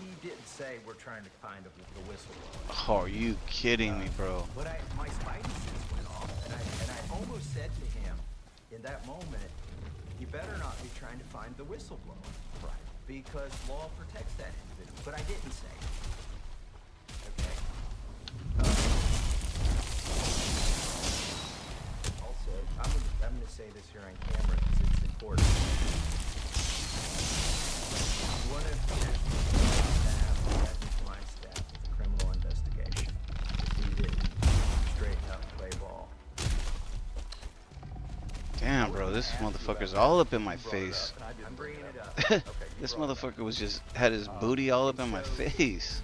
he didn't say we're trying to find the whistleblower. Oh, are you kidding me, bro? But my spidey sense went off, and I almost said to him in that moment, you better not be trying to find the whistleblower. Right. Because law protects that individual. But I didn't say it. Okay. Also, I'm going to say this here on camera because it's important. One of my staff, it's a criminal investigation. He didn't straighten up and play ball. Damn, bro, this motherfucker's all up in my face. I'm bringing it up. This motherfucker was had his booty all up in my face.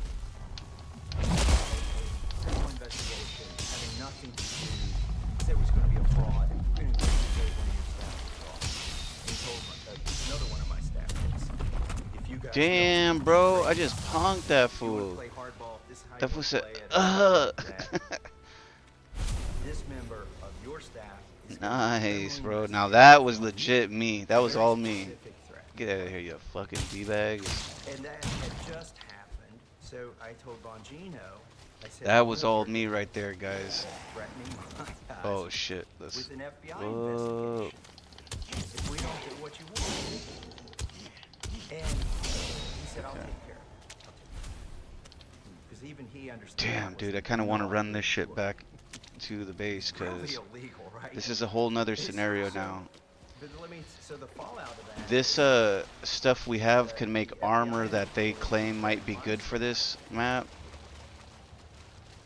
Criminal investigation having nothing to do. Said it was going to be a fraud. We're going to investigate one of your staff was fraud. He told another one of my staff if you guys damn, bro, I just punked that fool. That fool said, This member of your staff. Nice, bro. Now that was legit me. That was all me. Get out of here, you fucking D-bag. And that had just happened, So I told Bongino, I said, That was all me right there, guys. threatening my guys Oh shit. Let's. with an FBI Whoa. investigation if we don't do what you want. And he said, I'll take care of it. Because even he understands. Damn, dude, I kind of want to run this shit back to the base because illegal, right? this is a whole nother scenario now. So the fallout of that. This stuff we have can make armor that they claim might be good for this map.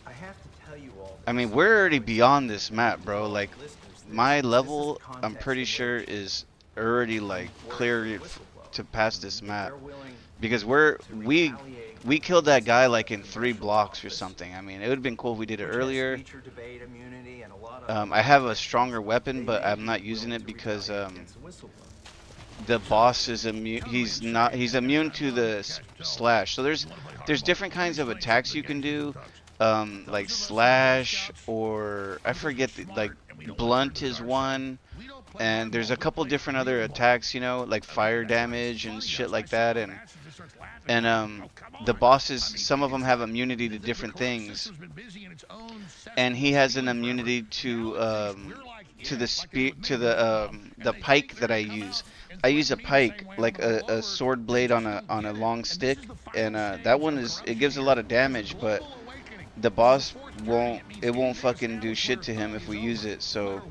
I have to tell you all. I mean, we're already beyond this map, bro. Like, my level, I'm pretty sure is already like clear to pass this map because we killed that guy like in 3 blocks or something. I mean, it would have been cool if we did it earlier. I have a stronger weapon, but I'm not using it because the boss is immune. He's immune to the slash. So there's different kinds of attacks you can do, like slash, or I forget, like blunt is one, and there's a couple different other attacks, you know, like fire damage and shit like that, and the bosses, some of them have immunity to different things, and he has an immunity to the pike that I use. I use a pike, like a sword blade on a long stick, and that one it gives a lot of damage, but the boss won't fucking do shit to him if we use it, so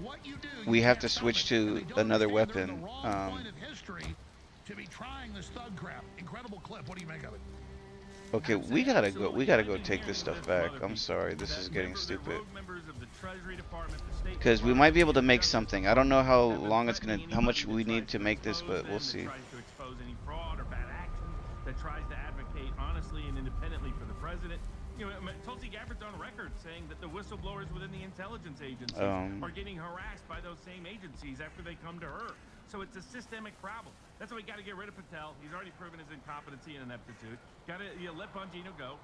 we have to switch to another weapon. Okay, we gotta go take this stuff back. I'm sorry, this is getting stupid. Because we might be able to make something. I don't know how long it's gonna, how much we need to make this, but we'll see. That tries to advocate honestly and independently for the president. You know, Tulsi Gabbard's on record saying that the whistleblowers within the intelligence agencies are getting harassed by those same agencies after they come to her. So it's a systemic problem. That's why we got to get rid of Patel. He's already proven his incompetency and ineptitude. Got to let Bongino go.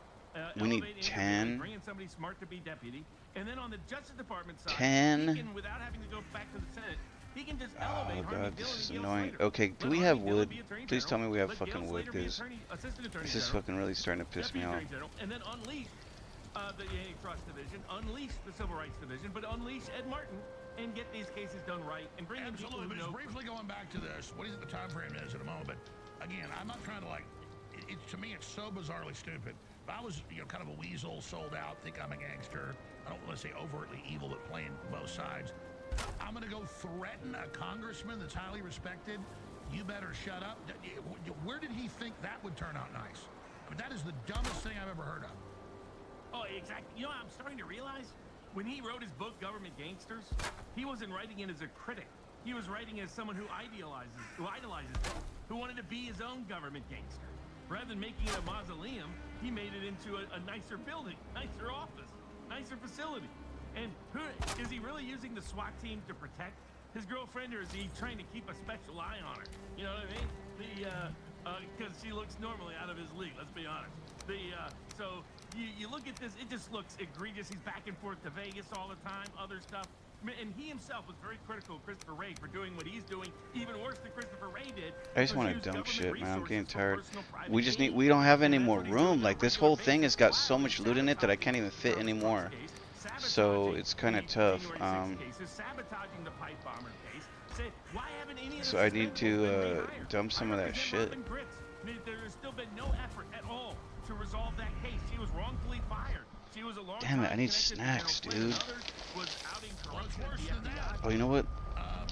We need 10. Bring in somebody smart to be deputy. And then on the Justice Department side, 10. he can, without having to go back to the Senate, he can just Oh elevate god, this is annoying. Okay, do we have wood? Please tell me we have fucking wood, because this is fucking really starting to piss me off. And then unleash the Antitrust Division, unleash the Civil Rights Division, but unleash Ed Martin and get these cases done right and bring in people who Absolutely, but know. just briefly going back to this, what do you think the time frame is in a moment? But again, I'm not trying to like, to me it's so bizarrely stupid. If I was, you know, kind of a weasel, sold out, think I'm a gangster, I don't want to say overtly evil, but playing both sides, I'm going to go threaten a congressman that's highly respected. You better shut up. Where did he think that would turn out nice? I mean, that is the dumbest thing I've ever heard of. Oh, exactly. You know, I'm starting to realize when he wrote his book, Government Gangsters, he wasn't writing it as a critic. He was writing it as someone who idolizes him, who wanted to be his own government gangster. Rather than making it a mausoleum, he made it into a nicer building, nicer office, nicer facility. And who is he really using the SWAT team to protect his girlfriend, or is he trying to keep a special eye on her? You know what I mean? Because she looks normally out of his league. Let's be honest. So you look at this, it just looks egregious. He's back and forth to Vegas all the time, other stuff. And he himself was very critical of Christopher Wray for doing what he's doing, even worse than Christopher Wray did. I just want to dump shit, man. I'm getting tired. We don't have any more room. Like, this whole thing has got so much loot in it that I can't even fit anymore. So it's kind of tough. So I need to dump some of that shit. There's still been no effort at all to resolve that case. She was wrongfully fired. She was a long Damn it, I need snacks, dude. Oh, you know what? I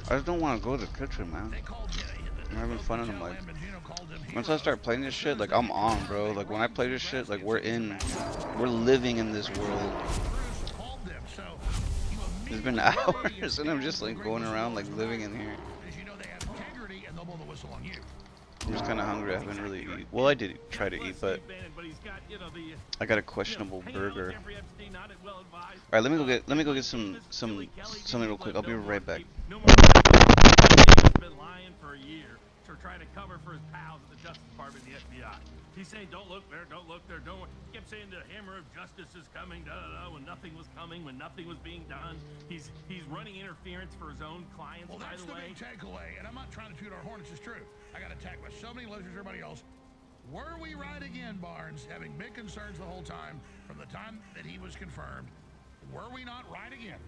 just don't want to go to the kitchen, man. I'm having fun and I'm like, once I start playing this shit, like, I'm on, bro. Like, when I play this shit, like, we're living in this world. It's been hours and I'm just like going around like living in here. I'm just kind of hungry. I haven't really eaten. Well, I did try to eat, but I got a questionable burger. All right, let me go get something real quick. I'll be right back. Been lying for a year to try to cover for his pals at the Justice Department and the FBI. He's saying, don't look there, don't look there, don't. He kept saying the hammer of justice is coming, when nothing was coming, when nothing was being done. He's running interference for his own clients, by the way. Well, that's the big takeaway, and I'm not trying to toot our horn, it's just true. I got attacked by so many losers, everybody else. Were we right again, Barnes, having big concerns the whole time from the time that he was confirmed? Were we not right again?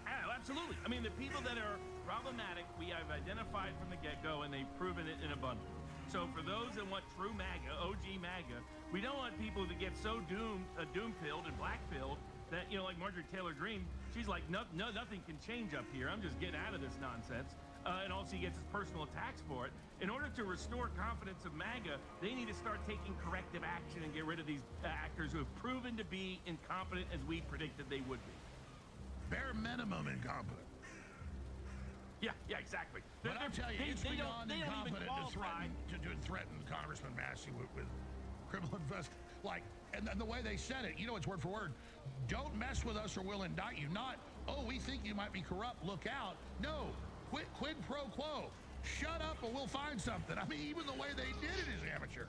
Oh, absolutely. I mean, the people that are problematic, we have identified from the get-go, and they've proven it in abundance. So for those that want true MAGA, OG MAGA, we don't want people to get so doom-pilled and black-pilled that, you know, like Marjorie Taylor Greene, she's like, no, nothing can change up here. I'm just getting out of this nonsense. And also he gets his personal attacks for it. In order to restore confidence of MAGA, they need to start taking corrective action and get rid of these actors who have proven to be incompetent as we predicted they would be. Bare minimum incompetent. Yeah, exactly. But I'll tell you, it's beyond incompetent to threaten Congressman Massey with criminal investigation. Like, and the way they said it, you know, it's word for word. Don't mess with us or we'll indict you. Not, oh, we think you might be corrupt, look out. No, quid pro quo. Shut up or we'll find something. I mean, even the way they did it is amateur.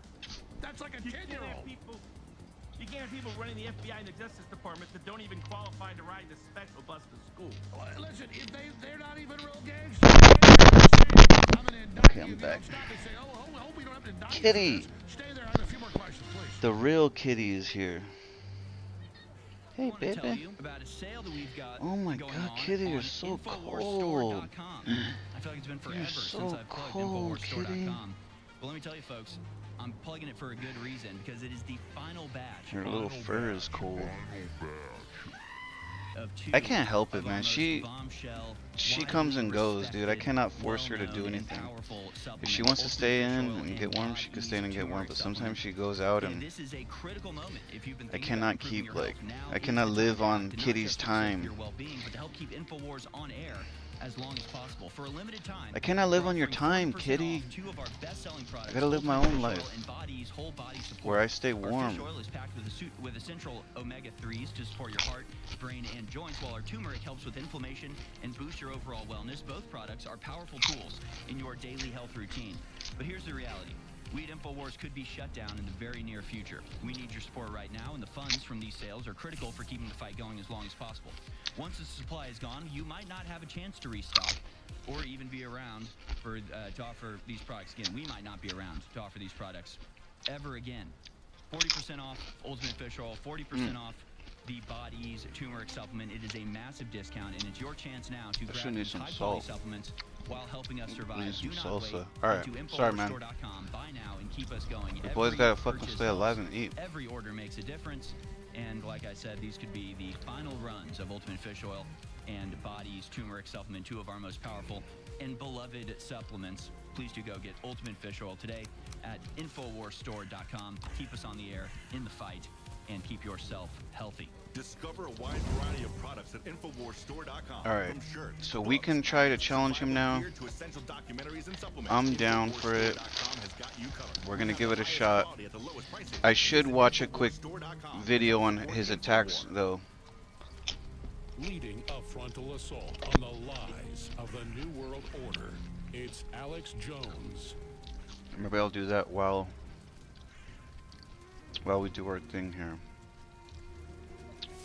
That's like a 10-year-old. You can't have people running the FBI and the Justice Department that don't even qualify to ride the special bus to school. Well, listen, if they're not even real gangsters. Okay, I'm back. Kitty! Stay there. I have a few more questions, please. The real Kitty is here. Hey, baby. About a sale that we've got oh my God, Kitty, you're so cold. I feel like it's been forever since I've plugged InfoWarsStore.com. But let me tell you, folks, I'm plugging it for a good reason, because it is the final batch. Your little fur is cold. I can't help it, man. She comes and goes, dude. I cannot force her to do anything. If she wants to stay in and get warm, she can stay in and get warm. But sometimes she goes out and I cannot keep, like, I cannot live on Kitty's time. As long as possible for a limited time. I cannot live on your time, Kitty. I gotta live my own life where I stay warm. Our fish oil is packed with essential omega-3s to support your heart, brain, and joints, while our turmeric helps with inflammation and boosts your overall wellness. Both products are powerful tools in your daily health routine. But here's the reality. We at InfoWars could be shut down in the very near future. We need your support right now, and the funds from these sales are critical for keeping the fight going as long as possible. Once the supply is gone, you might not have a chance to restock or even be around to offer these products again. We might not be around to offer these products ever again. 40% off Ultimate Fish Oil, 40% off the Body's turmeric supplement. It is a massive discount, and it's your chance now to grab these high-quality supplements while helping us survive. Do not wait. Alright, sorry, man. Buy now and keep us going. The boys gotta fucking stay alive and eat. Every order makes a difference, and like I said, these could be the final runs of Ultimate Fish Oil and Body's turmeric supplement, two of our most powerful and beloved supplements. Please do go get Ultimate Fish Oil today at InfoWarsStore.com. Keep us on the air, in the fight, and keep yourself healthy. Discover a wide variety of products at InfoWarsStore.com. Alright, so we can try to challenge him now. I'm down for it. We're gonna give it a shot. I should watch a quick video on his attacks, though. Leading a frontal assault on the lies of the New World Order, it's Alex Jones. Maybe I'll do that while we do our thing here.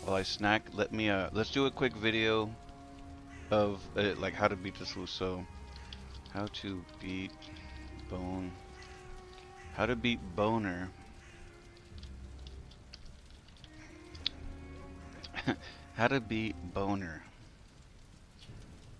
While I snack, let's do a quick video of like how to beat this loose. So, how to beat Boner. How to beat Boner.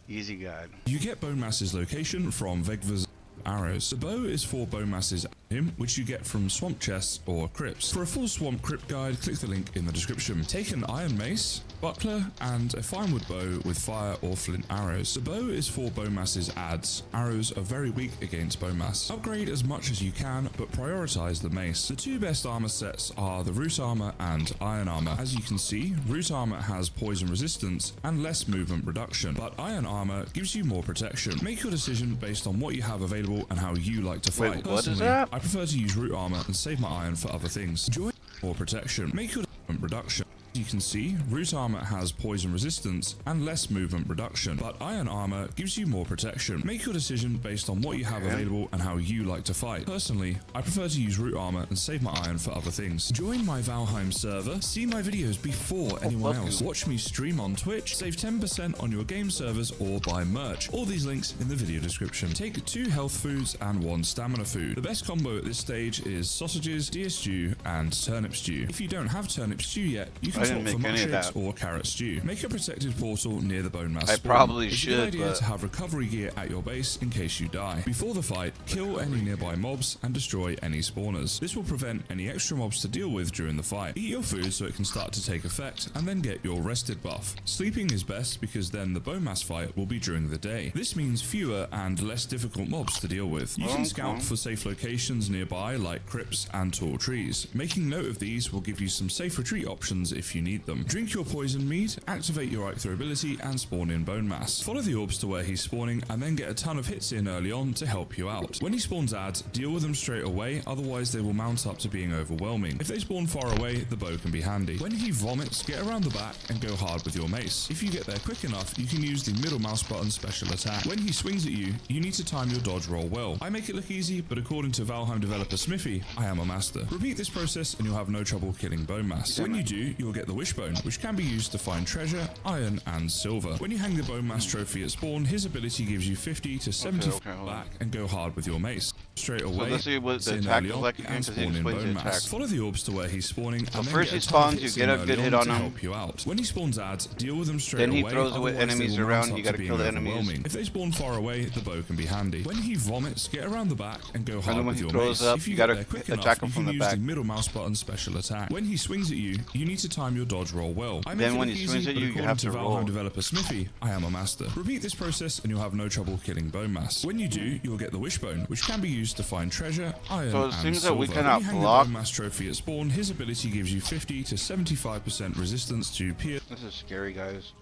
Easy guide. You get Bone Mass's location from Vegva's arrows. The bow is for Bone Mass's him, which you get from swamp chests or crypts. For a full swamp crypt guide, click the link in the description. Take an iron mace, buckler, and a firewood bow with fire or flint arrows. The bow is for Bone Mass's adds. Arrows are very weak against Bone Mass. Upgrade as much as you can, but prioritize the mace. The two best armor sets are the root armor and iron armor. As you can see, root armor has poison resistance and less movement reduction, but iron armor gives you more protection. Make your decision based on what you have available and how you like to fight. Wait, what is that? I prefer to use root armor and save my iron for other things. Join more protection. Make your movement reduction. You can see, root armor has poison resistance and less movement reduction, but iron armor gives you more protection. Make your decision based on what you have available and how you like to fight. Personally, I prefer to use root armor and save my iron for other things. Join my Valheim server, see my videos before anyone else, watch me stream on Twitch, save 10% on your game servers or buy merch. All these links in the video description. Take 2 health foods and 1 stamina food. The best combo at this stage is sausages, deer stew, and turnip stew. If you don't have turnip stew yet, you can swap for mushrooms or carrot stew. Make a protected portal near the bone mass spawn. Probably it's should, a good idea but to have recovery gear at your base in case you die. Before the fight, kill any nearby mobs and destroy any spawners. This will prevent any extra mobs to deal with during the fight. Eat your food so it can start to take effect, and then get your rested buff. Sleeping is best because then the bone mass fight will be during the day. This means fewer and less difficult mobs to deal with. You can scout for safe locations nearby like crypts and tall trees. Making note of these will give you some safe retreat options if you need them. Drink your poison mead, activate your Ike ability, and spawn in bone mass. Follow the orbs to where he's spawning and then get a ton of hits in early on to help you out. When he spawns ads, deal with them straight away, otherwise they will mount up to being overwhelming. If they spawn far away, the bow can be handy. When he vomits, get around the back and go hard with your mace. If you get there quick enough, you can use the middle mouse button special attack. When he swings at you, you need to time your dodge roll well. I make it look easy, but according to Valheim developer Smithy, I am a master. Repeat this process and you'll have no trouble killing bone mass. When you do, you'll get the wishbone, which can be used to find treasure, iron, and silver. When you hang the bone mass trophy at spawn, his ability gives you 50 to 70 back and go hard with your mace. Straight away, so let's see what the attack is like again, because he explains the attack. Follow the orbs to where he's spawning, and then first he get a ton of spawns, you hits get in a good early hit on on to him. help you out. When he spawns ads, deal with them straight away. Then he throws otherwise enemies they will around, mount you up gotta to kill the being enemies. overwhelming. If they spawn far away, the bow can be handy. When he vomits, get around the back and go hard when with he your throws mace. up, If you you get gotta there quick attack enough, him you from can the use back. the middle mouse button special attack. When he swings at you, you need to time your dodge roll well. I make Then it when look he easy, swings at but you, you according have to to Valheim roll. developer Smithy, I am a master. Repeat this process and you'll have no trouble killing bone mass. When you do, you'll get the wishbone, which can be used to find treasure, iron, So it and seems that silver. we When cannot you hang block. the bone mass trophy at spawn, his ability gives you 50 to 75% resistance to pierce. This is scary, guys.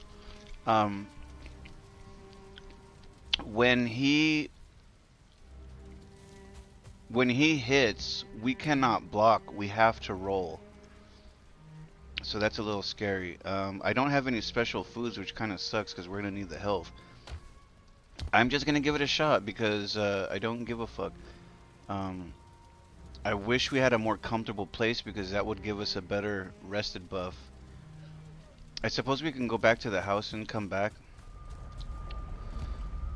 When he hits, we cannot block. We have to roll. So that's a little scary. I don't have any special foods, which kind of sucks because we're gonna need the health. I'm just gonna give it a shot because I don't give a fuck. I wish we had a more comfortable place because that would give us a better rested buff. I suppose we can go back to the house and come back.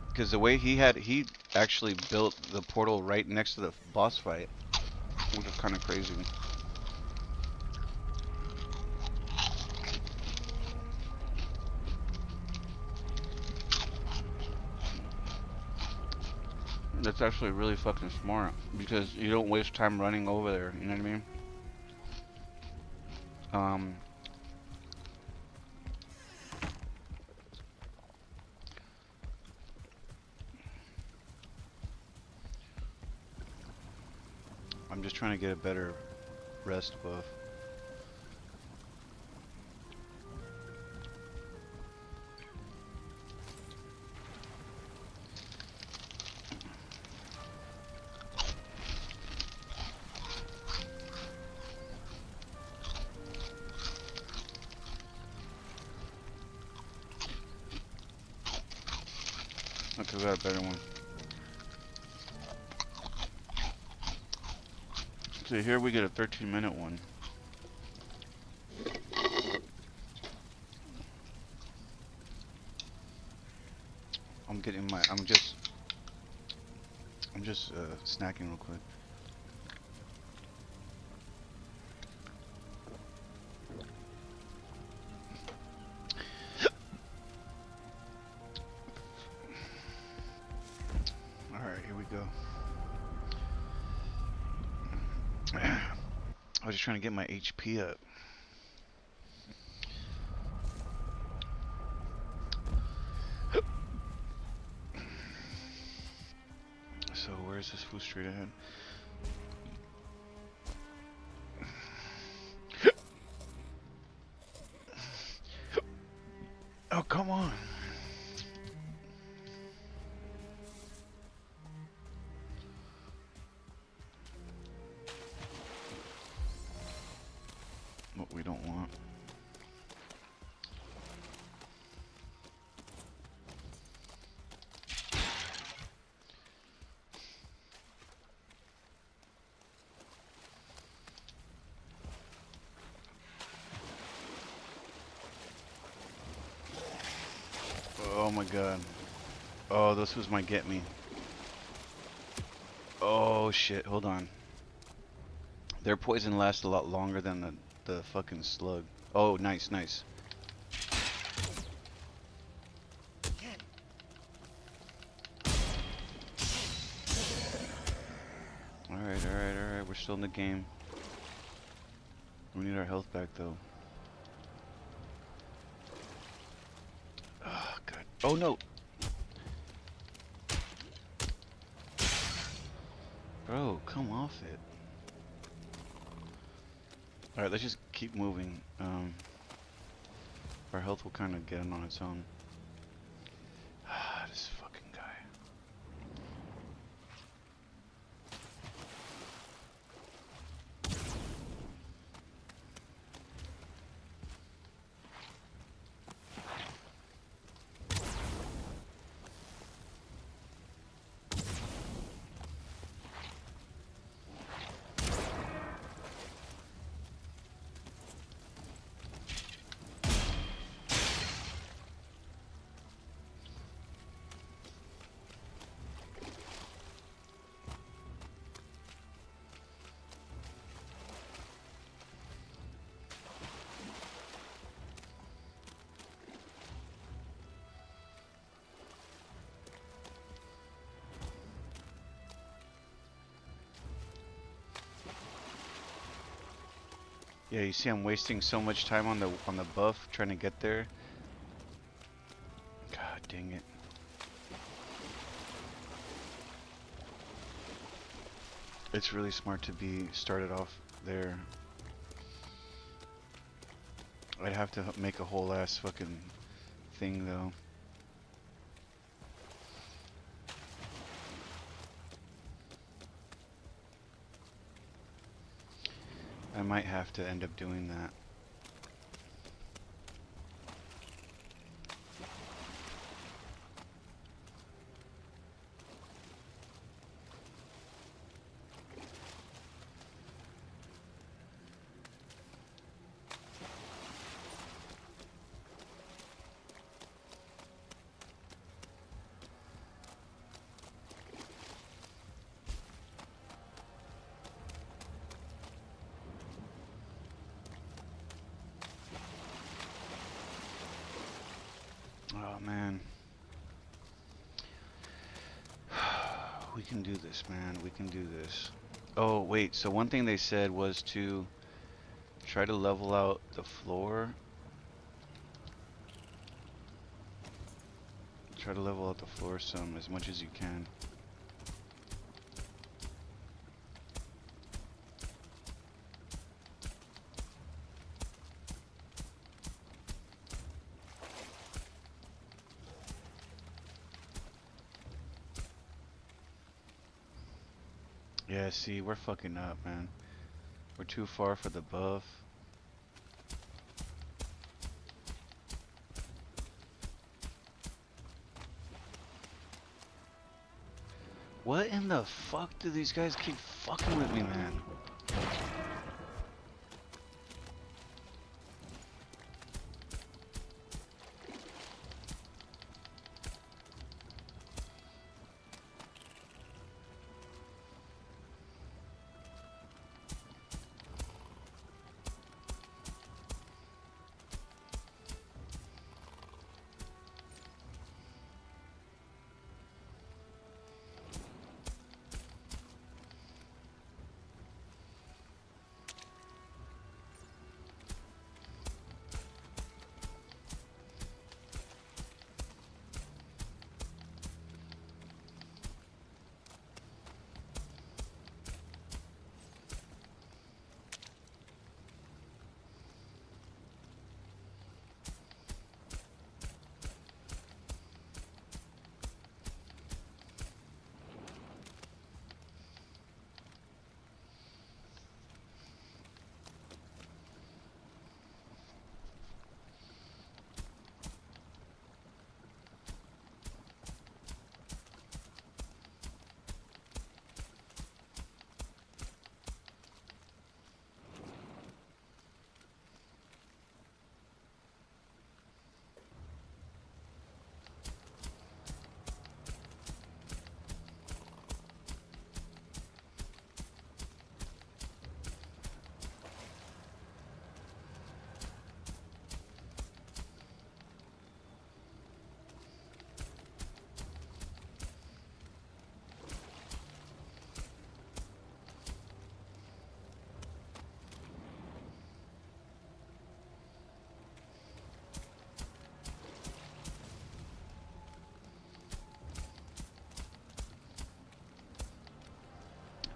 Because the way he actually built the portal right next to the boss fight, which is kind of crazy. That's actually really fucking smart because you don't waste time running over there. You know what I mean? I'm just trying to get a better rest buff. Okay, we got a better one. So here we get a 13-minute one. I'm just snacking real quick. Alright, here we go. I was just trying to get my HP up. So where's this food straight ahead? Oh, come on. What we don't want. Oh my god. Oh, this was my get me. Oh shit, hold on. Their poison lasts a lot longer than the fucking slug. Oh, nice, nice. Alright, alright, alright. We're still in the game. We need our health back though. Oh god. Oh no! Bro, come off it. Alright, let's just keep moving. Our health will kind of get on its own. This fucking guy. Yeah, you see I'm wasting so much time on the buff trying to get there. God dang it. It's really smart to be started off there. I'd have to make a whole ass fucking thing though. I might have to end up doing that. Oh man. We can do this, man. We can do this. Oh wait, so one thing they said was to try to level out the floor. Try to level out the floor some as much as you can. Yeah, see, we're fucking up, man. We're too far for the buff. What in the fuck do these guys keep fucking with me, man?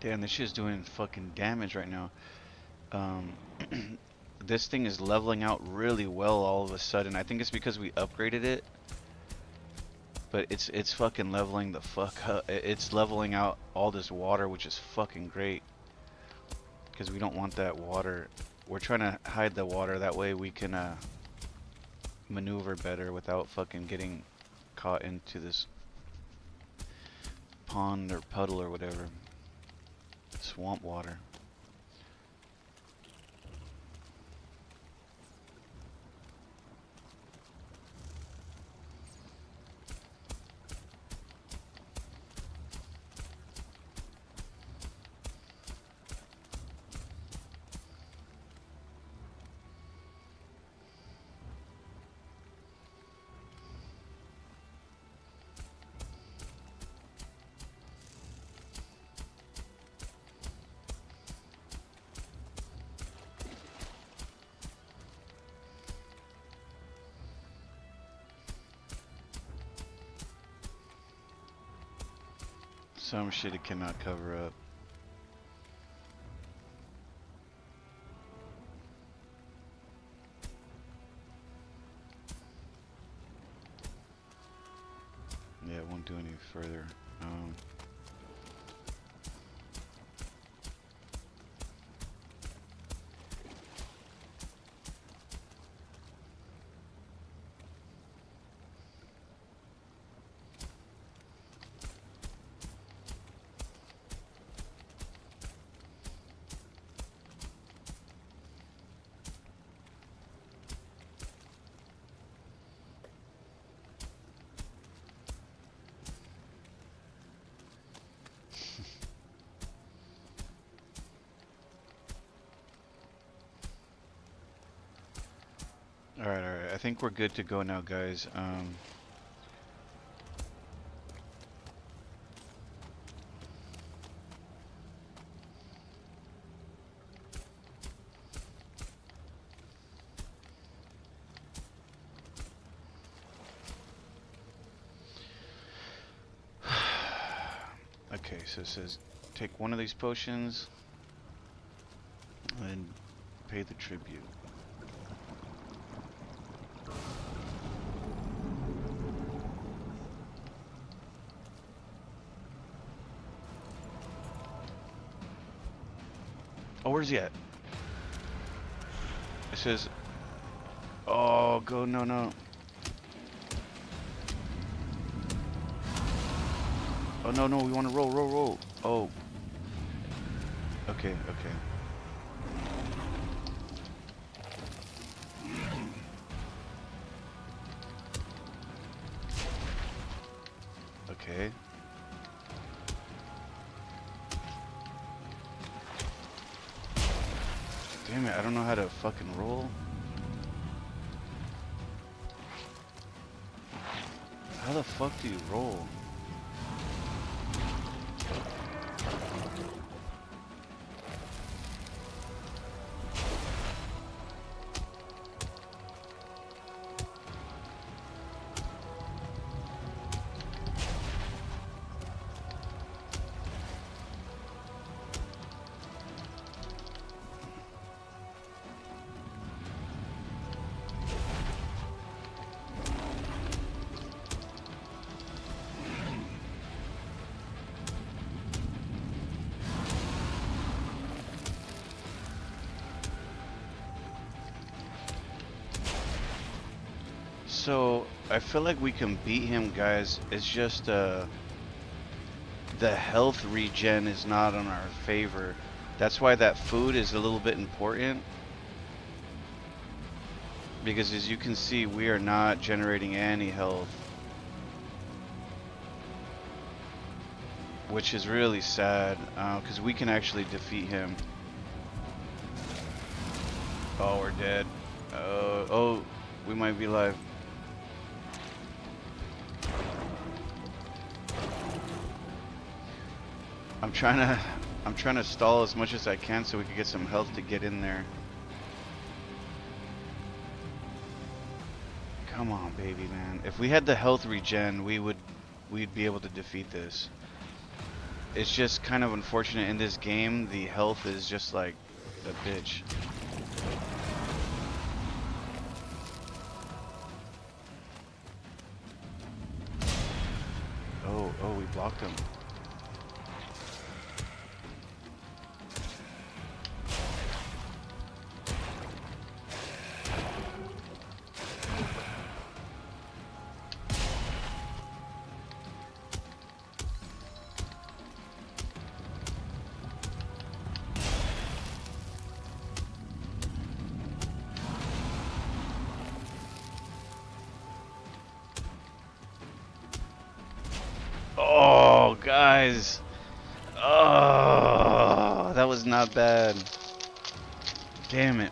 Damn, this shit's doing fucking damage right now. This thing is leveling out really well all of a sudden. I think it's because we upgraded it. But it's fucking leveling the fuck up. It's leveling out all this water, which is fucking great. Because we don't want that water. We're trying to hide the water. That way we can maneuver better without fucking getting caught into this pond or puddle or whatever. Swamp water. Some shit it cannot cover up. Yeah, it won't do any further. Alright, I think we're good to go now, guys. Okay, so it says take one of these potions and pay the tribute. Oh, where's he at? It says, oh, go, no. Oh, no, we want to roll. Oh. Okay. Okay. Damn it, I don't know how to fucking roll. How the fuck do you roll? So, I feel like we can beat him, guys. It's just, the health regen is not in our favor. That's why that food is a little bit important. Because as you can see, we are not generating any health. Which is really sad, because we can actually defeat him. Oh, we're dead. Oh, we might be alive. I'm trying to stall as much as I can so we can get some health to get in there. Come on, baby, man. If we had the health regen, we'd be able to defeat this. It's just kind of unfortunate in this game. The health is just like a bitch. Oh, we blocked him. Oh, guys. Oh, that was not bad. Damn it.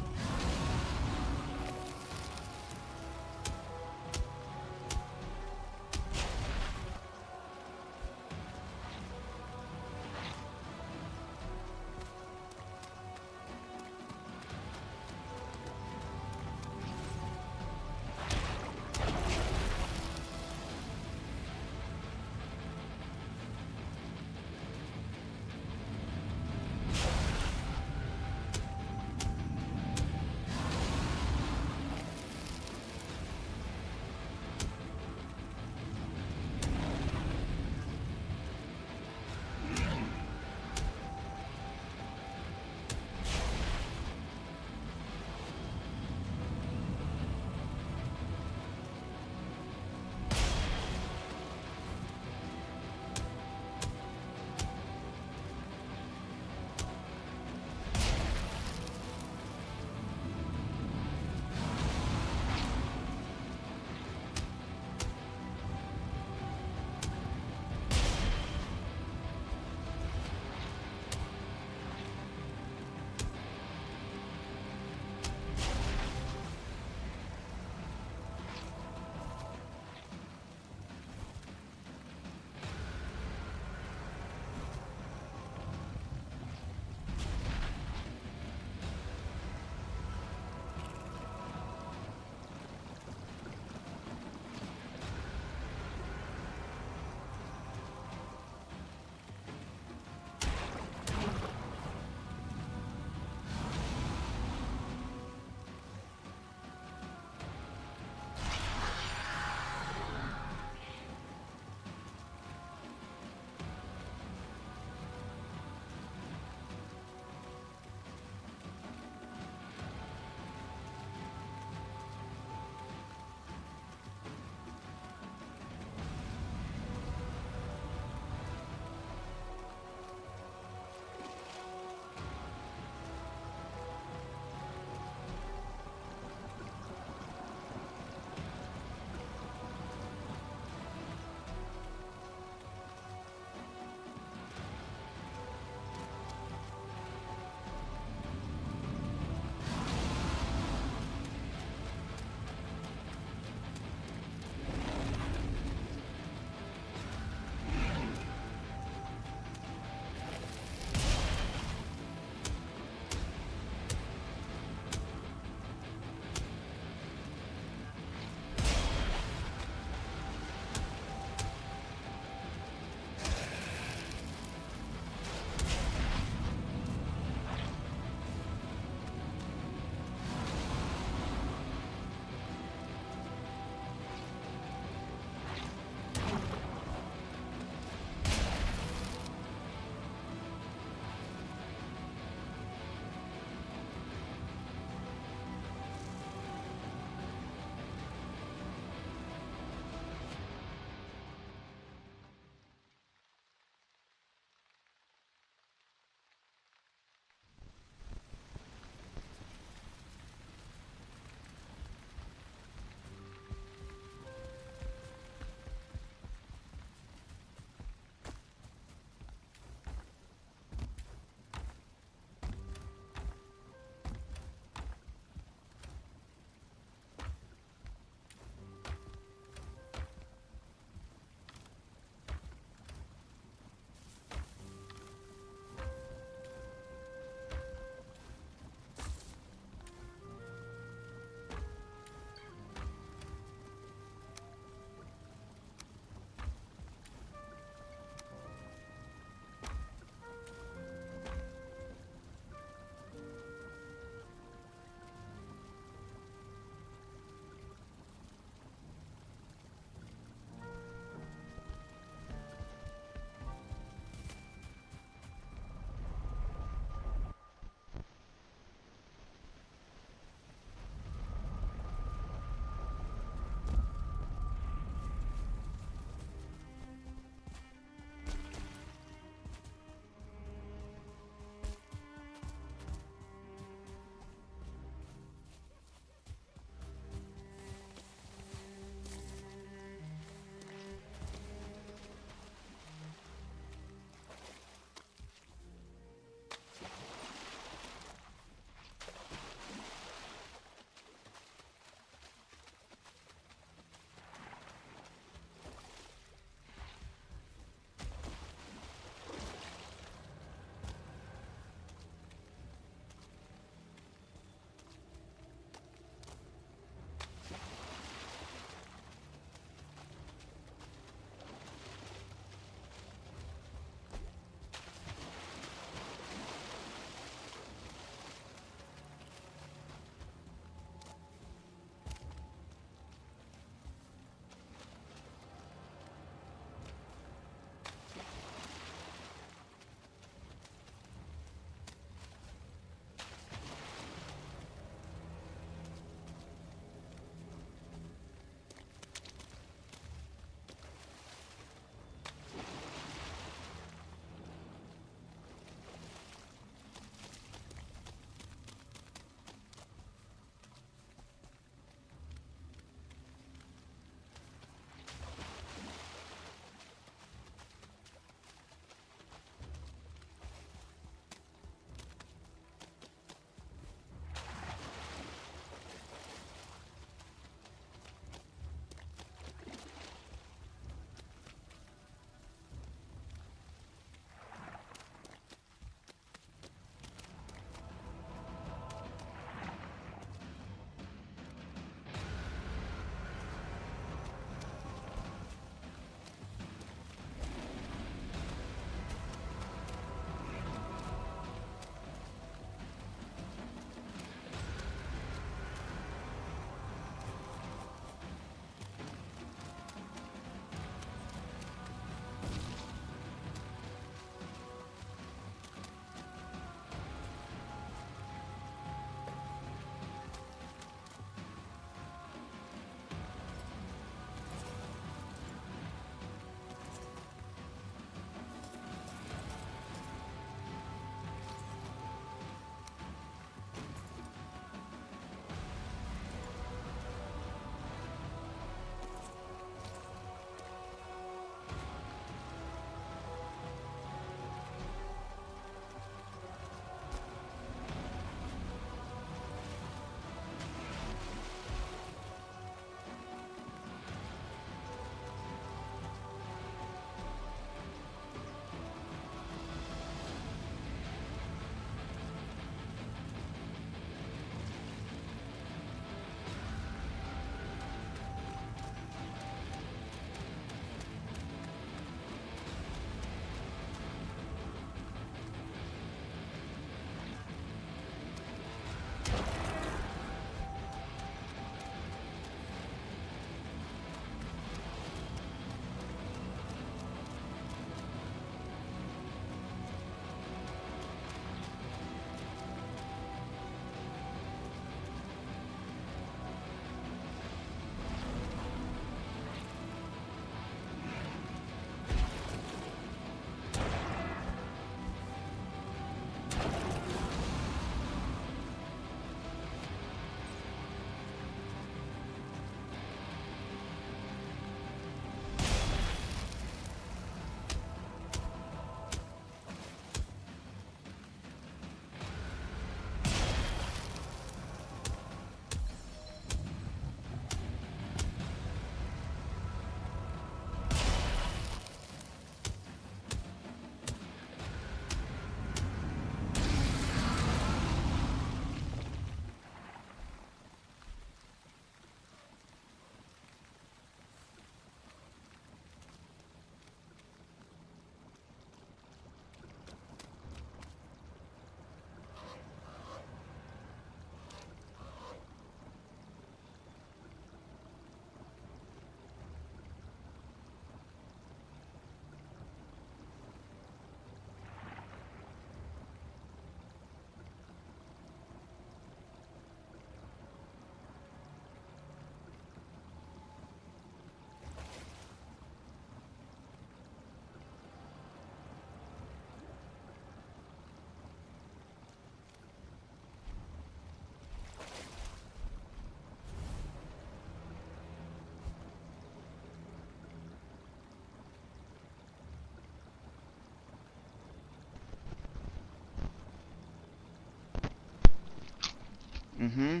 Mm-hmm.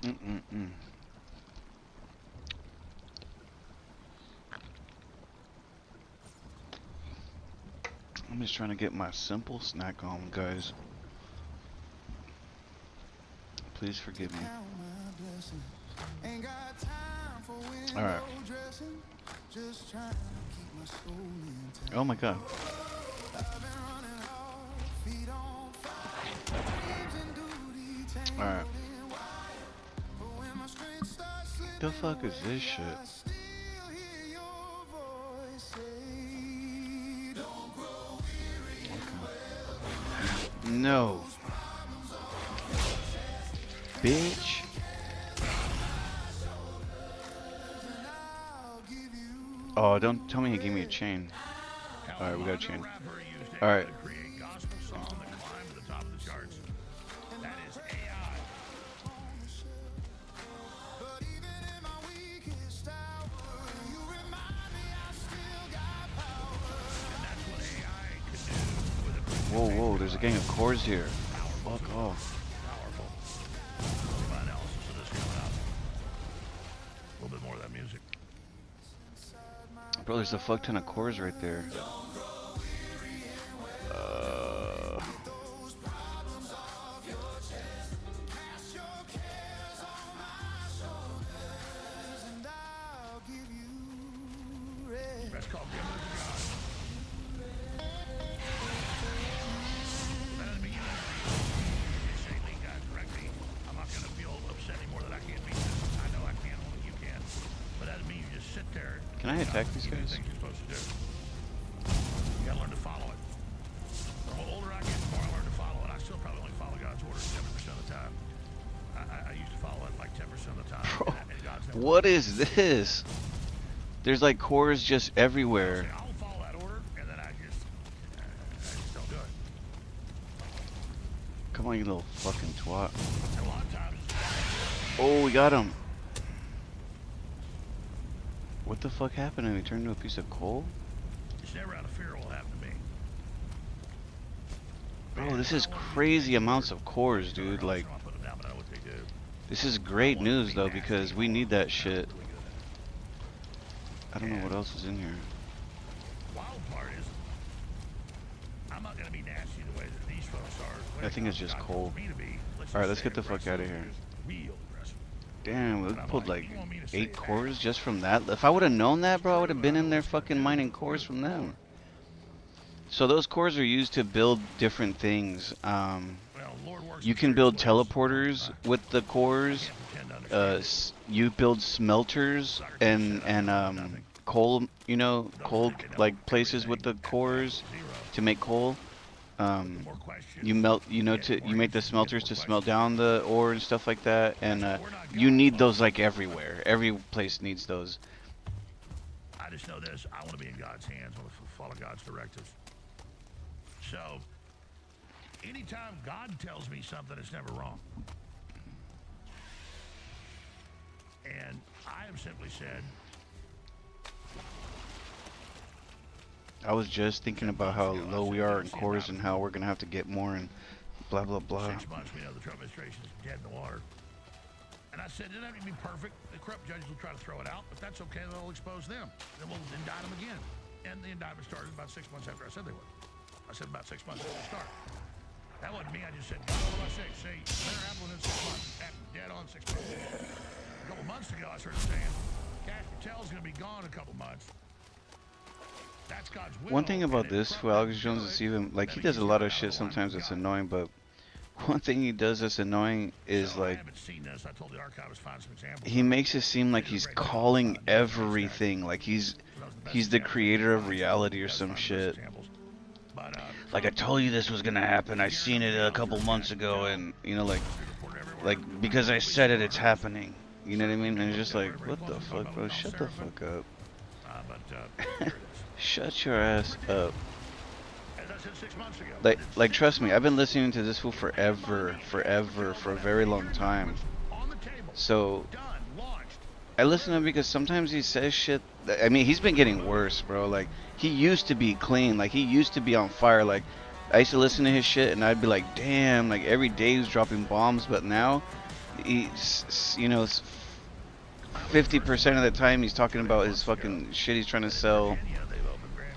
Mm-mm-mm. I'm just trying to get my simple snack on, guys. Please forgive me. Alright. Oh my god. Alright. The fuck is this shit? Okay. No. Bitch. Oh, don't tell me he gave me a chain. Alright, we got a chain. Alright. Whoa, whoa, there's a gang of cores here. Fuck off. A little bit more of that music. Bro, there's a fuck ton of cores right there. That's called I'm not going to feel upset anymore that I can't beat this. I know I can, only you can. But that doesn't mean you just sit there. Can I attack these guys? Things you're supposed to do. You gotta learn to follow it. The older I get, the more I learn to follow it. I still probably only follow God's orders 7% of the time. I used to follow it like 10% of the time. Bro, what is this? There's like cores just everywhere. I'll follow that order, and then I just don't do it. Come on, you little fucking twat. Oh, we got him. What the fuck happened? And he turned into a piece of coal? It's never out of fear what will happen to me. Bro, this is crazy amounts of cores, dude. Like, this is great news though, because we need that shit. I don't know what else is in here. Wild part is, I'm not gonna be nasty the way that these folks are. I think it's just coal. Alright, let's get the fuck out of here. Damn, we pulled like 8 cores just from that. If I would have known that, bro, I would have been in there fucking mining cores from them. So those cores are used to build different things. You can build teleporters with the cores. You build smelters and coal, you know, coal like places with the cores to make coal. You melt, you know, you make the smelters to smelt down the ore and stuff like that, and you need those like everywhere. Every place needs those. I just know this: I want to be in God's hands. I want to follow God's directives. So, anytime God tells me something, it's never wrong. And I have simply said, I was just thinking about how low we are in cores and how we're gonna have to get more and blah blah blah. 6 months, we know the Trump administration is dead in the water. And I said, it doesn't have to be perfect. The corrupt judges will try to throw it out, but that's okay. They'll expose them. Then we'll indict them again. And the indictment started about 6 months after I said they would. I said about 6 months after the start. That wasn't me. I just said, what do I say? Say, better happen within 6 months. Dead on 6 months. A couple months ago, I started saying, Cash Patel's going to be gone in a couple months. That's God's will. One thing about this, who Alex Jones is even like, he does a lot of shit sometimes that's annoying, but one thing he does that's annoying is like, he makes it seem like he's calling everything, like he's the creator of reality or some shit. Like, I told you this was gonna happen, I seen it a couple months ago, and you know, like because I said it, it's happening. You know what I mean? And it's just like, what the fuck, bro? Shut the fuck up. Shut your ass up. Like, trust me, I've been listening to this fool forever, for a very long time. So, I listen to him because sometimes he says shit. I mean, he's been getting worse, bro. Like, he used to be clean. Like, he used to be on fire. Like, I used to listen to his shit, and I'd be like, damn, like, every day he's dropping bombs. But now, he's, you know, 50% of the time he's talking about his fucking shit he's trying to sell.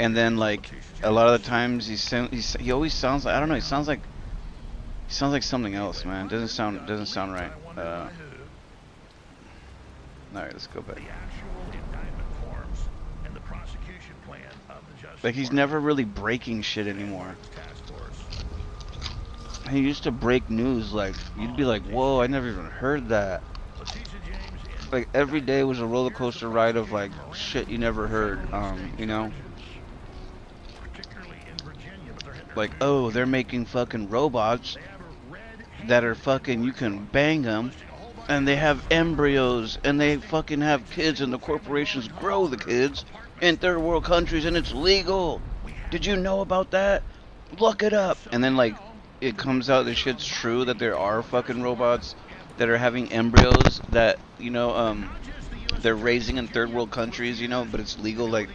And then, like, a lot of the times he always sounds like, I don't know, he sounds like something else, man. Doesn't sound right. Alright, let's go back. Like, he's never really breaking shit anymore. He used to break news, like, you'd be like, whoa, I never even heard that. Like, every day was a roller coaster ride of, like, shit you never heard, you know? Like, oh, they're making fucking robots that are fucking, you can bang them, and they have embryos, and they fucking have kids, and the corporations grow the kids in third world countries, and it's legal. Did you know about that? Look it up. And then, like, it comes out this shit's true, that there are fucking robots that are having embryos that, you know, they're raising in third world countries, you know, but it's legal. Like,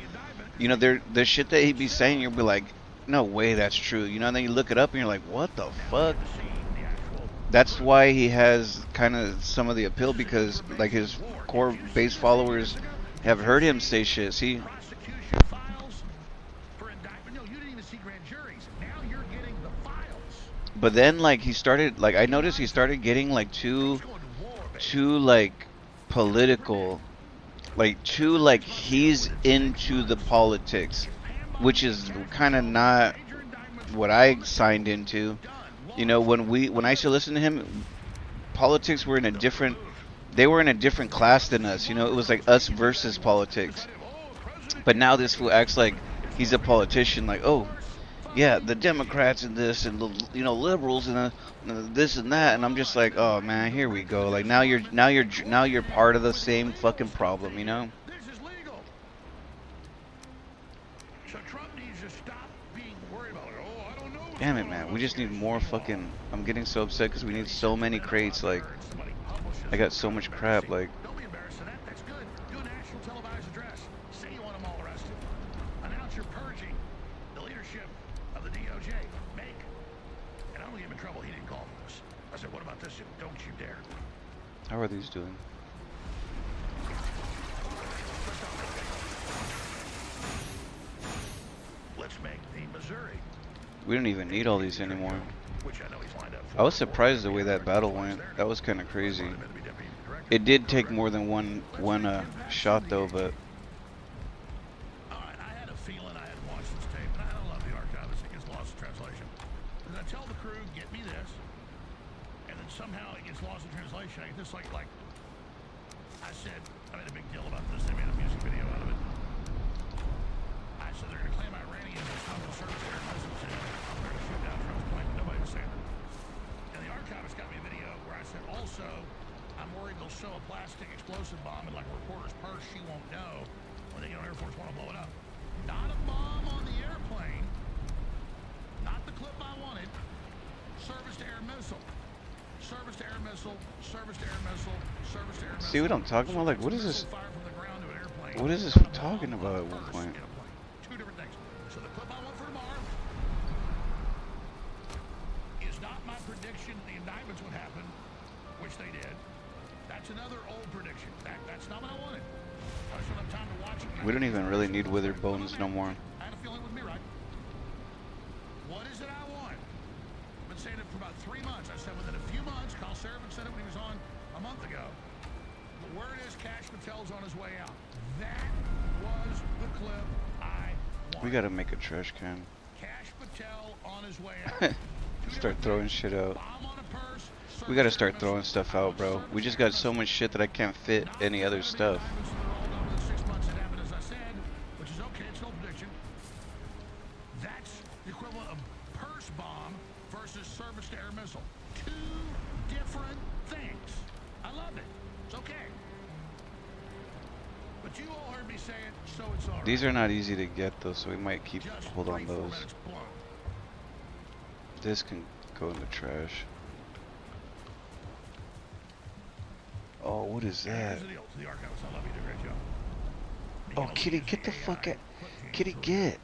you know, the shit that he'd be saying, you'll be like, no way that's true, you know, and then you look it up and you're like, what the fuck? That's why he has kind of some of the appeal, because, like, his core base followers have heard him say shit. See? But then, like, he started, like, I noticed he started getting, like, too, like, political. Like, too, like, he's into the politics, which is kind of not what I signed into. You know, when I used to listen to him, politics were in a different, they were in a different class than us. You know, it was like us versus politics. But now this fool acts like he's a politician. Like, oh, yeah, the Democrats and this, and the, you know, liberals and this and that. And I'm just like, oh man, here we go. Like, now you're part of the same fucking problem. You know. Damn it, man. We just need more fucking... I'm getting so upset because we need so many crates. Like, I got so much crap. Like, Don't be embarrassed of that. That's good. Do a national televised address. Say you want them all arrested. Announce you're purging the leadership of the DOJ. Make. And I'm gonna give him in trouble. He didn't call for this. I said, what about this? Don't you dare. how are these doing? Let's make the Missouri. We don't even need all these anymore. I was surprised the way that battle went. That was kind of crazy. It did take more than one shot though, but... Alright, I had a feeling I had watched this tape, and I don't love the archivist. It gets lost in translation. Because I tell the crew, get me this, and then somehow it gets lost in translation. I get this, like, I said, I made a big deal about this. They made a music video out of it. I said they're going to claim Iranians as humble service air missiles, and I'm going to shoot down Trump's plane. Nobody was saying that. And the archivist got me a video where I said, also, I'm worried they'll show a plastic explosive bomb in, like, a reporter's purse. She won't know when they get on Air Force One to blow it up. Not a bomb on the airplane. Not the clip I wanted. Service to air missile. Service to air missile. Service to air missile. Service to air missile. See what I'm talking about? Like, what is this? What is this talking about at one point? Two different things. So the clip I want for tomorrow is not my prediction the indictments would happen, which they did. That's another old prediction. That's not what I wanted. I just don't have time to watch it. We don't even really need withered bones no more. I had a feeling it would be right. What is it I want? I've been saying it for about 3 months. I said within a few months. Carl Seraphin said it when he was on a month ago. The word is Cash Patel's on his way out. That was the clip I wanted. We gotta make a trash can. Cash Patel on his way out. Start throwing shit out. We gotta start throwing stuff out, bro. We just got so much shit that I can't fit any other stuff. 6 months it happened, as I said, which is okay. It's no prediction. That's the equivalent of purse bomb versus service to air missile. Two different things. I love it. It's okay. But you all heard me say it, so it's all right. These are not easy to get though, so we might keep hold on those. This can go in the trash. Oh, what is that? Here's the deal to the archivists. I love you. Do a great job. Oh, Kitty, get the fuck out. Kitty, get.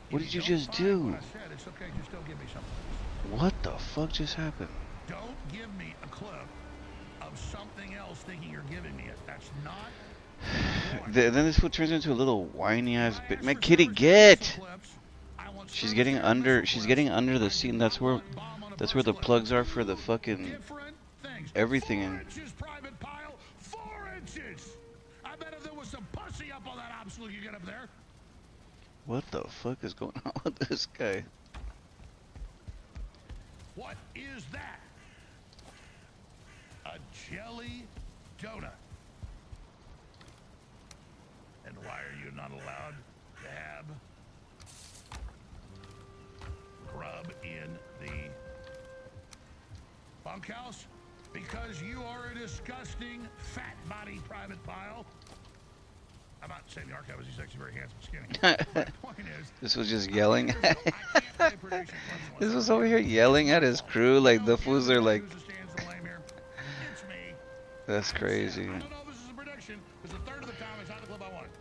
What did you just do? What I said, it's okay. Just don't give me something. What the fuck just happened? Don't give me a clip of something else thinking you're giving me it. That's not. Then this fool turns into a little whiny ass bit. Man, Kitty, get. She's getting under. She's getting under the seat, and that's where the plugs are for the fucking everything. 4 inches, private pile. 4 inches. I bet if there was some pussy up on that obstacle, you get up there. What the fuck is going on with this guy? What is that? A jelly donut. And why are you not allowed to have grub in the bunkhouse? Because you are a disgusting fat body private pile. I'm not saying the archivist is actually very handsome skinny. My point is, this was just yelling. This was over here yelling at his crew like the fools are like. That's crazy. I don't know if this is a prediction, because a third of the time it's not the club I wanted.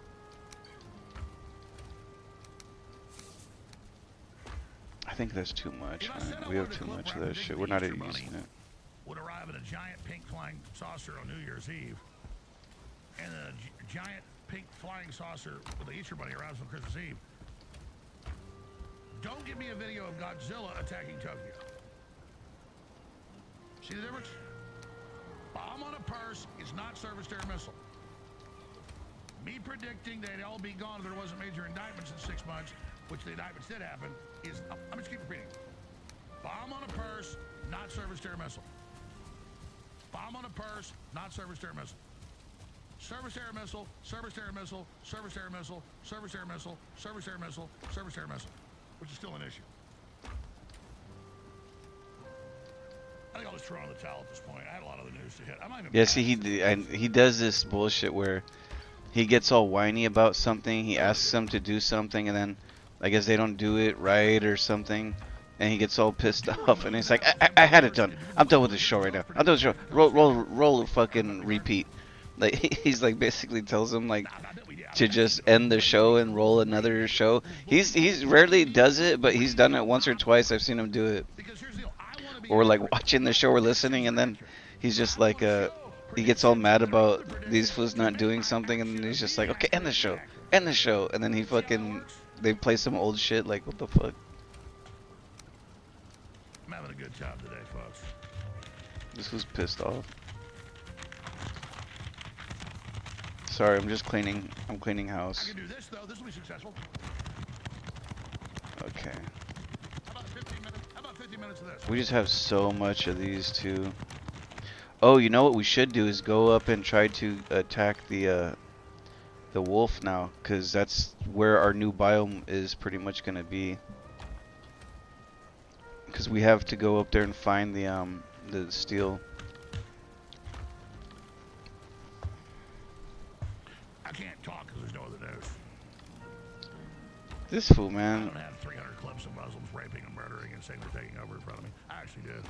I think that's too much, man. We have too much of that shit. We're not using it. Would arrive in a giant pink flying saucer on New Year's Eve, and a giant pink flying saucer with the Easter Bunny arrives on Christmas Eve. Don't give me a video of Godzilla attacking Tokyo. See the difference? Bomb on a purse is not surface to air missile. Me predicting they'd all be gone if there wasn't major indictments in 6 months, which the indictments did happen, is, I'm just keep repeating. Bomb on a purse, not surface to air missile. Bomb on a purse, not surface to air missile. Surface to air missile, surface to air missile, surface to air missile, surface to air missile, surface to air missile, surface to air missile, which is still an issue. I think I'll just throw in the towel at this point. I had a lot of the news to hit. I'm not even Yeah, see, he does this bullshit where he gets all whiny about something. He asks them to do something, and then I guess they don't do it right or something, and he gets all pissed off. And he's like, I had it done. I'm done with this show right now. I'm done with the show. Roll, fucking repeat. Like he's like basically tells him like to just end the show and roll another show. He's rarely does it, but he's done it once or twice. I've seen him do it. Or like watching the show or listening, and then he's just like he gets all mad about these fools not doing something, and then he's just like, okay, end the show, and then he fucking they play some old shit like, what the fuck. I'm having a good time today, folks. This was pissed off. Sorry, I'm just cleaning. I'm cleaning house. I can do this though. This will be successful. Okay. How about 15 minutes of this? We just have so much of these too. Oh, you know what we should do is go up and try to attack the wolf now, because that's where our new biome is pretty much gonna be. Because we have to go up there and find the steel. I can't talk because there's no other news. This fool, man. I don't have 300 clips of Muslims raping and murdering and saying they're taking over in front of me. I actually do.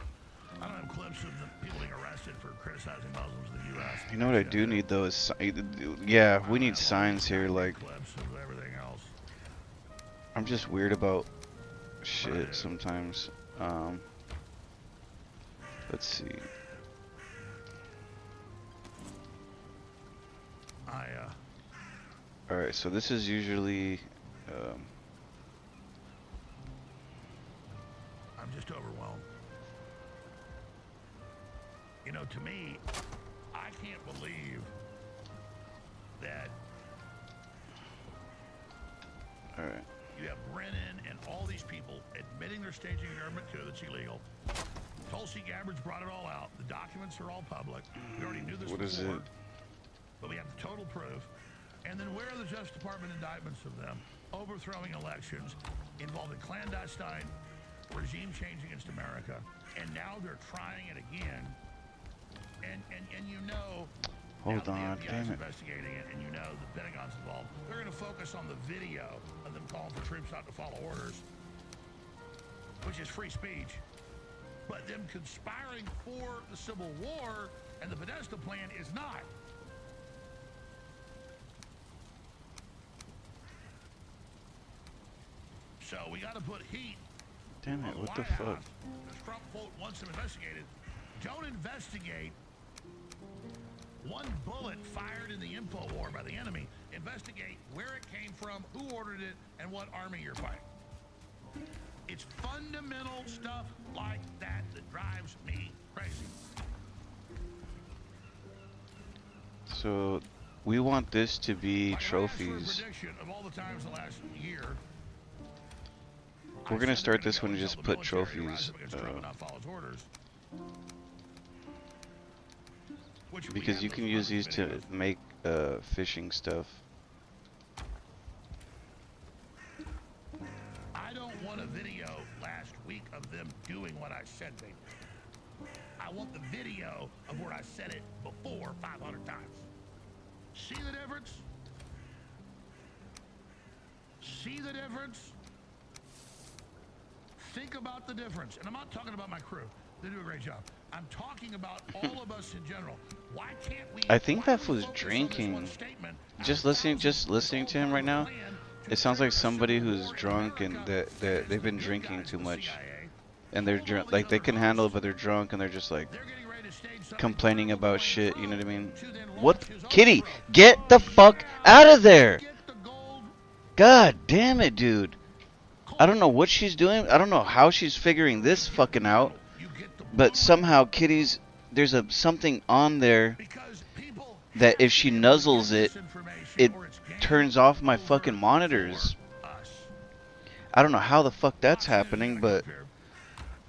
I don't have clips of the people being arrested for criticizing Muslims in the U.S. You know what I do need though is, yeah, we need signs here. Like, clips of everything else. I'm just weird about shit sometimes. Let's see. All right, so this is usually. I'm just overwhelmed. You know, to me, I can't believe that. All right. You have Brennan and all these people admitting they're staging a government coup that's illegal. Tulsi Gabbard's brought it all out. The documents are all public. We already knew this What before. is it? But we have the total proof. And then where are the Justice Department indictments of them overthrowing elections, involving clandestine regime change against America, and now they're trying it again. And you know, Hold on, the damn FBI's it. investigating it, and you know the Pentagon's involved. They're going to focus on the video of them calling for troops not to follow orders, which is free speech. but them conspiring for the Civil War and the Podesta plan is not. So we got to put heat. Damn it, what the fuck? Because Trump, quote, wants them investigated. Don't investigate one bullet fired in the info war by the enemy. Investigate where it came from, who ordered it, and what army you're fighting. It's fundamental stuff like that that drives me crazy. So we want this to be trophies. Of all the times the last year, we're gonna start this one and just put trophies. Because you can use these to make fishing stuff. I don't want a video last week of them doing what I said they did. I want the video of where I said it before 500 times. See the difference? See the difference? Think about the difference. And I'm not talking about my crew. They do a great job. I'm talking about all of us in general. Why can't we? I think that was drinking. Just listening to him right now, it sounds like somebody who's drunk and that they've been drinking too much, and they're drunk, like they can handle it, but they're drunk and they're just like complaining about shit. You know what I mean? What, Kitty? Get the fuck out of there! God damn it, dude! I don't know what she's doing. I don't know how she's figuring this fucking out. But somehow there's something on there that if she nuzzles it, it turns off my fucking monitors. I don't know how the fuck that's happening, but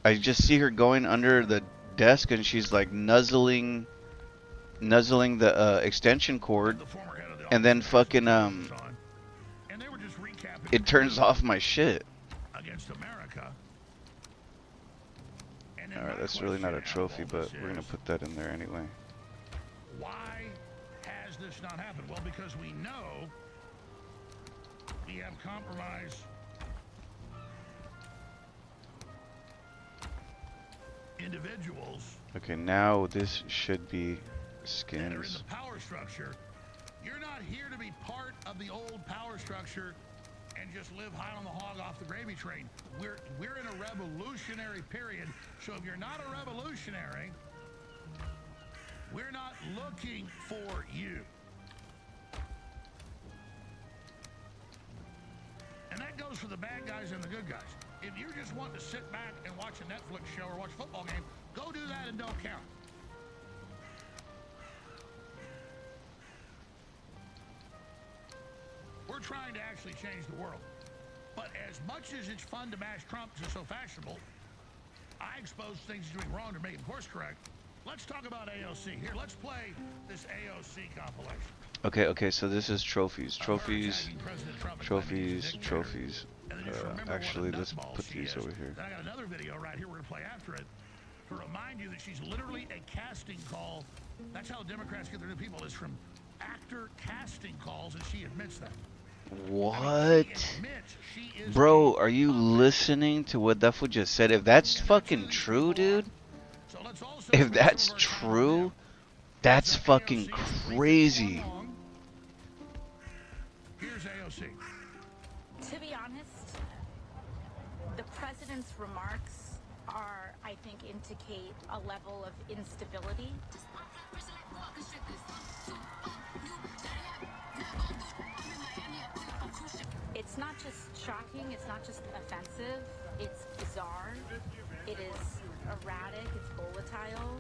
I just see her going under the desk and she's like nuzzling the extension cord, and then fucking it turns off my shit. Alright, that's really not a trophy, but we're gonna put that in there anyway. Why has this not happened? Well, because we know we have compromised individuals. Okay, now this should be that are in skins. the power structure. You're not here to be part of the old power structure and just live high on the hog off the gravy train. We're in a revolutionary period. So if you're not a revolutionary, we're not looking for you. And that goes for the bad guys and the good guys. If you're just wanting to sit back and watch a Netflix show or watch a football game, go do that and don't count. We're trying to actually change the world. But as much as it's fun to bash Trump because it's so fashionable, I expose things he's doing wrong to make him course correct. Let's talk about AOC. Here, let's play this AOC compilation. Okay, so this is trophies. Trophies. Actually, let's put these over here. Then I got another video right here we're going to play after it to remind you that she's literally a casting call. That's how Democrats get their new people, is from actor casting calls, and she admits that. What? Bro, are you listening to what that fool just said? If that's fucking true, dude. If that's true, that's fucking crazy. Here's AOC. To be honest, the president's remarks are, I think, indicate a level of instability. It's not just shocking, it's not just offensive, it's bizarre, it is erratic, it's volatile,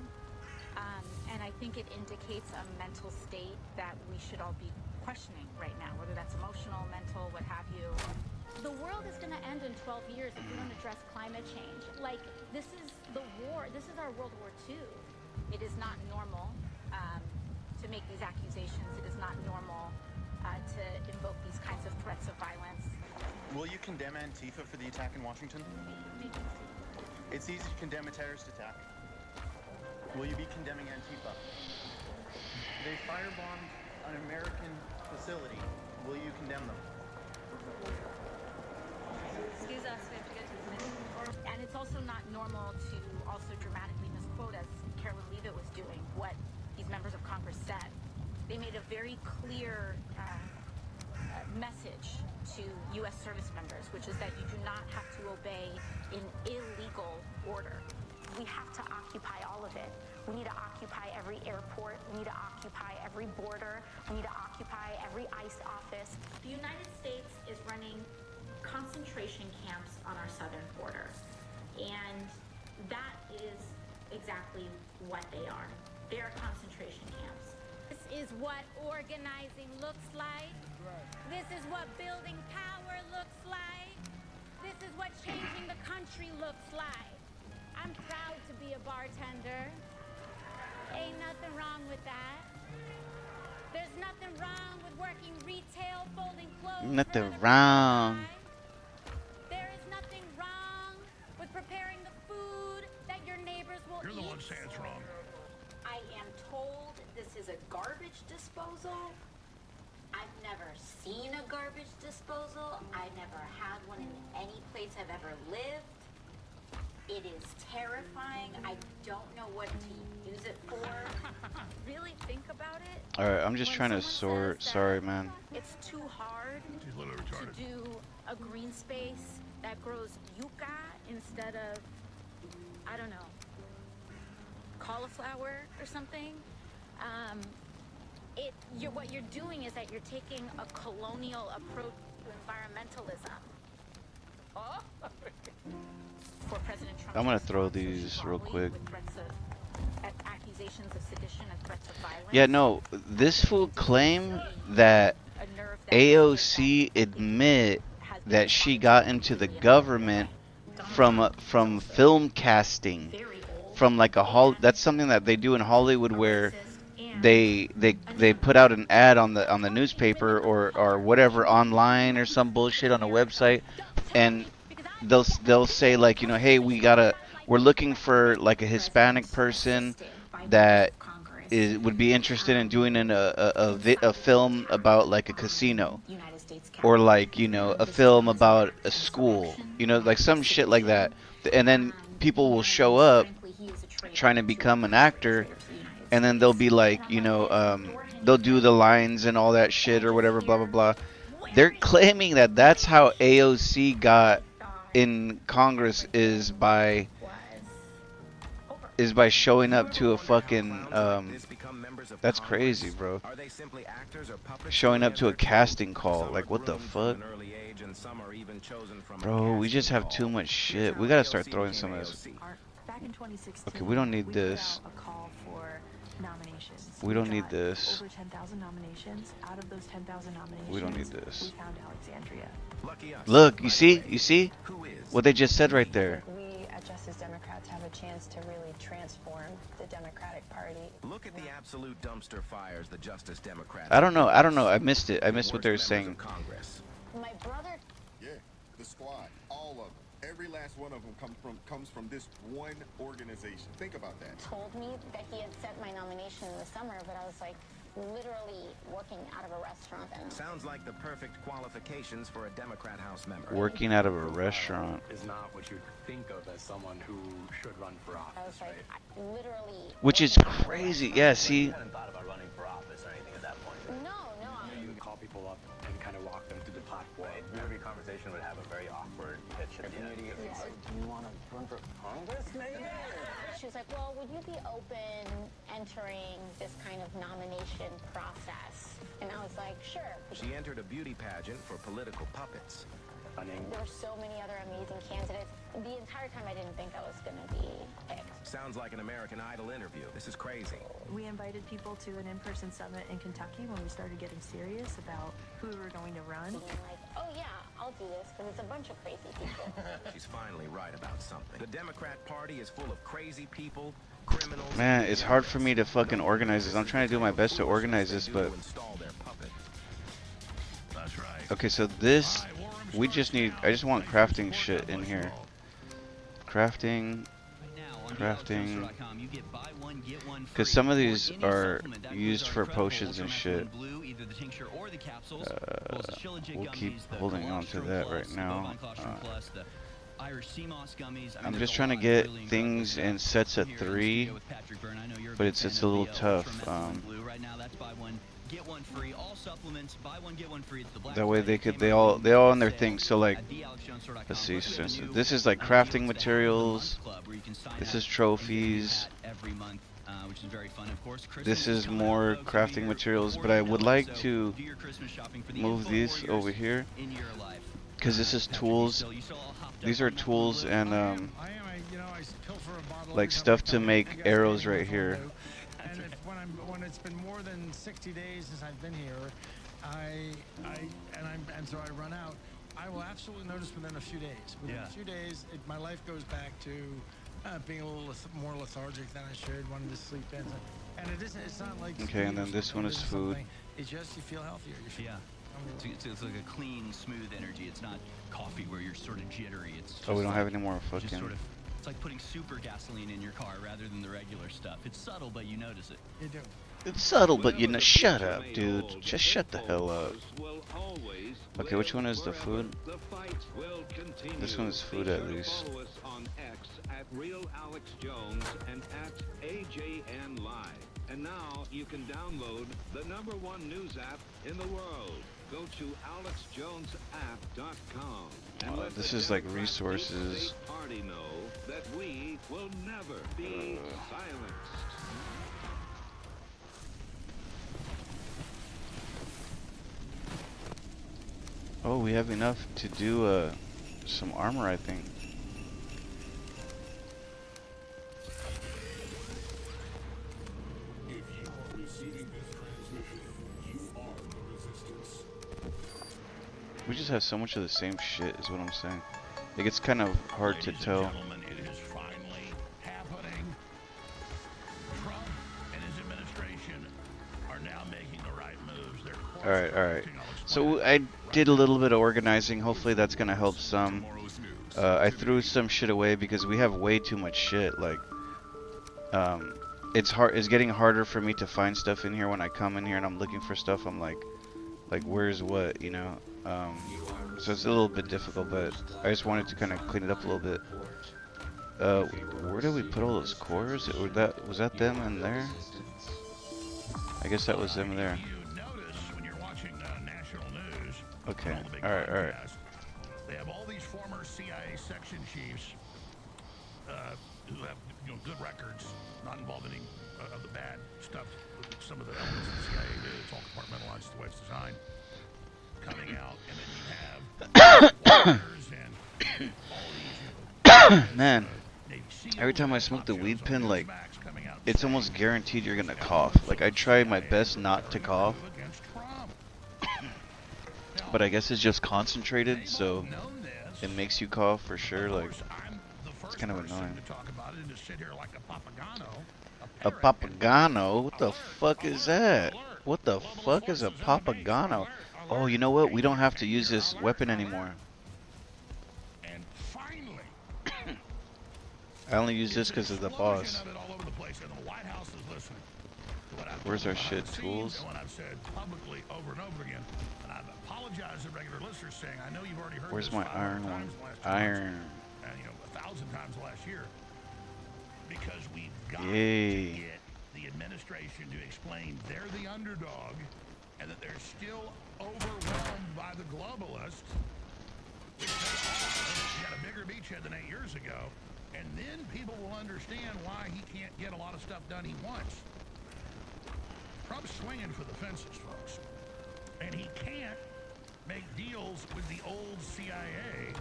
and I think it indicates a mental state that we should all be questioning right now, whether that's emotional, mental, what have you. The world is going to end in 12 years if we don't address climate change. Like, this is the war, this is our World War II. It is not normal to make these accusations, it is not normal to invoke these kinds of threats of violence. Will you condemn Antifa for the attack in Washington? It's easy to condemn a terrorist attack. Will you be condemning Antifa? They firebombed an American facility. Will you condemn them? Excuse us, we have to get to the minute. And it's also not normal to also very clear message to U.S. service members, which is that you do not have to obey an illegal order. We have to occupy all of it. We need to occupy every airport. We need to occupy every border. We need to occupy every ICE office. The United States is running concentration camps on our southern border. And that is exactly what they are. They are concentration camps. This is what organizing looks like. This is what building power looks like. This is what changing the country looks like. I'm proud to be a bartender. Ain't nothing wrong with that. There's nothing wrong with working retail, folding clothes. Nothing wrong. There is nothing wrong with preparing the food that your neighbors will eat. You're the one saying it's wrong. I am told this is a garbage disposal. I've never seen a garbage disposal. I never had one in any place I've ever lived. It is terrifying. I don't know what to use it for. Really think about it. Alright, I'm just trying to sort. Sorry, man. It's too hard to do a green space that grows yucca instead of, I don't know, cauliflower or something. What you're doing is that you're taking a colonial approach to environmentalism. For President Trump, I'm gonna throw these real quick. Accusations of sedition and threats of violence. Yeah, no, this fool claim that AOC admit that she got into the government from film casting, from like a that's something that they do in Hollywood where they put out an ad on the newspaper or whatever online or some bullshit on a website, and they'll say like, you know, hey, we're looking for like a Hispanic person that would be interested in doing a film about like a casino, or like, you know, a film about a school, you know, like some shit like that, and then people will show up trying to become an actor, and then they'll be like, you know, they'll do the lines and all that shit or whatever, blah blah blah. They're claiming that that's how AOC got in Congress is by showing up to a fucking that's crazy, bro. Showing up to a casting call, like what the fuck, bro? We just have too much shit. We gotta start throwing some of this. Okay, we don't need this. We don't need this. Over 10,000 nominations. Out of those 10,000 nominations, we don't need this. We found Alexandria. Look, you see what they just said right there. We at Justice Democrats have a chance to really transform the Democratic Party. Look at the absolute dumpster fires the Justice Democrats. I don't know. I missed it. I missed what they were saying. My brother. Yeah, the squad, all of them. Every last one of them comes from this one organization. Think about that. Told me that he had sent my nomination in the summer, but I was like literally working out of a restaurant. And sounds like the perfect qualifications for a Democrat House member. Working out of a restaurant is not what you think of as someone who should run for office. I was like, literally. Which is crazy. Yeah, see. You hadn't thought about running for office or anything at that point. No. You would call people up and kind of walk them through the platform. Every conversation would have a very awkward pitch at the end. Do you want to run for Congress, maybe? She was like, well, would you be open entering this kind of nomination process? And I was like, sure. She entered a beauty pageant for political puppets. There were so many other amazing candidates. The entire time I didn't think I was going to be picked. Sounds like an American Idol interview. This is crazy. We invited people to an in-person summit in Kentucky when we started getting serious about who we were going to run. Being like, oh yeah, I'll do this because it's a bunch of crazy people. She's finally right about something. The Democrat Party is full of crazy people, criminals. Man, it's hard for me to fucking organize this. I'm trying to do my best to organize this, but okay, so this I just want crafting shit in here. Crafting, because some of these are used for potions and shit. We'll keep holding on to that right now. I'm just trying to get things in sets of 3, but it's a little tough. one free. All supplements, buy one get one free. It's the Black That way Friday. they all on their thing. So like, let's see. For instance, this is like crafting materials. This is trophies. Every month, which is very fun, of course. This is more crafting materials, but I would like to move these over here because this is tools. These are tools and like stuff to make arrows right here. And when it's been more than 60 days since I've been here, and so I run out, I will absolutely notice within a few days. Within a few days, my life goes back to being a little more lethargic than I should, wanting to sleep in. And it's not like. Okay, and then this one is food. It's just you feel healthier. It's like a clean, smooth energy. It's not coffee where you're sort of jittery. It's just Oh, we don't like, have any more fucking. just sort of, it's like putting super gasoline in your car rather than the regular stuff. It's subtle, but you notice it. You do. It's subtle, but you know, shut up, dude. Just shut the hell up. Okay, which one is the food? This one is food at least. Follow us on X at @RealAlexJones and @AJNLive. And now you can download the #1 news app in the world. Go to AlexJonesApp.com. And This is like resources. Party know that we will never be silenced. Oh, we have enough to do some armor, I think. If you are receiving this transmission, you are the resistance. We just have so much of the same shit, is what I'm saying. Like, it's kind of hard to tell. Gentlemen, it is finally happening. Trump and his administration are now making the right moves. They're Alright. So I did a little bit of organizing. Hopefully that's gonna help some. I threw some shit away because we have way too much shit. Like, it's getting harder for me to find stuff in here when I come in here and I'm looking for stuff. I'm like where's what, you know? So it's a little bit difficult, but I just wanted to kind of clean it up a little bit. Where did we put all those cores? Was that them in there? I guess that was them there. Okay. All right. They have all these former CIA section chiefs who have good records, not involved in any of the bad stuff. Some of the elements of the CIA do. It's all compartmentalized the way it's designed. Coming out, and then you have lawyers and all these. Man, every time I smoke the weed pen, like, it's almost guaranteed you're gonna cough. Like, I try my best not to cough. But I guess it's just concentrated, so it makes you cough for sure. Like, it's kind of annoying. A papagano? What the fuck is that? What the fuck is a papagano? Oh, you know what? We don't have to use this weapon anymore. I only use this because of the boss. Where's our shit? Tools? Where's my iron one? Iron. 1,000 times last year. Because we've got to get the administration to explain they're the underdog and that they're still overwhelmed by the globalists. Which he got a bigger beachhead than 8 years ago. And then people will understand why he can't get a lot of stuff done he wants. Trump's swinging for the fences, folks. And he can't make deals with the old CIA,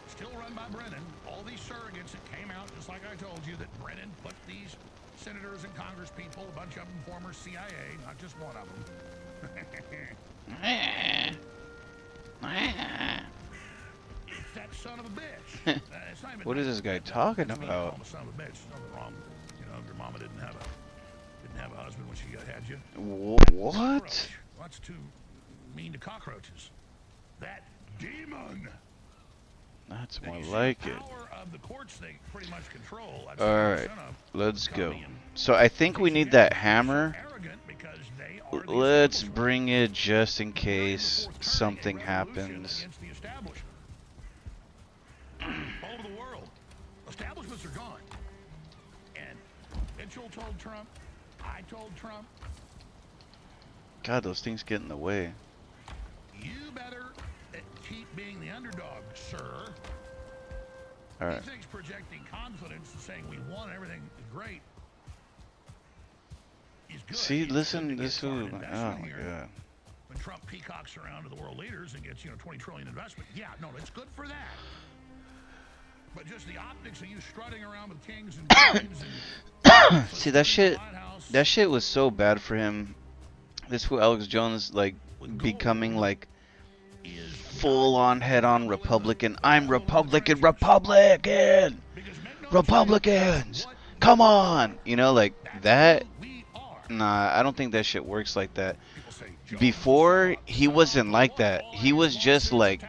still run by Brennan. All these surrogates that came out, just like I told you, that Brennan put these senators and congress people, a bunch of them former CIA, not just one of them. It's that son of a bitch. What is this guy talking about? Son of a bitch. Nothing wrong. You know, your mama didn't have a husband when she had you. What? That's too mean to cockroaches. That demon. That's more like it. Of the courts they pretty much control. Alright, let's go. So I think we need that hammer. Let's bring it just in case something happens. All over the world. Establishments are gone. And Mitchell told Trump, I told Trump, God, those things get in the way. You better keep being the underdog, sir. All right. He thinks projecting confidence and saying we won everything is great. Is good. See, listen, this who? Oh my God. When Trump peacocks around to the world leaders and gets, you know, 20 trillion investment, yeah, no, it's good for that. But just the optics of you strutting around with kings and queens and see, that shit was so bad for him. This fool Alex Jones, like, becoming like full on head on Republican. I'm Republican, Republicans, come on, you know, like that. Nah, I don't think that shit works like that. Before, he wasn't like that. He was just like,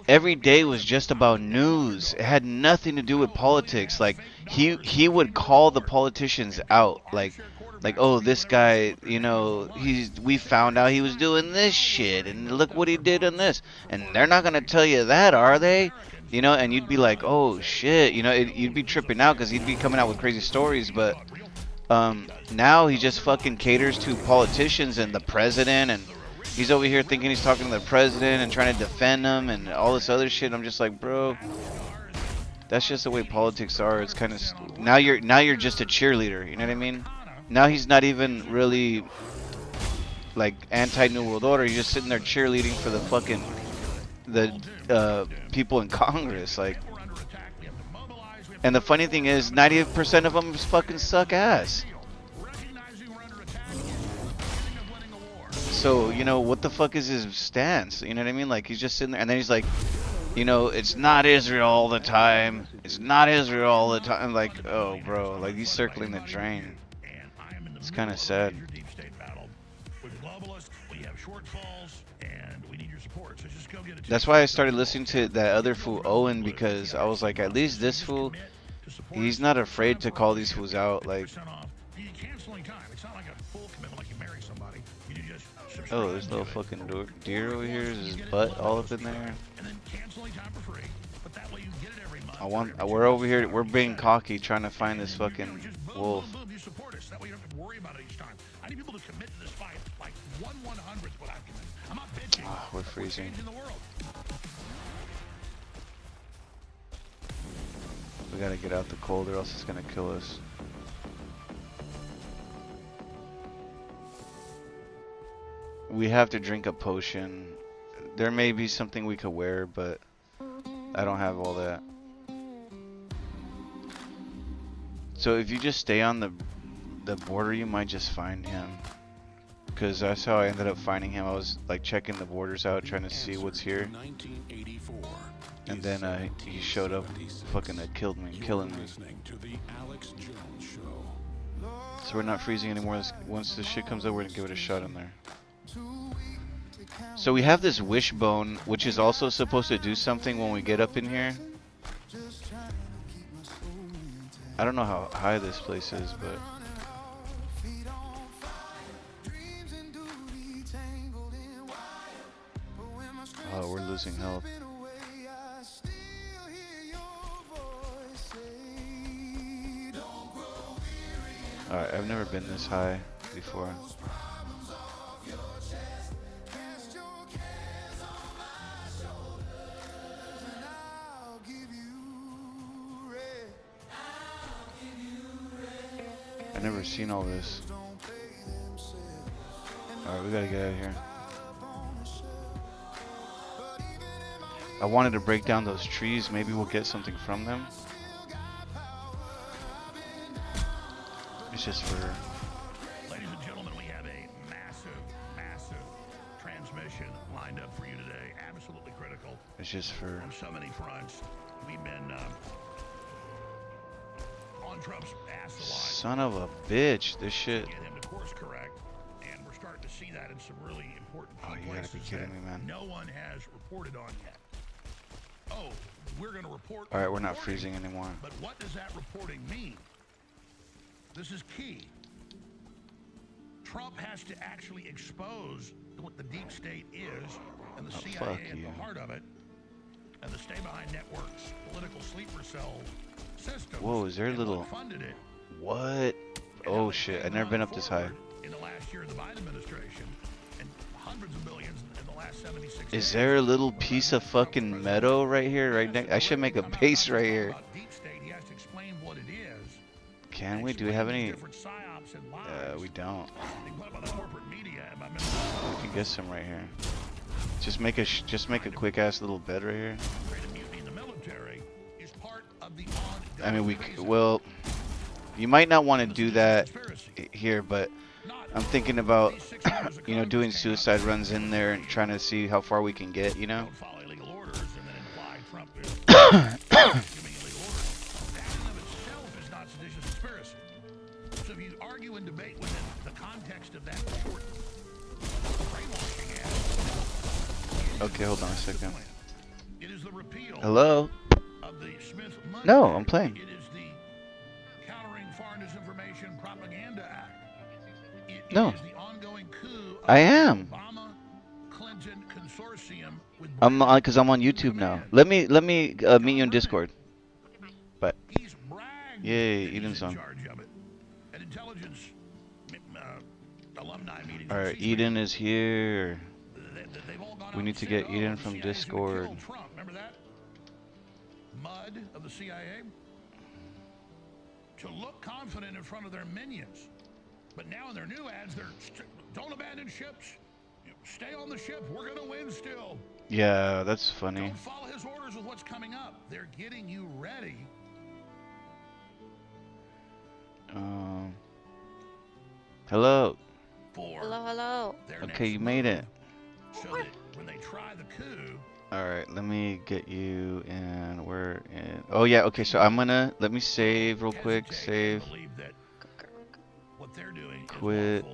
every day was just about news. It had nothing to do with politics. Like, he would call the politicians out, like, oh, this guy, you know, we found out he was doing this shit, and look what he did in this, and they're not gonna tell you that, are they? You know, and you'd be like, oh shit, you know, you'd be tripping out because he'd be coming out with crazy stories. But now he just fucking caters to politicians and the president, and he's over here thinking he's talking to the president and trying to defend him and all this other shit. I'm just like, bro, that's just the way politics are. It's kind of now you're just a cheerleader. You know what I mean? Now he's not even really like anti-New World Order. He's just sitting there cheerleading for the fucking people in Congress. Like, and the funny thing is, 90% of them fucking suck ass. So, you know, what the fuck is his stance? You know what I mean? Like, he's just sitting there, and then he's like, you know, it's not Israel all the time. It's not Israel all the time. Like, oh, bro, like, he's circling the drain. It's kind of sad. That's why I started listening to that other fool, Owen, because I was like, at least this fool, he's not afraid to call these fools out. Like, oh, there's a little fucking deer over here. Is his butt all up in there? We're over here. We're being cocky, trying to find this fucking wolf. Oh, we're freezing. We gotta get out the cold, or else it's gonna kill us. We have to drink a potion. There may be something we could wear, but I don't have all that. So if you just stay on the border, you might just find him. Because that's how I ended up finding him. I was like checking the borders out, trying to see what's here. And then he showed up, fucking killed me, killing me. So we're not freezing anymore. Once this shit comes out, we're gonna give it a shot in there. So we have this wishbone, which is also supposed to do something when we get up in here. I don't know how high this place is, but oh, we're losing health. Alright, I've never been this high before. I've never seen all this. Alright, we gotta get out of here. I wanted to break down those trees. Maybe we'll get something from them. It's just for... Ladies and gentlemen, we have a massive transmission lined up for you today. Absolutely critical. It's just for... On so many fronts. We've been on Trump's ass a lot. Son of a bitch, this shit. Get him to course correct, and we're starting to see that in some really important places. Oh, you gotta be kidding me, man. No one has reported on yet. Oh, we're going to report. Alright, we're not freezing anymore. But what does that reporting mean? This is key. Trump has to actually expose what the deep state is and the CIA at the heart of it, and the stay-behind networks, political sleeper cell system. Whoa, is there a little... Funded it. What? Oh shit, I've never been up this high. In the last year of the Biden administration, hundreds of billions in the last 76 Is there a little piece of fucking meadow right here, right next? I should make a base right here. Deep state, he has to explain what it is. Can we? Do we have any? Different psyops and lies. We don't. They put up on the corporate media and by We can get some right here. Just make a quick ass little bed right here. I mean, well, you might not want to do that here, but I'm thinking about, you know, doing suicide runs in there and trying to see how far we can get, you know? So if you argue and debate within the context of that short brainwashing ad, okay, hold on a second. it is the repeal Hello? of the Smith-Mundt No, Act. I'm playing. It is the Countering Foreign Disinformation Propaganda Act. It No. is the ongoing coup of I am. the Obama-Clinton consortium with I'm on, cause I'm on YouTube now. Let me meet you in Discord. But yay, Eden's on. an intelligence alumni meeting. All right, Eden is here. We need to get Eden from Discord. Trump, remember that? Mud of the CIA to look confident in front of their minions, but now in their new ads, they're don't abandon ships. Stay on the ship. We're gonna win still. Yeah, that's funny. Don't follow his orders with what's coming up. They're getting you ready. Hello. Hello. Okay, you made it. So that when they try the coup, All right, let me get you in. We're in. Oh yeah, okay. So I'm gonna let me save real quick. Save. what they're doing Quit.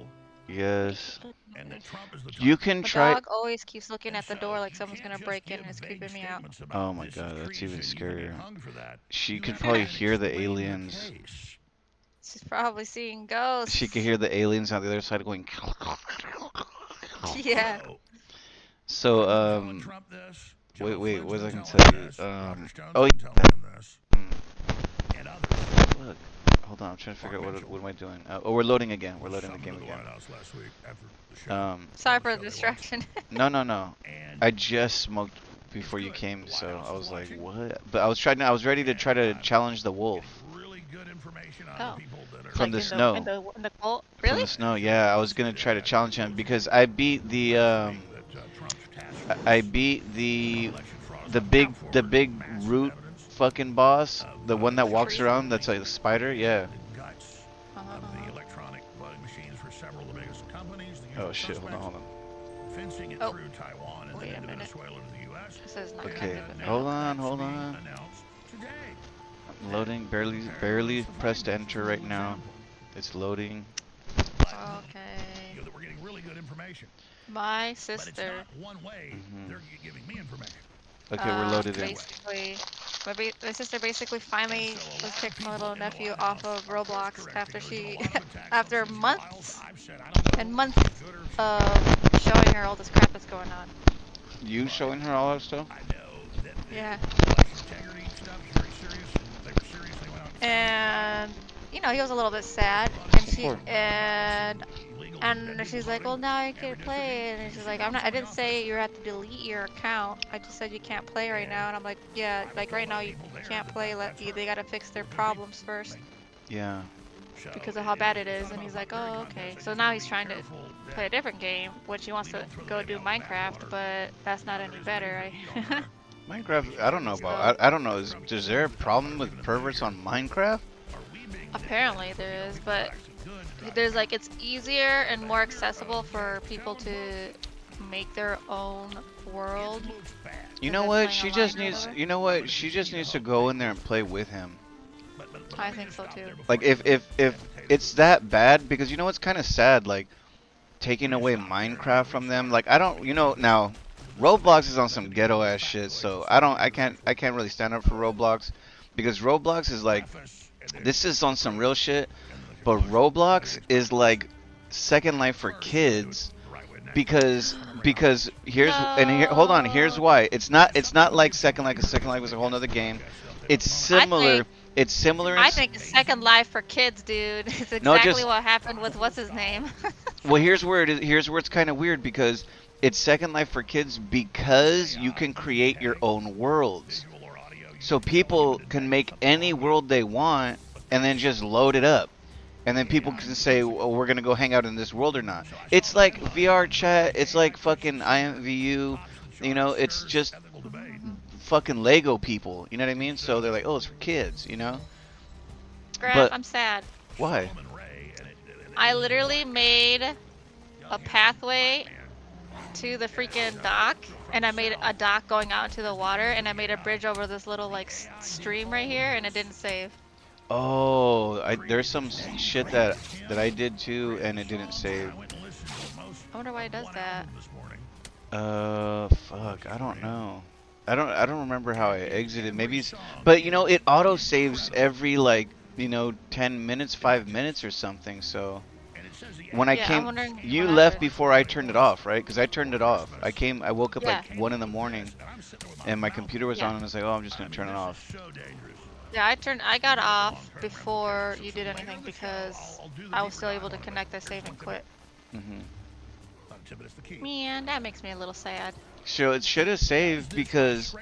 Yes. and that Trump is the You can The try. dog always keeps looking at the door like someone's gonna break in and it's creeping me out. Oh my god, that's even scarier. She could probably hear the aliens. She's probably seeing ghosts. She could hear the aliens on the other side going. Yeah. So wait, what was I gonna tell you? Oh yeah. Look, hold on, I'm trying to figure out what am I doing? Oh, we're loading again. We're loading the game again. Sorry for the distraction. No. I just smoked before you came, so I was like, what? But I was ready to try to challenge the wolf. Oh. From Like the in snow. In the cult? From Really? the snow, yeah. I was gonna try to challenge him because I beat the the big root fucking boss, the one that walks around that's like a spider, yeah. the electronic voting machines for several of the biggest companies. The Oh shit, hold on. fencing it Oh. through Taiwan and then into Venezuela to the U.S. This is not Okay, gonna hold on. Announced today. I'm loading, barely pressed enter right now. It's loading. Okay. That we're getting really good information. My But it's sister. not one way. They're giving me information. Okay, we're loaded in. Basically, my sister basically finally was kicked my little nephew off of Roblox after after months and months of showing her all this crap that's going on. You showing her all that stuff? Yeah. And you know, he was a little bit sad, and she's like, well, now I can play, and she's like, I didn't say you have to delete your account. I just said you can't play right now, and I'm like, yeah, like right now you can't play. They gotta fix their problems first. Yeah. Because of how bad it is, and he's like, oh, okay. So now he's trying to play a different game, which he wants to go do Minecraft, but that's not any better. Minecraft, I don't know about. I don't know. Is there a problem with perverts on Minecraft? Apparently there is, but there's like it's easier and more accessible for people to make their own world. You know what? She just needs. You know what? She just needs to go in there and play with him. I think so too. Like if it's that bad, because you know what's kind of sad, like taking away Minecraft from them. Like I don't, you know, now Roblox is on some ghetto ass shit, so I can't really stand up for Roblox, because Roblox is like, this is on some real shit, but Roblox is like Second Life for kids, because here's hold on, here's why. It's not like Second Life, 'cause Second Life was a whole nother game. It's similar. It's similar. I think it's Second Life for kids, dude. It's exactly what happened with what's his name. Well, here's where it is. Here's where it's kind of weird, because It's Second Life for kids because you can create your own worlds. So people can make any world they want and then just load it up. And then people can say, well, we're going to go hang out in this world or not. It's like VR chat. It's like fucking IMVU. You know, it's just fucking Lego people. You know what I mean? So they're like, oh, it's for kids, you know? Graph, I'm sad. Why? I literally made a pathway to the freaking dock, and I made a dock going out into the water, and I made a bridge over this little like stream right here, and it didn't save. Oh, there's some shit that I did too, and it didn't save. I wonder why it does that. Fuck, I don't know. I don't remember how I exited. Maybe it's, but you know, it auto saves every like, you know, 10 minutes, 5 minutes or something. So when I came, you left before I turned it off, right? Because I turned it off. I woke up like 1 in the morning, and my computer was on, and I was like, oh, I'm just gonna turn it off. Yeah, I got off before you did anything because I was still able to connect the save and quit. Man, that makes me a little sad. So it should have saved because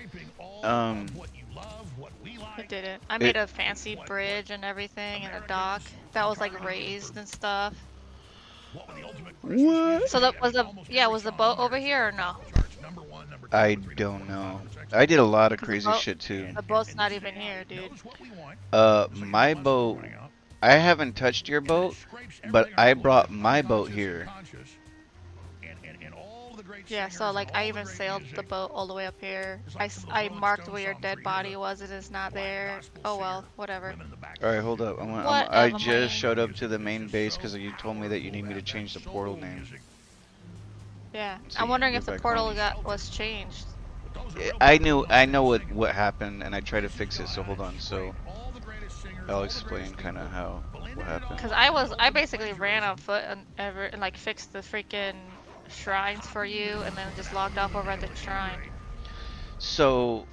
It didn't. I made a fancy bridge and everything and a dock that was like raised and stuff. What? So that was was the boat over here or no? I don't know. I did a lot of crazy shit too. The boat's not even here, dude. My boat, I haven't touched your boat, but I brought my boat here. Yeah, so like I even sailed the boat all the way up here. I marked where your dead body was. It is not there. Oh well, whatever. Alright, hold up. I just showed up to the main base because you told me that you need me to change the portal name. Yeah, So I'm wondering you if get the back portal home. was changed. I know what happened, and I tried to fix it. So hold on. So I'll explain kind of what happened. Cause I basically ran on foot and like fixed the freaking shrines for you, and then just logged off over at the shrine. So.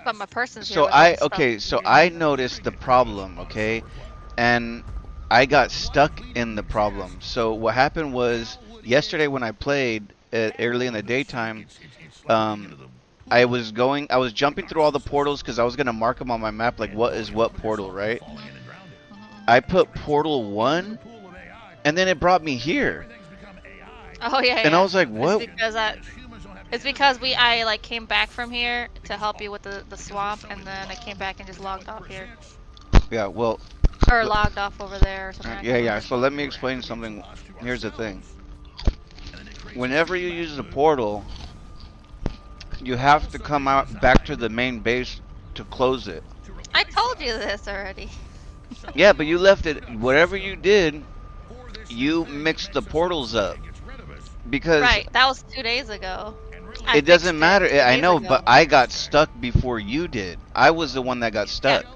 But my person's here. So I noticed the problem, okay, and I got stuck in the problem. So what happened was yesterday when I played early in the daytime, I was jumping through all the portals because I was gonna mark them on my map, like what is what portal, right? I put portal 1, and then it brought me here. Oh yeah. And I was like, what? It's because I like came back from here to help you with the swamp, and then I came back and just logged off here. Yeah, well. Or logged off over there or something. Yeah. So let me explain something. Here's the thing. Whenever you use the portal, you have to come out back to the main base to close it. I told you this already. Yeah, but you left it. Whatever you did, you mixed the portals up. Because right, that was 2 days ago. It doesn't matter. I know, but I got stuck before you did. I was the one that got stuck.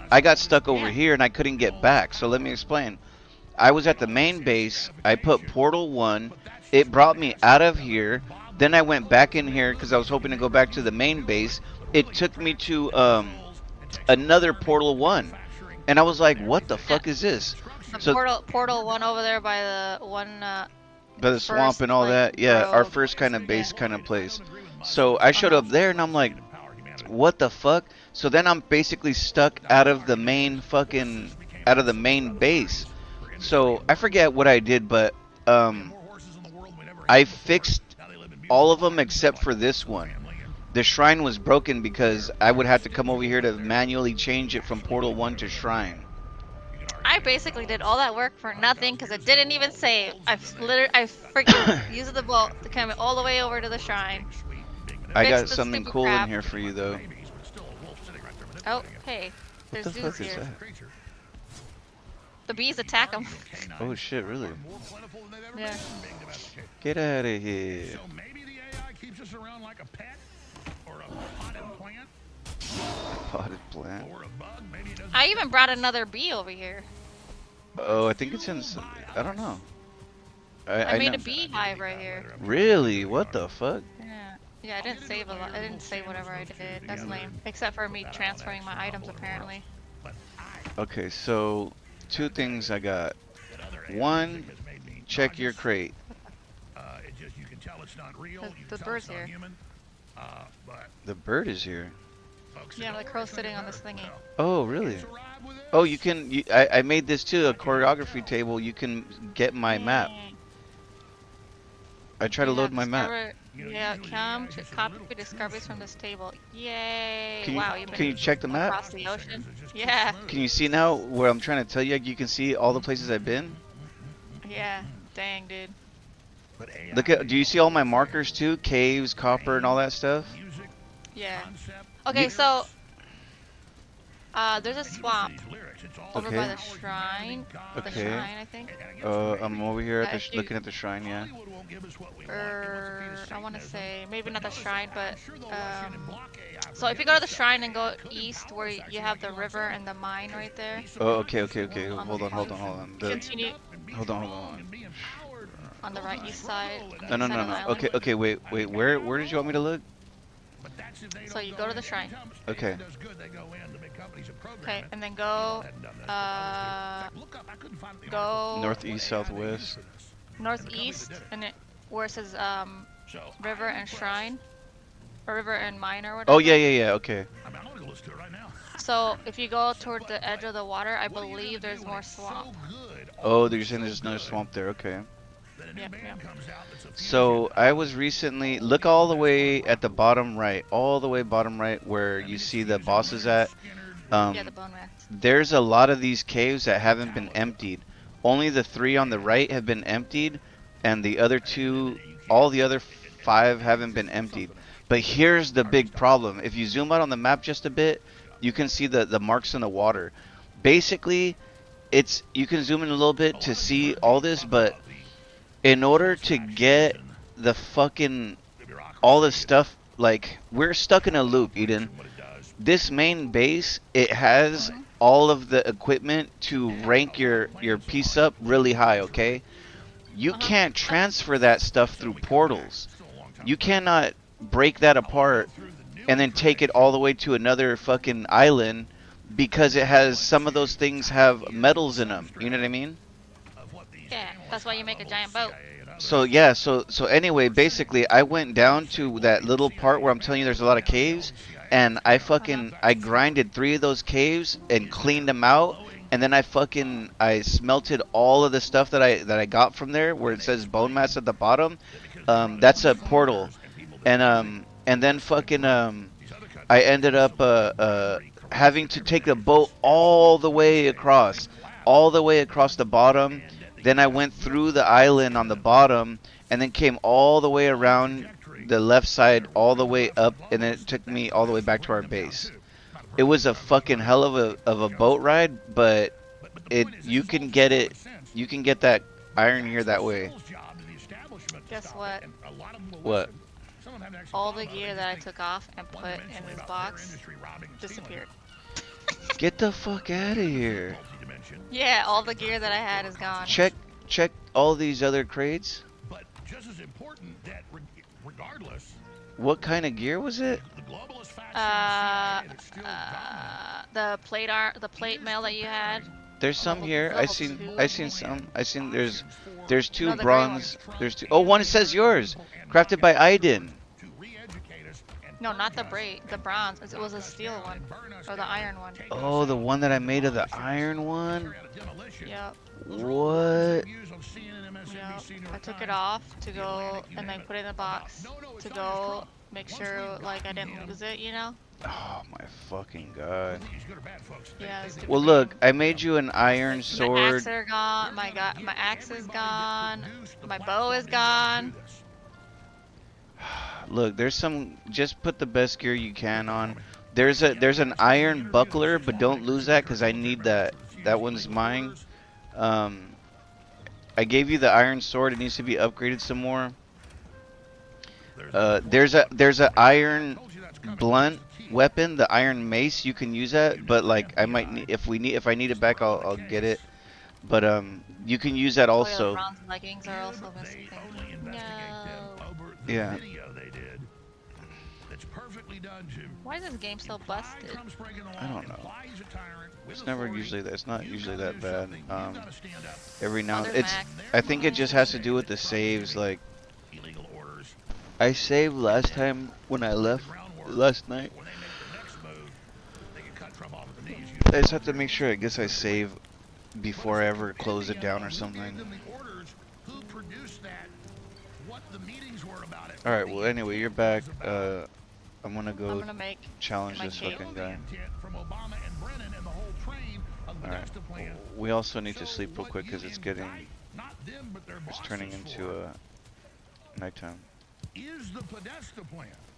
I got stuck over here and I couldn't get back. So let me explain. I was at the main base. I put portal 1. It brought me out of here. Then I went back in here because I was hoping to go back to the main base. It took me to another portal 1. And I was like, what the fuck is this? The portal 1 over there by the one... by the swamp and all that. Yeah, our first kind of base kind of place. So I showed up there and I'm like, what the fuck? So then I'm basically stuck out of the main base. So I forget what I did, but I fixed all of them except for this one. The shrine was broken because I would have to come over here to manually change it from portal 1 to shrine. I basically did all that work for nothing because it didn't even save. I freaking used the boat to come all the way over to the shrine. I got something cool in here for you though. Oh, hey. There's What the fuck is that? The bees attack them. Oh shit, really? Yeah. Get out of here. So maybe the AI keeps us around like a pet or a potted plant. Potted plant. I even brought another bee over here. Oh, I think it's in. I don't know. I made a beehive right here. Really? What the fuck? Yeah, I didn't save a lot. I didn't save whatever I did. That's lame. Except for me transferring my items, apparently. Okay, so 2 things I got. 1, check your crate. it's not real. You The can tell bird's it's not here. human. But The bird is here. folks, Yeah, the crow's sitting on this thingy. Oh, really? Oh, you can. I made this too, a choreography table. You can get my map. I try to load my map. Yeah, come to copy discoveries from this table. Yay! Wow, you've been Can you check the map? across the ocean. Yeah. Can you see now where I'm trying to tell you? You can see all the places I've been. Yeah. Dang, dude. Look at. Do you see all my markers too? Caves, copper, and all that stuff. Yeah. Okay, so there's a swamp over by the shrine. Okay. The shrine, I think. I'm over here at the looking at the shrine. Yeah. I want to say maybe not the shrine, but so if you go to the shrine and go east, where you have the river and the mine right there. Oh, okay. Hold on. Continue. Hold on. On the right east side. No. Okay. Wait. Where did you want me to look? So you go to the shrine. Okay. Okay, and then go Northeast, southwest. Northeast, and where it says river and shrine, or river and mine or whatever. Oh yeah. Okay. So if you go toward the edge of the water, I believe there's more swamp. Oh, you're saying there's another swamp there? Okay. Yeah. So I was recently, look all the way at the bottom right, where you see the bosses at. Yeah, the bone rats. There's a lot of these caves that haven't been emptied. Only the 3 on the right have been emptied, and the other 2, all the other 5 haven't been emptied. But here's the big problem. If you zoom out on the map just a bit, you can see the marks in the water. Basically, you can zoom in a little bit to see all this, but in order to get the fucking all this stuff, like, we're stuck in a loop, Eden. This main base, it has all of the equipment to rank your piece up really high, okay? You can't transfer that stuff through portals. You cannot break that apart and then take it all the way to another fucking island because it has, some of those things have metals in them. You know what I mean? Yeah, that's why you make a giant boat. So yeah, so anyway, basically I went down to that little part where I'm telling you there's a lot of caves, and I grinded 3 of those caves and cleaned them out, and then I smelted all of the stuff that I got from there where it says bone mass at the bottom. That's a portal. And then I ended up having to take the boat all the way across the bottom. Then I went through the island on the bottom, and then came all the way around the left side, all the way up, and then it took me all the way back to our base. It was a fucking hell of a boat ride, but you can get that iron here that way. Guess what? What? All the gear that I took off and put in this box disappeared. Get the fuck out of here. Yeah, all the gear that I had is gone. Check all these other crates. But just as important that regardless. What kind of gear was it? The plate mail that you had. There's some here. I seen some. There's 2 bronze. There's 2. Oh, one says yours. Crafted by Aiden. No, not the bronze. It was a steel one, or the iron one. Oh, the one that I made of the iron one? Yep. What? Yep. I took it off to go, and then put it in the box to go make sure, like, I didn't lose it, you know? Oh my fucking god. Yeah. Well, look, I made you an iron sword. My axe are gone. My axe is gone. My bow is gone. Look, there's some. Just put the best gear you can on. There's an iron buckler, but don't lose that because I need that. That one's mine. I gave you the iron sword. It needs to be upgraded some more. There's a iron blunt weapon, the iron mace. You can use that, but like I might need, if I need it back, I'll get it. But you can use that also. Oh, yeah, bronze leggings are also missing. No. Yeah. Why is this game so busted? I don't know. It's never usually that. It's not usually that bad. Every now and I think it just has to do with the saves. Like I saved last time when I left last night. I just have to make sure. I guess I save before I ever close it down or something. All right. Well, anyway, you're back. I'm gonna go make challenge this fucking guy. All right. We also need to sleep real quick because it's turning into nighttime.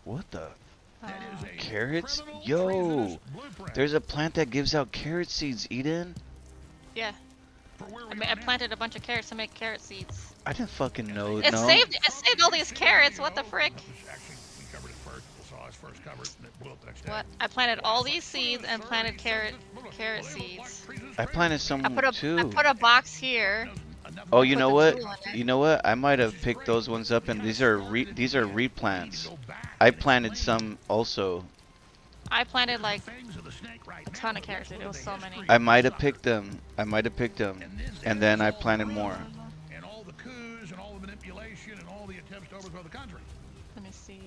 What the? Carrots? Yo! There's a plant that gives out carrot seeds, Eden? Yeah. I planted a bunch of carrots to make carrot seeds. I didn't fucking know. It saved all these carrots. What the frick? What? I planted all these seeds and planted carrot seeds. I planted some too. I put a box here. Oh, you know what? You know what? I might have picked those ones up, and these are replants. I planted some also. I planted like a ton of carrots. It was so many. I might have picked them. And then I planted more. And all the coups and all the manipulation and all the attempts to overthrow the country. Let me see.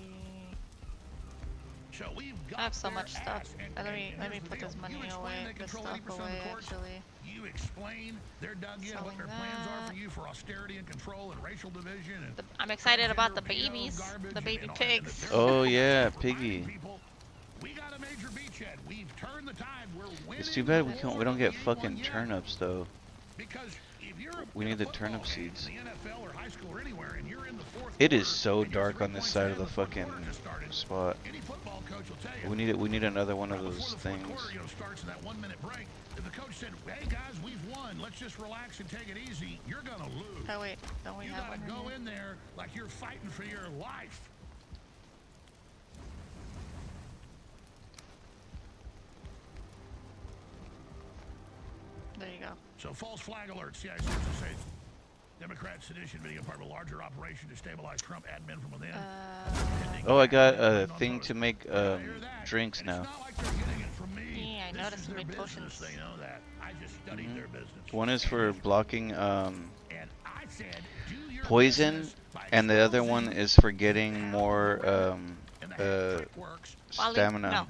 So we've got I have so much stuff. Let me put this money away. This stuff away actually. You explain their dug in what their plans are for you for austerity and control and racial division. And I'm excited about the babies, the baby pigs. Oh yeah, piggy. We got a major beachhead. We've turned the tide. We're winning. It's too bad we don't get fucking turnips though. Because if you're We need the turnip seeds. in the NFL or high school or anywhere and you're in the fourth It is so dark on this side of the fucking spot. any football coach will tell you. We need another one of those things. Quarter, starts in that 1 minute break. If the coach said, "Hey guys, we've won. Let's just relax and take it easy," you're gonna lose. Oh wait, don't we have one? You gotta go in there like you're fighting for your life. There you go. So false flag alert. CIA sources say Democrat sedition being a part of a larger operation to stabilize Trump admin from within. Oh, I got a thing to make drinks now. Yeah, I noticed you made potions. They know that. I just studied their business. One is for blocking poison, and the other one is for getting more stamina.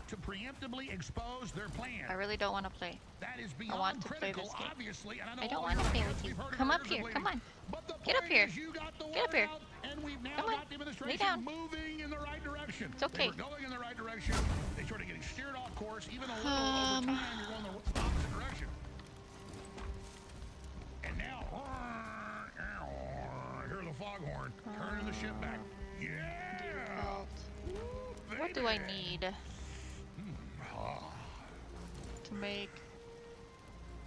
To preemptively expose their plan. I really don't want to play. I want to play this game. I don't want to play with you. Come up here. Come on. Get up here. Get up here. Come on. Lay down. Moving in the right direction. It's okay. They were going in the right direction. They started getting steered off course. Even a little over time, you're going the opposite direction. And now, hear the foghorn. Turning the ship back. Yeah. What do I need to make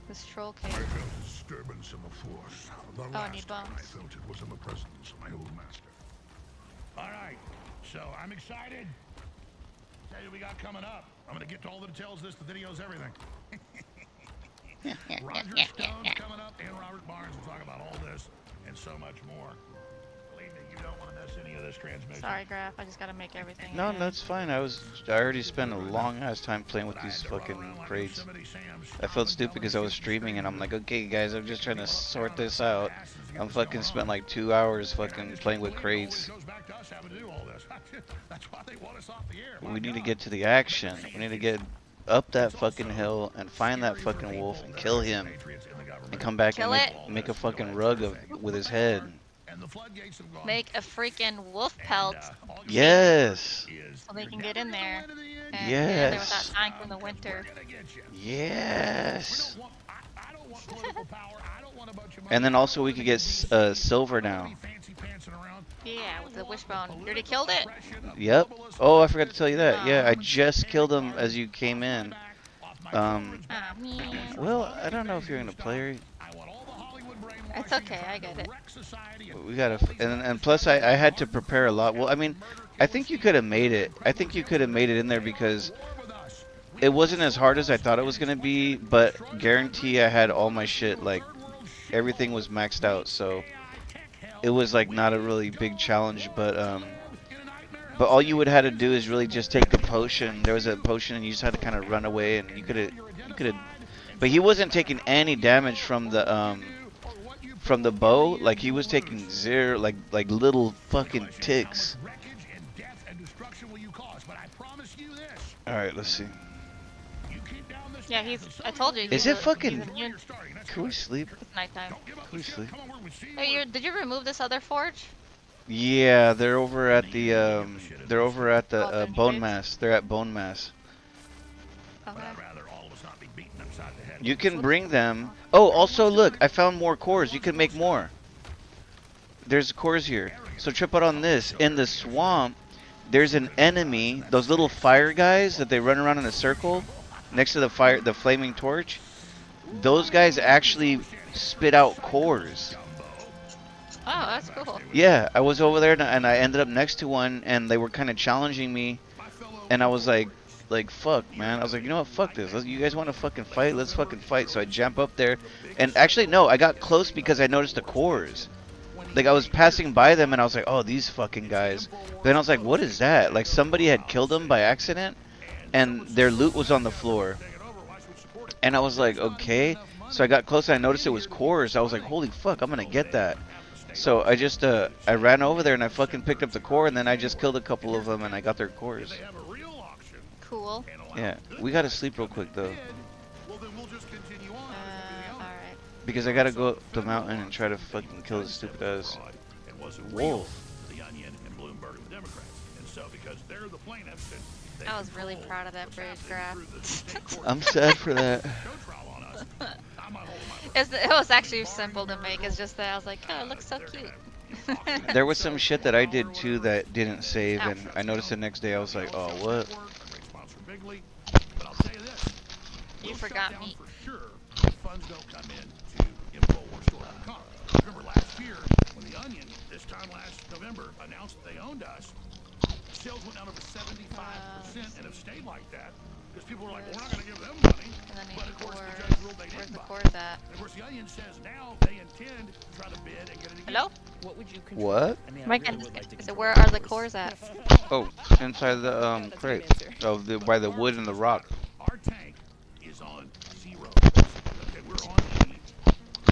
this troll cave? I felt a disturbance in the force. The I need last time I bombs. felt it was in the presence of my old master. All right, so I'm excited. Tell you what we got coming up. I'm gonna get to all the details of this, the videos, everything. Roger Stone's coming up, and Robert Barnes will talk about all this and so much more. Believe me, you don't want to miss any of this transmission. Sorry, Graf. I just gotta make everything. No, again. that's fine. I already spent a long ass time playing with these fucking crates. I felt stupid because I was streaming and I'm like, okay guys, I'm just trying to sort this out. I'm fucking spent like 2 hours fucking playing with crates. We need to get to the action. We need to get up that fucking hill and find that fucking wolf and kill him. And come back and make a fucking rug with his head. Make a freaking wolf pelt. Yes. So they can get in there. And Yes. get in there without dying from the winter. Yes. And then also we could get silver now. Yeah, with the wishbone. You already killed it? Yep. Oh, I forgot to tell you that. Yeah, I just killed him as you came in. Well, I don't know if you're gonna play. It's okay, I get it. We gotta, and plus I had to prepare a lot. Well, I mean, I think you could have made it. I think you could have made it in there because it wasn't as hard as I thought it was gonna be. But guarantee I had all my shit, like everything was maxed out, so it was like not a really big challenge. But all you would have had to do is really just take the potion. There was a potion, and you just had to kind of run away, and you could have. But he wasn't taking any damage from the from the bow, like he was taking zero, like little fucking ticks. All right, let's see. Yeah, I told you. Is it fucking? Immune. Can we sleep? It's nighttime. Can we sleep? Hey, did you remove this other forge? Yeah, they're over at the Bone Mass. They're at Bone Mass. Okay. You can bring them. Oh, also look, I found more cores. You can make more. There's cores here. So trip out on this. In the swamp, there's an enemy. Those little fire guys that they run around in a circle next to the flaming torch. Those guys actually spit out cores. Oh, that's cool. Yeah, I was over there and I ended up next to one and they were kind of challenging me, and I was like fuck, man. I was like, you know what, fuck this. You guys want to fucking fight? Let's fucking fight. So I jump up there, and actually no, I got close because I noticed the cores. Like I was passing by them and I was like, oh, these fucking guys. Then I was like, what is that? Like somebody had killed them by accident, and their loot was on the floor. And I was like, okay. So I got close and I noticed it was cores. I was like, holy fuck, I'm gonna get that. So I just I ran over there and I fucking picked up the core, and then I just killed a couple of them and I got their cores. Cool. Yeah, we gotta sleep real quick though. Alright. Because I gotta go up the mountain and try to fucking kill this stupid ass wolf. I was really proud of that bridge graph. I'm sad for that. It was actually simple to make. It's just that I was like, oh, it looks so cute. There was some shit that I did too that didn't save, and I noticed the next day I was like, oh, what? You forgot me. Funds don't come in to InfoWarsStore.com. Remember last year when the Onion, this time last November, announced that they owned us, sales went down over 75% and have stayed like that because people were like, well, we're not going to give them money. But of course, the judge ruled they didn't buy. And of course, the Onion says now they intend to try to bid and get it again. Hello? What would you What? So where are the cores at? Oh, inside the crate of by the wood and the rock. Our tank is on 0. Okay, we're on E.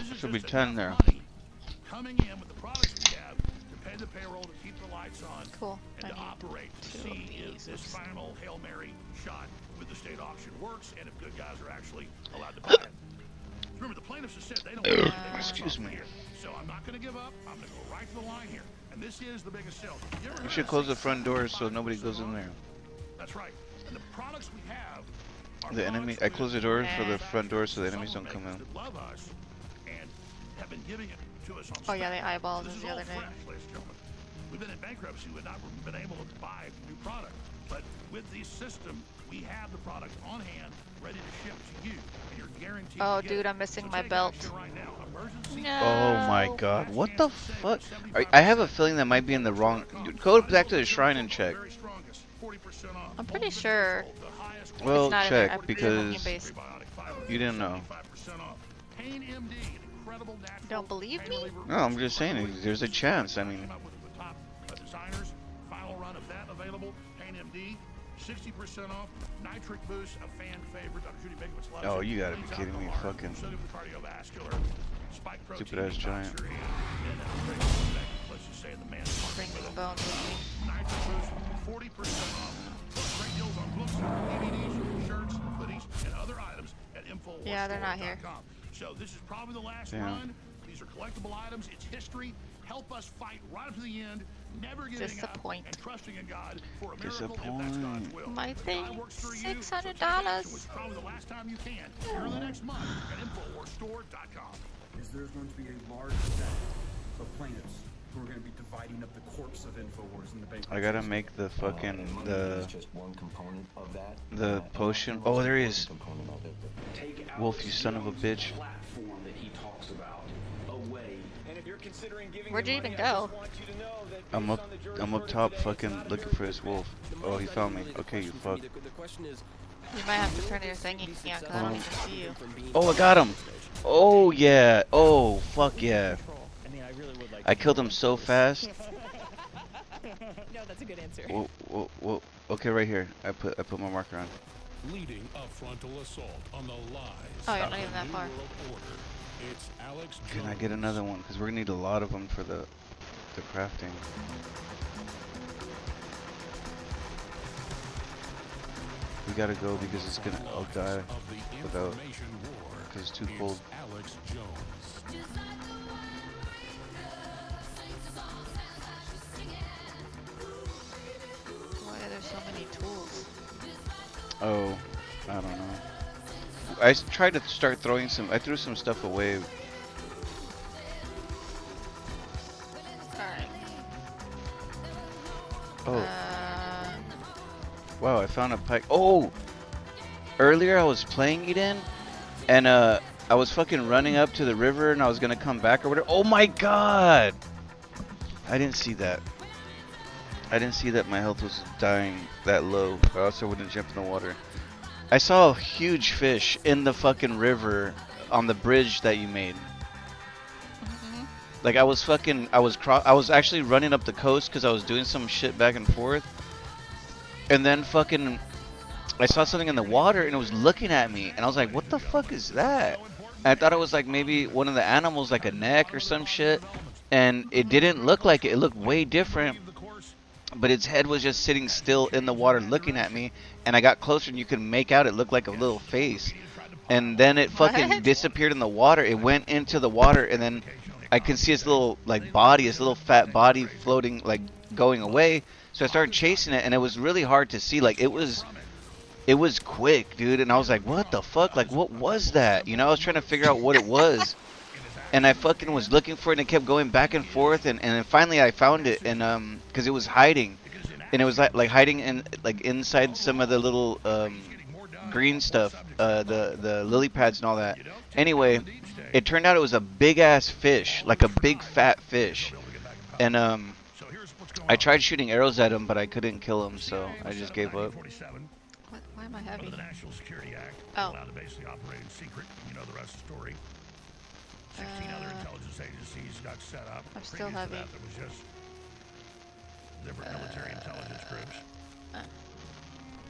This Should be 10 there. Coming in with the products we have to pay the payroll, to keep the lights on, cool. and to operate, to see if this final Hail Mary shot with the state auction works and if good guys are actually allowed to buy it. Remember, the plaintiffs have said they don't want it. Excuse me. So I'm not going to give up. I'm going to go right to the line here. And this is the biggest sale. We should close the front door so nobody goes in there. That's right. And the products we have are The enemy. I close the door for the front door so the enemies don't come in. love us and have been giving it to us on Oh yeah, they spec. eyeballed This us is the all other day. fresh, ladies and gentlemen. We've been in bankruptcy. We've not been able to buy new product. But with the system, we have the product on hand, ready to ship to you. And you're guaranteed Oh, to get dude, it. I'm missing So my take belt. action right now. Emergency Oh my god, what the fuck? I have a feeling that might be in the wrong. Go back to the shrine and check. I'm pretty sure. Well, it's not in there. check I'm because based. you didn't know. Don't believe me? No, I'm just saying there's a chance. I mean, designers, final run of that available. Pain MD, 60% off. Nitric Boost, a fan favorite. Dr. Judy Baker, what's oh, you gotta be kidding me, fucking cardiovascular, spike protein, stupid ass giant. let's just say the man. Bring the bones with me. Nitric Boost, 40% off. Plus great deals on books, DVDs, shirts, hoodies, and other items at InfoWarsStore.com. Yeah, they're not here. So this is probably the last Damn. run. These are collectible items. It's history. Help us fight right up to the end. Never giving up and trusting in God for a miracle if that's God's will. My thing, God works through you, so take $600. action, which is probably the last time you can. Here the next month at InfoWarsStore.com. Is there's going to be a large set of plaintiffs who are going to be dividing up the corpse of InfoWars in the bank. I gotta make the fucking just one component of that. the potion. Oh, there he is. Wolf, you son of a bitch. Where'd you even go? I'm up top fucking looking for this wolf. Oh, he found me. Okay, you fuck. You might have to turn your thingy on because I don't even see you. Oh, I got him. Oh yeah. Oh fuck yeah. I killed him so fast. No, that's a good answer. Whoa, whoa, whoa. Okay, right here. I put my marker on. Leading a frontal assault on the lies Oh, you're of not even the that New far. World Order. It's Alex Can I Jones. get another one? Because we're gonna need a lot of them for the crafting. We gotta go because it's gonna. I'll die without. Because it's too cold. Alex Jones. Why are there so many tools? Oh, I don't know. I tried to start throwing some. I threw some stuff away. Alright. Oh. Wow, I found a pike. Oh! Earlier I was playing Eden, and I was fucking running up to the river and I was gonna come back or whatever. Oh my god! I didn't see that. I didn't see that my health was dying that low, or else I wouldn't jump in the water. I saw a huge fish in the fucking river on the bridge that you made. Like I was actually running up the coast because I was doing some shit back and forth. And then fucking I saw something in the water and it was looking at me and I was like, what the fuck is that? And I thought it was like maybe one of the animals, like a neck or some shit. And it didn't look like it. It looked way different. But its head was just sitting still in the water looking at me. And I got closer and you could make out it looked like a little face. And then it fucking disappeared in the water. It went into the water and then I can see its little like body, its little fat body floating, like going away. So I started chasing it and it was really hard to see. Like it was quick, dude. And I was like, what the fuck? Like what was that? You know, I was trying to figure out what it was. And I fucking was looking for it and it kept going back and forth and then finally I found it and because it was hiding. And it was like hiding in like inside some of the little green stuff, the lily pads and all that. Anyway, it turned out it was a big ass fish, like a big fat fish. And I tried shooting arrows at him, but I couldn't kill him, so I just gave up. Why am I heavy? Under the National Security Act, oh. Allowed to basically operate in secret. You know the rest of the story. 16 other intelligence agencies got set up. I'm still Previous heavy. to that, there was just different military intelligence groups.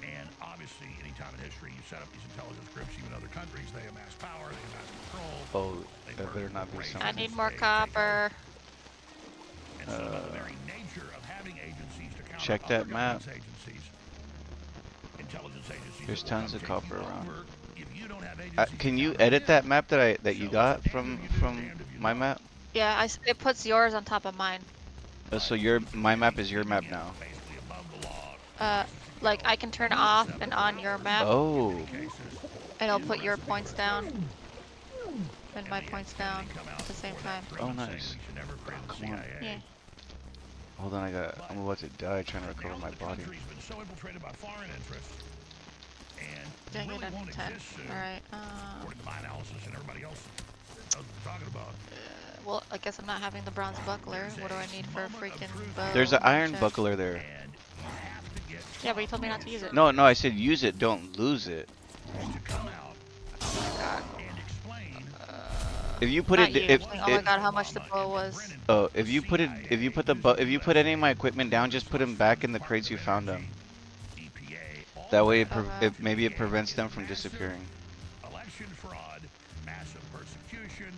And obviously, any time in history you set up these intelligence groups, even other countries, they amass power, they amass control. Oh, that better not be something. I need more copper. And so by the very nature of having agencies to counter Check that map. Intelligence agencies There's tons of copper around. if you don't have agencies Can you edit that map that you got from my map? Yeah, it puts yours on top of mine. So my map is your map now. Like I can turn off and on your map. Oh. And it'll put your points down and my points down at the same time. Oh, nice. Oh, come on. Yeah. Hold on, I'm about to die trying to recover my body. so infiltrated by foreign interests and Dang it, really I won't need 10. exist soon, Alright, according to my analysis and everybody else knows what we're talking about. well, I guess I'm not having the bronze buckler. What do I need for a freaking bow? There's an iron check? buckler there. Yeah, but you told me not to use it. No, I said use it, don't lose it. If you put Not it, using. Oh my god, how much the bow was. Oh, if you put any of my equipment down, just put them back in the crates you found them. That way, maybe it prevents them from disappearing. Election fraud, massive persecution,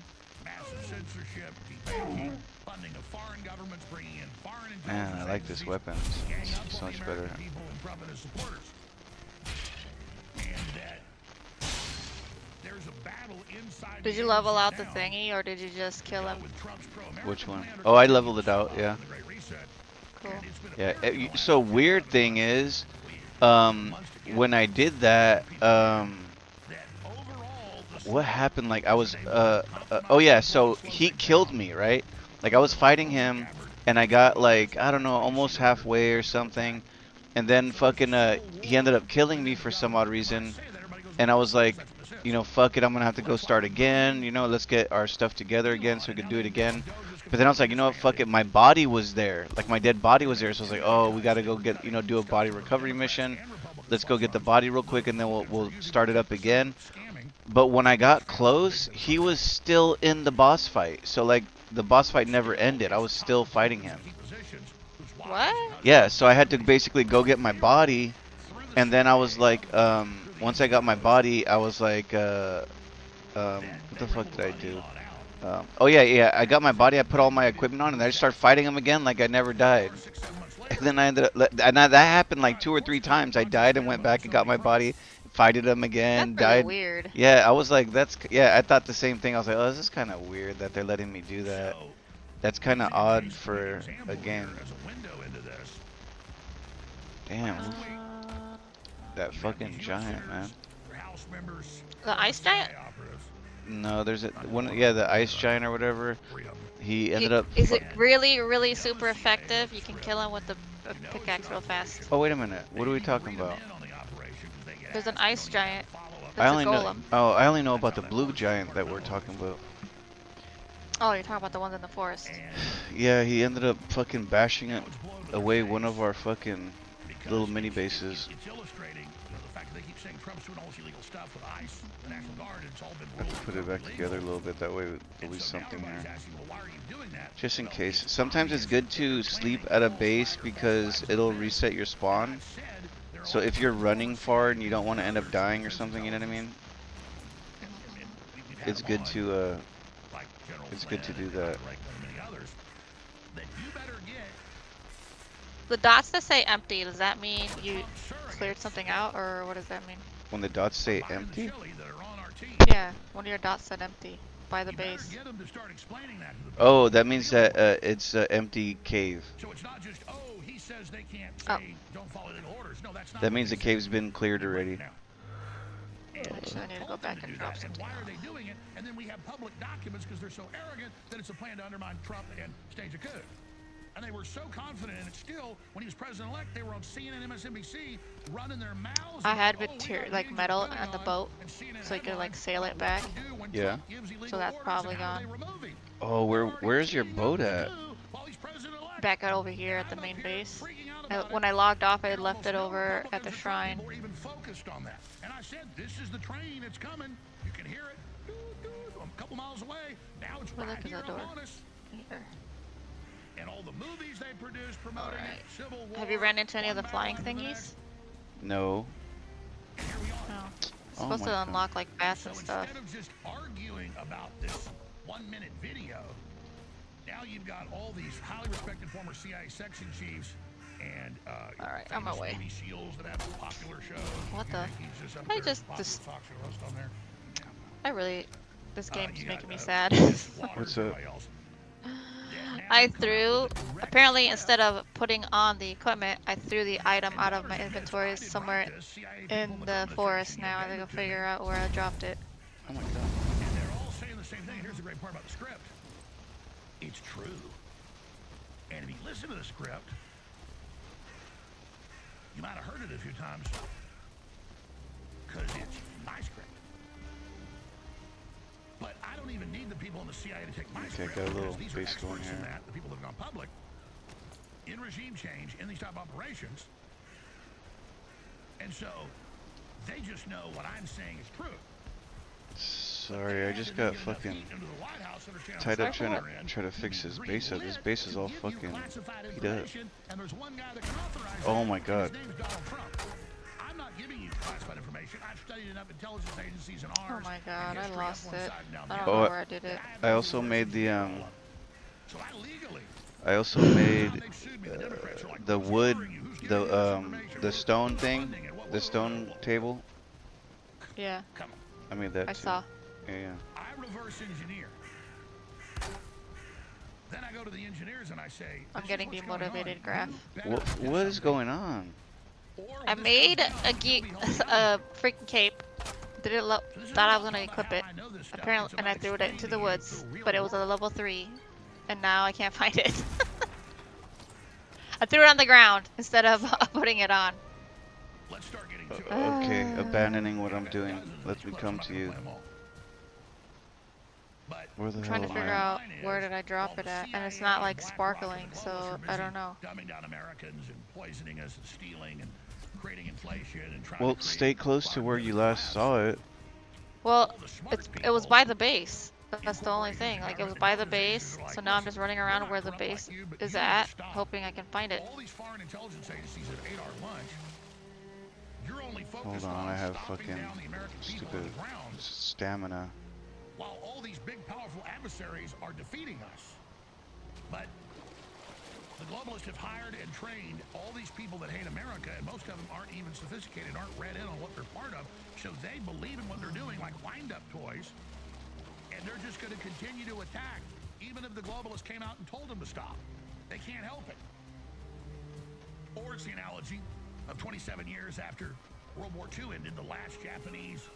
massive censorship, debasing, funding of foreign governments, bringing in foreign intelligence. Man, I like this weapon. It's so much better. People and Trump and his supporters. And that there's a battle inside. Did you level out the thingy or did you just kill him? Which one? Oh, I leveled it out. Yeah. Cool. Yeah. So weird thing is, when I did that, what happened? Like I was, oh yeah. So he killed me, right? Like I was fighting him, and I got like I don't know, almost halfway or something, and then fucking he ended up killing me for some odd reason, and I was like, you know, fuck it, I'm gonna have to go start again. You know, let's get our stuff together again so we can do it again. But then I was like, you know what, fuck it, my body was there, like my dead body was there. So I was like, oh, we gotta go get, you know, do a body recovery mission. Let's go get the body real quick, and then we'll start it up again. But when I got close, he was still in the boss fight. So like the boss fight never ended. I was still fighting him. What? Yeah, so I had to basically go get my body, and then I was like, once I got my body, I was like, what the fuck did I do? Oh yeah, I got my body. I put all my equipment on, and I just started fighting him again, like I never died. And then I ended up, that happened like 2 or 3 times. I died and went back and got my body, fighted him That's again, really died. weird. Yeah, I was like, yeah, I thought the same thing. I was like, oh, this is kind of weird that they're letting me do that. That's kind of odd for a game. Damn, that fucking giant, man. The ice giant? No, there's one. Yeah, the ice giant or whatever. He ended up. Is it really, really super effective? You can kill him with the pickaxe real fast. Oh wait a minute. What are we talking about? There's an ice giant. I That's a only know. golem. Oh, I only know about the blue giant that we're talking about. Oh, you're talking about the ones in the forest. Yeah, he ended up fucking bashing it away one of our fucking little mini bases. I have to put it back together a little bit, that way there'll be something there. Just in case. Sometimes it's good to sleep at a base because it'll reset your spawn. So if you're running far and you don't want to end up dying or something, you know what I mean? It's good to do that. The dots that say empty, does that mean you cleared something out, or what does that mean? When the dots say empty? Yeah, one of your dots said empty by the base. Oh, that means that it's an empty cave. Oh. That means the cave's been cleared already. Actually, I need to go back and drop something. Why are they doing it? And then we have public documents because they're so arrogant that it's a plan to undermine Trump and stage a coup. And they were so confident in it still, when he was president-elect, they were on CNN and MSNBC running their mouths. I had like metal on the boat, so you could like sail it back. Yeah. So that's probably gone. Oh, where's your boat at? Back out over here at the main base. When I logged off, I had left it over at the shrine. And I said, this is the train, it's coming. You can hear it. A couple miles away. Now it's right here upon us. And all the movies they produced promoting it, Civil War. Have you run into any of the flying thingies? No. No. It's supposed to unlock like bats and stuff. Instead of just arguing about this 1-minute video, now you've got all these highly respected former CIA section chiefs and alright, on my way. Navy SEALs that have popular shows. What the? This game's making me sad. What's up? I threw, apparently instead of putting on the equipment, I threw the item out of my inventory somewhere in the forest now. I gotta figure out where I dropped it. Oh my god. And they're all saying the same thing. Here's the great part about the script. It's true. And if you listen to the script, you might have heard it a few times because it's my script. But I don't even need the people in the CIA to take my script. Got a little These are base going experts in here. that, the people that have gone public in regime change in these type of operations. And so they just know what I'm saying is true. Sorry, I just got fucking tied up trying to fix his base up. His base is all fucking beat up. Oh my god. I'm not giving you classified information. I've studied enough intelligence agencies and ours. Oh my god, I lost it. I don't Oh, know where I did it. I also made the I also made the wood, the stone thing, the stone table. Yeah. I made that I too. saw. Yeah. I reverse engineer. Then I go to the engineers and I say, I'm getting demotivated, Graph. What is going on? I made a freaking cape. Thought I was gonna equip it. Apparently, and I threw it into the woods, but it was a level 3, and now I can't find it. I threw it on the ground instead of putting it on. Okay, abandoning what I'm doing. Let me come to you. Where the I'm hell trying to am figure I? out where did I drop it at, and it's not like sparkling, so I don't know. Dumbing down Americans and poisoning us and stealing and creating inflation and trying Well, to create stay close to where you last saw it. Well, it was by the base. That's the only thing. Like, it was by the base, so now I'm just running around where the base is at, hoping I can find it. all these foreign intelligence agencies that ate our lunch. You're only Hold focused on, on I have stopping fucking down the American people on stupid the ground. stamina. while all these big, powerful adversaries are defeating us. But the globalists have hired and trained all these people that hate America, and most of them aren't even sophisticated, aren't read in on what they're part of, so they believe in what they're doing like wind-up toys, and they're just going to continue to attack, even if the globalists came out and told them to stop. They can't help it. Or it's the analogy of 27 years after World War II ended, the last Japanese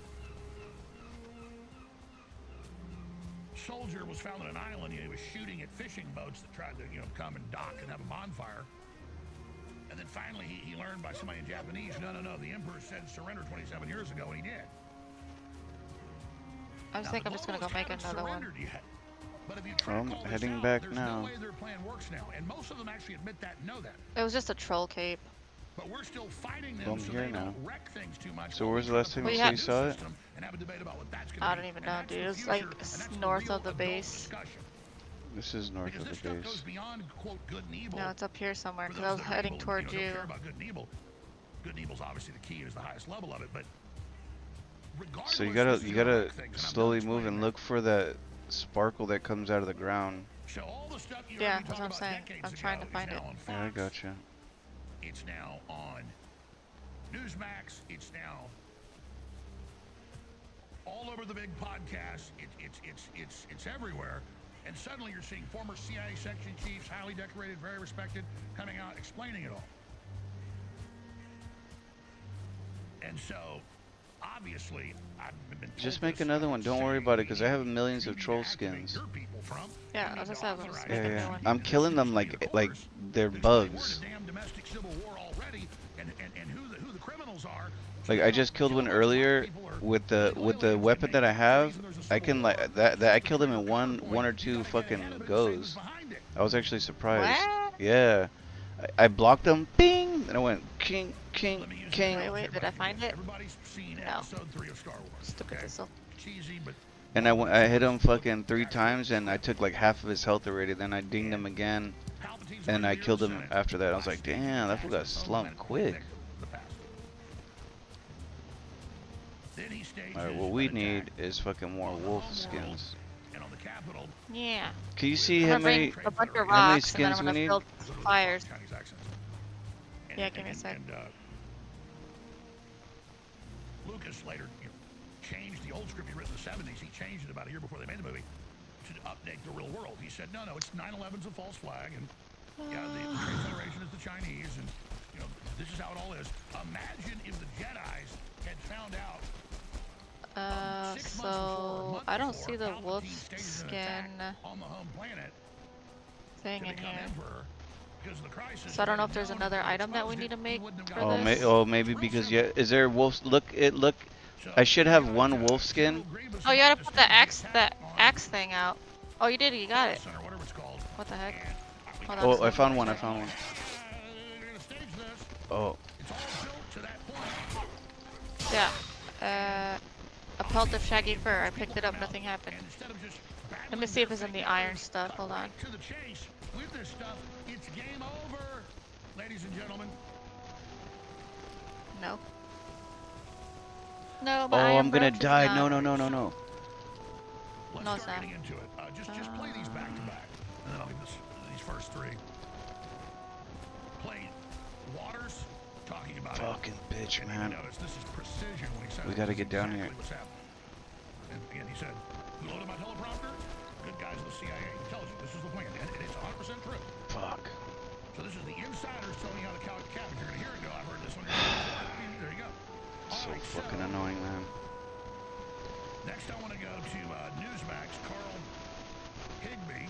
soldier was found on an island. He was shooting at fishing boats that tried to, come and dock and have a bonfire. And then finally he learned by somebody in Japanese, no, the Emperor said surrender 27 years ago, and he did. I think I'm just gonna go make another one. Yet. But if you track all this heading out, back there's now. no way their plan works now, and most of them actually admit that and know that. It was just a troll cape. But we're still fighting them, Well, I'm so here they now. don't wreck things too much. So where's the last time you saw it? And have a debate about what that's I don't even know, dude. It was like north of the base. This is north of the base. Goes beyond, quote, good and evil. No, it's up here somewhere because I was heading towards you. Good and evil. Good and evil's obviously the key, is the highest level of it, but regardless, So you gotta slowly move and look for that sparkle that comes out of the ground. So all the stuff you Yeah, that's what I'm saying. I'm trying to find it. Yeah, I gotcha. It's now on Newsmax. It's now all over the big podcasts. It's everywhere. And suddenly you're seeing former CIA section chiefs, highly decorated, very respected, coming out explaining it all. And so, obviously, I've been Just make another one. Don't worry about it, because I have millions of troll skins. Yeah, I was just having a Yeah. I'm killing them like they're bugs. Like I just killed one earlier with the weapon that I have. I can like that I killed him in one or two fucking goes. I was actually surprised. What? Yeah. I blocked them, bing, and I went king. Wait, did I find it? No. Stupid whistle. And I hit him fucking 3 times, and I took like half of his health already. Then I dinged him again, and I killed him after that. I was like, damn, that fool got slumped quick. Alright, what we need is fucking more wolf skins. Yeah. Can you see I'm how gonna bring many a bunch of how many rocks and then skins I'm we gonna need? build fires. Yeah, give me a sec. Lucas later changed the old script he written in the 70s. He changed it about a year before they made the movie to update the real world. He said, no, it's 9/11's a false flag, and yeah, the Trade Federation is the Chinese, and this is how it all is. Imagine if the Jedi's had found out. So I don't see the wolf skin on the home planet thing in here. So I don't know if there's another item that we need to make for this. Maybe because is there wolves? Look, I should have one wolf skin. Oh, you gotta put the axe thing out. Oh, you did. You got it. What the heck? Hold on. Oh, I found one. Oh. Yeah. A pelt of shaggy fur. I picked it up. Nothing happened. Let me see if it's in the iron stuff. Hold on. To the chase with this stuff. It's game over, ladies and gentlemen. No. No, Oh, my I'm gonna broke is die. not. No. Let's start getting into it. Just play these back to back, and then I'll give these first 3. Play Waters talking about Fucking bitch, man. This is precision when he said We gotta get down here. what's happening. And again, he said, "You loaded my teleprompter? Good guys of the CIA. He tells you this is the plan, and it's 100% true." Fuck. So this is the insiders telling you how to count cabbage. You're gonna hear it go. I've heard this one. There you go. So fucking annoying, man. Next, I want to go to Newsmax. Carl Higby.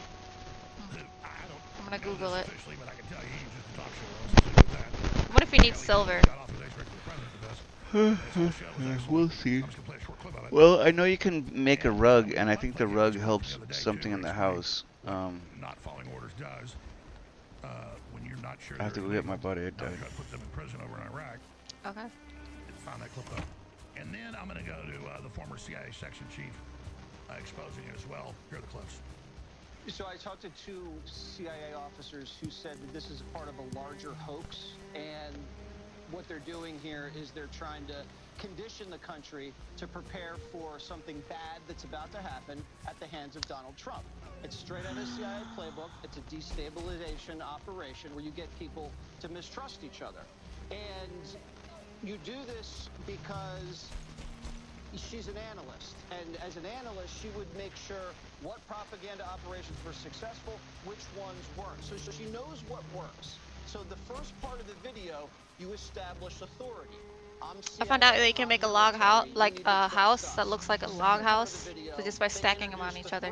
I'm gonna Google it. Officially, but I can tell you he's just a talk show. What if you need silver? We'll see. Well, I know you can make a rug, and I think the rug helps something in the house. Not following orders does. When you're not sure. I have to go get my body. I died. Put them in prison over in Iraq. Okay. Found that clip up. And then I'm going to go to the former CIA section chief exposing it as well. Here are the clips. So I talked to 2 CIA officers who said that this is part of a larger hoax, and what they're doing here is they're trying to condition the country to prepare for something bad that's about to happen at the hands of Donald Trump. It's straight out of the CIA playbook. It's a destabilization operation where you get people to mistrust each other. And you do this because she's an analyst. And as an analyst, she would make sure what propaganda operations were successful, which ones weren't. So she knows what works. So the first part of the video, you establish authority. I found out that you can make a log house, like a house that looks like a log house, so just by stacking them on each other.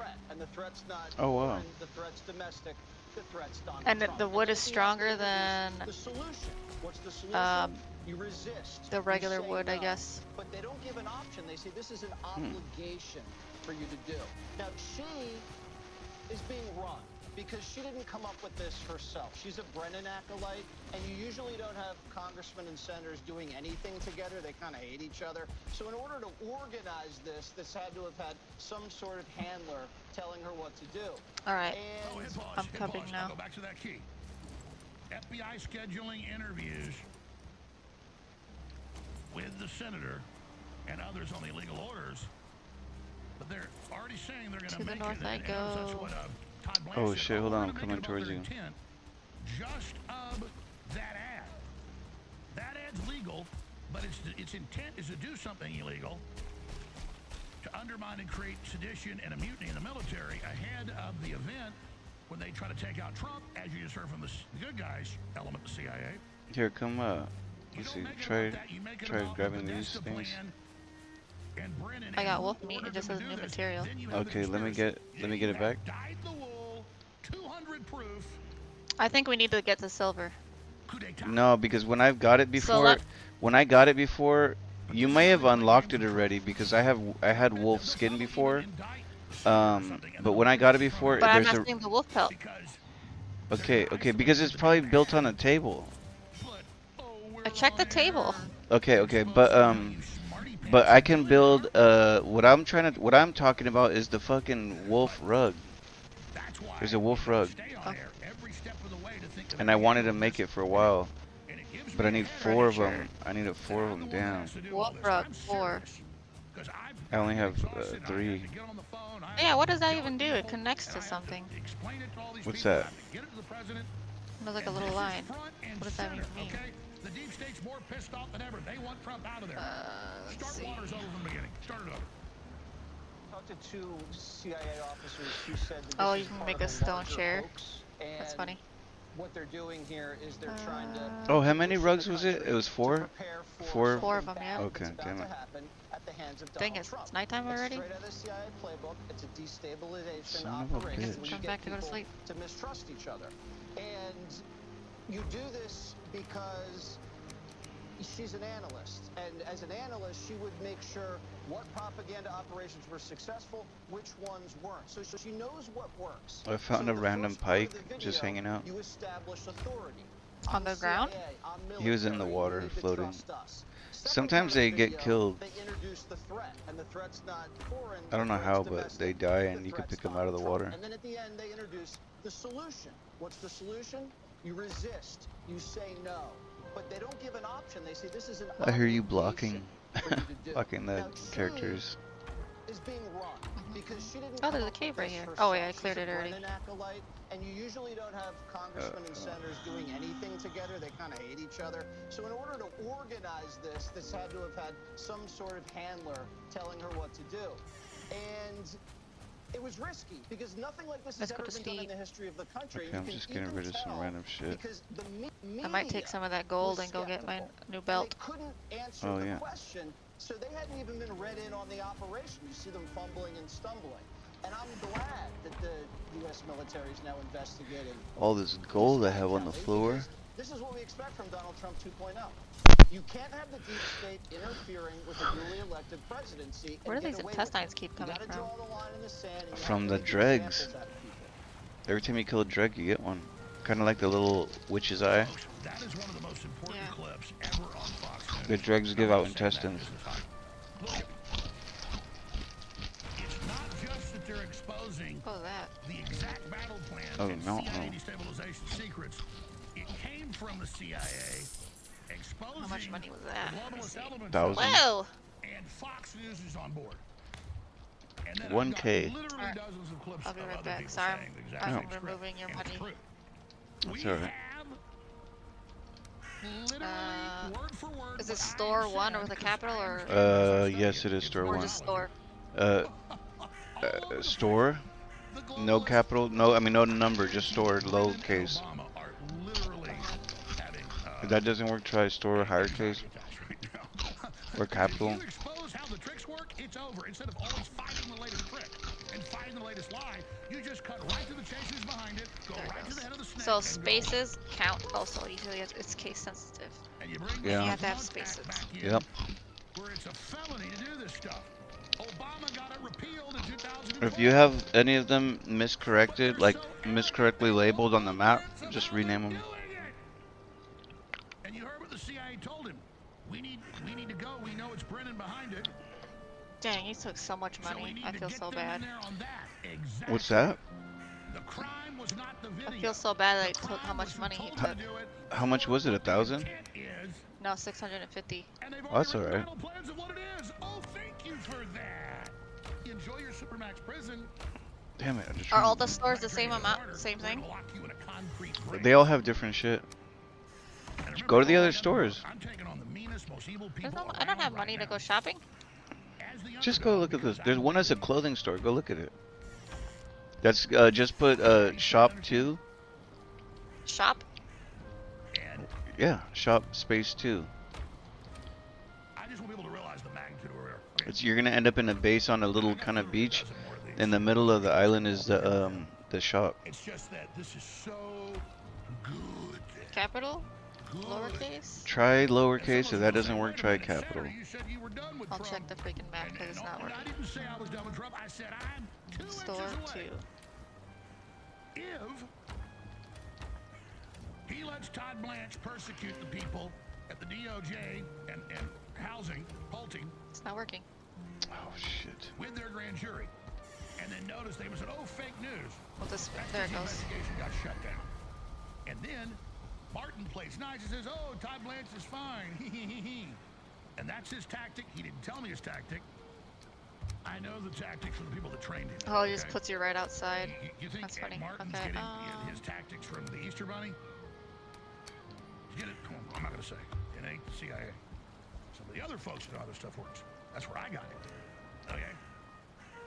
Oh wow. The threat's domestic, the threat's Donald And Trump. the wood is stronger than The solution. What's the solution? You resist. the regular You say wood, I no. guess. But they don't give an option. They say this is an obligation for you to do. Now she is being run because she didn't come up with this herself. She's a Brennan acolyte, and you usually don't have congressmen and senators doing anything together. They kind of hate each other. So in order to organize this had to have had some sort of handler telling her what to do. All right, Oh, hit pause, I'm hit coming pause. now. I'll go back to that key. FBI scheduling interviews with the senator and others on the illegal orders, but they're already saying they're going To to the make north it. I and that's go. what, Todd Blanchard Oh said. shit, hold We're on, I'm gonna make coming it about towards their you. intent just of that ad. That ad's legal, but its intent is to do something illegal to undermine and create sedition and a mutiny in the military ahead of the event when they try to take out Trump, as you just heard from the good guys element of the CIA. Here, come let's see, try grabbing these things. I got wolf meat. It just says new material. Okay, let me get it back. Dyed the wool, 200 proof. I think we need to get to silver. No, because when I've got it before, you may have unlocked it already because I had wolf skin before. But when I got it before, But I'm there's not seeing the wolf pelt. okay, because it's probably built on a table. I checked the table. Okay, but I can build what I'm talking about is the fucking wolf rug. There's a wolf rug. And I wanted to make it for a while. But I need 4 of them. I need 4 of them down. Wolf rug 4. I only have 3. Yeah, what does that even do? It connects to something. What's that? There's like a little line. What does that even mean? The deep state's more pissed off than ever. They want Trump out of there. Start waters over from the beginning. Start it over. Talked to 2 CIA officers who said that Oh, this you is can part make of a stone larger chair. hoax, That's and funny. What they're doing here is they're trying to. Oh, how many rugs was it? It was 4? 4? 4 of them, yeah. Okay, damn it. Dang it, it's nighttime already? Straight out of the CIA playbook. It's a destabilization Son of a operation. bitch. where you Come get back to go to people sleep. to mistrust each other, and you do this because she's an analyst, and as an analyst, she would make sure what propaganda operations were successful, which ones weren't. So she knows what works. I found a random pike just hanging out. You establish authority. On the ground? He was in the water floating. Sometimes they get killed. They introduce the threat, and the threat's not foreign. I don't know how, but they die and you can pick them out of the water. And then at the end, they introduce the solution. What's the solution? You resist. You say no. But they don't give an option. They say this is an I hear you blocking, for you to do. blocking the Now, she characters. is being run because she didn't Oh, there's come a up cave with right this here. herself. Oh, yeah, I cleared She's it a already. Brennan acolyte, and you usually don't have congressmen and senators doing anything together. They kind of hate each other. So in order to organize this had to have had some sort of handler telling her what to do. And it was risky because nothing like this has ever been done in the history of the country. Okay, I'm just getting rid of some random shit. Because the I might take some of that gold and go get my new belt. They couldn't answer Oh, the yeah. question, so they hadn't even been read in on the operation. You see them fumbling and stumbling. And I'm glad that the U.S. military is now investigating. All this gold I have on the floor. This is what we expect from Donald Trump 2.0. You can't have the deep state interfering with a duly elected presidency. Where and do get these away with intestines it. keep You coming gotta from? draw the line in the sand, and you From have the to make dregs. examples out of people. Every time you kill a dreg, you get one. Kind of like the little witch's eye. That is one of the most important clips ever on Fox News. The dregs give out intestines. It's not just that they're exposing the exact battle plan Oh, and no, CIA no. destabilization secrets. It came from the CIA How much money was that? Let me see. 1,000. Whoa! And Fox News is on board. And then 1K. Alright. dozens of clips I'll be of right other back. people Sorry, saying the exact I'm same script. removing your And it's money. true. That's alright. Word for word, Is it store one or with a capital or? Yes, it is store Or one. just store? Store? No capital, no, I mean no number, just store, lowercase. If that doesn't work, try store, higher case. Or capital. If you expose how the tricks work, it's over. Instead of always fighting the latest trick and fighting the latest lie, you just cut right to the chases behind it, go right to the head of the snake. So spaces count also. Usually it's case sensitive. And you bring Yeah. You have to have spaces. Yep. Where it's a felony to do this stuff. Obama got it repealed in 2012. If you have any of them miscorrected, like miscorrectly labeled on the map, just rename them. And you heard what the CIA told him. We need to go. We know it's Brennan behind it. Dang, he took so much money. I feel so bad. What's that? The crime was not the video. I feel so bad that he took how much money he took. How much was it? 1,000? No, 650. Oh, that's alright. Plans of what it is. Oh, thank you for that. Enjoy your Supermax prison. Damn it! I'm just Are all trying the stores the same amount? Same thing? to... They all have different shit. Go to the other stores. I don't have money to go shopping. Just go look at this. There's one that's a clothing store. Go look at it. That's just put shop 2. Shop? Yeah, shop space 2. I just want people to realize the magnitude of where You're gonna end up in a base on a little kind of beach. In the middle of the island is the shop. It's just that this is so good. Capital? Lowercase? Try lowercase. If that doesn't work, try capital. I'll check the freaking map because it's not working. I didn't say I was done with Trump. I said I'm 2 Store inches away. 2. If he lets Todd Blanche persecute the people at the DOJ and housing, halting. It's not working. Oh shit. With their grand jury. And then notice they said, oh, fake news. Well, this, That's there it the goes. investigation got shut down. And then Martin plays nice and says, oh, Todd Blanche is fine. And that's his tactic. He didn't tell me his tactic. I know the tactics from the people that trained him. Oh, he just puts you right outside. You think That's Ed funny. Martin's Okay. getting his tactics from the Easter Bunny? Get it? I'm not going to say. It ain't the CIA. Some of the other folks know how this stuff works. That's where I got it. Okay?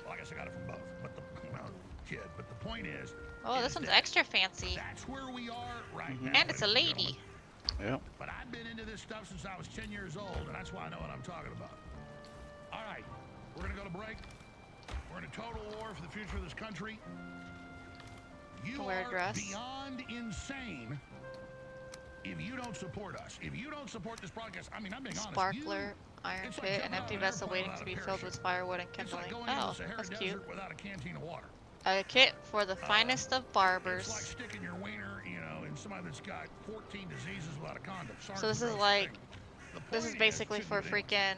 Well, I guess I got it from both. But but the point is... Oh, this one's extra fancy. That's where we are right now. And it's a lady. Yep. But I've been into this stuff since I was 10 years old, and that's why I know what I'm talking about. All right, we're going to go to break. We're in a total war for the future of this country. You Wear a are dress. beyond insane if you don't support us. If you don't support this broadcast, I mean, I'm being honest. Sparkler, iron pit, an empty vessel waiting to be filled with firewood and kindling. Oh, that's cute. Without a canteen of water. A kit for the finest of barbers. It's like sticking your wiener, in somebody that's got 14 diseases without a condom. Sorry So this for is gross like, thing. this is basically for freaking,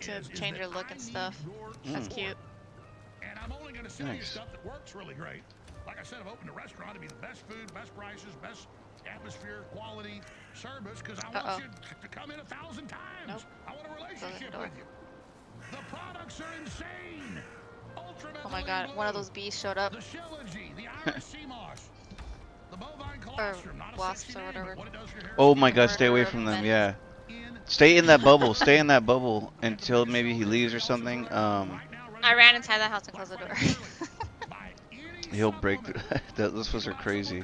to change your look and stuff. That's cute. And I'm only going to sell you Nice. stuff that works really great. Like I said, I've opened a restaurant to be the best food, best prices, best atmosphere, quality, service, because I want you to come in 1,000 times. Nope. I want a relationship with you. The products are insane. Oh my god, one of those bees showed up. The Shilajit, the Irish sea moss, the bovine Or colostrum, not a wasps sexy or name, whatever. but what it does for your hair. Oh my god, stay away from them, yeah. Stay in that bubble, stay in that bubble until maybe he leaves or something. I ran inside the house and closed the door. He'll break the, those ones are crazy.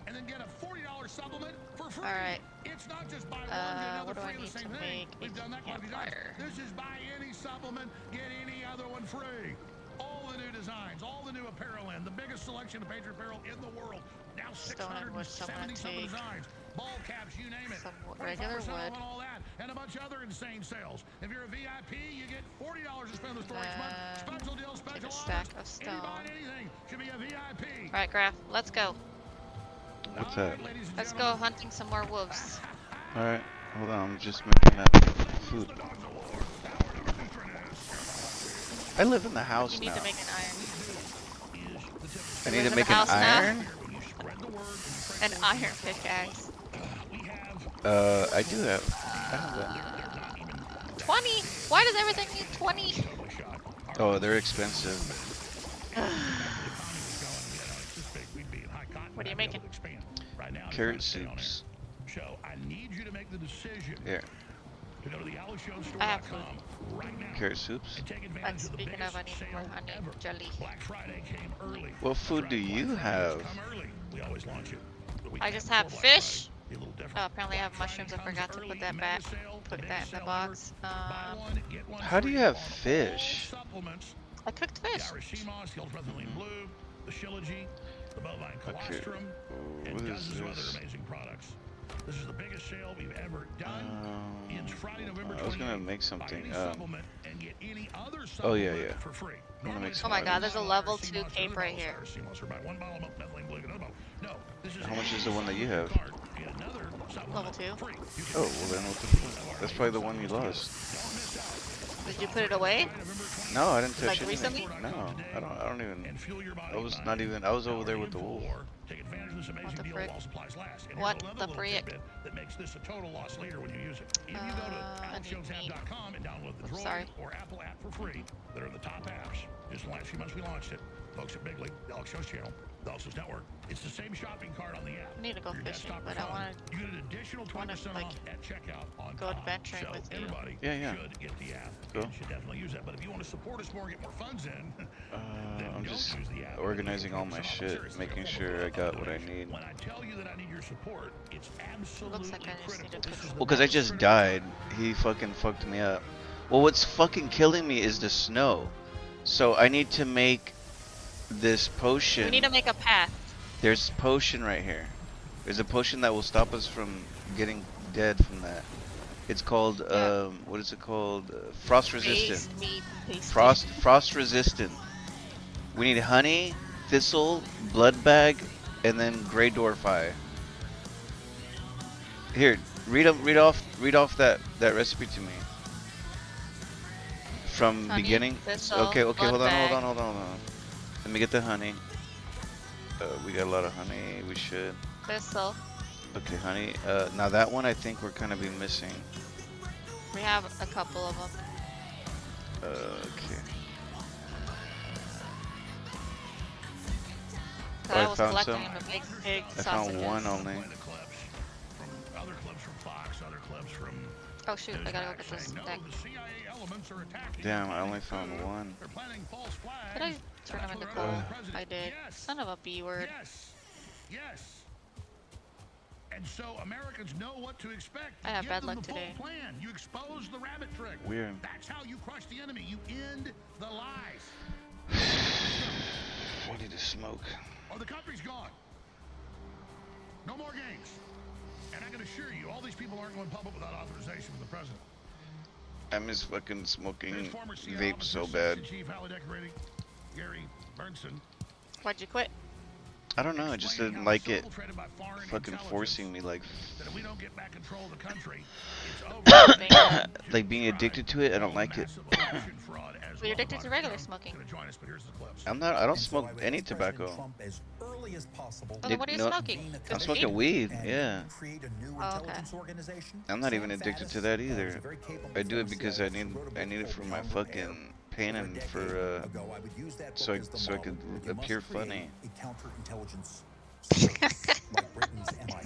And then get a $40 supplement for free. Alright. It's not just buy one, get What another do I free of need the same to thing. make We've done that a quite a few times. campfire? This is buy any supplement, get any other one free. All the new designs, all the new apparel in, the biggest selection of Patriot apparel in the world. Now Stone and wood, so I'm gonna 670 some take designs, ball caps, you name it. some regular 25% off wood. on all that, and a bunch of other insane sales. If you're a VIP, you get $40 to spend on the store each month. Special deal, Take special a stack of offers. stone. Anybody, anything should be a VIP. Alright, Graf, let's go. What's that? Let's go hunting some more wolves. Alright, hold on, I'm just making that food. I live in the house You need now. to make an iron. I You need live to in make the an house now? iron? An iron pickaxe. I do have. I have that. 20? Why does everything need 20? Oh, they're expensive. What are you making? Carrot soups. So I need you to make the decision. Here. To go to the I have food. right now. Carrot soups. And speaking of, I need more honey jelly. Black Friday came early. What food do you have? We always launch it. I just have fish. Oh, apparently I have mushrooms. I forgot to put that back. Put that in the box. How do you have fish? I cooked fish. The Shilajit, the bovine colostrum, and dozens of other amazing products. This is the biggest sale we've ever done. It's Friday, November 28th. I was gonna make something. And get any other Oh yeah, yeah. for free. Oh my god, there's a level 2 cape right here. How much is the one that you have? Level 2. Oh, well then what the fuck? That's probably the one you lost. Did you put it away? No, I didn't touch Like it. recently? No, I don't even. I was over there with the wolf. What the frick? What the frick? That makes this a total loss leader when you use it. If you go to AlexJonesApp.com and download the Droid or Apple app for free, that are the top apps. Just in the last few months we launched it. Folks at Bigly, the Alex Jones channel, the Alex Jones Network. It's the same shopping cart on the app. I need to go fishing, but I want to. You get an additional 20% like, off at checkout on go adventuring with you. Everybody should get the app. Cool. And should definitely use that. But if you want to support us more, get more funds in, then I'm just use the app. organizing all my shit, making sure I got what I need. When I tell you that I need your support, it's absolutely looks like I just need to Well, because I just died. He fucking fucked me up. Well, what's fucking killing me is the snow. So I need to make this potion. We need to make a path. There's a potion right here. There's a potion that will stop us from getting dead from that. It's called, what is it called? Frost resistant. Frost resistant. We need honey, thistle, blood bag, and then grey dwarf eye. Here, read off that recipe to me. From Honey, beginning. thistle, Okay, hold blood on. Let me get the honey. We got a lot of honey. We should. Thistle. Okay, honey. Now that one I think we're gonna be missing. We have a couple of them. Okay. I was found collecting some. the big I sausages. found one only. Other clips from Fox, other clips from. Oh shoot, I gotta go get this deck. Damn, I only found one. Did I turn him into coal? I did. Son of a B word. Yes. And so Americans know what to expect. I have Give bad them luck the full today. Plan. You expose the rabbit trick. Weird. That's how you crush the enemy. You end the lies. I need to smoke. Or the country's gone. No more games. And I can assure you, all these people aren't going public without authorization from the president. I miss fucking smoking vape so bad. Chief Highly Decorated Gary Bernson. Why'd you quit? I don't know, I just didn't like it fucking forcing me like like being addicted to it. I don't like it. Well, you're addicted to regular smoking. I don't smoke any tobacco. Oh, then what are you smoking? I'm smoking weed, yeah. Oh, okay. I'm not even addicted to that either. I do it because I need it for my fucking pain and for so I could appear funny.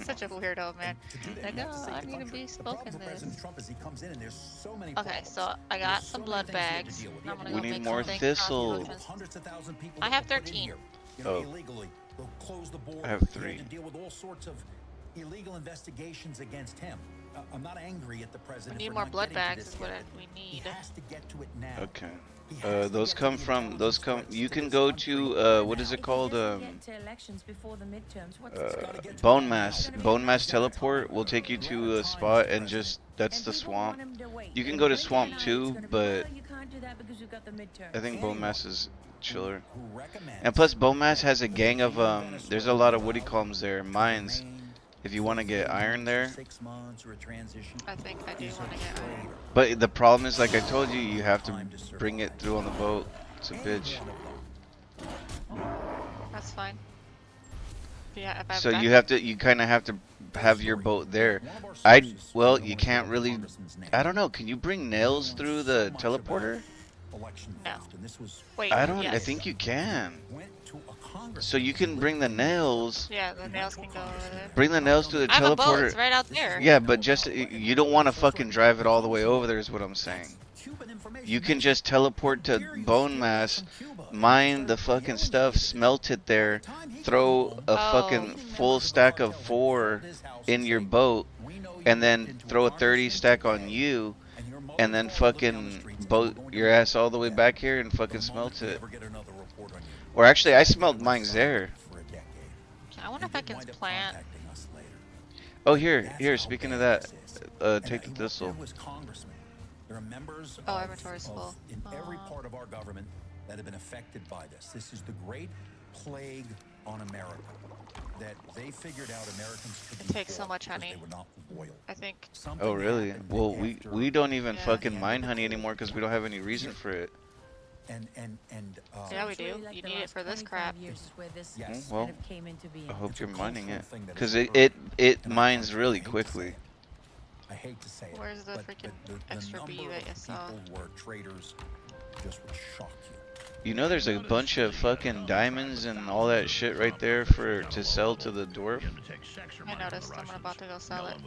Such a weirdo, man. Like, oh, I need to be smoking this. Okay, so I got some blood bags. Now I'm gonna go We need make more something thistle. I have 13. Oh. I have 3. Deal with all sorts of illegal investigations against him. I'm not angry at the president. We need more blood bags is what we need. He has to get to it now. Okay. Those come you can go to what is it called? Bone mass teleport will take you to a spot and just that's the swamp. You can go to swamp too, but I think bone mass is chiller. And plus bone mass has a gang of there's a lot of what do you call them there, mines. If you want to get iron there. I think I do want to get iron. But the problem is, like I told you, you have to bring it through on the boat. It's a bitch. That's fine. Yeah, if I have So you backup. have to, you kind of have to have your boat there. Well, you can't really, I don't know, can you bring nails through the teleporter? No. Wait, I don't, I yes. think you can. So you can bring the nails. Yeah, the nails can go over there. Bring the nails to the I have a teleporter. boat, it's right out there. Yeah, but just, you don't want to fucking drive it all the way over there is what I'm saying. You can just teleport to Bone Mass, mine the fucking stuff, smelt it there, throw a fucking full stack of 4 in your boat, and then throw a 30 stack on you, and then fucking boat your ass all the way back here and fucking smelt it. Or actually, I smelt mine's there. I wonder if I can plant. Oh, here, speaking of that, take the thistle. There are members Oh, inventory's full. in every part of our government that have been affected by this. This is the great plague on America. That they figured out Americans could It takes so much honey. they were not loyal. I think. Oh, really? Well, we don't even fucking mine honey anymore because we don't have any reason for it. Yeah, we do. You need it for this crap. Well, I hope you're mining it, because it mines really quickly. I hate to say it. Where's the freaking extra bee that you saw? Where traders just would shock you. You know, there's a bunch of fucking diamonds and all that shit right there for to sell to the dwarf. I noticed. I'm about to go sell it.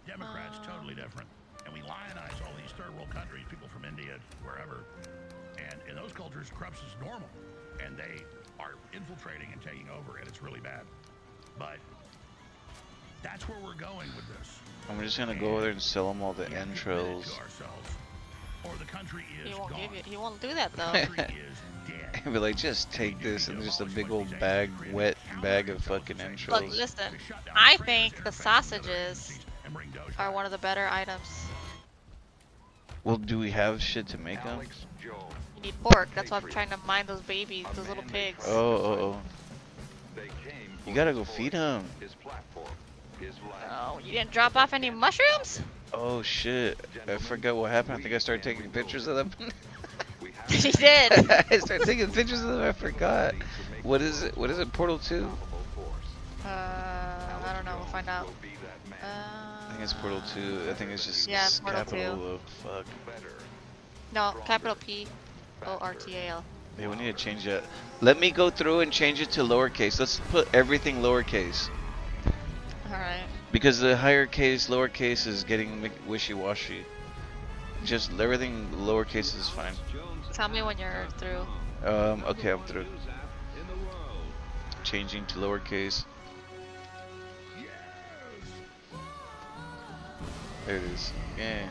Democrats totally different, and we lionize all these third world countries, people from India, wherever. And in those cultures, corruption is normal, and they are infiltrating and taking over, and it's really bad. But that's where we're going with this. I'm just gonna go over there and sell them all the entrails. Or the country is He won't gone. give you. He won't do that though. And be like, just take this, and just a big old bag, wet bag of fucking entrails. Look, listen. I think the sausages are one of the better items. Well, do we have shit to make them? You need pork. That's why I'm trying to mine those babies, those little pigs. Oh. You gotta go feed them. Oh, you didn't drop off any mushrooms? Oh shit! I forgot what happened. I think I started taking pictures of them. He did. I started taking pictures of them. I forgot. What is it? What is it? Portal 2? I don't know. We'll find out. I think it's Portal 2. I think it's just Portal capital 2. of fuck. No, capital P O R T A L. Yeah, we need to change that. Let me go through and change it to lowercase. Let's put everything lowercase. Alright. Because the higher case, lowercase is getting wishy-washy. Just everything lowercase is fine. Tell me when you're through. Okay, I'm through. Changing to lowercase. There it is. Yeah.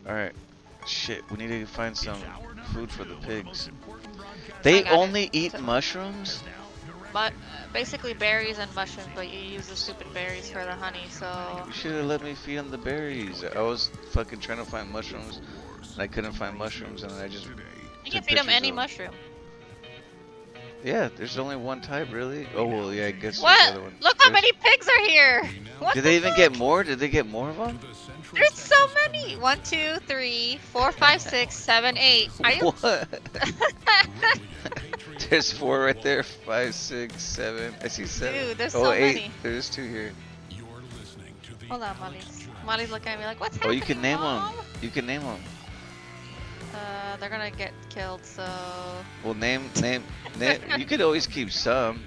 Alright. Shit, we need to find some food for the pigs. They only eat mushrooms? But basically berries and mushrooms, but you use the stupid berries for the honey, so... You should have let me feed them the berries. I was fucking trying to find mushrooms, and I couldn't find mushrooms, and then I just... You can feed them any mushroom. Yeah, there's only one type, really? Oh, well, yeah, I guess What? there's the other one. Look how many pigs are here! What Did they even get more? Did they get more of them? There's so many! 1, 2, 3, 4, 5, 6, 7, 8. Are you... What? There's 4 right there. 5, 6, 7. I see 7. Dude, there's oh, so 8. many. There's 2 here. Hold on, Molly's. Molly's looking at me like, what's Oh, happening, you can name Mom? them. You can name them. They're gonna get killed, so... Well, name. You could always keep some.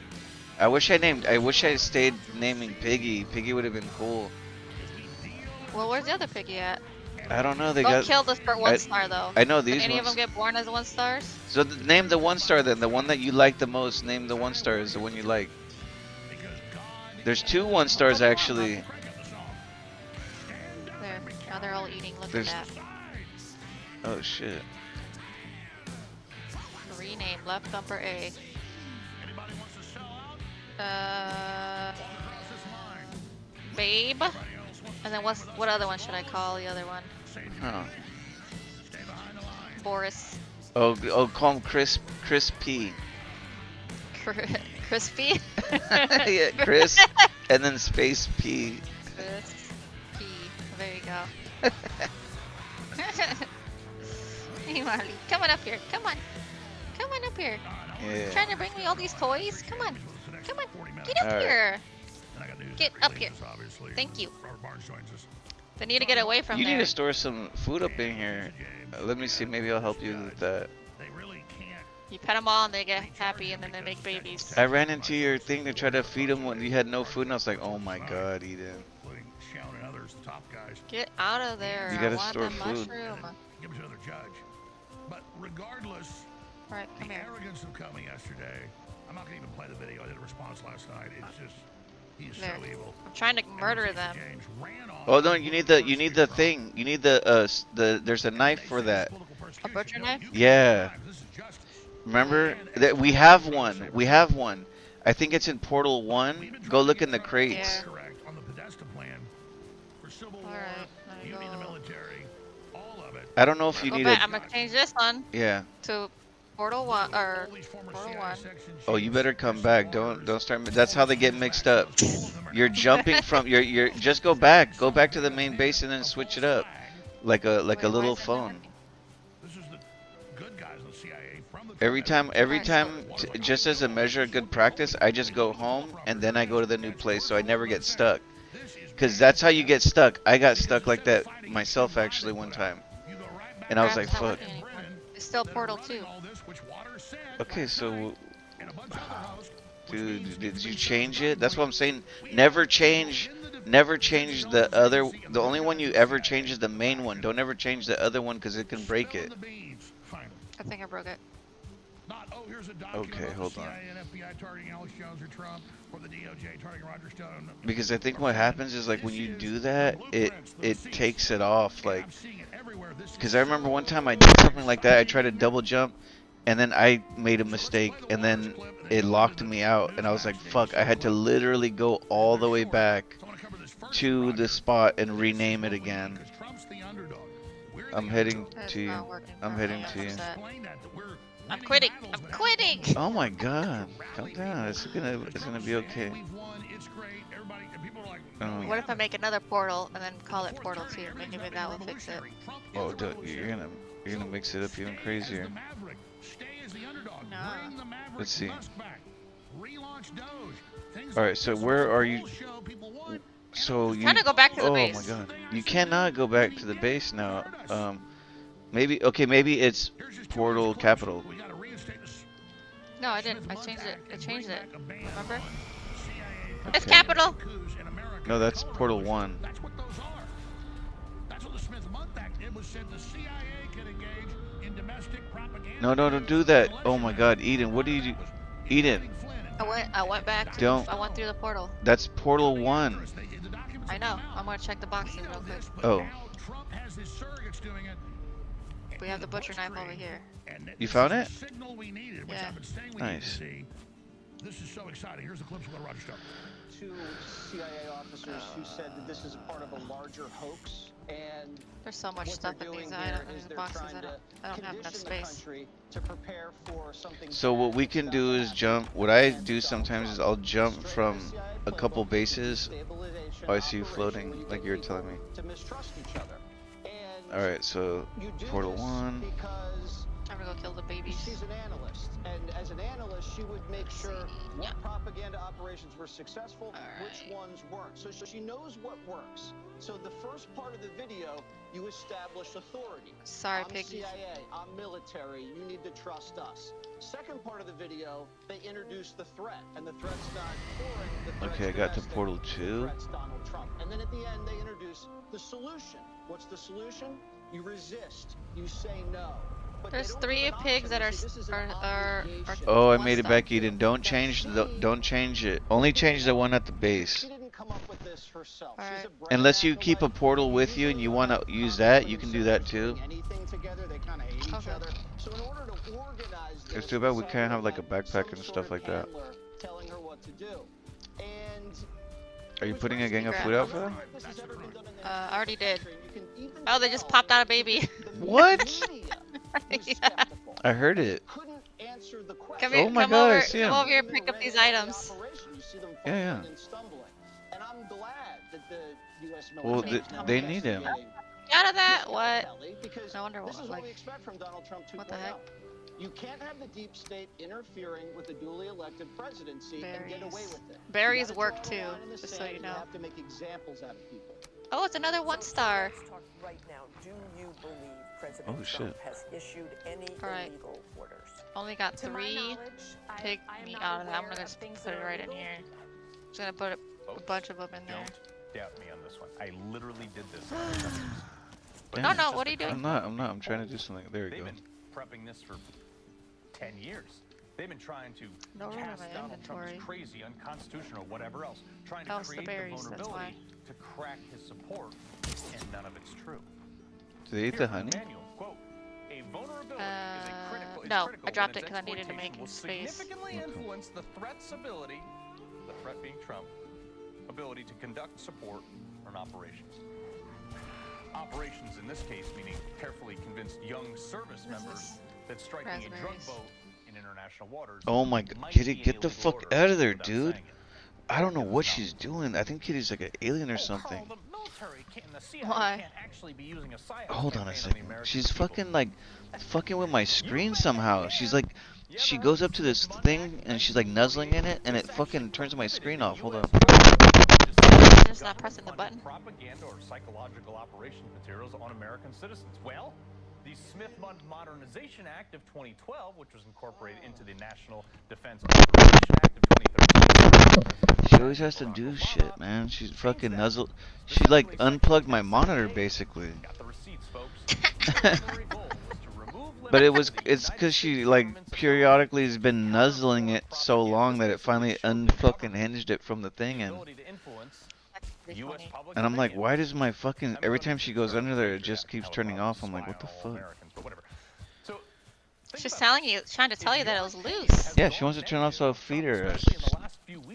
I wish I stayed naming Piggy. Piggy would have been cool. Well, where's the other piggy at? I don't know. They Don't got. kill this for 1 star, though. I know these Can any ones. of them get born as 1 stars? So name the 1 star then. The one that you like the most. Name the 1 star is the one you like. There's 2 1 stars actually. There. Now they're all eating. Look There's- at that. Oh shit. Rename left bumper A. Babe. And then what other one should I call the other one? Huh. Boris. Oh, call him Crispy. Crispy? Yeah, Chris, and then space P. Chris P. There you go. Hey Marley, come on up here. Come on. Come on up here. Yeah. Trying to bring me all these toys? Come on. Come on, 40 minutes. get up All right. here. And I got news Get that up here. releases, obviously. Thank you. Robert Barnes joins us. They need to get away from You need there. to store some food up in here. Let me see. Maybe I'll help you with that. They really can't. You pet them all and they get happy and then they make babies. I ran into your thing to try to feed them when you had no food, and I was like, oh my god, Eden. Including Shawn and others, the top guys. Get out of there. You gotta I want store that food. mushroom. Give it to another judge. But regardless, Alright, come the here. arrogance of coming yesterday. I'm not gonna even play the video. I did a response last night. It's just, he's There. so evil. I'm trying to murder them. Oh no, you need the thing. You need the there's a knife for that. A butcher knife? Yeah. Remember that we have one. We have one. I think it's in Portal 1. Go look in the crates. Correct on the Podesta plan for Civil War. Alright, You need the military. All of it. I don't know if you Go need back. a. I'm gonna change this one Yeah. to Portal 1 or Portal 1. Oh, you better come back. Don't start. That's how they get mixed up. You're jumping from. You're just go back. Go back to the main base and then switch it up, like a little phone. This is the good guys in the CIA from the Every time, just as a measure of good practice, I just go home and then I go to the new place, so I never get stuck. Cause that's how you get stuck. I got stuck like that myself actually one time, and I was like, fuck. It's still Portal 2. Okay, so, dude, did you change it? That's what I'm saying. Never change the other. The only one you ever change is the main one. Don't ever change the other one because it can break it. I think I broke it. Okay, hold on. FBI targeting Alex Jones or Trump, or the DOJ targeting Roger Stone. Because I think what happens is like when you do that, it takes it off. Like, because I remember one time I did something like that. I tried to double jump, and then I made a mistake, and then it locked me out, and I was like, fuck. I had to literally go all the way back to the spot and rename it again. I'm heading to you. I'm heading to you. I'm quitting. I'm quitting. Oh my god. Calm down. It's gonna be okay. What if I make another portal and then call it Portal 2? Maybe that will fix it. Oh, you're gonna mix it up even crazier. No. Let's see. All right, so where are you? So you. Trying to go back to the base. base. Oh my god. You cannot go back to the base now. Maybe it's Portal Capital. No, I didn't. I changed it. I changed it. Remember? It's Capital. No, that's Portal 1. That's what those are. That's what the Smith-Mundt Act did, was said the CIA can engage in domestic propaganda. No, don't do that. Oh my god, Eden, what do you do? Eden. I went back. I went through the portal. That's Portal 1. I know. I'm gonna check the boxes real quick. Oh. We have the butcher knife over here. You found it? Yeah. Nice. This is so exciting. Here's the clips of Roger Stone. Two CIA officers who said that this is a part of a larger hoax, and there's so much stuff in these boxes. I don't have enough space. To prepare for something. So what we can do is jump. What I do sometimes is I'll jump from a couple bases. Oh, I see you floating, like you were telling me. To mistrust each other. Alright, so Portal 1. I'm gonna go kill the babies. She's an analyst, and as an analyst, she would make sure what propaganda operations were successful, which ones weren't. So she knows what works. So the first part of the video, you establish authority. Sorry, I'm Piggy. CIA, I'm military, you need to trust us. Second part of the video, they introduce the threat, and the threat's not foreign, the threat's Okay, I got to domestic, Portal the 2. threat's Donald Trump. And then at the end, they introduce the solution. What's the solution? You resist, you say no. There's 3 pigs that are Oh, I made it back, Eden. Don't change it. Only change the one at the base. Alright. Unless you keep a portal with you and you want to use that, you can do that too. It's too bad we can't have like a backpack and stuff like that. Are you putting a gang of food out for them? I already did. Oh, they just popped out a baby. What? Yeah. I heard it. Come here, Oh my come god, over, I see him. come over here and pick up these items. Yeah. And I'm glad that the US Well, military they need him. Out of that? What? because No wonder this is what. what we expect from Donald Trump 2.0. What the heck? You can't have the deep state interfering with a duly elected presidency and get away with it. Berries You gotta work draw too, a line in the just so sand, you and know. You have to make examples out of people. Oh, it's another 1-star. Let's talk right now. Do you believe President Oh, Trump shit. has issued any Alright. illegal orders? Only got To my 3 knowledge, pig I am meat not out of that. I'm aware gonna of just things put that it are right in illegal. here. Just gonna put a bunch of them in there. Don't doubt me on this one. I literally did this. No, no, what are you doing? I'm not. I'm trying to do something. There we They've go. been prepping this for 10 years. They've been trying to No room in cast my Donald Trump as inventory. crazy, unconstitutional, whatever else, trying to Oh, it's the create berries, the that's vulnerability to crack his support, and none of it's true. Do they eat the honey? Manual, quote, a vulnerability is a critical, is no, critical I dropped when it its because I needed to exploitation make will space. significantly influence the threat's ability, the threat being Trump, ability to conduct, support, and operations. Operations in this case meaning carefully convinced young service members that striking a drug raspberries. boat in international waters. Oh my god, might Kitty, be an get the illegal fuck order out of there, without dude. saying it. I don't know what she's doing. I think Kitty's like an alien or something. The military can't, the CIA Why? can't actually be using a psyop Hold on a campaign second. the American She's people. fucking like, fucking with my screen somehow. She's like, she goes up to this thing and she's like nuzzling in it and it fucking turns my screen off. Hold up. Just not pressing the button. Propaganda or psychological operations materials on American citizens. Well, the Smith-Mundt Modernization Act of 2012, which was incorporated into the National Defense Authorization Act of 2013. She always has to do shit, man. She's fucking nuzzled. She like unplugged my monitor basically. Got the receipts, folks. But it's because she like periodically has been nuzzling it so long that it finally unfucking hinged it from the thing and I'm like, why does my fucking every time she goes under there it just keeps turning off? I'm like, what the fuck? She's telling you, trying to tell you that it was loose. Yeah, she wants to turn off so I'll feed her.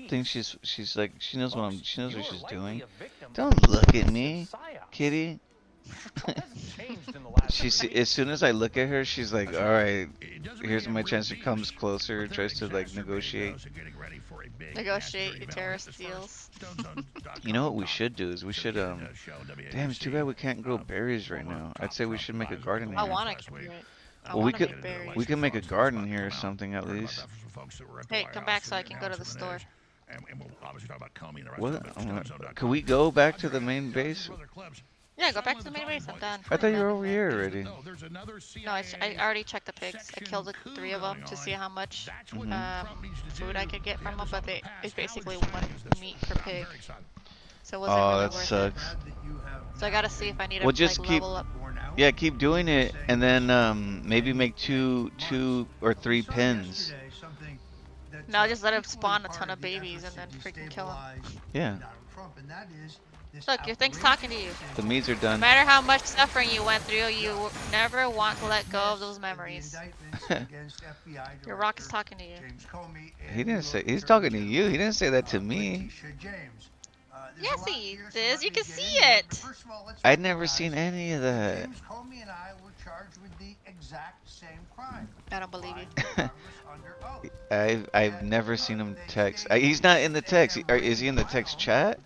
Thinks she's like she knows what she's doing. Don't look at me, Kitty. She's as soon as I look at her, she's like, all right, here's my chance. She comes closer, tries to like negotiate. Negotiate your terrorist deals. You know what we should do is we should damn, it's too bad we can't grow berries right now. I'd say we should make a garden here. I want to get it. Well, we could make a garden here or something at least. Hey, come back so I can go to the store. What? Could we go back to the main base? Yeah, go back to the main base. I'm done. I thought you were over here already. No, I already checked the pigs. I killed 3 of them to see how much food I could get from them, but it's basically 1 meat per pig. So it wasn't really that worth sucks. it. So I gotta see if I need to Well, just like, keep, level up. yeah, keep doing it, and then maybe make two or 3 pens. No, just let it spawn a ton of babies and then freaking kill them. Yeah. Look, your thing's talking to you. The meats are No done. matter how much suffering you went through, you never want to let go of those memories. Your rock is talking to you. He didn't say. He's talking to you. He didn't say that to me. Yes, he is. You can see it. I'd never seen any of that. I don't believe you. I've never seen him text. He's not in the text. Is he in the text chat?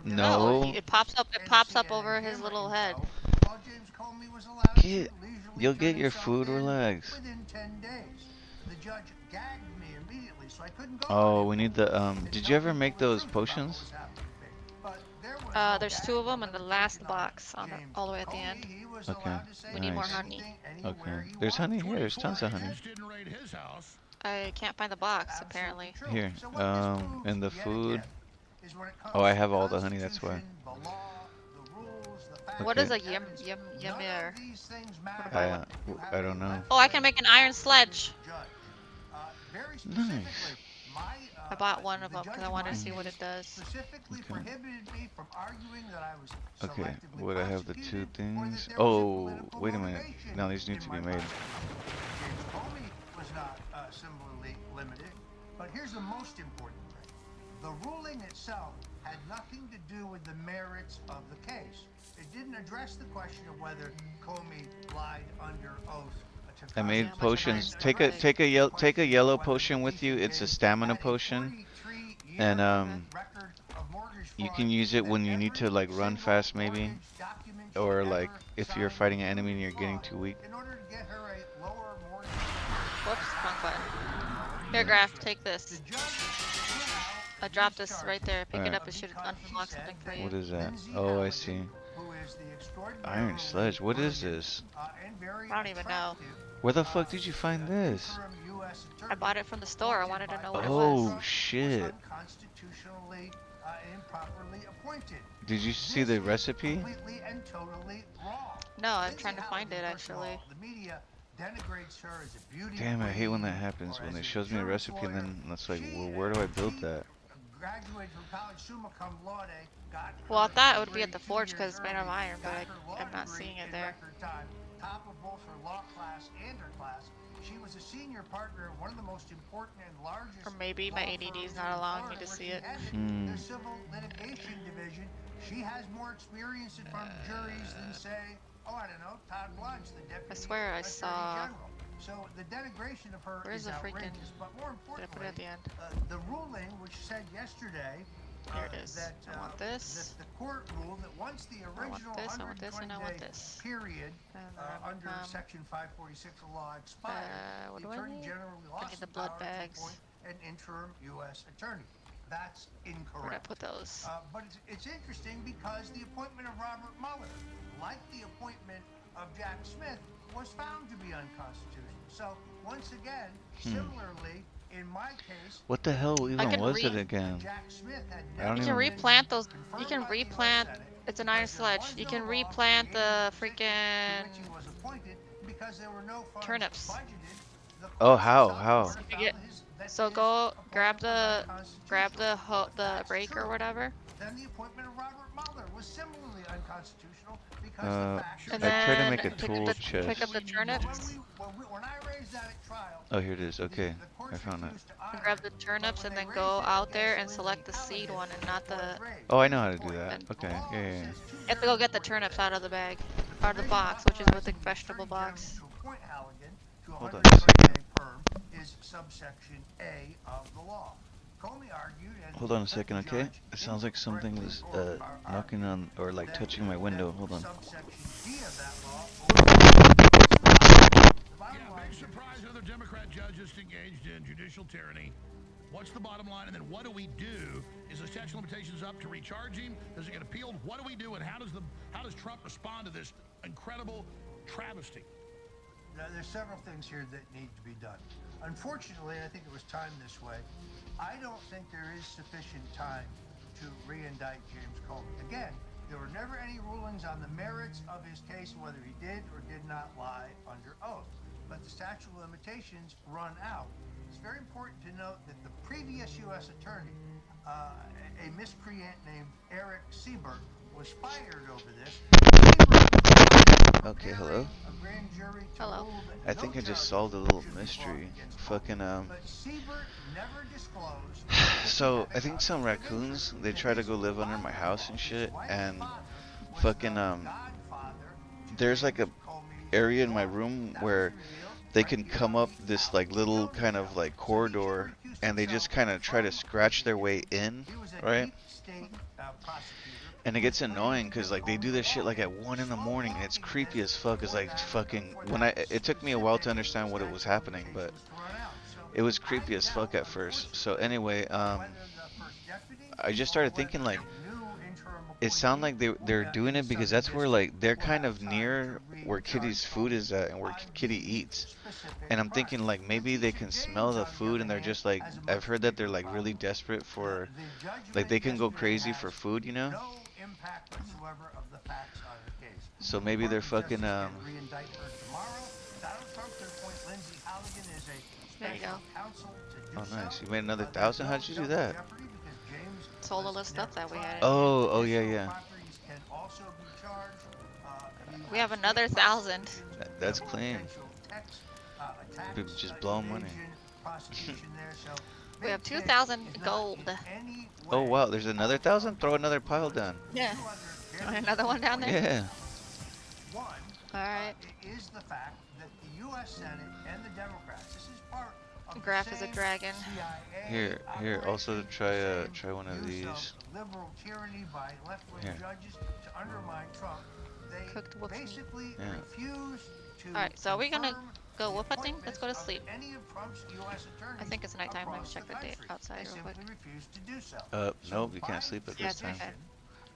No. It pops up. It pops up over his little head. You'll get your food. Relax. Oh, we need the Did you ever make those potions? There's 2 of them in the last box on all the way at the end. Okay. We need more honey. Okay. There's honey here. There's tons of honey. I can't find the box apparently. Here. And the food. Oh, I have all the honey. That's why. What is a yamir? I don't know. Oh, I can make an iron sledge. Nice. I bought 1 of them because I wanted to see what it does. Okay. Would I have the 2 things? Oh, wait a minute. Now these need to be made. But here's the most important thing. The ruling itself had nothing to do with the merits of the case. It didn't address the question of whether Comey lied under oath. I made potions. Take a yellow potion with you. It's a stamina potion, and you can use it when you need to like run fast maybe, or like if you're fighting an enemy and you're getting too weak. Whoops, wrong button. Here, Graph, take this. I dropped this right there. Pick it Alright. up. It should unlock something for you. What is that? Oh, I see. Iron Sledge. What is this? I don't even know. Where the fuck did you find this? I bought it from the store. I wanted to know what it Oh was. shit. Unconstitutionally improperly appointed. Did you see the recipe? Completely and totally wrong. No, I'm trying to find it actually. The media denigrates her as a beauty Damn, I hate when that queen, happens. or When as it a shows me a insurance recipe and lawyer. then it's like, well, where do I build that? Graduated from college summa cum laude, got Well, I her thought it would be at degree the forge 2 because it's years made of early, iron, but got her law I'm not degree seeing it in there. record time, top of both her law class and her class. She was a senior partner in one of the most important and largest. Or maybe my ADD is not allowing me to see it. The civil litigation division. She has more experience in front of juries than, say, I don't know, Todd Blanche, the deputy. I swear I Attorney saw. General. So the denigration of her Where's is the freaking? outrageous. But more Did I put it importantly, at the end? the ruling, which said yesterday. Here it is. That, I want this. that the court ruled that once the original I want this, and I want 120-day this. period under Section 546 of law expired, what the do I Attorney need? General I lost need the the blood power to bags. appoint an interim U.S. attorney. That's incorrect. Where'd I put those? But it's interesting because the appointment of Robert Mueller, like the appointment of Jack Smith, was found to be unconstitutional. So once again, similarly, in my case, What the hell even was it again? Jack Smith had I don't You even. can replant those. You can replant. It's an iron sledge. You can replant the freaking turnips. Oh, how? So go grab the rake or whatever. Then the appointment of Robert Mueller was similarly unconstitutional because And I tried to then make a tool pick up chest. the turnips. when I raised that at trial, Oh, here it is. Okay, I found it. Grab the turnips and then go out there and select the seed one and not the. Oh, I know how to do that. Okay, yeah. You have to go get the turnips out of the bag, out of the box, which is with the vegetable box. Hold on. is subsection A of the law. Comey argued, and Hold on a second, okay? It sounds like something was knocking on or like touching my window. Hold on. subsection D of that law. Yeah, big surprise. Other Democrat judges engaged in judicial tyranny. What's the bottom line? And then what do we do? Is the statute of limitations up to recharge him? Does it get appealed? What do we do? And how does Trump respond to this incredible travesty? Now, there's several things here that need to be done. Unfortunately, I think it was timed this way. I don't think there is sufficient time to re-indict James Comey. Again, there were never any rulings on the merits of his case, whether he did or did not lie under oath. But the statute of limitations run out. It's very important to note that the previous U.S. attorney, a miscreant named Eric Siebert, was fired over this. Okay, hello? Hello. I think I just solved a little mystery. Fucking So I think some raccoons, they try to go live under my house and shit, and fucking there's like a area in my room where they can come up this like little kind of like corridor, and they just kind of try to scratch their way in, right? And it gets annoying because like they do this shit like at 1 in the morning, and it's creepy as fuck. It's like fucking it took me a while to understand what it was happening, but it was creepy as fuck at first. So anyway, I just started thinking like it sounded like they're doing it because that's where like they're kind of near where Kitty's food is at and where Kitty eats. And I'm thinking like maybe they can smell the food and they're just like, I've heard that they're like really desperate for, like they can go crazy for food, you know? So maybe they're fucking There you go. Oh nice, you made another 1,000? How'd you do that? Sold all the stuff that we had. Oh yeah. We have another 1,000. That's clean. People just blowing money. We have 2,000 gold. Oh wow, there's another 1,000? Throw another pile down. Yeah. Another one down there? Yeah. Alright. Is the fact that the U.S. Senate and the Democrats, this is part of Graph is a dragon. Here. Also try one of these. Liberal tyranny by left-wing judges to undermine Trump. They Cooked whoopsie. basically Yeah. refuse to. Alright, so are we gonna go wolf hunting? Let's go to sleep. Any of Trump's U.S. attorneys I think it's nighttime. Let me across check the date country. outside They real quick. simply refuse to do so. Nope, you can't sleep at Yeah, this it's time. okay.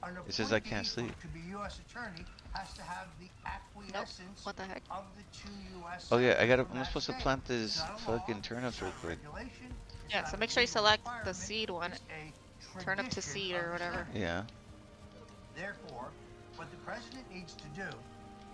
An It says I can't appointee sleep. To be U.S. attorney has to have the acquiescence What the heck? of the two U.S. Oh yeah, senators from I'm that supposed to state. plant It's these not a law, fucking turnips real quick. regulation, it's Yeah, not so a make sure you legal select the requirement, seed one. it's a Turnip to tradition seed of or the whatever. Senate. Yeah. Therefore, what the president needs to do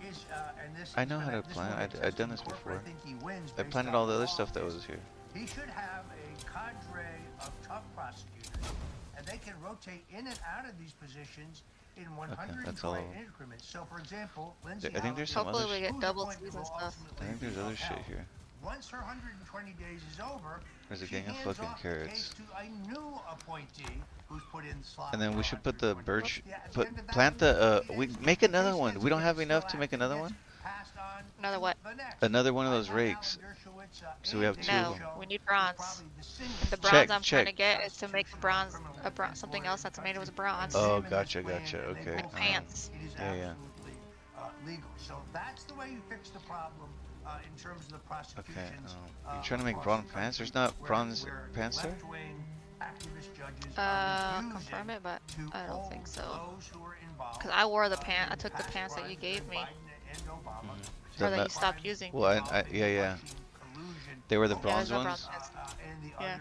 is, and this I know is how gonna- to this plant. will get I've done tested this in court, but before. I think he wins I based planted on all the the other law. stuff that was here. He should have a cadre of tough prosecutors, and they can rotate in and out of these positions in 120 that's all of them. increments. So, for example, Lindsay I think there's some Hopefully other we shit. get double seeds and stuff. I think there's other shit here. Once her 120 days is over, There's a she gang of hands fucking off the carrots. case to a new appointee who's put in slot And then we should put the birch, put plant the, we make another one. We don't have enough to make another one? Another what? Another one of those rakes. So we have two of No, them. we need bronze. And the bronze Check, I'm trying check. to get is to make something else that's made with bronze. Oh, gotcha, okay. Like pants. Yeah. Legal. So that's the way you fix the problem in terms of the prosecutions. Okay, you're trying to make bronze pants? There's not bronze pants there? Confirm it, but I don't think so. Cause I wore the pant. I took the pants that you gave me, or that you stopped using. Well, yeah. They were the bronze yeah, ones? Yeah.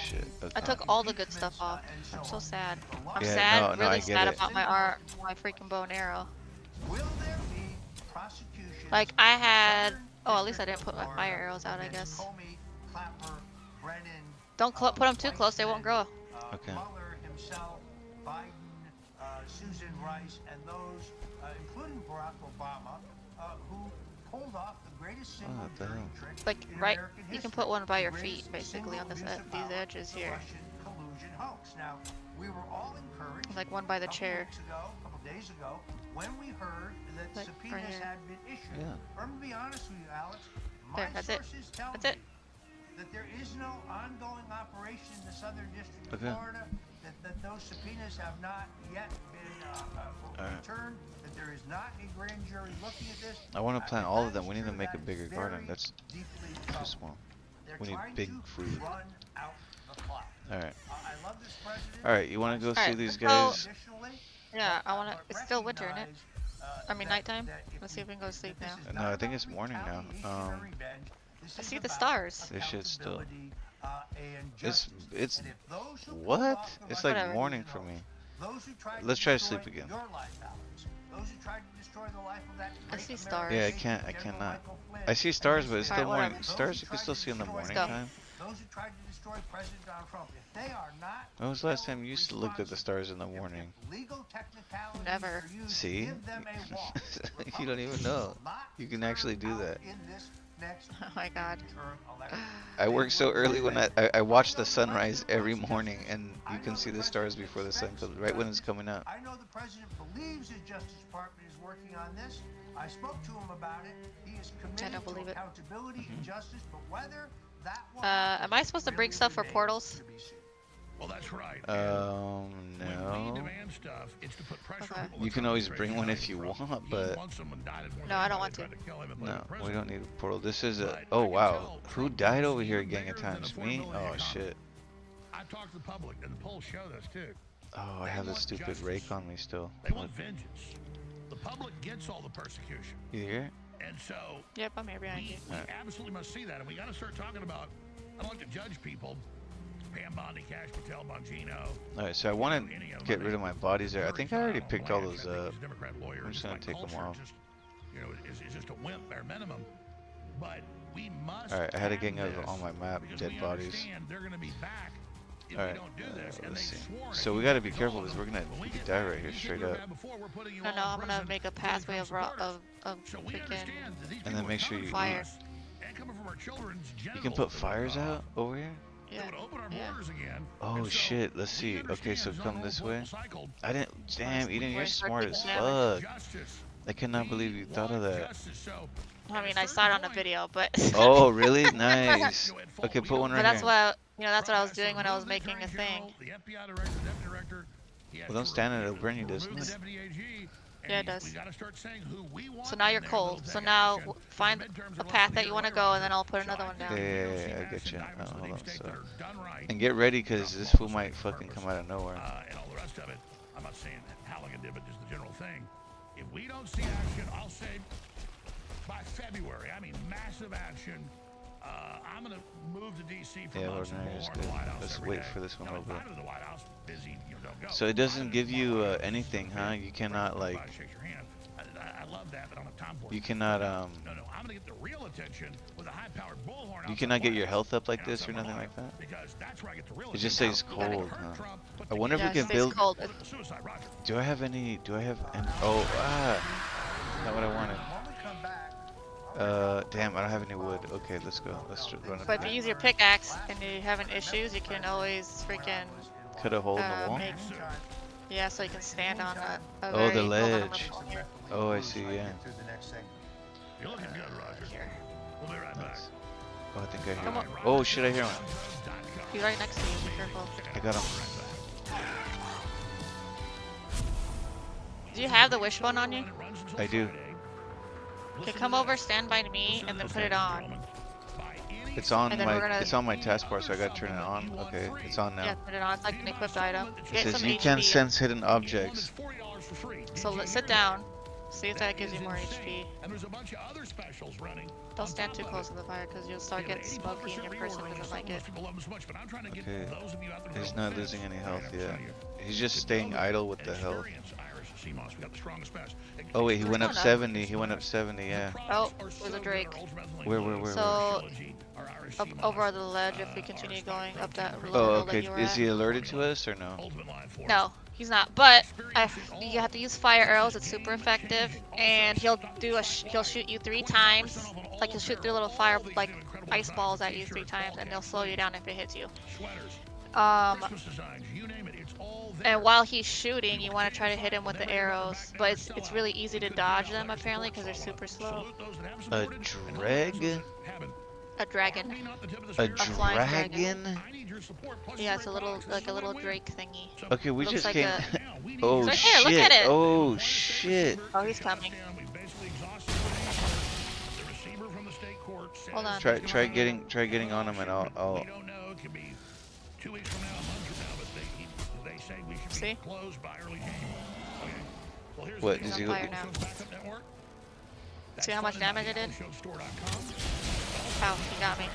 Shit, okay. I took all the good stuff off. I'm so sad. I'm Yeah, sad, no, I really get sad it. about my freaking bow and arrow. Like I had, oh, at least I didn't put my fire arrows out, I guess. Don't put them too close, they won't grow. Okay. Mueller himself, Biden, Susan Rice, and those, including Barack Obama, who pulled off the greatest single dirty trick Like in right, American you can history. put one by your The feet, greatest basically on this single use of these power, edges the here. Russian collusion hoax. Now, we were all encouraged. Like one by the a couple chair. weeks ago, a couple days ago, when we heard that Like, subpoenas right here. had been issued. Yeah. I'm gonna be honest with you, Alex. My There, that's it. sources tell That's me it. that there is no ongoing operation in the Southern District of Okay. Florida, that those subpoenas have not yet been returned, that there is not a grand jury looking at this. I want to plant If all that of them. is We need to true, make a that bigger is garden. very That's deeply too troubling. small. They're We need trying big to food. run out the clock. Alright. I love this president. Alright, you want to go see Alright, these so- guys? Yeah, I wanna. It's still winter, isn't it? I mean nighttime. Let's see if we can go to sleep now. No, I think it's morning now. I see the stars. This shit's still. And It's justice. And if those who pull what? off the It's like Whatever. morning for me. Those who tried Let's to try to destroy sleep again. your life, Alex, those who tried to destroy the life of that I great see American stars. Yeah, I patriot, can't. I General cannot. Michael Flynn, I see and stars, his but it's Alright, still whatever. morning. Those Stars who you can tried still to see in the destroy morning Go. time. Those who tried to destroy President Donald Trump, if they are not When was the last time you used to look at the stars in the morning? legal technicalities Never. are used, See? give them a walk. You don't even know. You can actually do that. In this next Oh my god. midterm election. I work so early when I watch the sunrise every morning, and you can see the stars before the sun comes, right when it's coming up. I know the president believes his Justice Department is working on this. I spoke to him about it. He is committed don't to believe it. accountability and justice, but whether that will Am I supposed to bring stuff for portals? Well, that's right. No. When we demand stuff, it's to put pressure on people You to can come always to the bring one if Tracy you Trump. want, He but wants someone died in No, I don't want tried to. to kill him and put him no, in we prison. don't need a portal. This is a. But Oh I can wow, tell who Trump died is over here a even gang of bigger than times? a Me? 4 Oh million shit. economy. I've talked to the public, and the polls show this too. Oh, I They have this want stupid justice. rake on me still. They want vengeance. The public gets all the persecution, You hear? and so Yep, I'm here behind you. we absolutely must see that, and we got to start talking about. I don't like to judge people. Pam Bondi, Cash Patel, Bongino. Alright, so I want to get rid of my bodies there. I think I already picked all those up. Democrat lawyer. I'm just gonna take them off. Just, you know, is just a wimp bare minimum. But we must. Alright, I had a gang have of this on my map, because dead we bodies. understand they're going to be back if we Alright, don't do this. And let's they've see. sworn So it. we gotta be Go careful on. because we're gonna When we we could get die back, right here you straight said you up. had before, we're putting you No, all no, in I'm gonna prison make a for pathway of Trump supporters. So we freaking understand that these And people then are make sure coming you from Fire. us and coming from our children's You can genitals put that we fires cut out off. over here? It would open our borders again. Oh And so shit, let's we see. Okay, so understand come there's this no way. political cycle. I didn't. Damn, Eden, you're Where's smart freaking as damage? fuck. Justice. I cannot believe you thought of that. Justice. So I mean, at a I saw it certain on the point, video, but. Oh, really? Nice. you know, at fault. Okay, We put don't one But right that's here. what that's what I was Professor doing when I was Remove the making a Attorney thing. General, the FBI director, deputy director. He has Well, don't to stand it, remove it'll burn you, the doesn't it? deputy AG, Yeah, it does. We gotta start saying who we want So now you're in there, cold. those So big now action. find a path that you want to go, and then I'll put another one down. Yeah, I get you. Hold on, so. And get ready, because this fool might fucking come out of nowhere. And all the rest of it. I'm not saying Halligan did, but just the general thing. If we don't see action, I'll say by February. I mean, massive action. I'm gonna move to DC for months and Ordinary is more in the good. White House Let's every wait day. for this one Now, over. if I'm in the White House, busy, you don't go. So it doesn't give you anything, huh? You cannot like. Shake your hand. I love that, but I don't have time for it. You cannot No, I'm gonna get the real attention with a high-powered bullhorn. You cannot get your health up like this or nothing like that. Because that's where I get the real It just attention. stays cold, huh? I wonder if Yeah, we it can stays build. cold. Suicide, Roger. Do I have any? Do I have any? Oh, not what I wanted. Damn, I don't have any wood. Okay, let's go. Let's run it. But if you use your pickaxe and you're having issues, you can always freaking Cut a hole in the wall. Yeah, so you can stand on a Oh, the very ledge. Oh, I see. Yeah. You're looking good, Roger. We'll be right back. Oh, I think I hear Come one. on. Oh shit, I hear one. He's right next to you. Be careful. I got him. Do you have the wishbone on you? I do. Okay, come over, stand by me, and then put it on. It's on And then my. we're gonna- It's on my taskbar, so I gotta turn it on. Okay, it's on now. Yeah, put it on. It's like an equipped item. It Get says some you can HP. sense hidden objects. So sit down. See if that gives you more HP. And there's a bunch of other specials running. Don't stand too close to the fire because you'll start getting smoky and your person doesn't like it. Okay. He's not losing any health yet. He's just staying idle with the health. Oh wait, he went up 70. He went up 70. Yeah. Oh, there's a Drake. Where? So, up over the ledge if we continue going up that little Oh, hill that okay. you were Is at. he alerted to us or no? No, he's not. But you have to use fire arrows. It's super effective, and he'll shoot you 3 times. Like he'll shoot through little fire like ice balls at you 3 times, and they'll slow you down if it hits you. And while he's shooting, you want to try to hit him with the arrows, but it's really easy to dodge them apparently because they're super slow. A drag? A dragon. A flying dragon? Yeah, it's a little drake thingy. Okay, we Looks just like came. a- Oh It's right shit! there, look at it. Oh shit! Oh, he's coming. Hold on. Try getting on him, and I'll. See? What does He's he? on fire now. See how much damage I did? Ow, he got me.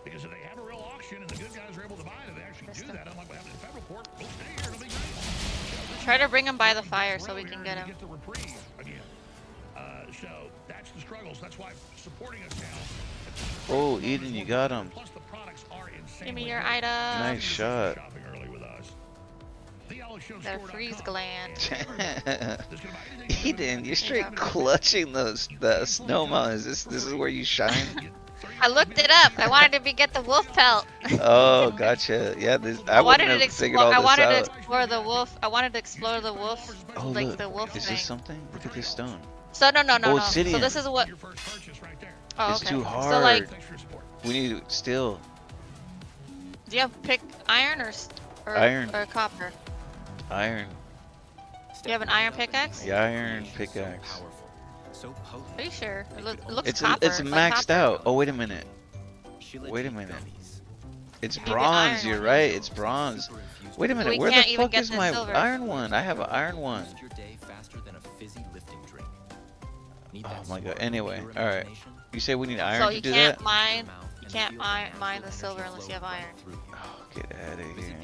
Because if they have a real auction and the good guys are able to buy it, they actually do that. Unlike what happened in federal court, we'll stay here. It'll be great. Try to bring him by the fire so we can get him. The reprieve again. So that's the struggles. That's why supporting us now. Oh, Eden, you got him. Plus the products are Give me your item. Nice shot. shopping early with us. Got a freeze gland. Eden, you're straight clutching the snow mountains. This is where you shine. I looked it up. I wanted to get the wolf pelt. Oh, gotcha. Yeah, I wouldn't have figured all I this wanted to out. explore the wolf. I wanted to explore the wolf, Oh, like look. the wolf Is thing. this something? Look at this stone. So no. Oh, obsidian. So this is what. Oh, It's okay. too hard. So like, We need steel. do you have pick iron or Iron. or copper? Iron. You have an iron pickaxe? The iron pickaxe. Are you sure? It looks It's copper. it's like maxed copper. out. Oh, wait a minute. Wait a minute. It's bronze. You're right. It's bronze. Wait a minute. We Where can't the even fuck get is the my silver. iron one? I have an iron one. Oh my god. Anyway, all right. You say we need iron So to you do can't that? mine. You can't mine the silver unless you have iron. Oh, get out of here.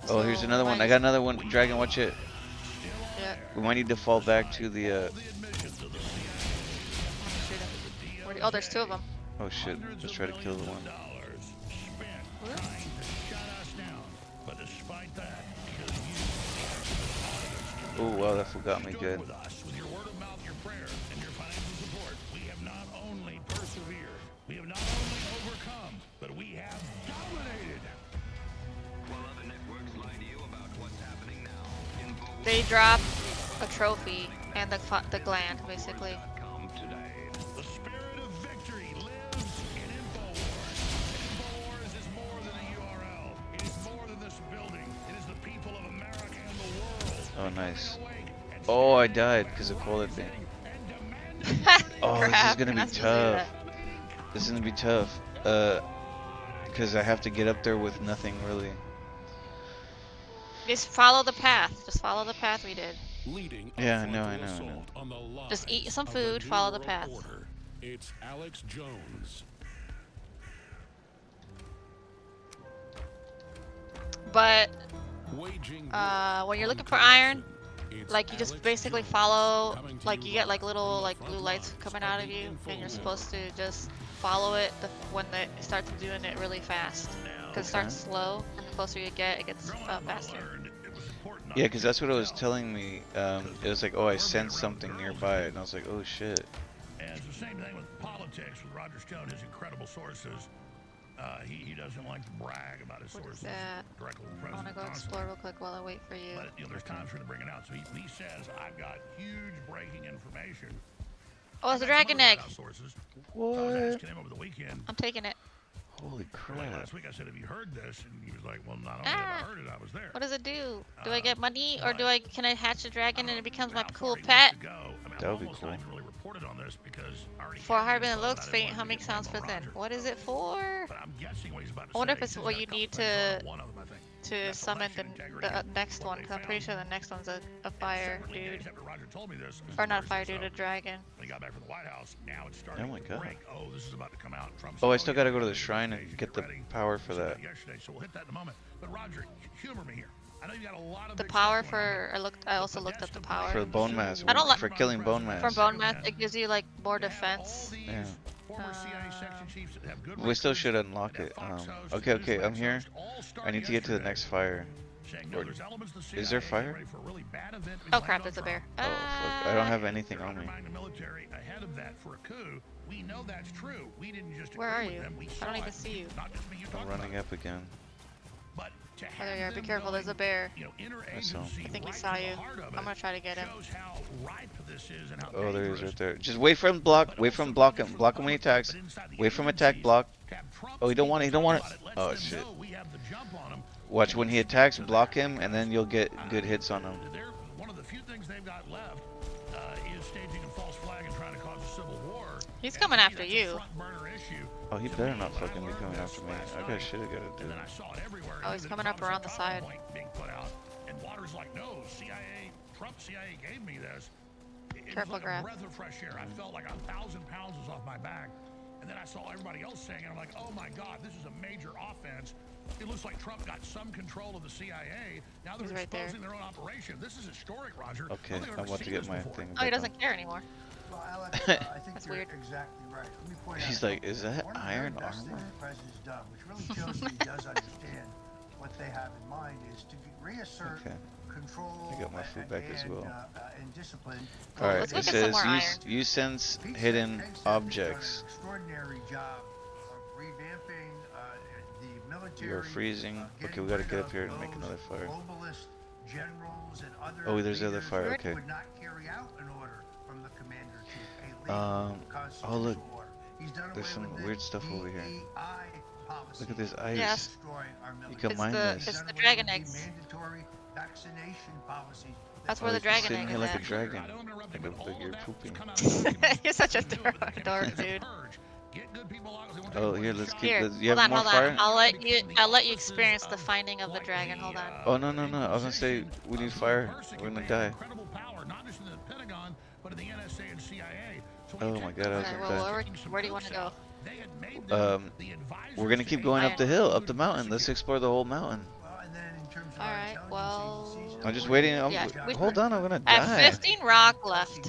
So Oh, here's another one. I got another one. Dragon, watch it. Yeah. We might need to fall back to the. Oh, there's 2 of them. Oh shit. Let's try to kill the one. Oh wow, that fool got me good. With your word of mouth, your prayer, and your financial support, we have not only persevered, we have not only overcome, but we have dominated. They drop a trophy and the gland, basically. The spirit of victory lives in InfoWars. InfoWars is more than a URL. It is more than this building. It is the people of America and the world. Oh, nice. Oh, I died because of cold advance. Oh, this is gonna be tough. This is gonna be tough. Because I have to get up there with nothing really. Just follow the path. Just follow the path we did. Yeah, I know. Just eat some food, follow the path. It's Alex Jones. But when you're looking for iron, like you just basically follow, like you get like little like blue lights coming out of you, and you're supposed to just follow it when it starts doing it really fast. Because it starts slow, and the closer you get, it gets faster. Yeah, because that's what it was telling me. It was like, oh, I sensed something nearby, and I was like, oh shit. And it's the same thing with politics with Roger Stone, his incredible sources. He doesn't like to brag about his sources directly with the I want to president. go explore real quick while I wait for you. But there's times for him to bring it out. So he says, I've got huge breaking information. Oh, it's a dragon egg. What? So I was asking him over the weekend. I'm taking it. Holy crap. Like last week I said, have you heard this? And he was like, well, not only have I heard it, I was there. What does it do? Do I get money, or can I hatch a dragon and it becomes my cool pet? That would be cool. For Harbin and Loke's faint humming sounds for thin. What is it for? I wonder if it's what you need to summon the next one, because I'm pretty sure the next one's a fire dude. Or not a fire dude, a dragon. Oh my god. Oh, I still gotta go to the shrine and get the power for that. So we'll hit that in a moment. But Roger, humor me here. I know you got a lot of the power for I also looked up the power for bone mass. I don't like for killing bone mass. For bone mass, it gives you like more defense. Yeah. We still should unlock it. Okay, I'm here. I need to get to the next fire. Or, is there fire? Oh crap, there's a bear. Oh fuck, I don't have anything on me. Where are you? I don't even see you. I'm running up again. Oh, there you are. Be careful, there's a bear. I saw him. I think he saw you. I'm gonna try to get him. Oh, there he is right there. Just wait for him to block. Wait for him to block him. Block him when he attacks. Wait for him to attack, block. Oh, he don't want it. Oh, shit. Watch when he attacks, block him, and then you'll get good hits on him. One of the few things they've got left is staging a false flag and trying to cause a civil war. He's coming after you. Oh, he better not fucking be coming after me. I got shit I gotta do. Oh, he's coming up around the side. And Waters like, no, Trump CIA gave me this. It Careful, was like Grab. a breath of fresh air. I felt like 1,000 pounds was off my back. And then I saw everybody else saying it. I'm like, oh my God, this is a major offense. It looks like Trump got some control of the CIA. Now they're exposing their own operation. This is historic, Roger. Okay, I want to get my thing. Oh, he doesn't care anymore. Well, Alex, I think That's you're weird. exactly right. Let me point He's out like, is that one of the iron very best armor? things the president's done, which really shows that he does understand what they have in mind, is to reassert control I got my food back as well. and discipline. Alright, it says you sense hidden objects. Extraordinary job of revamping the military. You're freezing. Okay, we gotta get up here and make another fire. Globalist generals and other Oh, there's the other fire. Okay. would not carry out an order from the commander-in-chief. Oh look, there's some weird stuff over here. Look at this ice. Yes. You can mine this. It's the dragon eggs. That's where the dragon sitting egg here is like at. a dragon. Like you're pooping. You're such a dork, dude. Oh, here, let's keep Here, this. You hold have on, more hold fire? on. I'll let you experience the finding of the dragon. Hold on. Oh, no. I was gonna say, we need fire. We're gonna die. Oh my god, I was Alright, gonna well, die. where do you want to go? We're gonna keep going up the hill, up the mountain. Let's explore the whole mountain. Alright, well... I'm just waiting. Hold on, I'm gonna I die. have 15 rock left.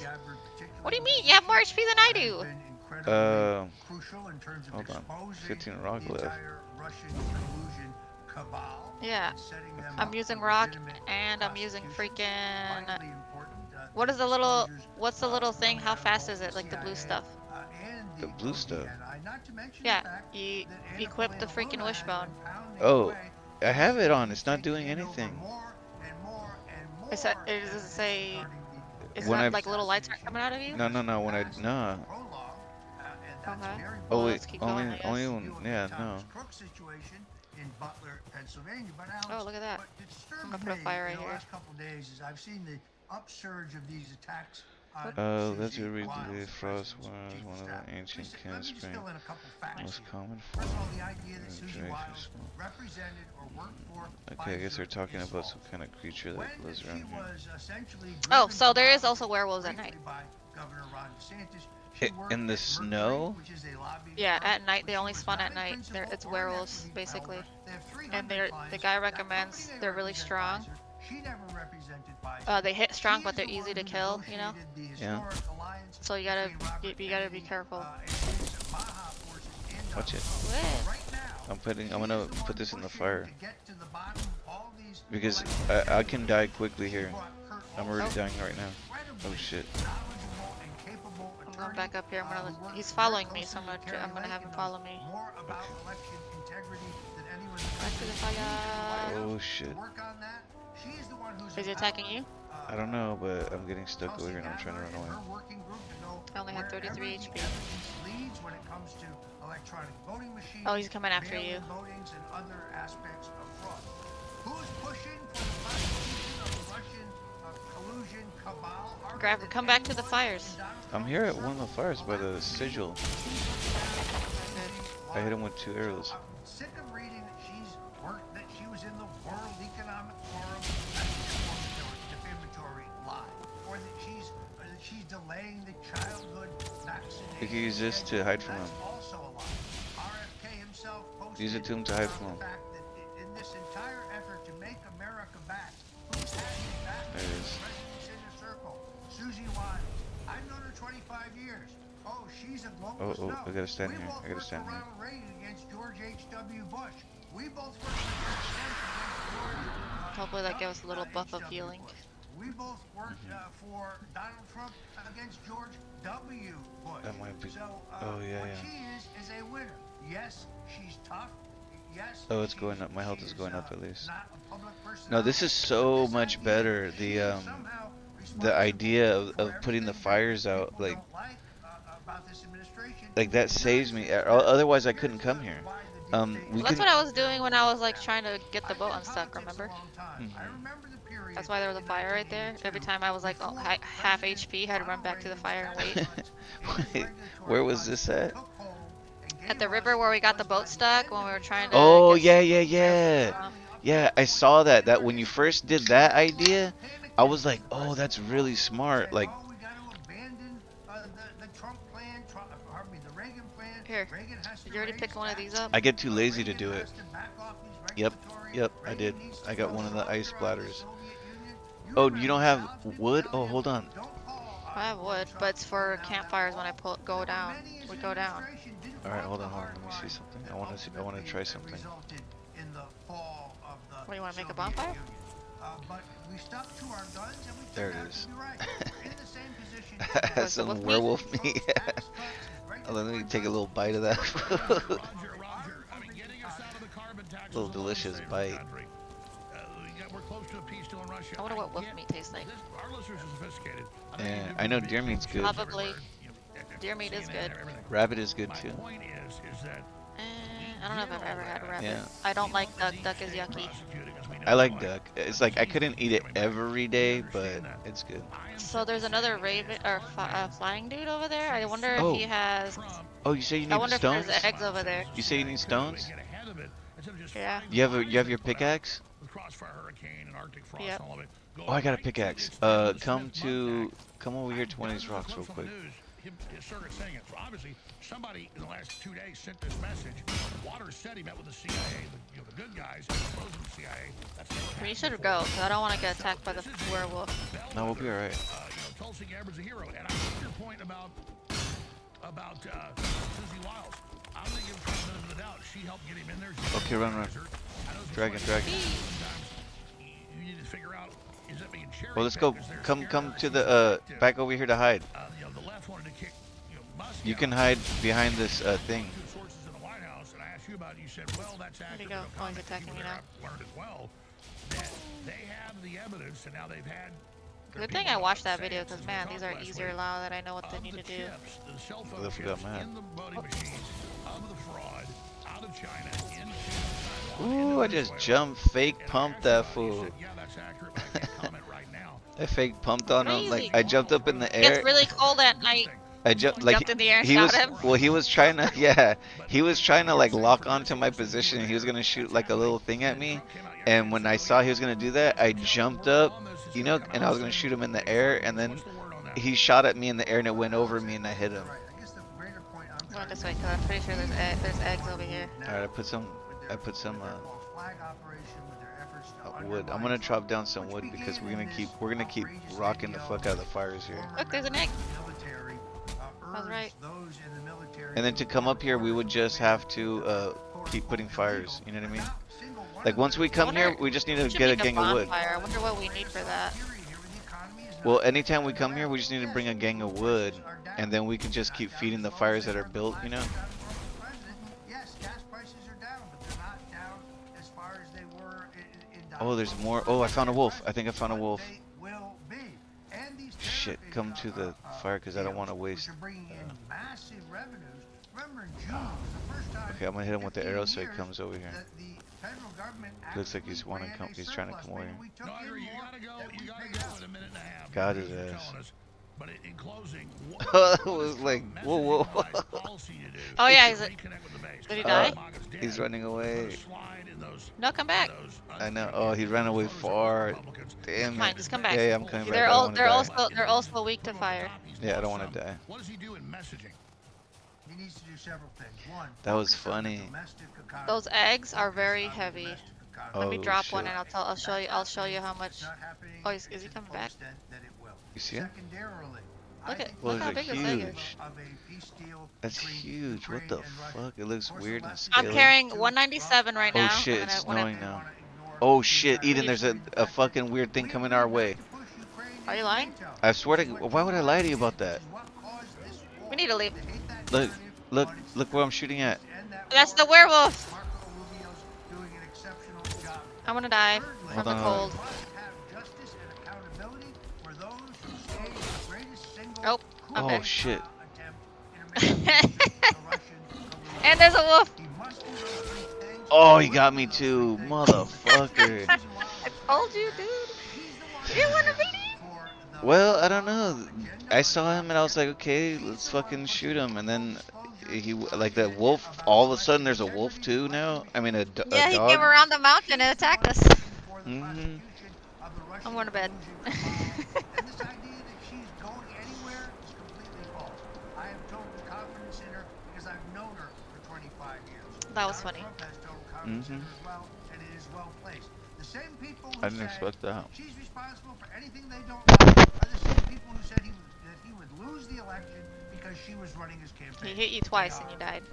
What do you mean? You have more HP than I do. Hold on. 15 rock left. Yeah. I'm using rock and I'm using freaking... What is the little... What's the little thing? How fast is it? Like the blue stuff. The blue stuff? Yeah. You equip the freaking wishbone. Oh, I have it on. It's not doing anything. Does it say... Is When that like little lights are coming out of you? No. When I no. Okay. Oh Well, wait, let's keep going, I guess. only one. Yeah, no. in Butler, Pennsylvania. But Alex, Oh, look at that. what disturbs I'm gonna put a me fire right in the here. last couple of days is I've seen the upsurge of these attacks on Let's Susie read Wiles, the the frost president's was chief of one of staff. the ancient Let me just Canspring. fill in a couple facts Most here. common First of all, form the idea that of Susie Drake Wiles is small. represented or worked for Okay, I guess they're Pfizer talking is about false. some kind of creature that When lives she around here. was essentially Oh, driven so to there is power also werewolves at night. briefly by Governor Ron DeSantis, she worked In the at snow? Mercury, which is a lobbying Yeah, firm, at night but they she only was spawn not at a night. principal It's or an werewolves equity basically, holder. They have 300 and the clients. guy That recommends company, they they're really represent strong. Pfizer. She never represented Pfizer. They hit strong, She but is they're the easy one to who kill. You know, negotiated the Yeah. historic alliance so you between Robert gotta be Kennedy, careful. and his Baja forces and Watch it. Donald Trump. Right now, I'm gonna put this in the fire. to get to the bottom of all these Because election I can die quickly She here. brought Kurt I'm already Olson, dying right now. Oh shit. knowledgeable and capable I'm going attorney, back up here. who worked He's very following me, so closely with Kari I'm gonna have Lake him and follow knows me. more about election integrity than anyone Back to the fire. Oh shit. work on that. She is the one who's Is he attacking you? I don't know, but I'm getting stuck over here and I'm trying to run away. her working group to know I only have wherever 33 the HP. evidence leads when it comes to electronic voting machines. Oh, he's coming after mail-in you. votings and other aspects of fraud. Who's pushing for the prosecution of the Russian collusion cabal? Grab, come back to the fires. I'm here at one of the fires by the sigil. I hit him with 2 arrows. I'm sick of reading that that she was in the World Economic Forum. That's a defamatory lie. Or that she's delaying the childhood vaccination. You can use this to hide from him. That's also a lie. RFK himself posted Use it to him to hide from him. the fact that in this entire effort to make America back, who's had his back? There it is. President's inner circle. Susie Wiles. I've known her 25 years. Oh, she's a global Oh, I gotta stand here. I gotta stand here. Ronald Reagan against George H.W. Bush. We both worked for George Hopefully that gives us a little buff of healing. We both worked for Donald Trump against George W. Bush. That might be. So, Oh yeah, what yeah. she is a winner. Yes, she's tough. Yes. Oh, it's going up. My health is going up at least. Not a public person. No, this is so much better. The idea of putting the fires out, like that saves me. Otherwise, I couldn't come here. Well, that's what I was doing when I was like trying to get the boat unstuck. Remember? That's why there was a fire right there. Every time I was like half HP, I had to run back to the fire and wait. Wait, where was this at? At the river where we got the boat stuck when we were trying to. Oh yeah. Yeah, I saw that. That when you first did that idea, I was like, oh, that's really smart. Like, here, did you already pick one of these up? I get too lazy to do it. Yep, I did. I got one of the ice splatters. Oh, you don't have wood? Oh, hold on. I have wood, but it's for campfires when I go down. We go down. All right, hold on. Let me see something. I want to try something. What, do you want to make a bonfire? There it is. That's some werewolf meat. Let me take a little bite of that. Little delicious bite. I wonder what wolf meat tastes like. Yeah, I know deer meat's good. Probably. Deer meat is good. Rabbit is good too. I don't know if I've ever had rabbit. Yeah. I don't like duck. Duck is yucky. I like duck. It's like I couldn't eat it every day, but it's good. So there's another raven or flying dude over there. I wonder if he has. Oh, you say you I need wonder stones? if there's eggs over there. You say you need stones? Yeah. You have your pickaxe? Yep. Oh, I got a pickaxe. Come over here to one of these rocks real quick. His circuit saying it. So obviously, somebody in the last 2 days sent this message. Waters said he met with the CIA, the good guys, opposing the CIA. We should go, because I don't want to get attacked by the werewolf. No, we'll be alright. Tulsi Gabbard's a hero. And I like your point about Susie Wiles. I'm going to give her the benefit of the doubt. She helped get him in there. Okay, run. Dragon. You need to figure out, is it being cherry? Well, let's go. Come to the back over here to hide. The left wanted to kick, You can hide behind this thing. sources in the White House, and I asked you about it. You said, well, that's There you accurate. go. Oh, he's attacking me now. Learned as well that they have the evidence, and now they've had. Good thing I watched that video, because man, these are easier now that I know what they need to do. The cell phone Well, I forgot chips mine. in the voting machines of the fraud out of China into I just jump fake pumped that fool. I fake pumped on him. Like I jumped up in the It gets air. really cold at night. I jumped like Jumped in the air and he shot was. him. Well, he was trying to. Yeah, he was trying to like lock onto my position. And he was gonna shoot like a little thing at me. And when I saw he was gonna do that, I jumped up, you know, and I was gonna shoot him in the air. And then he shot at me in the air, and it went over me, and I hit him. Going this way, cause I'm pretty sure there's eggs over here. All right, I put some wood. I'm gonna chop down some wood because we're gonna keep rocking the fuck out of the fires here. Look, there's an egg. I was right. And then to come up here, we would just have to keep putting fires. You know what I mean? Like once we come here, we just need to get a gang of wood. I wonder what we need for that. Well, anytime we come here, we just need to bring a gang of wood, and then we can just keep feeding the fires that are built. You know? Oh, there's more. Oh, I found a wolf. I think I found a wolf. Shit, come to the fire because I don't want to waste. Okay, I'm gonna hit him with the arrow so he comes over here. Looks like he's trying to come over here. Got his ass. It was like, whoa. Oh yeah, did he die? He's running away. No, come back. I know. Oh, he ran away far. Damn it. Come on, just come back. Yeah, I'm coming back. They're also weak to fire. Yeah, I don't want to die. He needs to do several things. One, that was funny. Those eggs are very heavy. Let me drop shit. one and I'll show you how much. Oh, is he coming back? You see him? Look how big this egg is. That's huge. What the fuck? It looks weird and I'm scaly. carrying 197 right now. Oh shit, it's snowing now. Oh shit, Eden, there's a fucking weird thing coming our way. Are you lying? I swear to God, why would I lie to you about that? We need to leave. Look where I'm shooting at. That's the werewolf. I'm gonna die from the cold. Nope. I'm Oh dead. shit. And there's a wolf. Oh, he got me too, motherfucker. I told you, dude. You didn't want to beat him. Well, I don't know. I saw him and I was like, okay, let's fucking shoot him. And then he, like that wolf, all of a sudden there's a wolf too now. I mean, a dog. Yeah, he came around the mountain and attacked us. Mm-hmm. I'm going to bed. That was funny. Mm-hmm. I didn't expect that. She's responsible for anything they don't like are the same people who said that he would lose the election because she was running his campaign. He hit you twice and you died.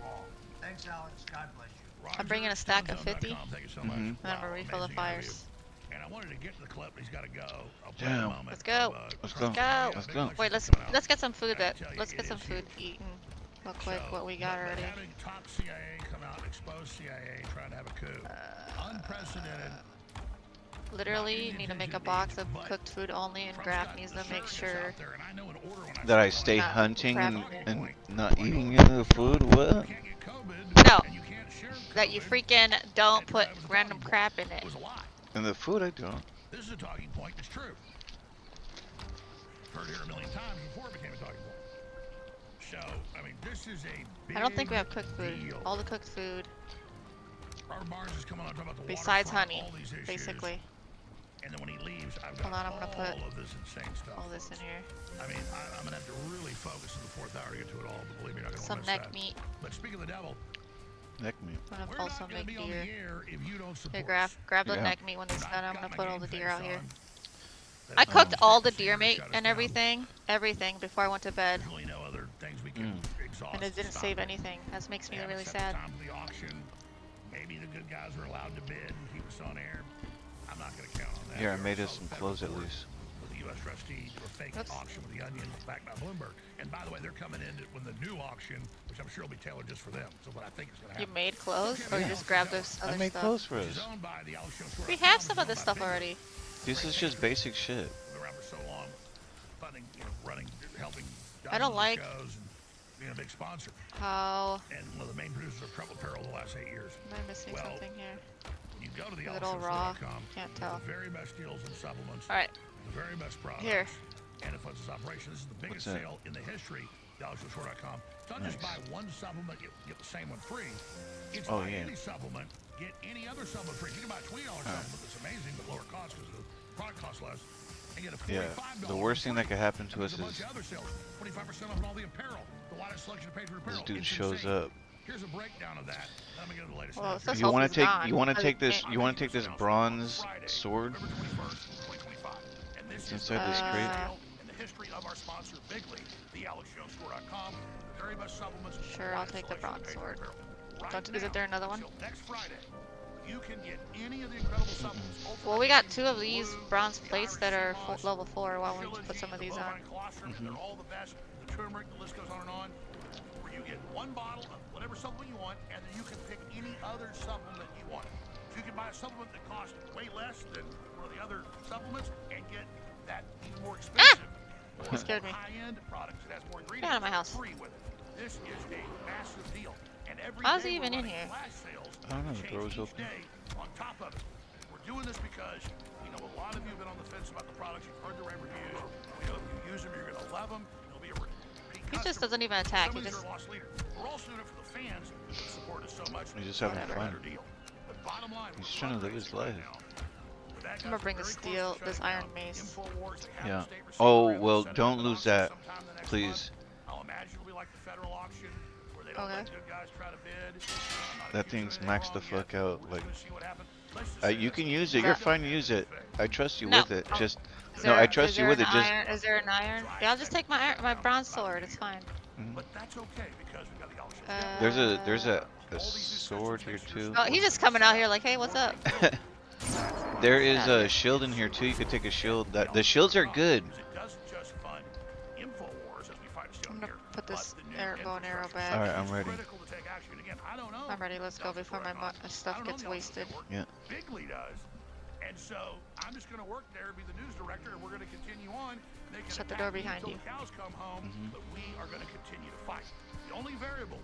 Thanks, Alex. God bless you. I'm bringing a stack of 50. Mm-hmm. And I'm gonna refill the fires. And I wanted to get to the clip, but he's got to go. Damn. Let's go. Let's go. Let's go. Wait, let's get some food. Let's get some food eaten real quick. What we got already. Having top CIA come out and expose CIA trying to have a coup. Unprecedented. Literally need to make a box of cooked food only, and Graf needs to make sure That I stay hunting and not eating any of the food? What? no, that you freaking don't put random crap in it. In the food I don't. This is a talking point that's true. Heard here a million times before it became a talking point. So, I mean, this is a big I don't think we have cooked food. deal. All the cooked food, Robert Barnes is coming on talking about the besides waterfront, honey, all these issues. basically. And then when he leaves, I've Hold got on, I'm gonna put all of this insane stuff. all this in here. I mean, I'm gonna have to really focus in the fourth hour to get to it all, but believe me, you're not gonna Some miss neck that. meat. But speak of the devil, Neck meat. I'm gonna we're also not gonna make be on deer. the air if you don't support Here, grab the Yeah. neck meat when it's done. I'm gonna put all the deer out here. That I is cooked no all the mistake, so deer you meat shut us and down. everything before I went to bed, There's really no other things we can exhaust. and it didn't stop save it. anything. That makes They me haven't really set the sad. time for the auction. Maybe the good guys are allowed to bid and keep us on air. I'm not gonna count on that. Here, I We're made us also some fed clothes at report least. with the U.S. trustee to a fake Oops. auction with the Onion backed by Bloomberg. And by the way, they're coming in when the new auction, which I'm sure will be tailored just for them. So what I think is going to You happen. made clothes, or you just grabbed this I other made stuff? clothes for Which is us. owned by the Alex Jones We Store. have some of this stuff already. This is just basic shit. Been around for so long, funding, running, helping. I don't dozens of like- shows and being a big sponsor. How And one of the main producers of Trouble Apparel the last 8 years. am I missing Well, something here? When you go to the Is it all raw? AlexStore.com, Can't tell. the very best deals and supplements, Alright. the very best products. Here. And if it's this operation, this is the biggest sale in the history of AlexStore.com. Don't just buy one supplement, get the same one free. It's buy any supplement, get any other supplement free. You can buy a $20 supplement that's amazing, but lower cost because the product costs less. And get a $45 the worst thing that could happen to us is 25% off on all the apparel. The widest selection of patriot apparel. this dude It's shows insane. up. Here's a breakdown of that. Then I'm gonna get to the latest. Well, news. You want to take this bronze sword? It's inside this crate. In the history of our sponsor, Bigly, thealexjonestore.com, the very best supplements. Sure, I'll take the bronze sword. Isn't there another one? Next Friday, you can get any of the incredible supplements. Well, we got 2 of these bronze plates that are level 4. Why don't we put some of these on? They're all the best. The turmeric, the list goes on and on. Where you get one bottle of whatever supplement you want, and then you can pick any other supplement you want. So you can buy a supplement that costs way less than one of the other supplements and get that even more expensive. That scared me. High-end products that has more Get ingredients out of my house. free with it. This is a massive deal. And every How's day he even we're in running here? flash sales I don't know, the to door was change each open. day on top of it. We're doing this because we know a lot of you have been on the fence about the products. You've heard the rave reviews. We know if you use them, you're going to love them. It'll be a repeat He just customer. doesn't even attack. Some He of these just. are a lost leader. We're also doing it for the fans that support us so much. He's just having fun. But bottom line, He's trying to live his life. I'm gonna bring this iron mace. Yeah. Oh well, don't lose that, please. I'll imagine it'll be like the federal auction where they don't Okay. let good guys try to bid. That thing's maxed the fuck out. Like, you can use it. You're fine to use it. I trust you with it. Just no, I trust you with it. Just Is there an iron? Yeah, I'll just take my bronze sword. It's fine. But that's okay because we got the auction. there's a sword here too. Oh, he's just coming out here like, hey, what's up? There is a shield in here too. You could take a shield. That the shields are good. I'm gonna put this bow and arrow back. All right, I'm ready. I'm ready. Let's go before my stuff gets wasted. Yeah. Bigly does. And so I'm just going to work there, be the news director, and we're going to continue on. They can Shut the attack door me behind until you. the cows come home, but we are going to continue to fight. The only variable,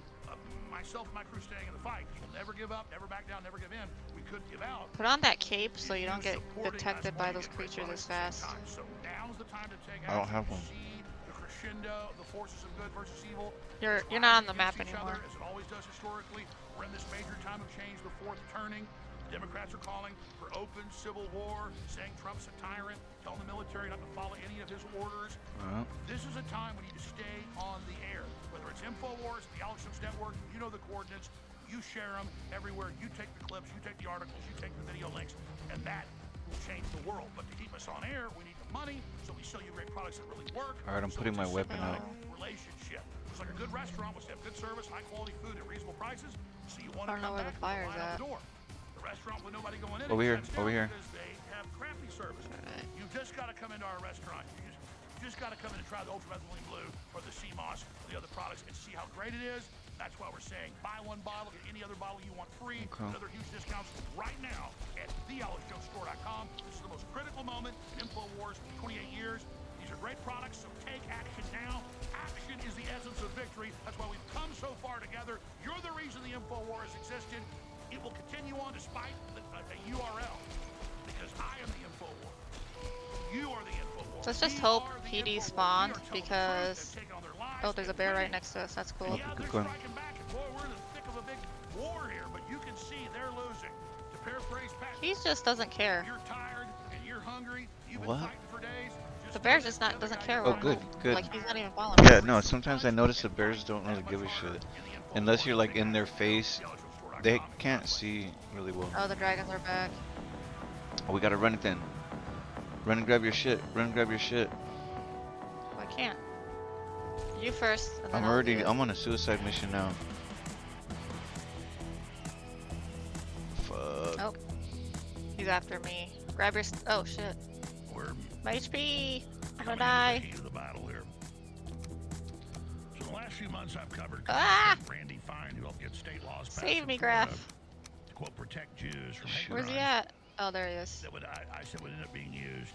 myself and my crew staying in the fight, because we'll never give up, never back down, never give in. We couldn't give out. Put on that cape so you don't get detected by those creatures as fast. So now's the time to take I don't have one. see the crescendo, the forces of good versus evil. You're not on the map anymore. As it always does historically. We're in this major time of change, the fourth turning. Democrats are calling for open civil war, saying Trump's a tyrant, telling the military not to follow any of his orders. This is a time we need to stay on the air. Whether it's InfoWars, the Alex Jones Network, you know the coordinates, you share them everywhere, you take the clips, you take the articles, you take the video links, and that will change the world. But to keep us on air, we need the money, so we sell you great products that really work. All right, I'm putting my weapon out. Relationship. It's like a good restaurant wants to have good service, high quality food at reasonable prices, so you want to I don't know come where back the fire's and line at. up the door. The restaurant with nobody going in. Over here, shuts over down here. because they have crappy service. You've just got to come into our restaurant. You just got to come in and try the ultraviolet blue or the sea moss or the other products and see how great it is. That's why we're saying buy one bottle, get any other bottle you want free. Other huge discounts right now at thealexjonestore.com. This is the most critical moment in InfoWars in 28 years. These are great products, so take action now. Action is the essence of victory. That's why we've come so far together. You're the reason the InfoWar has existed. It will continue on despite a URL, because I am the InfoWar. You are the InfoWar. Let's just hope PD spawned because there's a bear right next to us. That's cool. Yeah, they're striking back, and boy, we're in the thick of a big war here. But you can see they're losing. To paraphrase Pat, He just doesn't care. you're tired and you're hungry. You've been What? fighting for days. The bear just doesn't care. Oh, what good, good. Like he's not even following me. Yeah, no. Sometimes I notice the bears don't really give a shit, unless you're like in their face. They can't see really well. Oh, the dragons are back. Oh, we gotta run it then. Run and grab your shit. Run and grab your shit. Oh, I can't. You first. And then I'm I'll already. do it. I'm on a suicide mission now. Fuck. Oh, he's after me. Grab your. Oh shit. My HP. I'm gonna die. The battle here. So the last few months I've covered Randy Fine, who helped get state laws passed Save in me, Florida Graf. to quote protect Jews from hate Where's he crimes at? Oh, there he is. that would I said would end up being used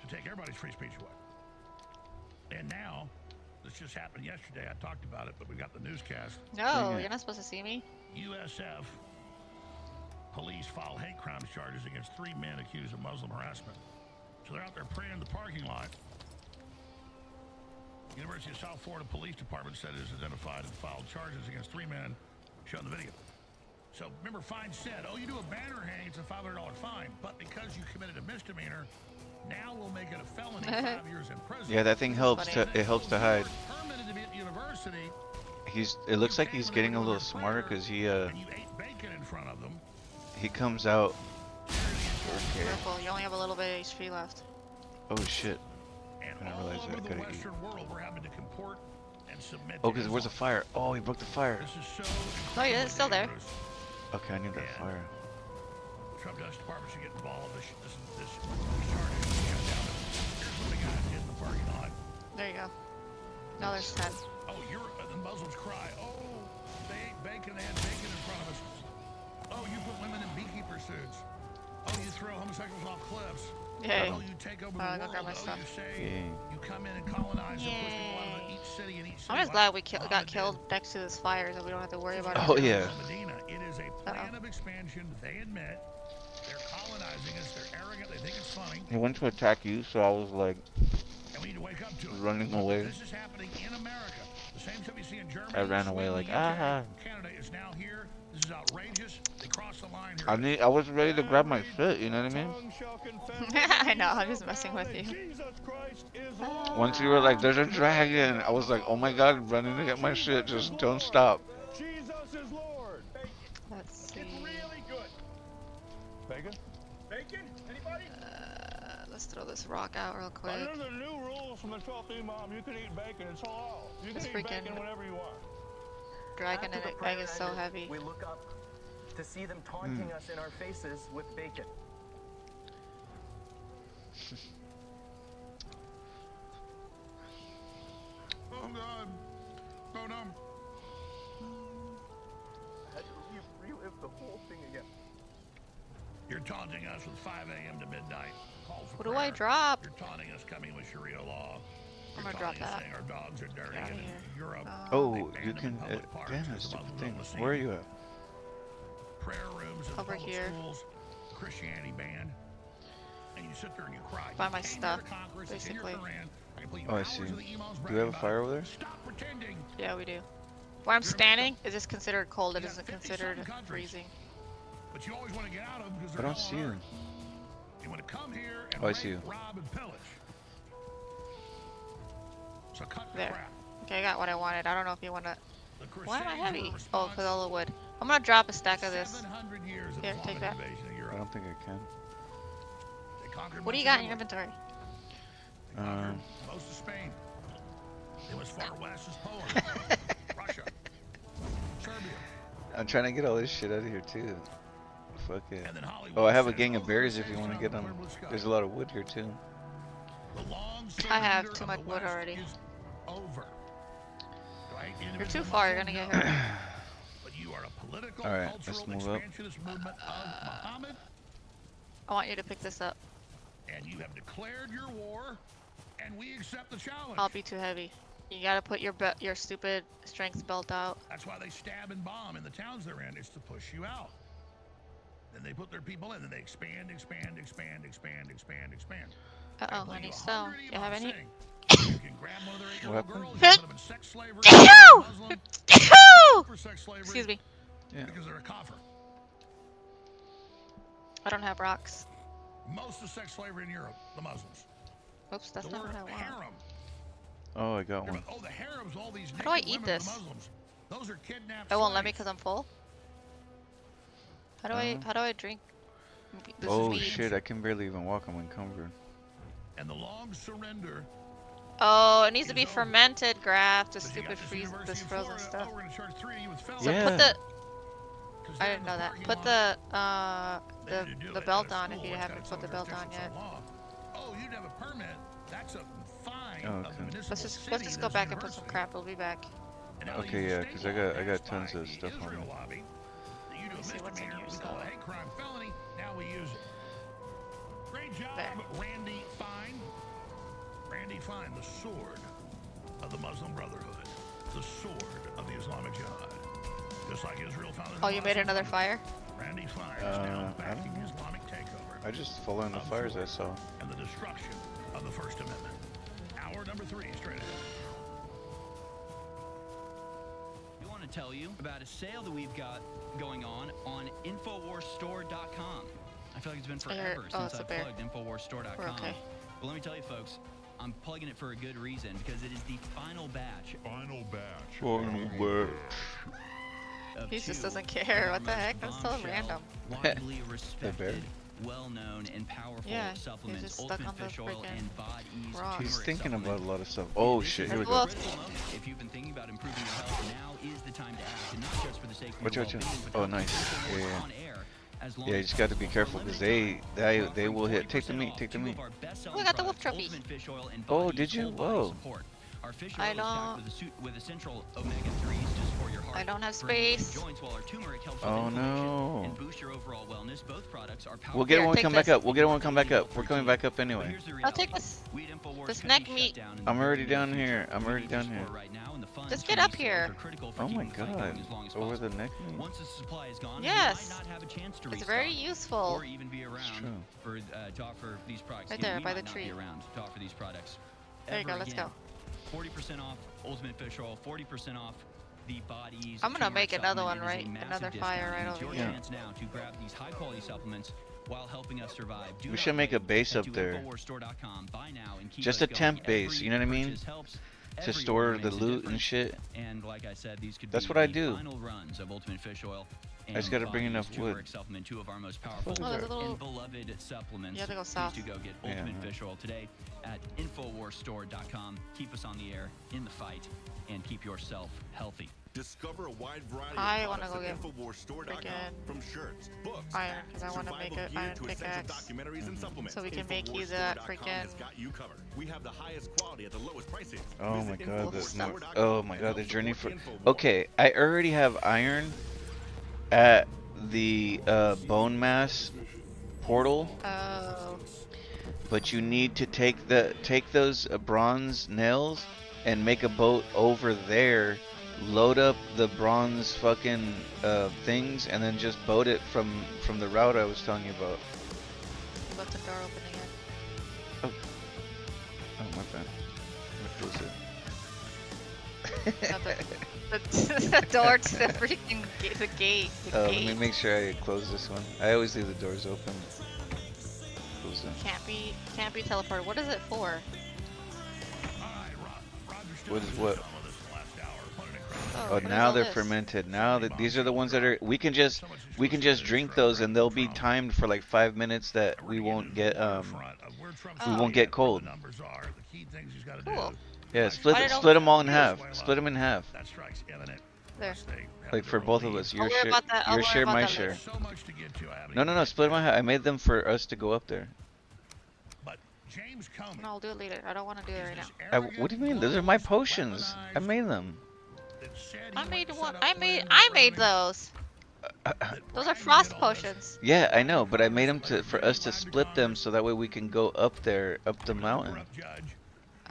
to take everybody's free speech away. And now, this just happened yesterday. I talked about it, but we got the newscast. No, you're not supposed to see me. USF police file hate crimes charges against 3 men accused of Muslim harassment. So they're out there praying in the parking lot. University of South Florida Police Department said it has identified and filed charges against 3 men shown in the video. So remember, fine said, oh, you do a banner hang, it's a $500 fine. But because you committed a misdemeanor, now we'll make it a felony, 5 years in prison. Yeah, that thing helps to hide. Permitted to be at the university. It looks like he's getting a little smarter because he comes out. Okay. Careful, you only have a little bit of HP left. Oh shit. I didn't realize that. I gotta eat. Oh, because where's the fire? Oh, he broke the fire. Oh yeah, it's still there. Okay, I need that fire. Trump Justice Department should get involved. This charge is shut down. Here's what they got in the parking lot. There you go. Now there's 10. Oh, the Muslims cry. Oh, they ate bacon. They had bacon in front of us. Oh, you put women in beekeeper suits. Oh, you throw homosexuals off cliffs. Yay. Oh, you take over the Alright, world. grab my Oh, stuff. you say you come in and colonize and push people out of each city and each city. I'm just glad we got killed next to this fire so we don't have to worry about it. Oh yeah. It is a plan of expansion. They admit they're colonizing us. They're arrogant. They think it's funny. He went to attack you, so I was like And we need to wake up to it. running away. This is happening in America. The same stuff you see in Germany. I ran away like ah. Canada is now here. This is outrageous. They crossed the line here. I was ready to grab my shit, you know what I mean? I know, I'm just messing with you. Once you were like, there's a dragon, I was like, oh my god, I'm running to get my shit, just don't stop. Jesus is Lord. Let's see. It's really good. Bacon? Bacon? Anybody? Let's throw this rock out real quick. Under the new rules from the 12th Imam, you can eat bacon. It's halal. You can This eat freaking bacon whenever you want. dragon After and the egg is so prayer ended, heavy. We look up to see them taunting us in our faces with bacon. Oh God. Oh no. I had to relive the whole thing again. You're taunting us with 5 a.m. to midnight. Calls for What do prayer. I drop? You're taunting us coming with Sharia law. I'm You're gonna drop taunting us that. saying our dogs are dirty. Get outta And in here. Europe, Oh, they you banned them can, in public parks damn, because that's the stupid Muslims thing. on the scene. Where are you at? Prayer rooms in the Over public here. schools, Christianity banned, and you sit there and you cry. Buy You my came here stuff, to Congress, it's in your basically. Quran. I can put you Oh, I hours see. of the emails Do you have a bragging fire about over it. there? Stop pretending. Yeah, we do. Where I'm standing is just considered cold. It isn't considered 50-something countries. freezing. But you always want to get out of them because I they're don't hell see on you. earth. You want to come here and Oh, I rape, see you. rob, and pillage. So cut the There. crap. Okay, I got what I wanted. I don't know if you want to... The Why am I Crusades were a heavy? Oh, response because all the wood. I'm going to drop a stack of this. 700 years of Here, take Islamic that. invasion of I Europe. don't think I can. They conquered What do you much got of in your Italy. inventory? They conquered most of Spain. It was far west as Poland, Russia, Serbia. I'm trying to get all this shit out of here too. Fuck it. And then Hollywood Oh, I have a says, gang of "Oh, berries there's if you want to no get them. clear blue sky." There's a lot of wood here too. The long I have surrender too of much the wood West already. is over. Right? You're too far. You're going to get hurt. But you are a political, All right, let's cultural, move up. expansionist movement of Muhammad, I want you to pick this up. and you have declared your war, and we accept the challenge. I'll be too heavy. You got to put your stupid strength belt out. That's why they stab and bomb in the towns they're in. It's to push you out. Then they put their people in, and they expand, expand, expand, expand, expand, expand. Uh-oh, I need stone. Do you have any? You can grab one of their 8-year-old What girls, happened? you can put them in sex slavery, Ew! Muslim, Ew! for sex slavery, Excuse me. Yeah. because they're a kafir. I don't have rocks. Most of sex slavery in Europe, the Muslims. Oops, that's The not word what I want. harem. Oh, I got one. Oh, the harems, all these How do I naked eat women of this? the Muslims. Those are kidnapped It won't let me slaves. because I'm full? How do I drink? This Oh is shit, I can barely even walk. I'm encumbered. And the long surrender. Oh, it needs to be fermented, Graf. The But you stupid got this freeze, University this of frozen Florida, stuff. Oh, we're gonna charge 3 of you with felony. So Yeah. put the. 'Cause I they're didn't in know that. parking Put lot. the They need to do the it belt at a on if school. you It's haven't got put some the belt on restrictions yet. on law. Oh, you'd have a permit. That's a fine Oh, of the okay. municipal Let's city just go that's back and put some university. crap. We'll be back. And now they Okay, use yeah, state 'cause I law got passed tons by of the stuff on Israel me. lobby. You do a me see what's in misdemeanor, here, we so- call it hate crime felony. Now we use it. Great job, There. Randy Fine. Randy Fine, the sword of the Muslim Brotherhood, the sword of the Islamic Jihad. Just like Israel founded. Oh, you made another fire? Randy Fires I now don't backing know. Islamic takeover. I just follow in the of fires I Florida saw. And the destruction of the First Amendment. Hour number 3 straight ahead. We want to tell you about a sale that we've got going on InfoWarsStore.com. I feel like it's been forever since I plugged InfoWarsStore.com. Okay. Well, let me tell you, folks, I'm plugging it for a good reason because it is the final batch. Final batch. He just doesn't care. What the heck? That's so random. Widely respected, well-known, and powerful Yeah, he's supplements, just stuck Ultimate on the Fish Oil freaking and Bod Ease rocks. turmeric He's thinking supplement. about a lot of stuff. Oh shit, here we go. If you've been thinking about improving your health, now is the time to act, and not just for the sake of Watch your out, well-being, but oh to help nice. keep the Yeah, wars yeah. on air as long Yeah, you as just got to be careful because they will hit. Take the meat, take the meat. We got the wolf trophy. Ultimate Fish Oil and Oh, Bod did Ease you? whole body Whoa. support. Our fish I oil is packed don't- with essential omega-3s just for your heart. I don't have brain, and space. joints, while our turmeric helps with Oh inflammation no. and boost your overall wellness. Both products are powerful. We'll get it when we take come back this. up. We'll get it when we come back up. We're coming back up anyway. I'll take this. This neck meat. I'm already down here. I'm already down here. Just get up here. Oh my god. Over the neck meat? Once the supply is gone, Yes. you might not have a chance to It's restock very useful. or even be around true. for to offer these products. Right Again, there, we by might the not tree. be around to offer these products. There you go, ever let's again. go. 40% off Ultimate Fish Oil, 40% off the Bod Ease. I'm gonna turmeric make another supplement. one, It is a right? massive Another discount, fire right and it's over your here. chance now to grab these high-quality supplements while helping us survive. Do We not should make a wait. base Head up to there. InfoWarsStore.com. Buy now and keep Just us a temp going. base, Every you know what I mean? purchase helps. To Every store order the makes a loot and difference. shit. And like I said, these could That's be what I the do. final runs of Ultimate Fish Oil. I just and gotta bring Bod enough Ease wood. turmeric supplement, two of our most powerful Oh, there's a little- and beloved supplements. You have to go Please south. do go get Yeah, Ultimate yeah. Fish Oil today at InfoWarsStore.com. Keep us on the air, in the fight, and keep yourself healthy. Discover a wide variety I of wanna products go at get InfoWarsStore.com. freaking From shirts, books, iron, hats, 'cause I wanna survival make a gear iron to essential pickaxe. documentaries and supplements. So we can make you that InfoWarsStore.com has freaking- got you covered. We have the highest quality at the lowest prices. Oh my Visit god, InfoWarsStore.com oh my and god, help the journey for. support InfoWars. Okay, I already have iron at the bone mass portal, Oh. but you need to take those bronze nails and make a boat over there, load up the bronze fucking things, and then just boat it from the route I was telling you about. You left the door open again. Oh my bad. I'm gonna close it. Not the door to the freaking the gate. The Let gate. me make sure I close this one. I always leave the doors open. Close it. Can't be teleported. What is it for? What is what? Oh, Oh, what is now all they're this? fermented. Now that these are the ones that are we can just drink those and they'll be timed for like 5 minutes that we won't get we won't get cold. Cool. Yeah, I split didn't them all in half. Split them in half. There. Like for both of us. Your I'll worry share, about that- I'll your worry share, about my that share. later. No, split them in half. I made them for us to go up there. No, I'll do it later. I don't want to do it right now. What do you mean? Those are my potions. I made them. I made one. I made those. Those are frost potions. Yeah, I know, but I made them for us to split them so that way we can go up there, up the mountain.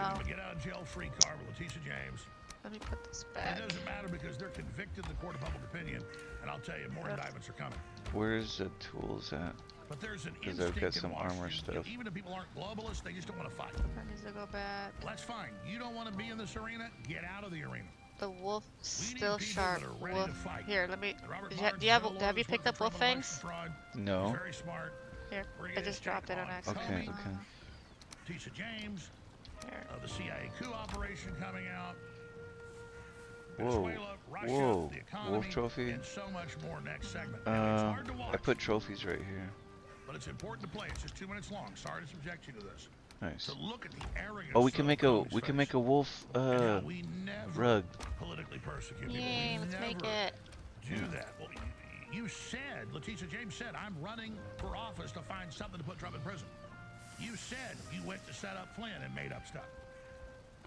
Oh. Get out of jail free card with Letitia James. Let me put this It back. doesn't matter because they're convicted in the court of public opinion, and I'll tell you, more indictments are coming. Where's the tools at? But there's an Because I've got instinct in some armor Washington. stuff. Even if people aren't globalists, they just don't want to fight. That needs to go back. Well, that's fine. You don't want to be in this arena? Get out of the arena. The wolf still people sharp. that are ready Wolf. to fight. Here, let me. Robert Do you, Barnes do you have? still Have you lawyers picked working up wolf for election fangs? fraud. No. He's very smart. Here, We're I gonna just get dropped it on Jack accident. Okay, Comey, okay. Letitia James, Here. the CIA coup operation coming out. Whoa, Venezuela, Russia, whoa, the economy, wolf trophy. and so much more next segment. Now, it's hard to watch, I put trophies right here. but it's important to play. It's just 2 minutes long. Sorry to subject you to this. Nice. To look at the arrogance. Oh, we can of make a Comey's face. wolf And how we never rug. politically persecute people. Yay, We let's make never it. do that. Well, you said, Letitia James said, I'm running for office to find something to put Trump in prison. You said you went to set up Flynn and made up stuff.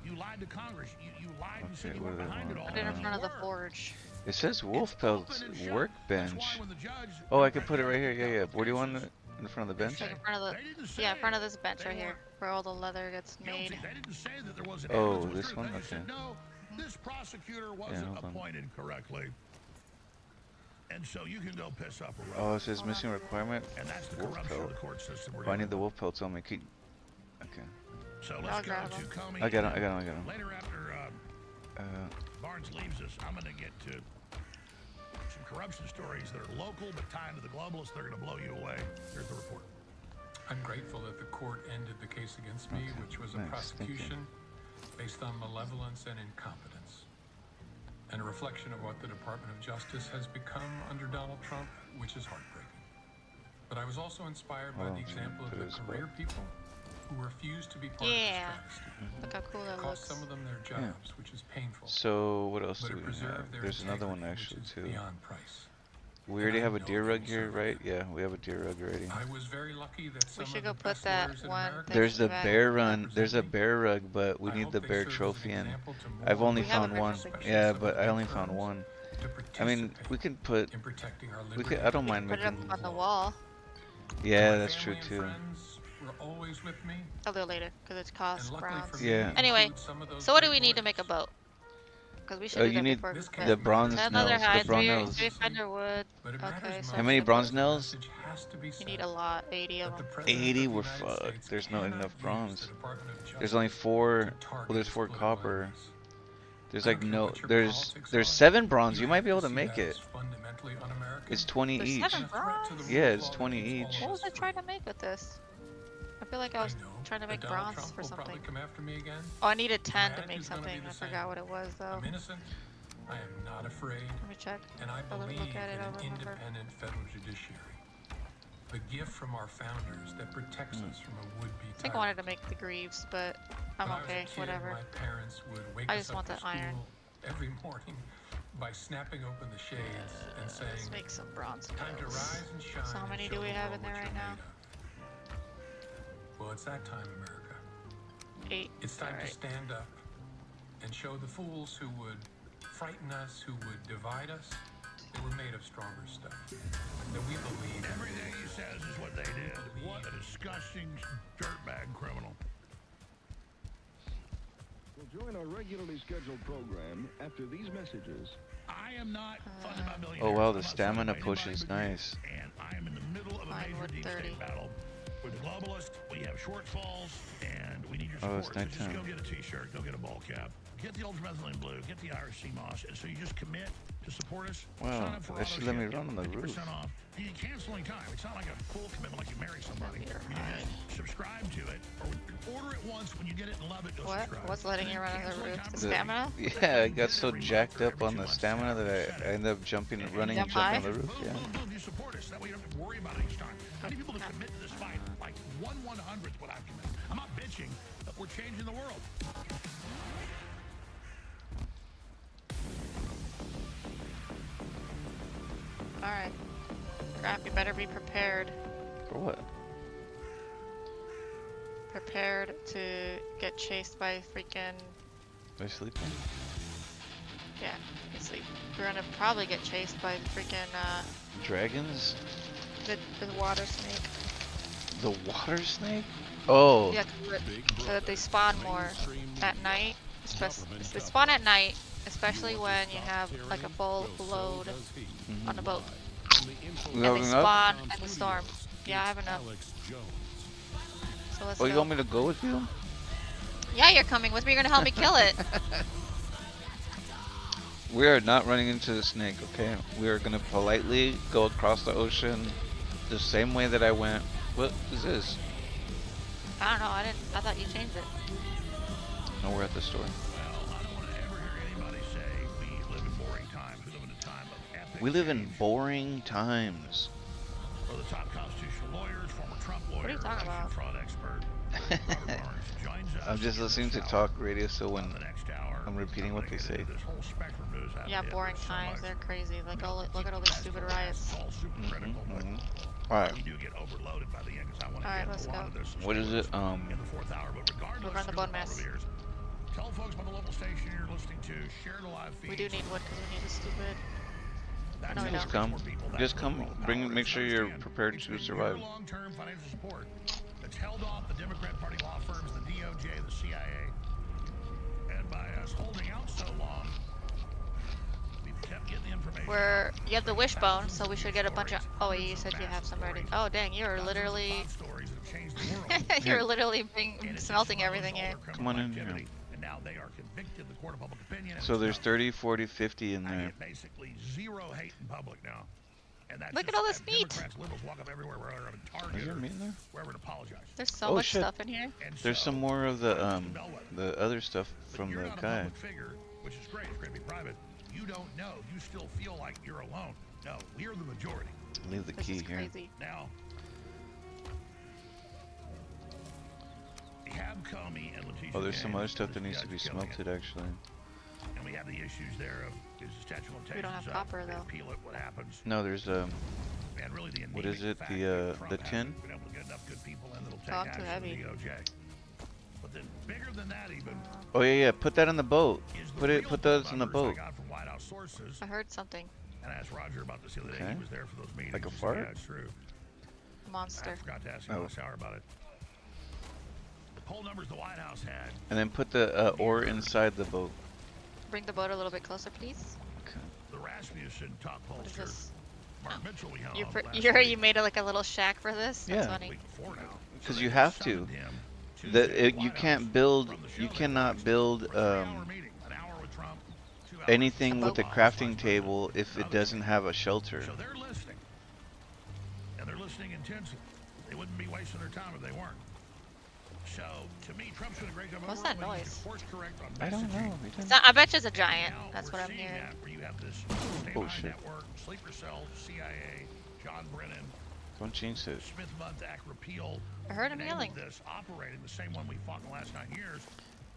You lied to Congress. You lied and said Okay, you what were do they behind it all. Put it in and you front of the were. forge. It says wolf pelts open and shut. workbench. That's why when the judge Oh, I can put it right here. Yeah. Where do you want it? In front of the bench? Like in front of the. Yeah, in front of this bench right here, where all the leather gets made. Guilty. They didn't say that there wasn't Oh, evidence was this truth. one? They just Okay. said, no, this prosecutor wasn't hold on. appointed correctly. And so you can go piss up a Oh, it says missing requirement. And that's the Wolf corruption of pelt. the court system we're Oh, I need dealing the wolf pelts on me. Okay. So let's go to Comey. I got him. Later after Barnes leaves us, I'm going to get to some corruption stories that are local but tied to the globalists. They're going to blow you away. Here's the report. I'm grateful that the court ended the case against me, which was a prosecution based on malevolence and incompetence, and a reflection of what the Department of Justice has become under Donald Trump, which is heartbreaking. But I was also inspired by the example of the career people who refused to be part of this travesty. Look how cool that It cost looks. some of them their jobs, which is painful. So what else but do it we have? preserved their There's another one integrity, actually which is too. beyond price. We already have a deer rug here, right? Yeah, we have a deer rug already. I was very lucky that some We should of go the put best that lawyers in one. America There's the back. bear run. There's a bear rug, but we need the bear trophy in. I've only found one. Yeah, but I only found one. I mean, we can put. We could. I don't mind Put it up making. on the wall Yeah, that's true too. were always with me. a little later because it costs bronze. Yeah. Anyway, so what do we need to make a boat? Because we should Oh, do you that need before we the quit. bronze Another nails. The hide, bronze three nails. finder wood. Okay, so How many bronze nails? you need a lot, 80 of them. 80. We're fucked. There's not enough bronze. There's only 4. Well, there's 4 copper. There's like no. There's 7 bronze. You might be able to make it. It's 20 There's each. 7 bronze? Yeah, it's 20 each. What was I trying to make with this? I feel like I was trying to make bronze for something. Oh, I needed 10 to make something. I forgot what it was though. I'm innocent. I am not afraid. Let me check. And I I'll believe look at it. in I'll an remember. independent federal judiciary. The gift from our founders that protects us from a would-be I think I wanted to make the greaves, but I'm okay. Whatever. My parents would wake I us just up want for the iron. school every morning by snapping open the shades and saying, Let's make some bronze "Time to nails. rise and shine." So how many and do show we the have world in there what right you're now? made of." Well, it's that time, America. 8. It's time to Alright. stand up and show the fools who would frighten us, who would divide us, that we're made of stronger stuff. That we believe Everything he says is what they did. What a disgusting dirtbag criminal. We'll join our regularly scheduled program after these messages. I am not funded by millionaires. Oh wow, the I'm not stamina funded by push anybody is but you. nice. And I am in the middle of a major Pinewood deep 30. state battle. With the globalists, we have shortfalls, and we need your Oh, support. it's So just nighttime. go get a t-shirt, go get a ball cap, get the ultramethylene blue, get the Irish sea moss, and so you just commit to support us. Wow, Sign up for that should let me AutoShip, run on the get 50% roof. off. You can cancel any time. It's not like a full commitment like you marry somebody. You just subscribe to it, or order it once. When you get it and love it, go What? subscribe. What's letting you run on the Cancel roof? anytime. The stamina? Yeah, I got so jacked up on the stamina that I ended up jumping, running and Jump jumping high? on the roof. Yeah. Boom, boom, you support us. That way you don't have to worry about it each time. I need people to commit to this fight. Like 1/100th what I've committed. I'm not bitching, but we're changing the world. Alright. Crap, you better be prepared. For what? Prepared to get chased by freaking... Am I sleeping? Yeah, you sleep. We're gonna probably get chased by freaking, Dragons? the water snake. The water snake? Oh. Yeah, so that they spawn more at night. They spawn at night, especially when you have like a full load on the boat. You And have they enough? spawn in the storm. Yeah, I have enough. So let's Oh, you go. want me to go with you? Yeah, you're coming with me. You're gonna help me kill it. We are not running into the snake, okay? We are gonna politely go across the ocean the same way that I went. What is this? I don't know. I thought you changed it. No, we're at the store. We live in boring times. For the top constitutional lawyers, former Trump lawyer, What are you talking election about? fraud expert, Robert Barnes joins us. I'm just listening to talk radio, so when I'm repeating what they say. This whole spectrum news out Yeah, there, boring there's so times. much. They're crazy. Like, look at all these stupid riots. It's all super critical, but Alright. we do get overloaded by the end because I want to Alright, get let's a lot go. of this What is it? in the fourth hour. But regardless, We'll run the here's bone a couple mess. of yours. Tell folks about the local station you're listening to. Share the live feed. We do need wood because we need the stupid. No, we Just don't. come. Just come. Make sure you're prepared to survive. Long-term financial support that's held off the Democrat Party law firms, the DOJ, the CIA. And by us holding out so long, we Where you have the wishbone, so we should get a bunch of. Oh, you said you have some already. Oh, dang, you're literally. You're literally smelting everything here. Come on in here. So there's 30, 40, 50 in there. Basically zero hate in public now. And that's Look at all this meat. Liberals walk up everywhere wherever Is there meat in there? wherever to apologize. There's so much shit. stuff in here. There's some more of the other stuff from the guy. Figure, which is great. It's great to be private. You don't know. You still feel like you're alone. No, we're the majority. Leave the key here. Crazy. Now, we have Comey and Letitia. Oh, there's some James, other stuff that this needs to be judge killing smelted it. actually. And we have the issues there of is the statute of limitations We don't have up, copper they though. appeal it, what happens? No, there's And really the what is anemic it? fact The that Trump hasn't tin? been able to get enough good people in that'll take Oh, too action heavy. with the DOJ. But then bigger than that even. Oh yeah, put that in the boat. Put those in the boat. I got from White House sources. I heard something. And I asked Roger about this the other day. Okay. He was there for those meetings. Like a He said, fart? Yeah, it's true. Monster. I forgot to ask him last hour about it. The poll numbers the White House had. And then put the ore inside the boat. Bring the boat a little bit closer, please. The Rasmussen top What is pollster. this? Mark Mitchell, we held You on pr last you week. made it like a little shack for this. That's Yeah. funny. Because you have to. You can't build. You cannot build anything with a crafting table if it doesn't have a shelter. So they're listening. And they're listening intensely. They wouldn't be wasting their time if they weren't. So, to me, Trump's doing a great job. What's that noise? I don't know. It's not, I bet you it's a giant. That's what I'm hearing. Where you have this Oh shit! network, sleeper cell, CIA, John Brennan, Don't jinx it. Smith-Mundt Act repeal. I heard him enabled yelling. This operating the same one we fought in the last 9 years.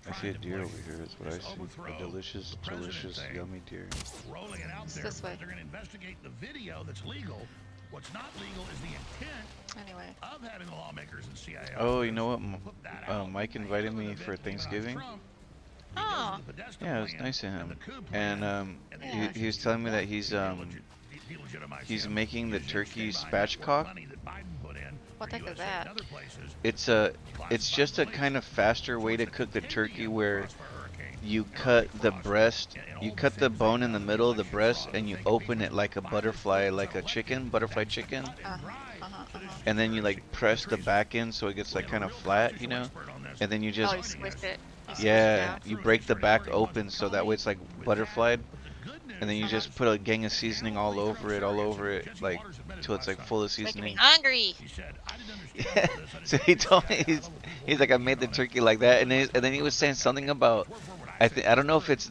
I see a deer over here. Is what I see. A delicious, delicious, yummy deer. Rolling it out It's there. this way. They're going to investigate the video that's legal. What's not legal is the intent Anyway. of having the lawmakers and CIA. Oh, you know what? Mike invited me for Thanksgiving. Oh. Yeah, it was nice of him. And he was telling me that he's making the turkey spatchcock. What the heck is that? It's just a kind of faster way to cook the turkey where you cut the breast, you cut the bone in the middle of the breast and you open it like a butterfly, like a chicken, butterfly chicken. And then you like press the back in so it gets like kind of flat, you know? And then you just, Oh, you squished it. yeah, you break the back open so that way it's like butterflied. And then you just put a gang of seasoning all over it, like till it's like full of Making me seasoning. hungry. Yeah. So he told me he's like, I made the turkey like that, and then he was saying something about I don't know if it's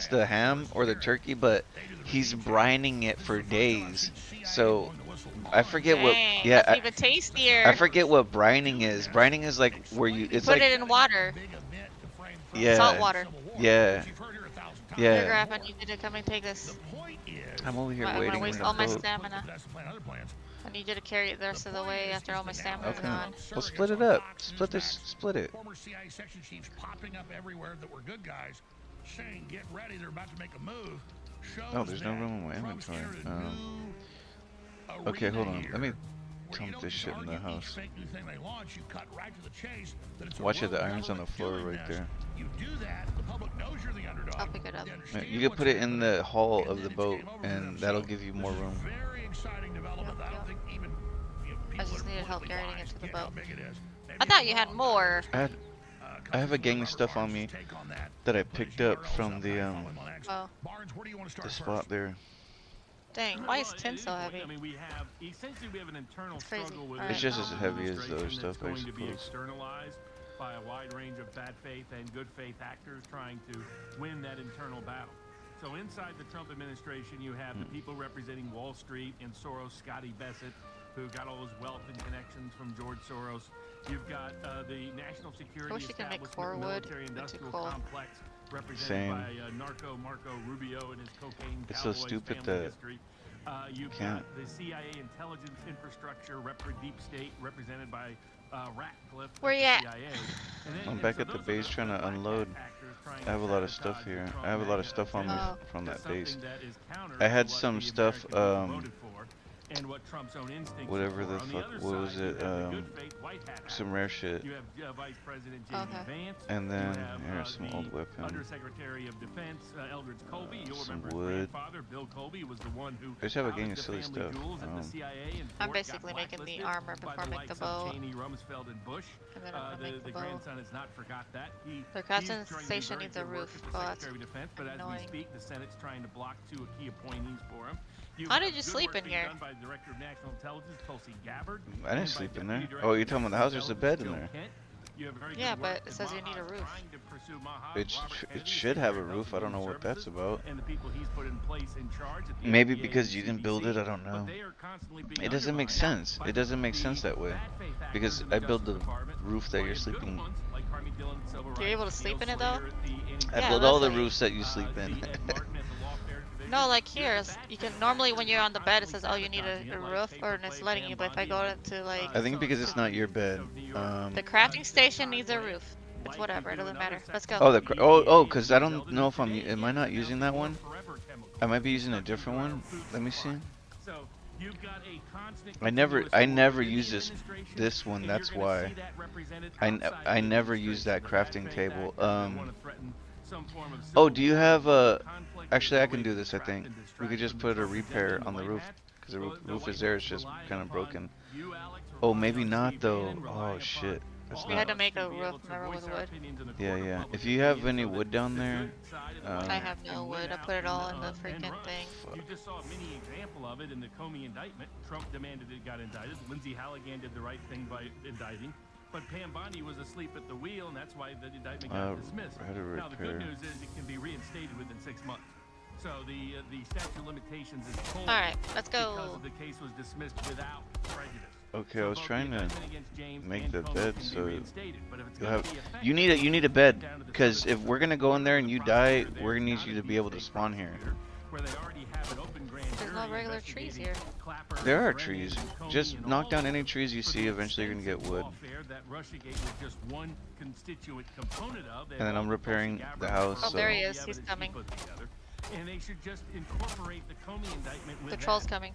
the ham or the turkey, but he's brining it for days. So I forget what. Dang, Yeah, that's even tastier. I forget what brining is. Brining is like where you. It's Put like it in water. yeah. Salt water. Yeah. Here, Yeah. Graf, I need you to come and take this. I'm over here I'm waiting gonna waste in all the my boat. stamina. I need you to carry it the rest of the way after all my stamina's Okay. gone. Well, split it up. Split this. Split it. Former CIA section chiefs popping up everywhere that were good guys, saying, "Get ready, they're about to make a move." Oh, there's no room in my inventory. Okay, hold on. Let me dump this shit in the house. Watch it. The iron's on the floor right there. You do that, the public knows you're the underdog. I'll pick it up. You can put it in the hull of the boat, and that'll give you more room. Very exciting development. I don't think even I just needed help carrying it to the boat. big it is. I thought you had more. I have a gang of stuff on me that I picked up from the Oh. the spot there. Dang, why is tin so heavy? I mean, we have essentially we have an internal It's crazy. struggle with It's just as heavy as the other administration stuff, I that's going to be suppose. externalized by a wide range of bad faith and good faith actors trying to win that internal battle. So inside the Trump administration, you have the people representing Wall Street and Soros, Scotty Bessett, who got all his wealth and connections from George Soros. You've got the national security wish you could make establishment, Corwood, military-industrial but too cold. complex, represented Same. by narco Marco Rubio and his cocaine It's so cowboys stupid family that history. You've can't. got the CIA intelligence infrastructure, deep state, represented by Ratcliffe. Where of you the at? CIA. And then- I'm and back so at the those are base trying to unload. actors trying I have a to lot of stuff sabotage here. the Trump I have a lot of stuff on me Oh. from that something base. that is counter I had to what some the stuff American people voted for. and what Trump's own instincts whatever are. the On fuck, other what was side, you it? have the good faith white hat Some rare shit. You have Vice President J.D. Vance. And then you have, here's some old weapon. Undersecretary of Defense Eldridge Colby. You'll some remember wood. his grandfather, Bill Colby, was the one who I just have a gang of housed silly the family stuff. jewels at the CIA and I'm Fort, basically got making the blacklisted armor by before I the make the likes of bow. Cheney, Rumsfeld, and Bush. And then I'm gonna make the bow. grandson has not forgot that. The He's casting trying to do station very needs a good work roof. as the Oh, that's Secretary of Defense, but as we annoying. speak, the Senate's trying to block 2 key appointees for him. How did you sleep in here? Done by the Director of National Intelligence, Tulsi Gabbard, I didn't sleep in there. Oh, you're talking about the house? There's a bed in there. Yeah, but it says you need a roof. It should have a roof. I don't know what that's about. And the people he's put in place in charge at the Maybe FDA because and you didn't build it. I don't know. they are constantly being It doesn't make undermined sense. by It doesn't make sense that way. Because I built the roof that you're sleeping. You're able to sleep in it though? I built all the roofs that you sleep in. No, like here, you can normally when you're on the bed it says, oh, you need a roof, or it's letting you. But if I go to like I think because it's not your bed. the crafting station needs a roof. It's whatever, it doesn't matter. Let's go. Oh, because I don't know if am I not using that one? I might be using a different one. Let me see. I never use this one. That's why. I never use that crafting table. Oh, do you have a? Actually, I can do this. I think we could just put a repair on the roof because the roof is there. It's just kind of broken. Oh, maybe not though. Oh shit. We had to make a roof, remember, with wood. Yeah. If you have any wood down there, I have no wood. I put it all in the freaking thing. You just saw a mini example of it in the Comey indictment. Trump demanded it got indicted. Lindsey Halligan did the right thing by indicting. But Pam Bondi was asleep at the wheel, and that's why the indictment got dismissed. Now, the good news is it can be reinstated within 6 months. So the statute of limitations is told. All right, let's go. Because the case was dismissed without prejudice. Okay, I was trying to make the bed so you need a bed because if we're gonna go in there and you die, we're gonna need you to be able to spawn here. There's no regular trees here. There are trees. Just knock down any trees you see. Eventually, you're gonna get wood. And then I'm repairing the house. Oh, there he is. He's coming. And they should just incorporate the Comey indictment with the troll's coming.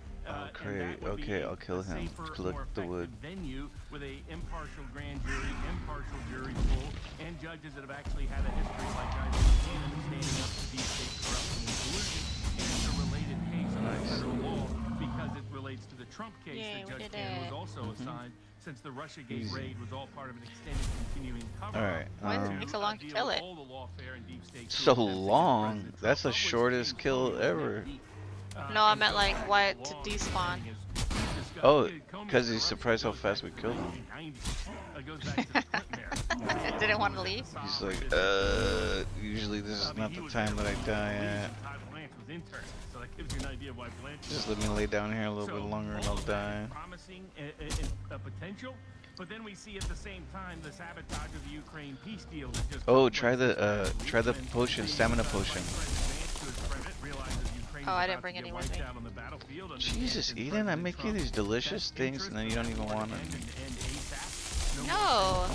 Okay, I'll kill him. Collect the wood. Venue with a impartial grand jury, impartial jury pool, and judges that have actually had a history like guys in Canada standing up to deep state corruption and collusion. And it's a related case under federal law because it relates to the Trump case that Judge Cannon was also assigned. Since the Russiagate raid was all part of an extended continuing cover. Alright. Why does it take so long to kill it? So long? That's the shortest kill ever. No, I meant like why to despawn. Oh, because he's surprised how fast we killed him. It didn't want to leave? He's like, usually this is not the time that I die at. Just let me lay down here a little bit longer and I'll die. Promising potential, but then we see at the same time the sabotage of the Ukraine peace deal. Oh, try the potion, stamina potion. Oh, I didn't bring any with me. Jesus, Eden, I make you these delicious things and then you don't even want them. No,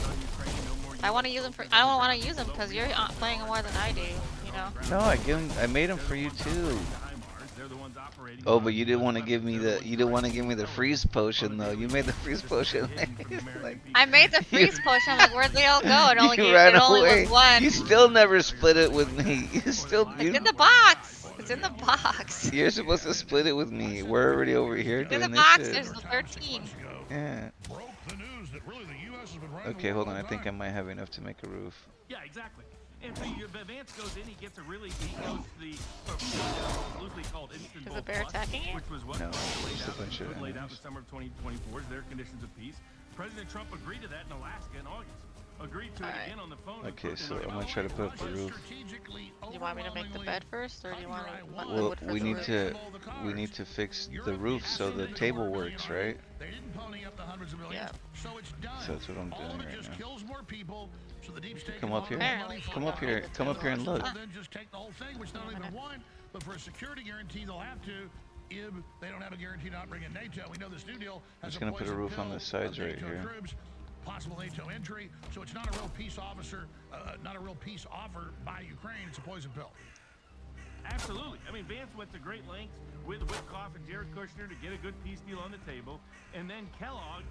I want to use them for. I don't want to use them because you're playing more than I do. You know. No, I made them for you too. Oh, but you didn't want to give me the freeze potion though. You made the freeze potion. Like, I made the freeze potion. I'm like, where'd they all go? It only was one. You still never split it with me. You still. It's in the box. It's in the box. You're supposed to split it with me. We're already over here doing in the this box, shit. there's the 13. Yeah. Okay, hold on. I think I might have enough to make a roof. Yeah, exactly. And so Vance goes in, he goes to the loosely called Instant Is the bear attacking it? Which was what laid out in the summer of 2024 as their conditions of peace. President Trump agreed to that in Alaska in August. Agreed to it again on the phone. Okay, so I'm gonna try to put up the roof. Do you want me to make the bed first, or do you want to? Well, we need to fix the roof so the table works, right? Yeah. So that's what I'm doing right now. Come up here. Come up here. Come up here and look. Then just take the whole thing, which not even one, but for a security guarantee, they'll have to. If they don't have a guarantee not bringing NATO, we know this new deal I'm has just gonna put a roof on the sides right here. Troops, possible NATO entry, so it's not a real peace officer, not a real peace offer by Ukraine. It's a poison pill. Absolutely. I mean, Vance went to great lengths with Witkoff and Jared Kushner to get a good peace deal on the table, and then Kellogg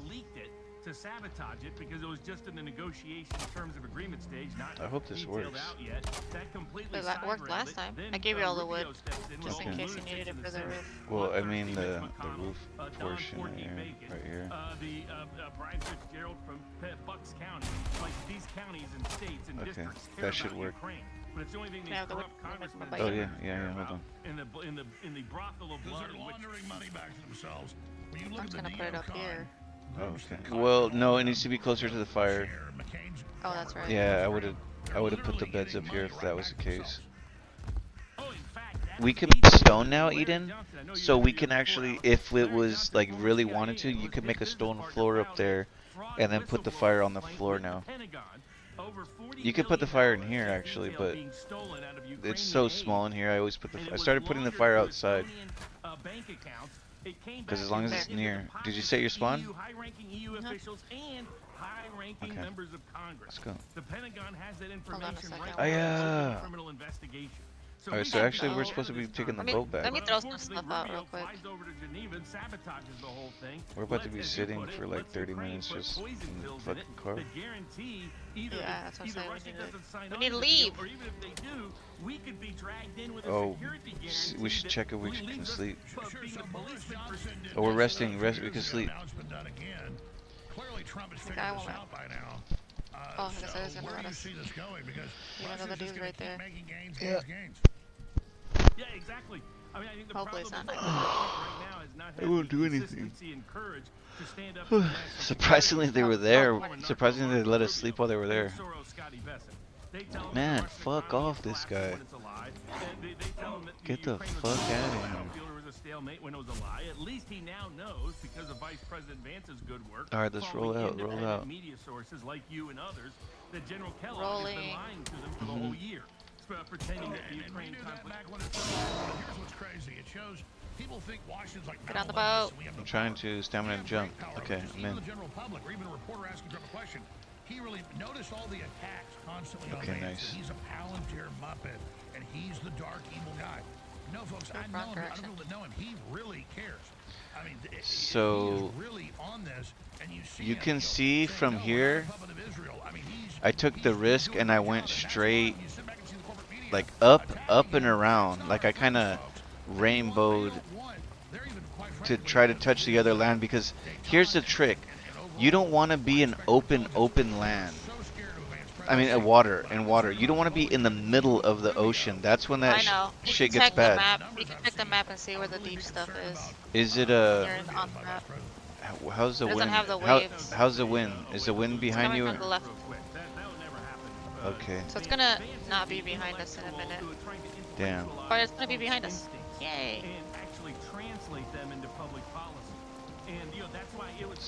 leaked it to sabotage it because it was just in the negotiation terms of agreement stage, not I hope this detailed works. out yet. That completely It worked last time. I gave you all the wood, just in case you needed it for the roof. Well, I mean the roof portion here, right here. Brian Fitzgerald from Bucks County, like these counties and states and districts care That should about work. Ukraine. But it's the only thing these corrupt congressmen Oh yeah, hold on. in the brothel of blood. They're laundering money back to themselves. When you I'm look just at gonna the put it up here. Oh, okay. Well, no, it needs to be closer to the fire. Oh, that's right. Yeah, I would have put the beds up here if that was the case. We can make stone now, Eden. So we can actually, if it was like really wanted to, you could make a stone floor up there, and then put the fire on the floor now. You could put the fire in here actually, but it's so small in here. I always put the. I started putting the fire outside. Because as long as it's near. Did you set your spawn? High-ranking EU officials and high-ranking members of Congress. Let's go. The Pentagon has that information right Oh yeah. criminal investigation. Alright, so actually we're supposed to be taking the boat back. Let me throw some stuff out real quick. We're about to be sitting for like 30 minutes just in the fucking car. Yeah, that's what I'm saying. We need to leave. Oh, we should check if we can sleep. Oh, we're resting. We can sleep. Clearly, Trump is The figured guy this won't. out by now. Oh, I guess I was gonna where let do you us. see this going? Because You know the Russia's just dude's gonna right keep there. making gains, Yeah. gains. Yeah, exactly. I mean, I think the Hopefully problem it's not right now is not They having won't do anything. consistency and courage to stand up to the national Surprisingly, they were there. security. Surprisingly, they let us sleep while they were there. Soros, Scotty Besson. They tell him Man, the Russian fuck economy off is this collapsing guy. when it's a lie. They tell him that Get the Ukraine was fuck a outta war. here. Battlefield was a stalemate when it was a lie. At least he now knows because of Vice President Vance's good work. All right, let's roll following out. Roll independent out. Media sources like you and others that General Kellogg has been lying to them for the whole year, pretending that the Ukraine conflict. Back when it's here's what's crazy. It shows people think Washington's like Get on the 9/11, boat. so we have I'm no trying power. to stamina and jump. Okay, I'm Even in. the general public, or even a reporter asking Trump a question, he really noticed all the attacks constantly on Okay, Vance, nice. that he's a Palantir Muppet and he's the dark evil guy. No, folks, I know him. I don't know that know him. He really cares. I mean, he So is really on this, and you see you him can go, see say, from no, we're not here. a puppet of Israel. I mean, I took the risk and I went straight, like up and around. Like I kind of rainbowed to try to touch the other land, because here's the trick: you don't want to be in open land. I mean, water. You don't want to be in the middle of the ocean. That's when that I know. You shit can gets check the bad. map. You can check the map and see where the deep stuff is. Is it Here on the map. how's the It doesn't wind? have the waves. How's the wind? Is the wind behind Coming you? from the left. Okay. So it's gonna not be behind us in a minute. Damn. But it's gonna be behind us. Yay. And actually translate them into public policy. And you know that's why it was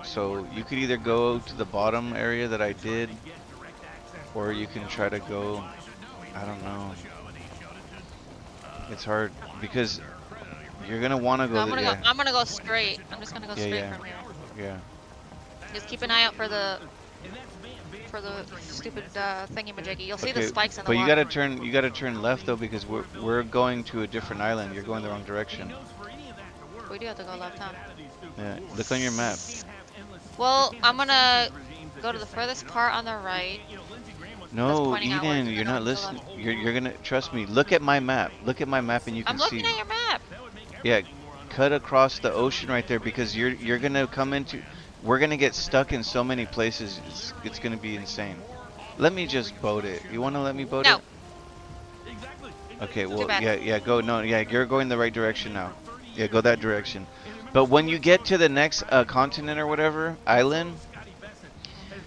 So you could either go to the bottom area that I did, or you can try to go. I don't know. It's hard because you're gonna want to go. No, Yeah. I'm gonna go straight. I'm just gonna go straight Yeah. from here. Yeah. Just keep an eye out for the stupid thingy-majiggy. You'll see the spikes in the But you water. gotta turn left though, because we're going to a different island. You're going the wrong direction. We do have to go left, huh? Yeah. Look on your map. Well, I'm gonna go to the furthest part on the right. No, pointing out where Eden, it's you're gonna not go listening. You're gonna trust me. Look at my map. Look at my map, and you can I'm see. looking at your map. Yeah, cut across the ocean right there, because you're gonna come into. We're gonna get stuck in so many places. It's gonna be insane. Let me just boat it. You wanna let me boat No. it? Okay, well, bad. yeah, go. No, yeah, you're going the right direction now. Yeah, go that direction. But when you get to the next continent or whatever, island,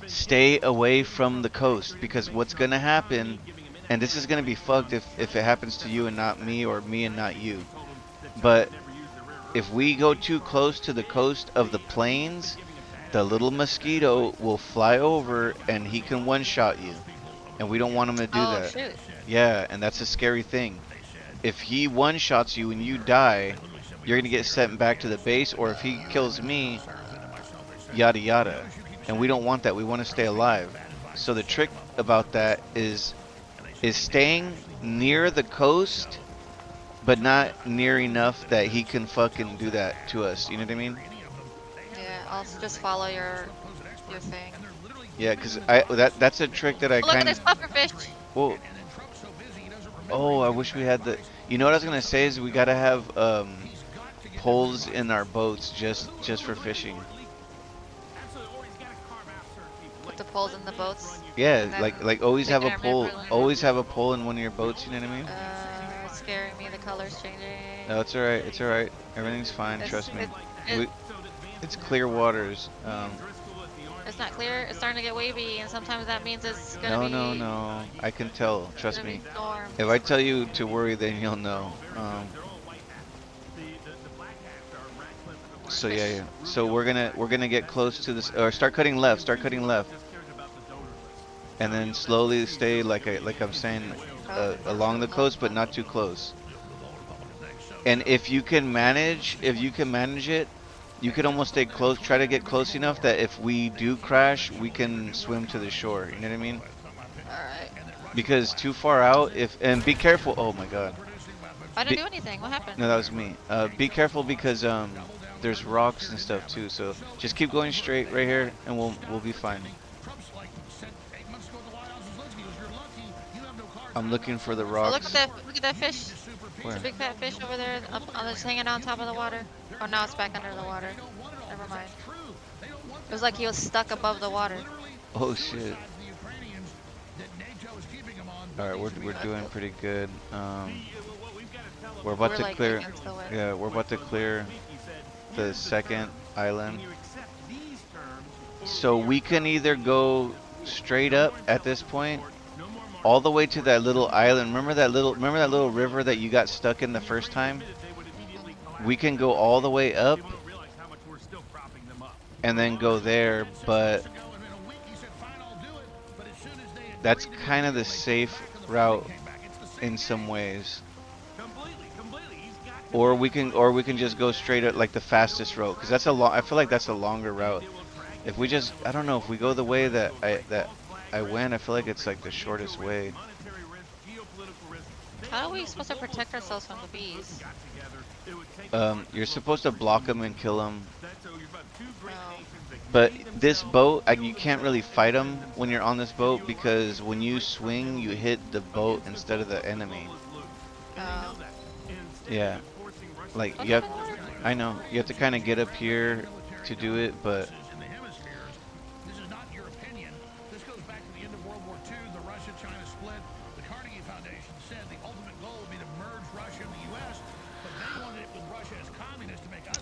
stay away from the coast, because what's gonna happen, and this is gonna be fucked if it happens to you and not me, or me and not you. But if we go too close to the coast of the plains, the little mosquito will fly over and he can one-shot you. And we don't want him to do that. Shoot. Yeah, and that's a scary thing. If he one-shots you and you die, you're going to get sent back to the base, or if he kills me, yada yada. And we don't want that. We want to stay alive. So the trick about that is is staying near the coast, but not near enough that he can fucking do that to us. You know what I mean? Yeah, I'll just follow your thing. Yeah, cause that's a trick that I Oh, look at kind this of. pufferfish. Well, oh, I wish we had the. You know what I was gonna say is we gotta have poles in our boats just for fishing. Put the poles in the boats. Yeah, like always have a Taking our pole. measurement. Always have a pole in one of your boats. You know what I mean? It's scaring me. The color's changing. No, it's alright. It's alright. Everything's fine. Trust me. It's clear waters. It's not clear. It's starting to get wavy, and sometimes that means it's gonna be. No. I can tell. Trust me. Storms. If I tell you to worry, then you'll know. So yeah. So we're gonna get close to this, or start cutting left. Start cutting left, and then slowly stay like I'm saying along the coast, but not too close. And if you can manage it, you can almost stay close. Try to get close enough that if we do crash, we can swim to the shore. You know what I mean? Alright. Because too far out, and be careful. Oh my God. I didn't do anything. What happened? No, that was me. Be careful because there's rocks and stuff too. So just keep going straight right here, and we'll be fine. I'm looking for the rocks. Oh, look at that fish. Where? It's a big fat fish over there, just hanging on top of the water. Oh, now it's back under the water. Never mind. It was like he was stuck above the water. Oh shit. All right, we're doing pretty good. We're about to clear. Yeah, we're about to clear the second island. So we can either go straight up at this point, all the way to that little island. Remember that little river that you got stuck in the first time? We can go all the way up and then go there, but that's kind of the safe route in some ways. Or we can just go straight at like the fastest route, because that's I feel like that's a longer route. If we just, I don't know, if we go the way that I went, I feel like it's like the shortest way. How are we supposed to protect ourselves from the bees? You're supposed to block them and kill them. But this boat, you can't really fight them when you're on this boat, because when you swing, you hit the boat instead of the enemy. Yeah. Like, you have, I know, you have to kind of get up here to do it, but...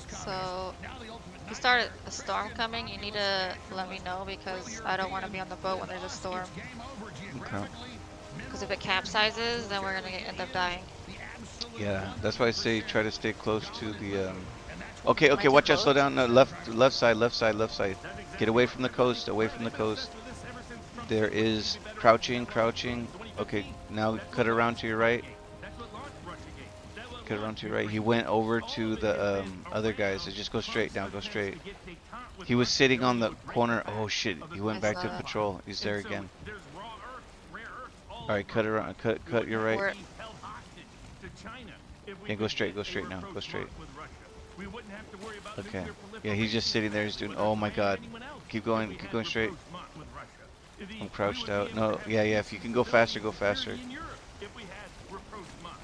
So, if you start a storm coming, you need to let me know, because I don't want to be on the boat when there's a storm. Okay. Because if it capsizes, then we're gonna end up dying. Yeah, that's why I say try to stay close to the. Okay, watch out, slow down. No, left side. Get away from the coast, There is crouching. Okay, now cut around to your right. He went over to the other guys. So just go straight now. Go straight. He was sitting on the corner. Oh shit! He went back to patrol. He's there again. All right, cut around. Cut your right. Yeah, go straight now. Go straight. Okay. Yeah, he's just sitting there. He's doing. Oh my God. Keep going straight. I'm crouched out. No. Yeah. If you can go faster, go faster.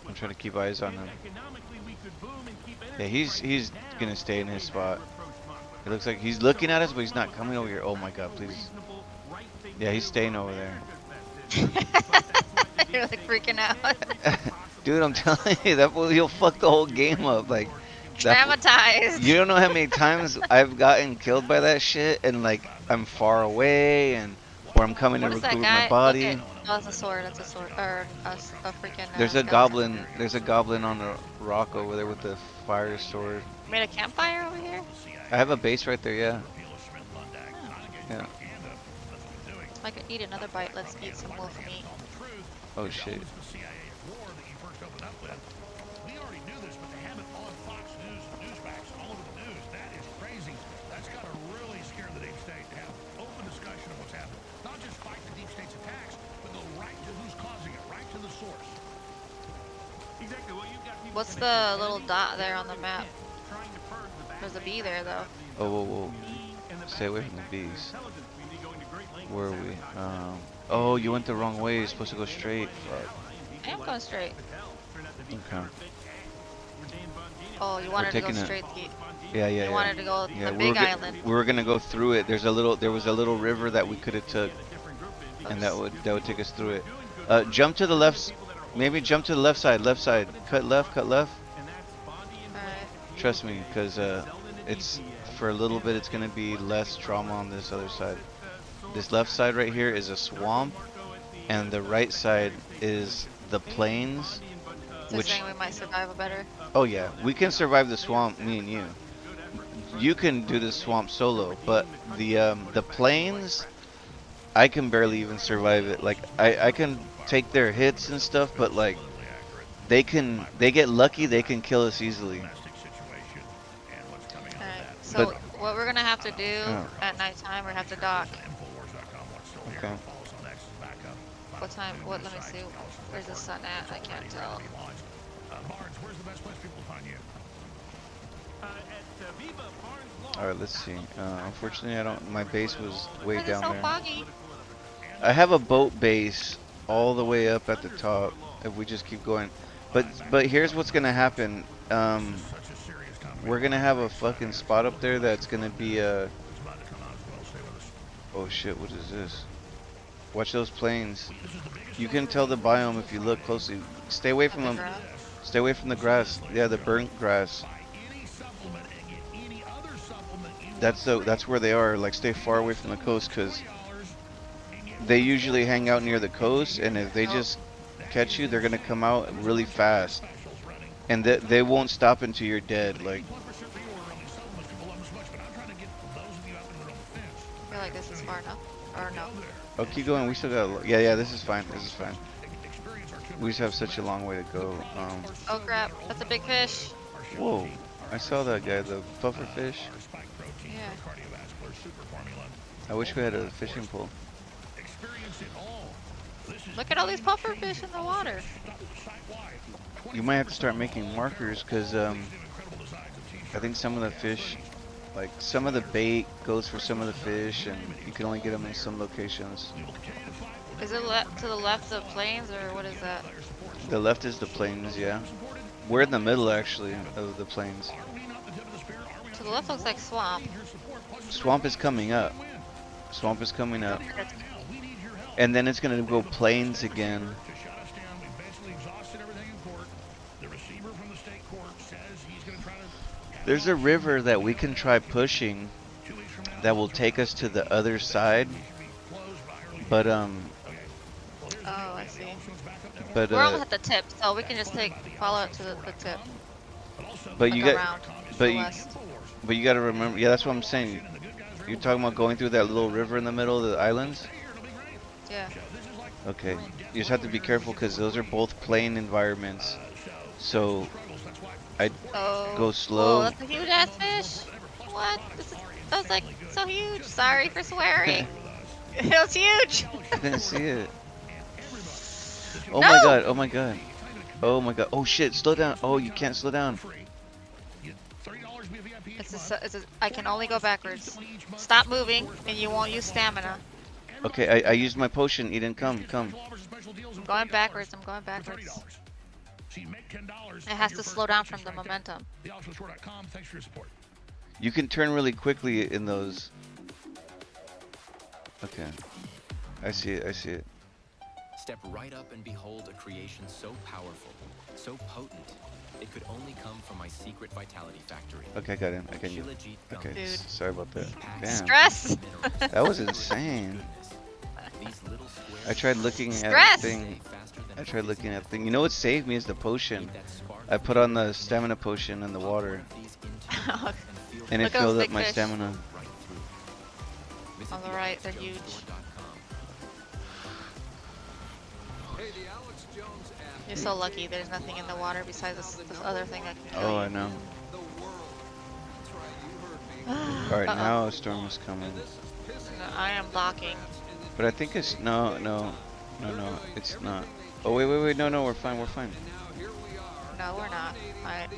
I'm trying to keep eyes on him. Yeah, he's gonna stay in his spot. It looks like he's looking at us, but he's not coming over here. Oh my God, please. Yeah, he's staying over there. You're like freaking out. Dude, I'm telling you, he'll fuck the whole game up. Like, traumatized. You don't know how many times I've gotten killed by that shit, and like I'm far away, and or I'm coming to recruit my body. Oh, that's a sword. That's a sword, or a freaking. There's a goblin. There's a goblin on the rock over there with the fire sword. Made a campfire over here. I have a base right there. Yeah. Yeah. I could eat another bite. Let's eat some wolf meat. Oh shit. What's the little dot there on the map? There's a bee there though. Oh, whoa, whoa. Stay away from the bees. Where are we? Oh, you went the wrong way. You're supposed to go straight. Fuck. I am going straight. Okay. Oh, you We're wanted to go taking it. straight. Yeah, yeah, You yeah. wanted to go Yeah, the big island. we were gonna go through it. There was a little river that we could have took, and that would take us through it. Jump to the left. Maybe jump to the left side. Left side. Cut left. Cut left. Trust me, because it's for a little bit. It's gonna be less trauma on this other side. This left side right here is a swamp, and the right side is the plains. So you're saying we might survive a better? Oh yeah, we can survive the swamp, me and you. You can do the swamp solo, but the plains, I can barely even survive it. Like I can take their hits and stuff, but like they get lucky, they can kill us easily. Alright, so what we're gonna have to do at nighttime, we have to dock. Okay. What time? What? Let me see. Where's the sun at? I can't tell. Barnes, where's the best place people to find you? All right, let's see. Unfortunately, I don't. My base was way Why is it down so there. foggy? I have a boat base all the way up at the top. If we just keep going, but here's what's gonna happen. We're gonna have a fucking spot up there that's gonna be a. Oh shit! What is this? Watch those planes. You can tell the biome if you look closely. Stay away from them. Stay away from the grass. Yeah, the burnt grass. That's where they are. Like, stay far away from the coast, because they usually hang out near the coast, and if they just catch you, they're gonna come out really fast, and they won't stop until you're dead. Like. I feel like this is far enough, or no? Oh, keep going. We still got. Yeah. This is fine. This is fine. We just have such a long way to go. Oh crap! That's a big fish. Whoa! I saw that guy, the puffer fish. Yeah. I wish we had a fishing pole. Look at all these puffer fish in the water. You might have to start making markers, because I think some of the fish, like some of the bait goes for some of the fish, and you can only get them in some locations. Is it to the left of plains, or what is that? The left is the plains, yeah. We're in the middle, actually, of the plains. To the left looks like swamp. Swamp is coming up. Swamp is coming up. And then it's going to go plains again. There's a river that we can try pushing that will take us to the other side. But, Oh, I see. But, we're almost at the tip, so we can just follow it to the tip. But like you got, around, but you got to remember. Yeah, that's what I'm saying. You're talking about going through that little river in the middle of the islands. Yeah. Okay. You just have to be careful, because those are both plain environments. So I go slow. Oh, that's a huge ass fish. What? That's like so huge. Sorry for swearing. It was huge. I didn't see it. Oh No! my god. Oh my god. Oh my god. Oh shit. Slow down. Oh, you can't slow down. I can only go backwards. Stop moving, and you won't use stamina. Okay, I used my potion. Eden, come. I'm going backwards. I'm going backwards. It has to slow down from the momentum. You can turn really quickly in those. Okay. I see it. Step right up and behold a creation so powerful, so potent, it could only come from my secret vitality factory. Okay, I got him. Okay, Dude. sorry about that. Damn. Stress. That was insane. I tried looking Stress. at thing. You know what saved me is the potion. I put on the stamina potion in the water, and it Look at those filled up big my fish. stamina. On the right, they're huge. You're so lucky. There's nothing in the water besides this other thing that can kill Oh, you. I know. All right, now a storm is coming. No, I am blocking. But I think it's no, it's not. Oh wait, no, we're fine. No, No, we're not. Alright.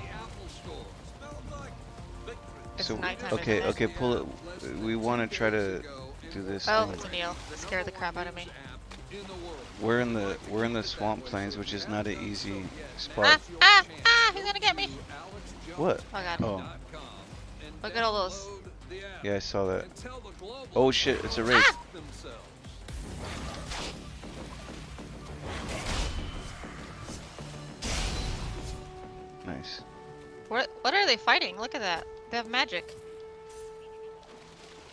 It's So nighttime, okay, isn't it? okay, pull it. We want to try to do this Oh, thing. it's a Neil. It scared the crap out of me. We're in the swamp plains, which is not an easy Ah! spot. Ah! Ah! He's gonna get me! What? Oh god. Oh, Look at all those. yeah, I saw that. Oh shit, it's a raid. Ah! Nice. What are they fighting? Look at that. They have magic.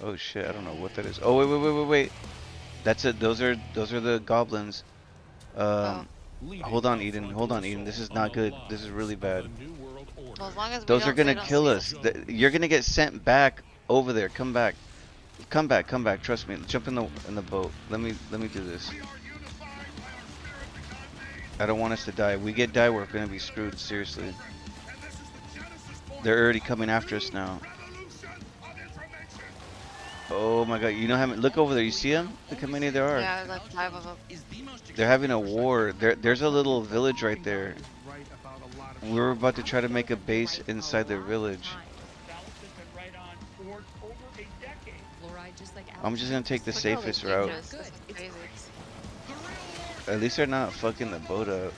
Oh shit, I don't know what that is. Oh wait. That's it. Those are the goblins. Hold on, Eden. Hold on, Eden. This is not good. This is really bad. Well, as long as we Those are don't, they gonna don't kill see us. You're gonna get sent back over there. Come back. Come back. Come back. Trust me. Jump in the boat. Let me do this. I don't want us to die. If we die, we're gonna be screwed. Seriously. They're already coming after us now. Oh my god, you know how many, look over there, you see them? Look how many there are. Yeah, there's like 5 of them. They're having a war. There's a little village right there. We're about to try to make a base inside their village. I'm just gonna take the safest route. This is crazy. At least they're not fucking the boat up.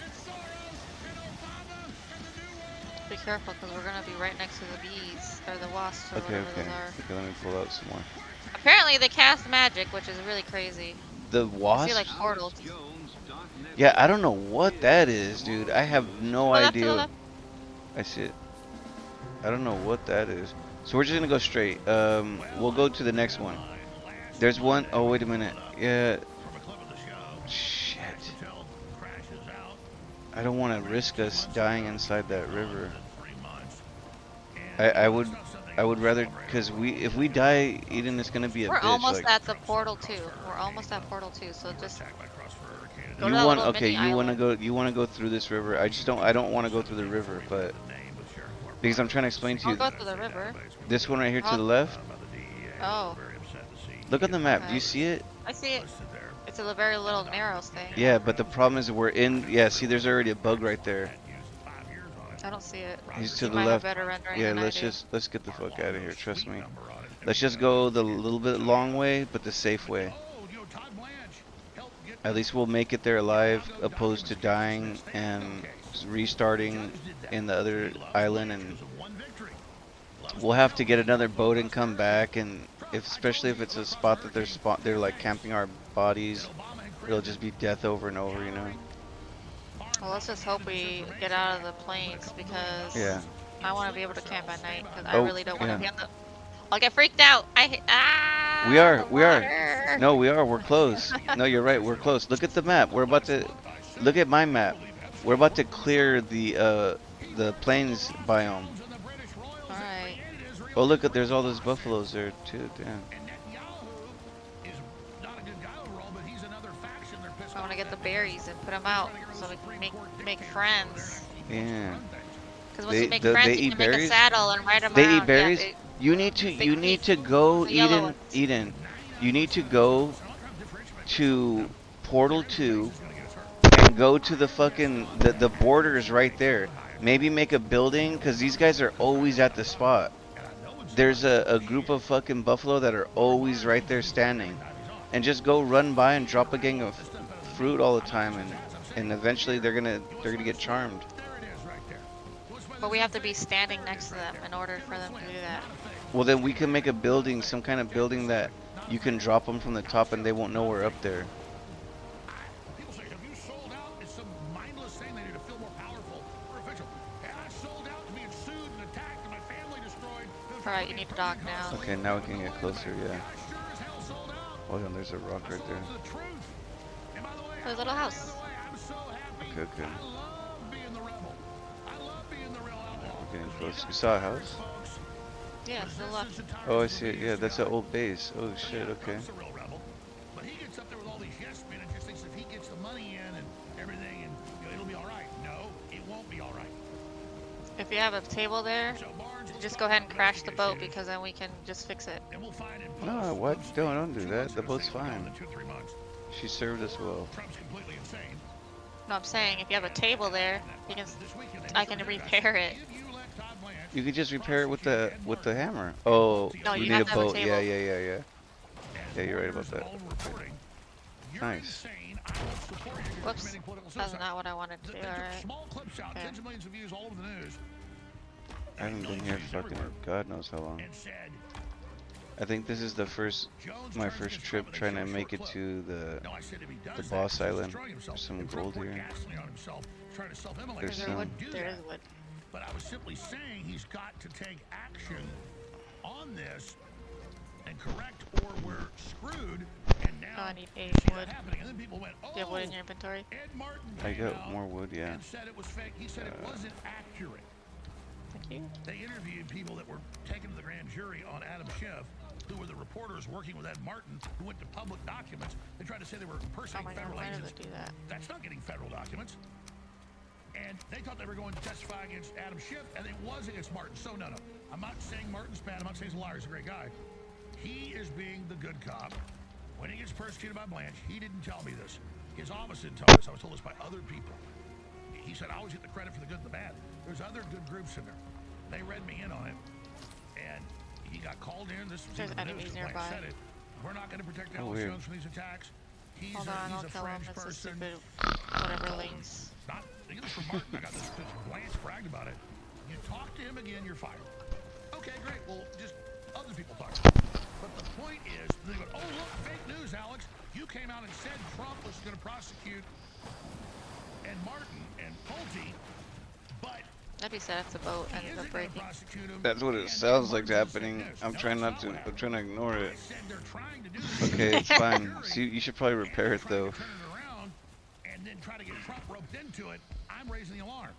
Be careful, because we're gonna be right next to the bees, or the wasps, or Okay, whatever okay. those are. Okay, let me pull out some more. Apparently they cast magic, which is really crazy. The I wasp? see like portals. Yeah, I don't know what that is, dude. I have no To the left, to the idea. left. I see it. I don't know what that is. So we're just gonna go straight. We'll go to the next one. There's one. Oh, wait a minute. Yeah. Shit. I don't want to risk us dying inside that river. I would rather, cause if we die, Eden is gonna be a We're bitch. almost Like, at the portal 2. We're almost at portal 2, so just go you to that want, little okay, mini you want to island. go, through this river. I don't want to go through the river, but because I'm trying to explain to I'll you. go through the river. This one right here to the left. Oh. Look on the map. Okay. Do you see it? I see it. It's a very little narrow thing. Yeah, but the problem is we're in. Yeah, see, there's already a bug right there. I don't see it. He's to You the might have left. better rendering Yeah, than I let's do. get the fuck out of here. Trust me. Let's just go the little bit long way, but the safe way. At least we'll make it there alive, opposed to dying and restarting in the other island, and we'll have to get another boat and come back. And especially if it's a spot that they're like camping our bodies, it'll just be death over and over, you know. Well, let's just hope we get out of the plains, because Yeah. I want to be able to camp at night, because I Oh, really don't want to yeah. be on the... I'll get freaked out. We are. water. No, we are. We're close. No, you're right. We're close. Look at the map. We're about to look at my map. We're about to clear the plains biome. All right. Oh, look at there's all those buffaloes there too. Damn. I want to get the berries and put them out, so we can make friends. Yeah. Because once you make friends, they you eat can make a berries. saddle and ride them They around. eat berries. Yeah, You need to go, The yellow Eden. ones. Eden. You need to go to Portal 2 and go to the fucking the borders right there. Maybe make a building, because these guys are always at the spot. There's a group of fucking buffalo that are always right there standing, and just go run by and drop a gang of fruit all the time, and eventually they're gonna get charmed. But we have to be standing next to them in order for them to do that. Well, then we can make a building, some kind of building that you can drop them from the top and they won't know we're up there. Alright, you need to dock now. Okay, now we can get closer, yeah. Hold on, there's a rock right there. There's a little house. Okay, okay. We're getting close. You saw a house? Yeah, to the left. Oh, I see it. Yeah, that's an old base. Oh, shit, okay. But he gets up there with all these yes men and just thinks if he gets the money in and everything, and it'll be all right. No, it won't be all right. If you have a table there, just go ahead and crash the boat, because then we can just fix it. No, what? Don't do that. The boat's fine. She served us well. Trump's completely insane. No, I'm saying if you have a table there, you can. I can repair it. You could just repair it with the hammer. Oh, No, you you need have a to have a boat. Yeah, table. yeah. Yeah, you're right about that. Nice. Whoops. That's not what I wanted to do. Alright. Small clips out, Okay. tens of millions of views all over the news. I haven't been here fucking God knows how long. I think this is my first trip trying to make it to the boss island. There's some gold here. There's some. There is wood. But I was simply saying he's got to take action on this and correct, or we're screwed. And now I need 8 wood. And then people went, Do you have wood in your inventory? Ed Martin I got more wood, yeah. and said it was fake. He said it wasn't accurate. Thank you. They interviewed people that were taken to the grand jury on Adam Schiff, who were the reporters working with Ed Martin, who went to public documents. They tried to say they were impersonating federal why does agents. it do that? That's not getting federal documents. And they thought they were going to testify against Adam Schiff, and it was against Martin. So no. I'm not saying Martin's bad. I'm not saying he's a liar. He's a great guy. He is being the good cop. When he gets persecuted by Blanche, he didn't tell me this. His office didn't tell me this. I was told this by other people. He said, I always get the credit for the good and the bad. There's other good groups in there. They read me in on it, and he got called in. This was There's in the enemies news. Like nearby. I said it. We're not going to protect Oh, Alex weird. Jones from these attacks. He's Hold on, he's I'll a kill him. French It's a person. stupid whatever links. Not, I get this from Martin. I got this because Blanche bragged about it. You talk to him again, you're fired. Okay, great. Well, just other people talk to him. But the point is, they go, oh, look, fake news, Alex. You came out and said Trump was going to prosecute and Martin and Pulte, but That'd be sad if the boat ended up breaking. That's what it sounds like happening. I'm trying to ignore it. Okay, it's fine. See, you should probably repair it though. And then try to get Trump roped into it. I'm raising the alarm.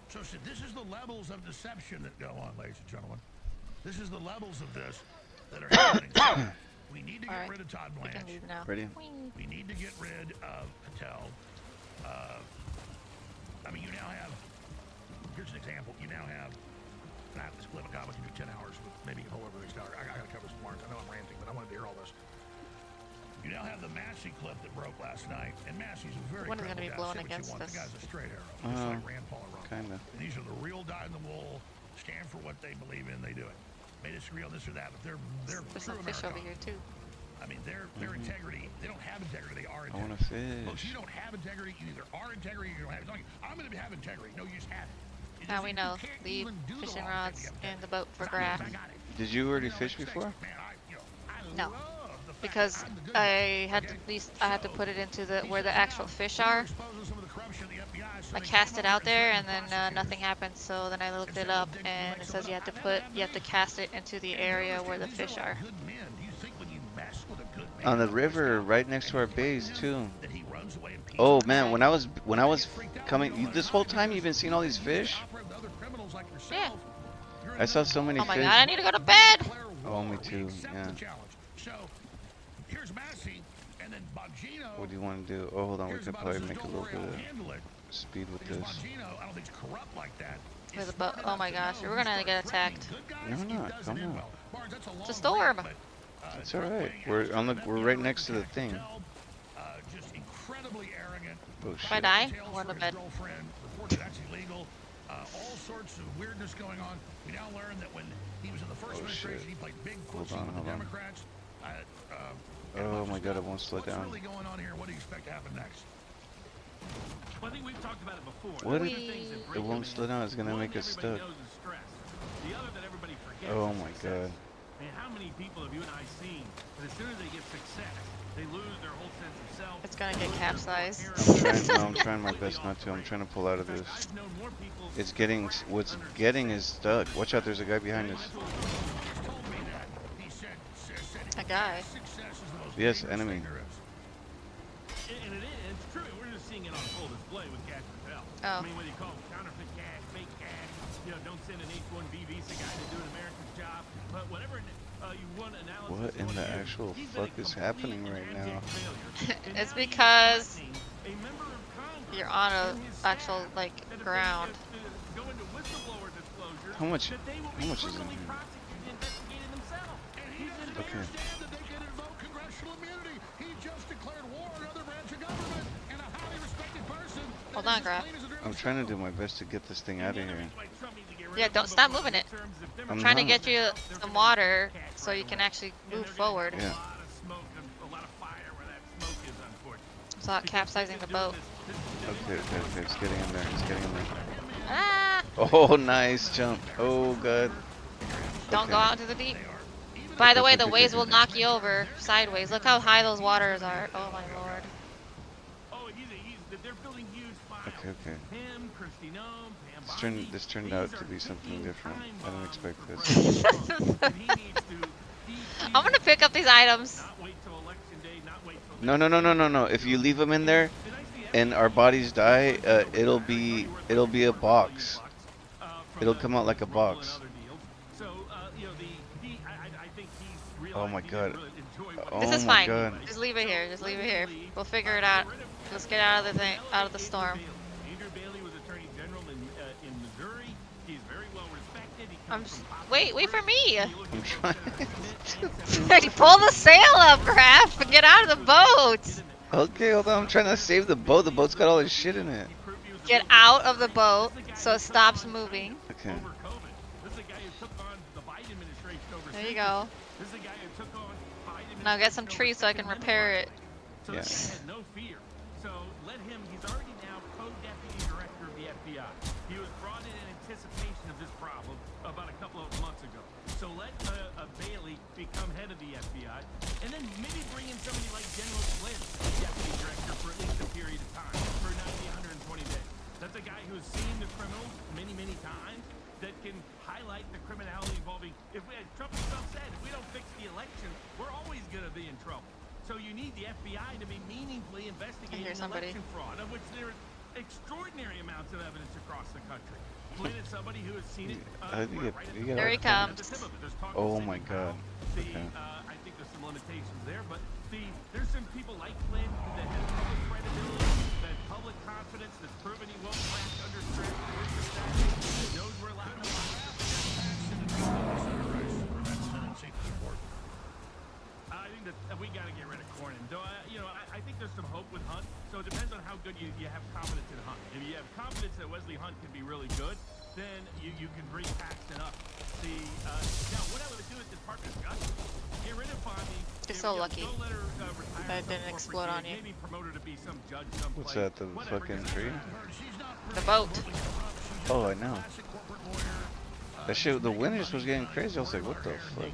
So this is the levels of deception that go on, ladies and gentlemen. This is the levels of this that are happening. We need to get rid of Todd Blanche. Ready? We need to get rid of Patel. I mean, you now have, here's an example. You now have, and I have to split a we can do 10 hours, but maybe hold over these hours. I got to cover this tomorrow. I know I'm ranting, but I wanted to hear all this. You now have the Massey clip that broke last night, and Massey's a very When is it going to be blown Say what you against want. us? The guy's a straight arrow, just like Rand Paul and Ron. Kinda. And these are the real dyed-in-the-wool, stand for what they believe in, they do it. May disagree on this or that, but they're There's true some fish over here too. I mean, their integrity, they don't have integrity, they are I integrity. want to fish. Folks, you don't have integrity, you either are integrity or you don't have it. It's not like, I'm going to have integrity. No, you just have it. Now we know. Leave fishing rods in the boat for grass. Did you already fish before? No, because I had to put it into where the actual fish are. I cast it out there and then nothing happened. So then I looked it up and it says you have to cast it into the area where the fish are. On the river, right next to our base too. Oh man, when I was coming, this whole time you've been seeing all these fish. Yeah. I saw so many Oh my fish. god, I need to go to bed. Oh, me too. Yeah. So here's Massey, and then Bongino. What do you want to do? Oh, hold on. We could probably make a little bit of speed with this. I don't think it's corrupt like that. With a boat. Oh my gosh, we're gonna get attacked. No, not. Come on. It's a storm. It's all right. We're right next to the thing. Just incredibly arrogant. Oh If I shit. die, I'm going to bed. Reported that's illegal. All sorts of weirdness going on. We now learn that when he was in the first administration, he played big footsie with the Democrats. Oh my god, it won't slow What's down. really going on here? What do you expect to happen next? Well, I think we've talked about it before. What There are if things that it break won't them slow down? It's gonna One make us everybody stuck. knows is stress. The other that everybody forgets Oh is my success. god. I mean, how many people have you and I seen that as soon as they get success, they lose their whole sense of self? It's gonna get capsized. I'm trying my best not to. I'm trying to pull out of this. It's getting, what's getting is stuck. Watch out, there's a guy behind us. A guy. Yes, enemy. And it is, it's true. We're just seeing it on full display with Cash Patel. Oh. I mean, whether you call it counterfeit cash, fake cash, you know, don't send an H-1B visa guy to do an American's job, but whatever you want analysis. What in the actual fuck is happening right now? It's because you're on a actual like ground. How much is in here? Okay. Congressional immunity. He just declared war on another branch of government and a highly respected person. Hold on, Graf. I'm trying to do my best to get this thing out of here. Yeah, don't stop moving it. I'm trying to get you some water so you can actually move forward. Yeah. It's not capsizing the boat. Okay, it's getting in there. It's getting in there. Ah! Oh, nice jump. Oh, good. Don't go out into the deep. By the way, the waves will knock you over sideways. Look how high those waters are. Oh my lord. Okay. This turned out to be something different. I didn't expect this. I'm gonna pick up these items. No. If you leave them in there, and our bodies die, it'll be a box. It'll come out like a box. Oh my god. Oh This is my fine. god. Just leave it here. Just leave it here. We'll figure it out. Let's get out of the thing, out of the storm. Wait for me. I'm trying. Pull the sail up, Graf, and get out of the boat. Okay, hold on. I'm trying to save the boat. The boat's got all this shit in it. Get out of the boat so it stops moving. Okay. There you go. Now get some trees so I can repair it. Yeah. He's already now co-deputy director of the FBI. He was brought in anticipation of this problem about a couple of months ago. So let Bailey become head of the FBI, and then maybe bring in somebody like General Flynn, deputy director, for at least a period of time, for 90, 120 days. That's a guy who has seen the criminals many, many times, that can highlight the criminality involving. Trump himself said, if we don't fix the election, we're always going to be in trouble. So you need the FBI to be meaningfully investigating election fraud, of which there are extraordinary amounts of evidence across the country. Flynn is somebody who has seen it. There he comes. Oh my god. Okay. I think there's some limitations there, but there's some people like Flynn that have public credibility, that public confidence, that's proven he won't crack under stress, that knows we're allowed to lie. I think that we got to get rid of Cornyn. Though, I think there's some hope with Hunt. So it depends on how good you have confidence in Hunt. If you have confidence that Wesley Hunt can be really good, then you can bring Paxton up. Now, what I would do with the Department of Justice, get rid of Bondi. You're so lucky that didn't explode on you. Maybe promote her to be some judge someplace. What's that? The fucking tree? The boat. Oh, I know. That shit. The wind just was getting crazy. I was like, what the fuck?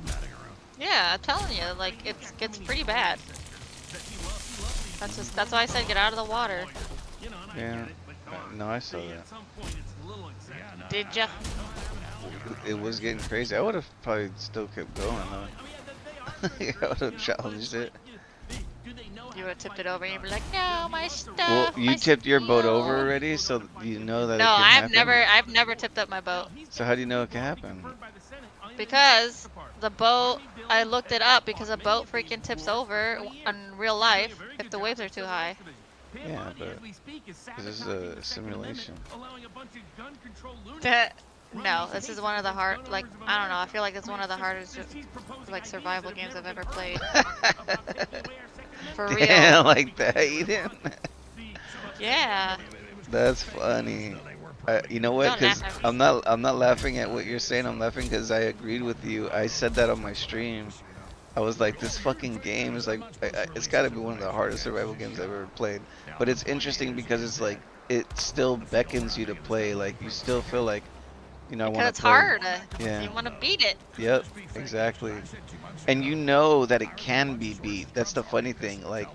Yeah, I'm telling you, like it gets pretty bad. That's why I said get out of the water. Yeah. No, I saw that. Did ya? It was getting crazy. I would have probably still kept going though. I would have challenged it. You would have tipped it over and you'd be like, no, my stuff. Well, you tipped your boat over already, so you know that. No, it can happen? I've never tipped up my boat. So how do you know it can happen? Because the boat, I looked it up, because a boat freaking tips over in real life if the waves are too high. Yeah, but this is a simulation. No, this is one of the hard, like, I don't know, I feel like it's one of the hardest, like, survival games I've ever played. For real. Damn, like that, you didn't? Yeah. That's funny. You know what? Because I'm not laughing at what you're saying. I'm laughing because I agreed with you. I said that on my stream. I was like, this fucking game is like, it's got to be one of the hardest survival games I've ever played. But it's interesting because it's like, it still beckons you to play. Like, you still feel like, you know, I want to play. Because it's hard. Yeah. You want to beat it. Yep, exactly. And you know that it can be beat. That's the funny thing. Like,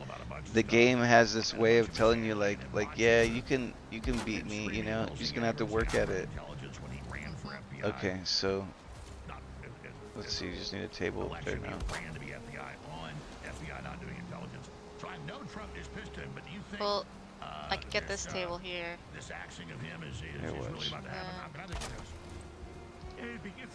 the game has this way of telling you, like yeah, you can beat me. You know, you're just gonna have to work at it. Okay, so let's see. You just need a table up there now. Well, I could get this table here. Here, watch.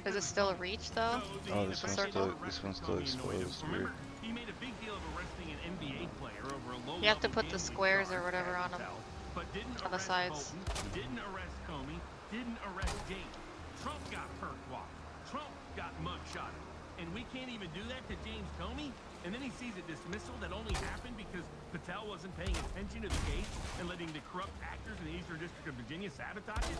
Does it still reach though? Oh, this one's still exposed. Weird. He made a big deal of arresting an NBA player over a low. You have to put the squares or whatever on them, on the sides. Didn't arrest Comey, didn't arrest James. Trump got perk walked. Trump got mugshotted. And we can't even do that to James Comey? And then he sees a dismissal that only happened because Patel wasn't paying attention to the case and letting the corrupt actors in the Eastern District of Virginia sabotage it?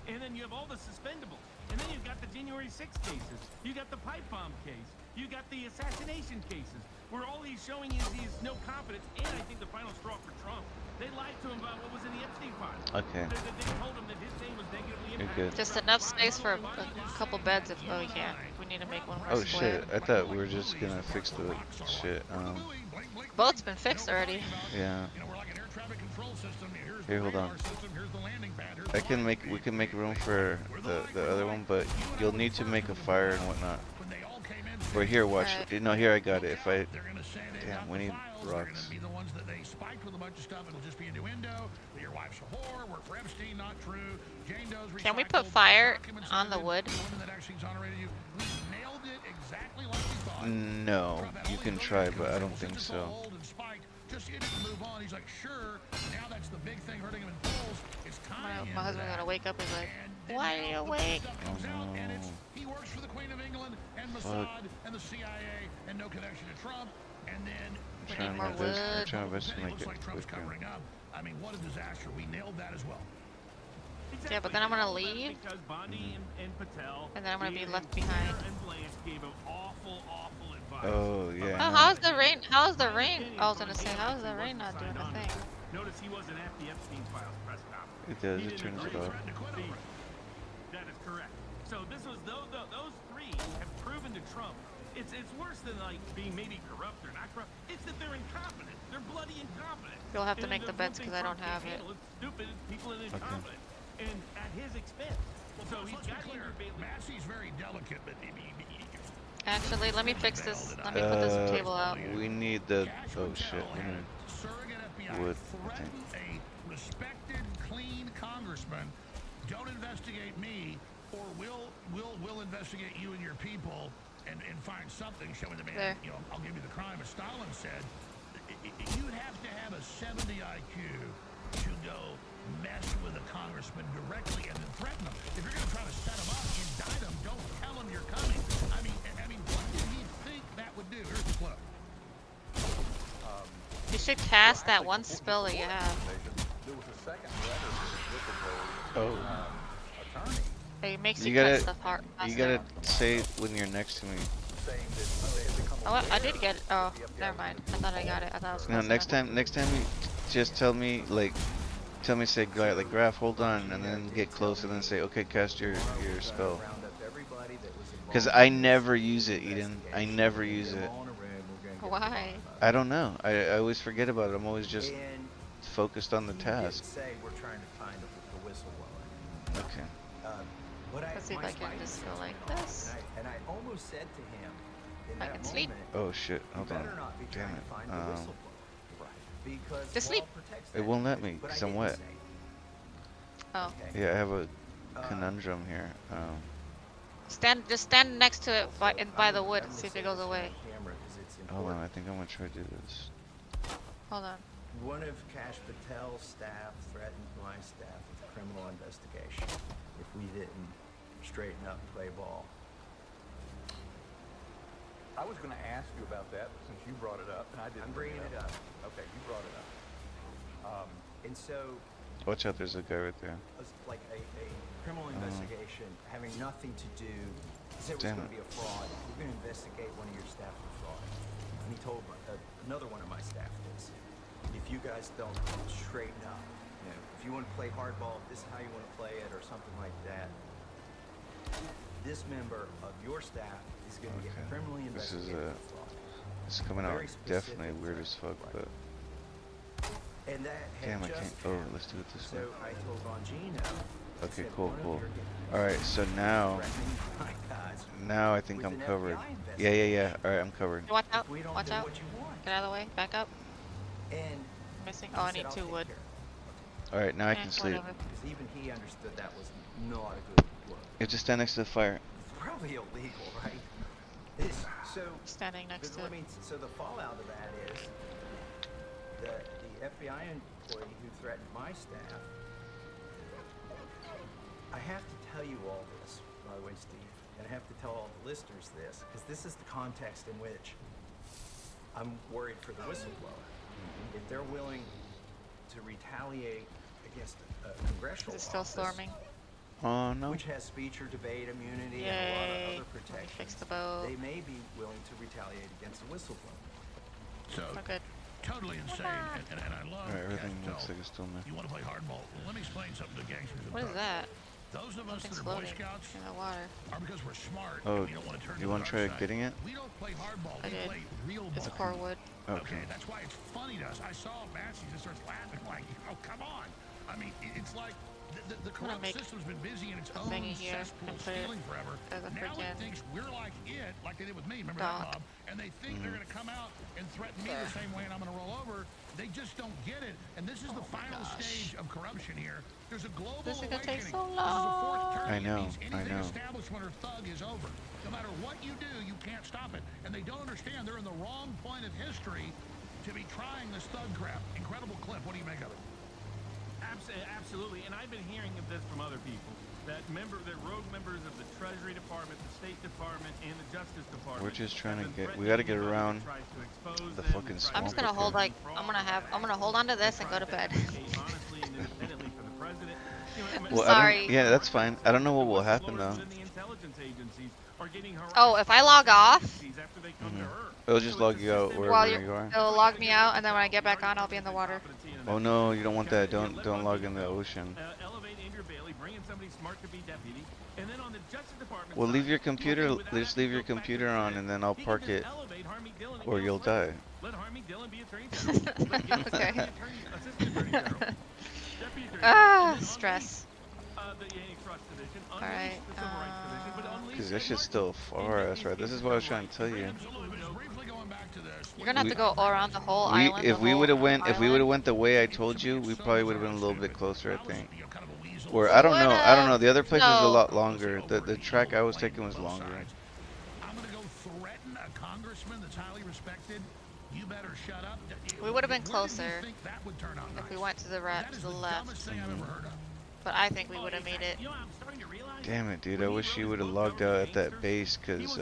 And then you have all the suspendables. And then you've got the January 6th cases. You got the pipe bomb case. You got the assassination cases, where all he's showing is he has no confidence. And I think the final straw for Trump, they lied to him about what was in the Epstein file. Okay. They told him that his name was negatively You're impacted. good. Just enough space for a couple beds if we can't. We need to make one more Oh square. shit! I thought we were just gonna fix the shit. Boat's been fixed already. Yeah. Here, hold on. I can make. We can make room for the other one, but you'll need to make a fire and whatnot. Or here, watch. Right. No, here I got it. If I. Damn, we need rocks. Be the ones that they spiked with a bunch of stuff. It'll just be innuendo. Your wife's a whore. Work for Epstein. Not true. Jane Doe's Can we recycled, put fire documents on the edited, wood? woman that actually exonerated you. We nailed it exactly like we thought. No, you can try, but I don't think so. Just hit it and move on. He's like, sure. Now that's the big thing hurting him in polls. It's time. My husband's gonna wake up and be like, why are you awake? He works for the Queen of England and Mossad and the CIA and no connection to Trump. And then I'm trying my best to make it Trump's quicker. covering up. I mean, what a disaster. We nailed that as well. Yeah, but then I'm gonna leave, Because Bondi and Patel, and then I'm gonna be Ian left and behind. Peter and Blanche gave him awful advice. Oh yeah. Oh, how's the rain? How's the rain? I was gonna say, how's the rain not doing a thing? Notice he wasn't at the Epstein files press conference. It does. He It didn't turns it agree. off. See, that is correct. So this was those three have proven to Trump. It's worse than like being maybe corrupt or not corrupt. It's that they're incompetent. They're bloody incompetent. You'll have to And make the there's bets one thing 'cause I don't Trump have can't it. handle. It's stupid. People are incompetent, and at his expense. So he's Let's be got to clear. intervene. Massey's very delicate, but Actually, let me fix this. Let me put this table out. We need the. Oh shit. We need surrogate FBI wood. I think. threaten a respected, clean congressman. Don't investigate me, or we'll investigate you and your people and find something showing the man. There. You know, I'll give you the crime. As Stalin said, you'd have to have a 70 IQ to go mess with a congressman directly and then threaten him. If you're going to try to set him up, indict him. Don't tell him you're coming. I mean, what did he think that would do? Here's the clip. You should cast that one spell that you have. There was a second letter to the Oh. attorney It makes You you cut gotta. stuff hard. You gotta say it when you're next to me. saying that they had become Oh, I did get it. Oh, never mind. I thought I got it. I thought I was No, close enough. next time you just tell me say like Graph, hold on, and then get close, and then say okay, cast your spell. Because I never use it, Eden. I never use it. Why? I don't know. I always forget about it. I'm always just focused on the task. Say we're trying to find the whistleblower. Okay. Let's see if I can just go like this. And I almost said to him, in I that can sleep. moment, Oh shit. Hold you on. better not be Damn trying it. to find the whistleblower. Because Just sleep. law protects It that won't let me individual. But because I I'm didn't wet. say it. Oh. Yeah, I have a conundrum here. Just stand next to it by the wood and see if it goes away. Hold on. I think I'm gonna try to do this. Hold on. One of Cash Patel's staff threatened my staff with a criminal investigation if we didn't straighten up and play ball. I was going to ask you about that since you brought it up, and I didn't. I'm bringing it up. Okay, you brought it up. And so, Watch out. There's a guy right there. like a criminal investigation having nothing to do, he said it was Damn going to it. be a fraud. We're going to investigate one of your staff for fraud. And he told another one of my staff this. If you guys don't straighten up, you know, if you want to play hardball, this is how you want to play it, or something like that, this member of your staff is going to get criminally This is investigated for fraud. it's coming out Very specific definitely weird as fuck, but And that had damn, I just can't. Oh, let's do it this so way. I told Bongino. I Okay, said, cool, one of cool. your guys All right, so now my guys I think with I'm an covered. FBI Yeah. All right, I'm covered. Watch out. we don't Watch do out. what you want. Get out of the way. Back up. And Missing. he Oh, I said, need "I'll 2 take wood. care of All right, now I Yeah, can sleep. whatever. Because even he understood that was not a good look. You have to stand next to the fire. It's probably illegal, right? Standing next to it. So the fallout of that is that the FBI employee who threatened my staff. I have to tell you all this, by the way, Steve, and and I have to tell all the listeners this, because this is the context in which I'm worried for the whistleblower. If they're willing to retaliate against a congressional Is it still office, storming? Oh no. which has speech or debate immunity Yay. and a lot of other Fix protections, the boat. they may be willing to retaliate against a whistleblower. So, good. totally insane, and I love Alright, everything Cash looks Tell. like it's still there. You want to play hardball? Well, let me explain something to gangsters. and What is thugs. that? Those of us Something's that are Boy floating Scouts in the water. are because we're smart. Oh, and we don't want to turn you to want the to dark try side. getting it? We don't play hardball. I We did. play real ball. It's a core wood. Okay. That's why it's funny to us. I saw a match, he just starts laughing like, oh, come on. I mean, it's like the gonna corrupt make system's been busy in its a own thingy here cesspool and put it stealing forever. as a Now it freaking thinks we're like it, like they did with me. Remember dog. that, Bob? And they think they're going to come out and threaten me the same way, and I'm going to roll over. They just don't get it. And this is the final stage of corruption here. There's a global This is gonna take awakening. so This is a fourth long. turn. I know, It means I anything know. establishment or thug is over. No matter what you do, you can't stop it. And they don't understand they're in the wrong point of history to be trying this thug crap. Incredible clip. What do you make of it? Absolutely, and I've been hearing of this from other people. That rogue members of the Treasury Department, the State Department, and the Justice Department. We're just trying to have been get. We got to get threatening around tries to expose the them, fucking tries swamp. I'm just gonna up hold there. like I'm gonna hold on to this and go to bed. honestly and independently from the president. Well, Sorry. yeah, that's fine. I don't know what will happen though. The intelligence agencies are getting harassed Oh, if I log off, after they come to her. It'll just log you out while wherever you are. it'll log me out, and then when I get back on, I'll be in the water. Oh no, you don't want that. Don't log in the ocean. Elevate Andrew Bailey, bring in somebody smart to be deputy, and then on the Justice Department. Well, leave your computer. Just leave your computer on, and then I'll park it, or you'll die. Let Harmy Dillon be Attorney General. Okay. Assistant Attorney General. Deputy Attorney Ah, stress. The Antitrust Division, All right. the Civil Rights Division, but unleash Because that shit's still far ass, right? This is what I was trying to tell you. You're gonna have to go around the whole island. If we would have went the way I told you, we probably would have been a little bit closer, I think. Or I don't know. The other place was a lot longer. The track I was taking was longer. I'm going to go threaten a congressman that's highly respected. You better shut up. We would have been Where did you closer think that would turn out if we nice? went to the That is the left. dumbest thing I've ever heard of. But I think we would have made it. Damn it, dude! I wish you would have logged out at that base, cause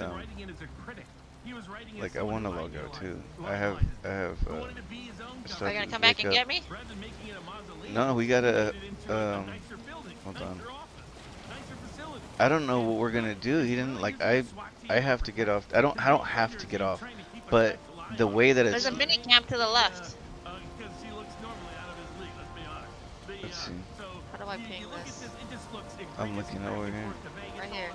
like I want to log out too. I have stuff Are you gonna to come back wake and up. get me? No, we gotta hold on. I don't know what we're gonna do. He didn't like I have to get off. I don't have to get off. But the way that There's it's a mini camp to the left. let's see. How do I ping this? I'm looking over here. Right here.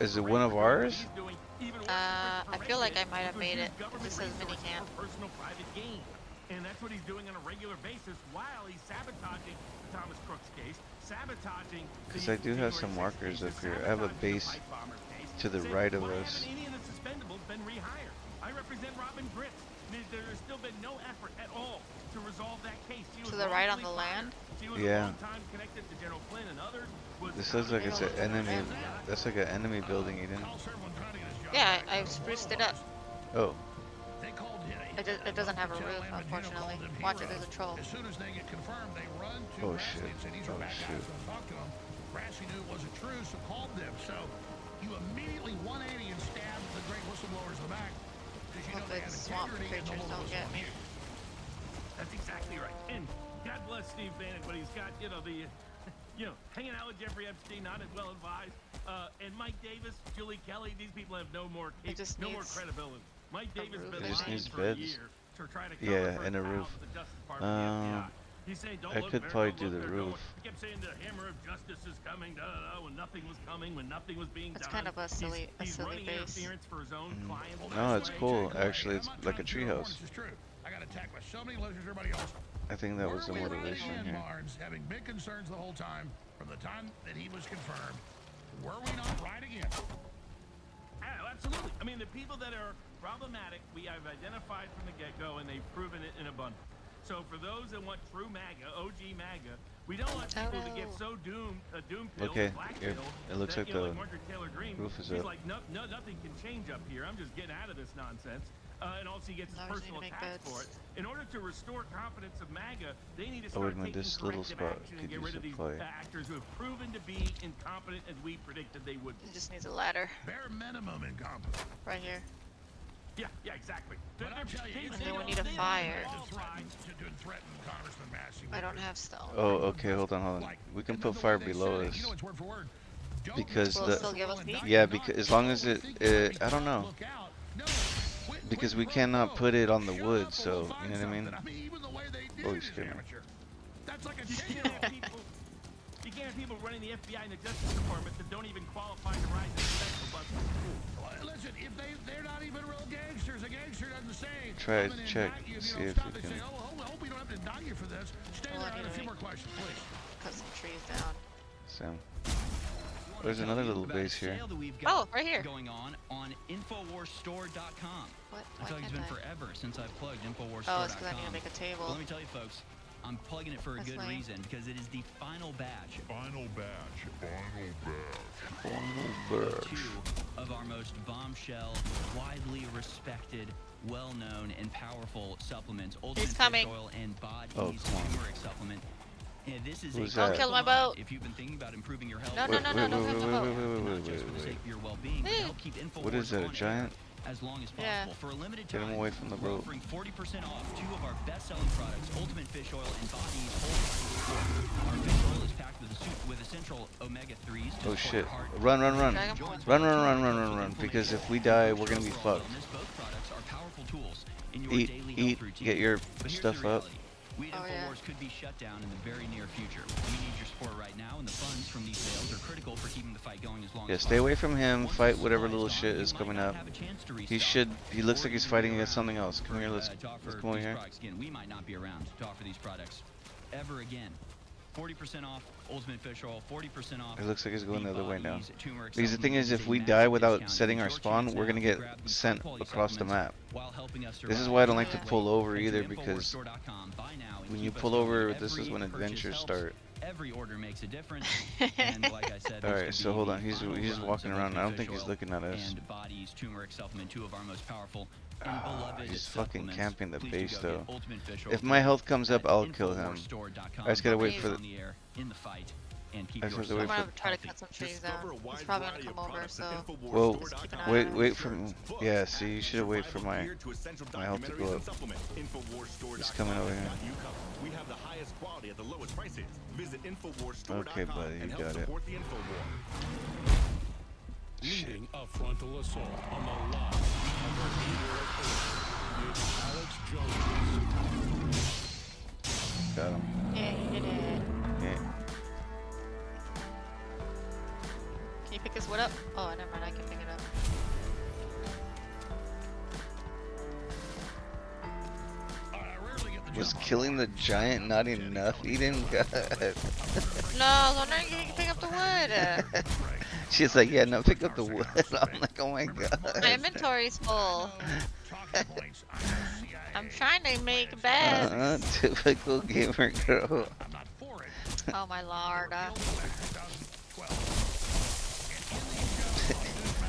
Is it one of ours? I feel like I might have made it. It just says mini camp. Personal private gain. And that's what he's doing on a regular basis while he's sabotaging the Thomas Crooks case, sabotaging Because I do have some markers up here. I have a base to the right of us. any of the suspendables been rehired. I represent Robin Gritz. There's still been no effort at all to resolve that case. To the right on the land? Yeah. Connected to General Flynn and others. This looks like it's an enemy. That's like an enemy building, Eden. Yeah, I spruced it up. Oh. It doesn't have a roof, unfortunately. Watch it, there's a troll. As soon as they get confirmed, they run to Oh Brassy shit. and said, "He's Oh back shoot. out." So talk to him. Brassy knew it wasn't true, so called them. So you immediately 180 and stabbed the great whistleblowers in the back because you know they Hopefully have the swamp integrity and creatures no don't get me. That's exactly right. And God bless Steve Bannon, but he's got, hanging out with Jeffrey Epstein, not as well advised. And Mike Davis, Julie Kelly, these people have no more more credibility. Mike Davis has been It just lying needs for a beds. year to try to cover Yeah, for and a his roof. pals, the Justice Department, the FBI. He's saying, don't I look could there, probably don't do look the there, don't roof. look. He kept saying the hammer of justice is coming, when nothing was coming, when nothing was being It's done. kind of a silly running base. interference for his own clients. No, it's cool. Actually, it's like a treehouse. This is true. I got attacked by so many lizards, everybody else. I think that was the Were we right motivation again, here. Barnes, having big concerns the whole time from the time that he was confirmed. Were we not right again? Absolutely. I mean, the people that are problematic, we have identified from the get-go, and they've proven it in abundance. So for those that want true MAGA, OG MAGA, we don't want people to get so doom-pilled, Okay, black-pilled, it looks like the like Marjorie Taylor Greene, roof is she's up. like, nothing can change up here. I'm just getting out of this nonsense. and also he gets his Now we just personal need to make attacks for it. In order to restore confidence of MAGA, they need to Oh, wait start a minute, taking this little corrective spot action and could get use rid of a these play. actors who have proven to be incompetent as we predicted they would be. It just needs a ladder. Bare minimum incompetent. Right here. Yeah, exactly. But I'll tell you, And then we need a fire. to threaten Congressman Massey. I don't have stone. Oh, okay, hold on. We can put fire below us. Because Will it still give us heat? yeah, because as long as it, I don't know. Because we cannot put it on the wood, so, you know what I mean? Oh, you scared me. That's like a you can't have people running the FBI and the Justice Department that don't even qualify to ride the special bus. Listen, if they're not even real gangsters, a gangster doesn't say. Try to check, see if we can. I hope we don't have to indict you for this. Stay there. I have a few more questions, please. Cut some trees down. Sam. There's another little base here. Oh, right here. Going on InfoWarsStore.com. What? I feel like it's been forever since I've plugged InfoWarsStore.com. Oh, it's because I need to make a table. Well, let me tell you, folks, I'm plugging it for a good reason because it is the final batch. Final batch. Two of our most bombshell, widely respected, well-known, and powerful supplements: Ultimate Fish Oil and Body's turmeric supplement. And this is Who's Don't kill my boat. If you've been thinking about improving your health, No, don't kill my boat. What is that, a giant? As long as possible. Yeah. For a limited Get time, him away from the we're boat. offering 40% off 2 of our best-selling products: Ultimate Fish Oil and Body's Whole Body Support. Our fish oil is packed with essential omega-3s. Oh shit. Run. Run. Because if we die, we're gonna be fucked. Both products are powerful tools in your Eat, daily health routine. get your But here's stuff the up. reality. We at InfoWars could be shut down in the very near future. We need your support right now, and the funds from these sales are critical for keeping the fight going as long Yeah, as stay away from him. Fight whatever little shit is coming up. He looks like he's fighting against something else. Come here, let's go in here. Again, we might not be around to offer these products ever again. 40% off Ultimate Fish Oil, 40% off. It looks like he's going the other way now. Because the thing is, if we die without setting our spawn, we're gonna get sent across the map. This is why I don't like to pull over either, because when you pull over, this is when adventures start. Every order makes a difference. And like I said, Alright, so hold on. He's walking around. I don't think he's looking at us. And Body's turmeric supplement, 2 of our most powerful and beloved He's fucking supplements. camping the Please base do go though. get Ultimate Fish Oil If my health comes up, at I'll kill him. InfoWarsStore.com. I just gotta wait for on the air, in the fight, and keep I just have to yourself wait I'm for. gonna try to cut some trees down. He's probably gonna come over, so Well, just keep an eye on him. wait for. Yeah, see, you should have waited for my health to go up. He's coming over here. We have the highest quality at the lowest prices. Visit InfoWarsStore.com Okay, buddy, you and help got it. support the InfoWar. Leading a frontal assault on the lives of our leader. It's Alex Jones. Got him. Yeah, you did it. Yeah. Can you pick this wood up? Oh, never mind. I can pick it up. Was killing the giant not enough, Eden? God. No, I was wondering if you can pick up the wood. She's like, yeah, no, pick up the wood. I'm like, oh my god. My inventory's full. I'm trying to make beds. Typical gamer girl. Oh my lord.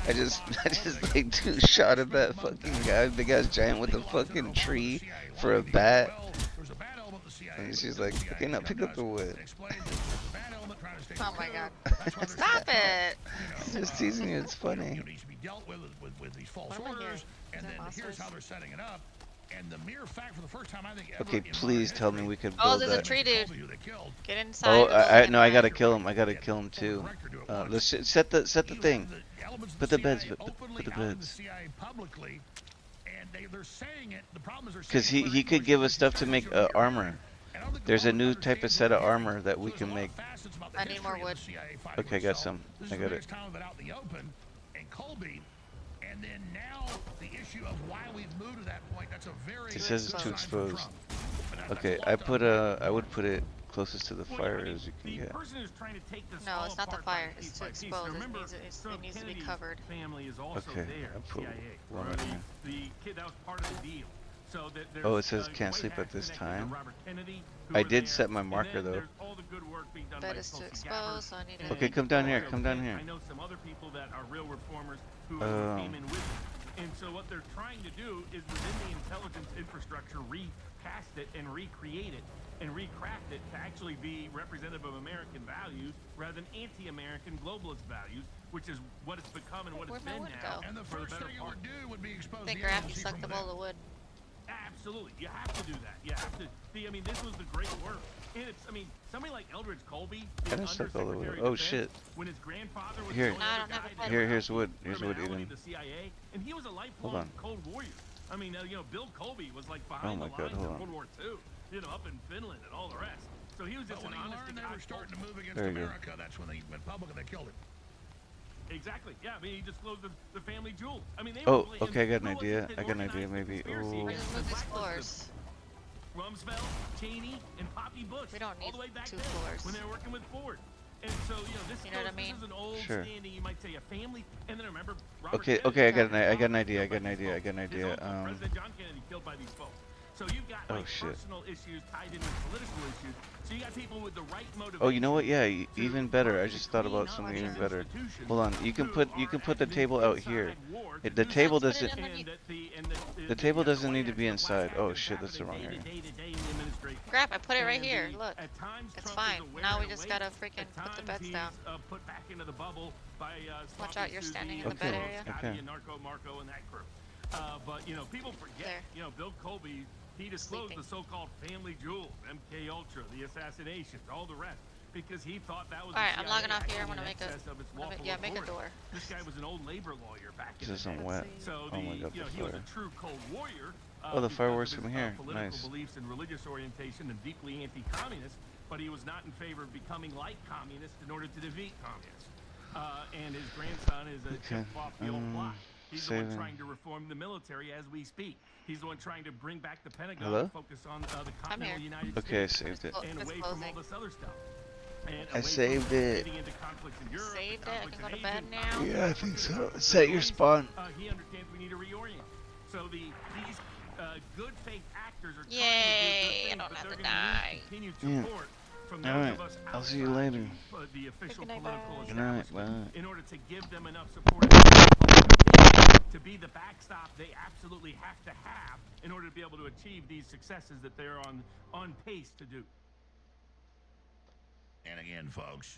I just like shot at that fucking guy, big ass giant with a fucking tree for a bat. And she's like, okay, now pick up the wood. Oh my god. Stop it! Just teasing you, it's funny. What am I hearing? And then here's how they're setting it up. And the mere fact for the first time I think ever Okay, please tell me we could build Oh, there's that. a tree dude. Get inside. Oh, no, I gotta kill him. I gotta kill him too. Let's set the thing. Put the beds. Put the beds. Because he could give us stuff to make armor. There's a new type of set of armor that we can make. I need more wood. Okay, I got some. I got it. And then now the issue of why we've moved to that point, that's a very It says it's too exposed. Okay, I would put it closest to the fire as you can get. No, it's not the fire. It's too exposed. It needs to be covered. Okay, I put one in there. The kid that was part of the deal. So that Oh, it says can't sleep at this time. I did set my marker though. Bed is too exposed, so I need to... Okay, come down here. Come down here. I know some other people that are real reformers who came in with And so what they're trying to do is within the intelligence infrastructure recast it and recreate it and recraft it to actually be representative of American values rather than anti-American globalist values, which is what it's become and what Where'd it's my been wood now. go? And the for first better thing it part. would do would be expose Think the Graphy agency sucked from up all within. the wood. Absolutely, you have to do that. You have to see. I mean, this was the great work, and it's. I mean, somebody like Eldridge Colby, I the didn't suck all the wood. Undersecretary of Oh Defense, shit. when his grandfather was Here. the only other guy Here's wood. Here's wood, criminality Eden. of the CIA, and he was a Hold lifelong on. Cold Warrior. I mean, you know, Bill Colby was like Oh behind my the God, lines hold in on. World War II, you know, up in Finland and all the rest. So he was just But an when he honest learned to they God were starting to move against Very good. America, that's when they went public and they killed him. Exactly. Yeah, I mean, he disclosed the family jewels. I mean, they Oh, were. okay, I got an who was idea. it that I got an idea, organized the maybe. conspiracy Oh. We're against just the move these blacklisted? floors. Rumsfeld, Cheney, and Poppy Bush. We don't all need the way back 2 then floors. when they were working with Ford. And so, you know, this, You know what I mean? this is an old Sure. standing, you might say, a family. And then remember, Robert Okay, Kennedy, okay, I got an idea. I got an idea. I got an his idea. uncle, President John Kennedy, killed by these folks. So you've got Oh, like shit. personal issues tied in with political issues. So you got people with the right motivation. Oh, you know what? Yeah, even better. I just thought about something even better. Hold on. You can put the table out here. The table doesn't. The table doesn't need to be inside. Oh shit, that's the wrong area. Grab, I put it right here. Look. It's fine. Now we just gotta freaking put the beds down. Put back into the bubble by Watch out, you're standing in the bed area. and Narco Marco and that crew. But you know, people forget. There. You know, Bill Colby, he disclosed the so-called family jewels, MK Ultra, the assassinations, all the rest, because he thought that was. All right, the I'm logging CIA off here. I'm acting gonna in make a. excess of its I'm gonna lawful yeah, make a authority. door. This guy was an old labor lawyer back in This the isn't day. wet. So Oh my God, you know, the he was floor. a true Cold Warrior. Oh, the because fireworks of from his, here. Political Nice. beliefs and religious orientation, and deeply anti-communist. But he was not in favor of becoming like communists in order to defeat communists. And his grandson is a chip off the old block. He's the one saving. trying to reform the military as we speak. He's the one trying to bring back the Pentagon Hello? and focus on the continental United Okay, I States. saved it. And away from all this other stuff. And I away saved from it. getting into conflicts in Europe, Saved it. I conflicts can go in to bed Asia, now. Yeah, I think so. Set your spawn. he understands we need to reorient. So these good faith actors are Yay, trying to do good things, I don't but have they're to going to die. need continued Yeah. support from those Alright, of us I'll see you outside later. the official Good night, political bye. Good night, establishment bye. in order to give them enough support to be the backstop they absolutely have to have in order to be able to achieve these successes that they're on pace to do. And again, folks,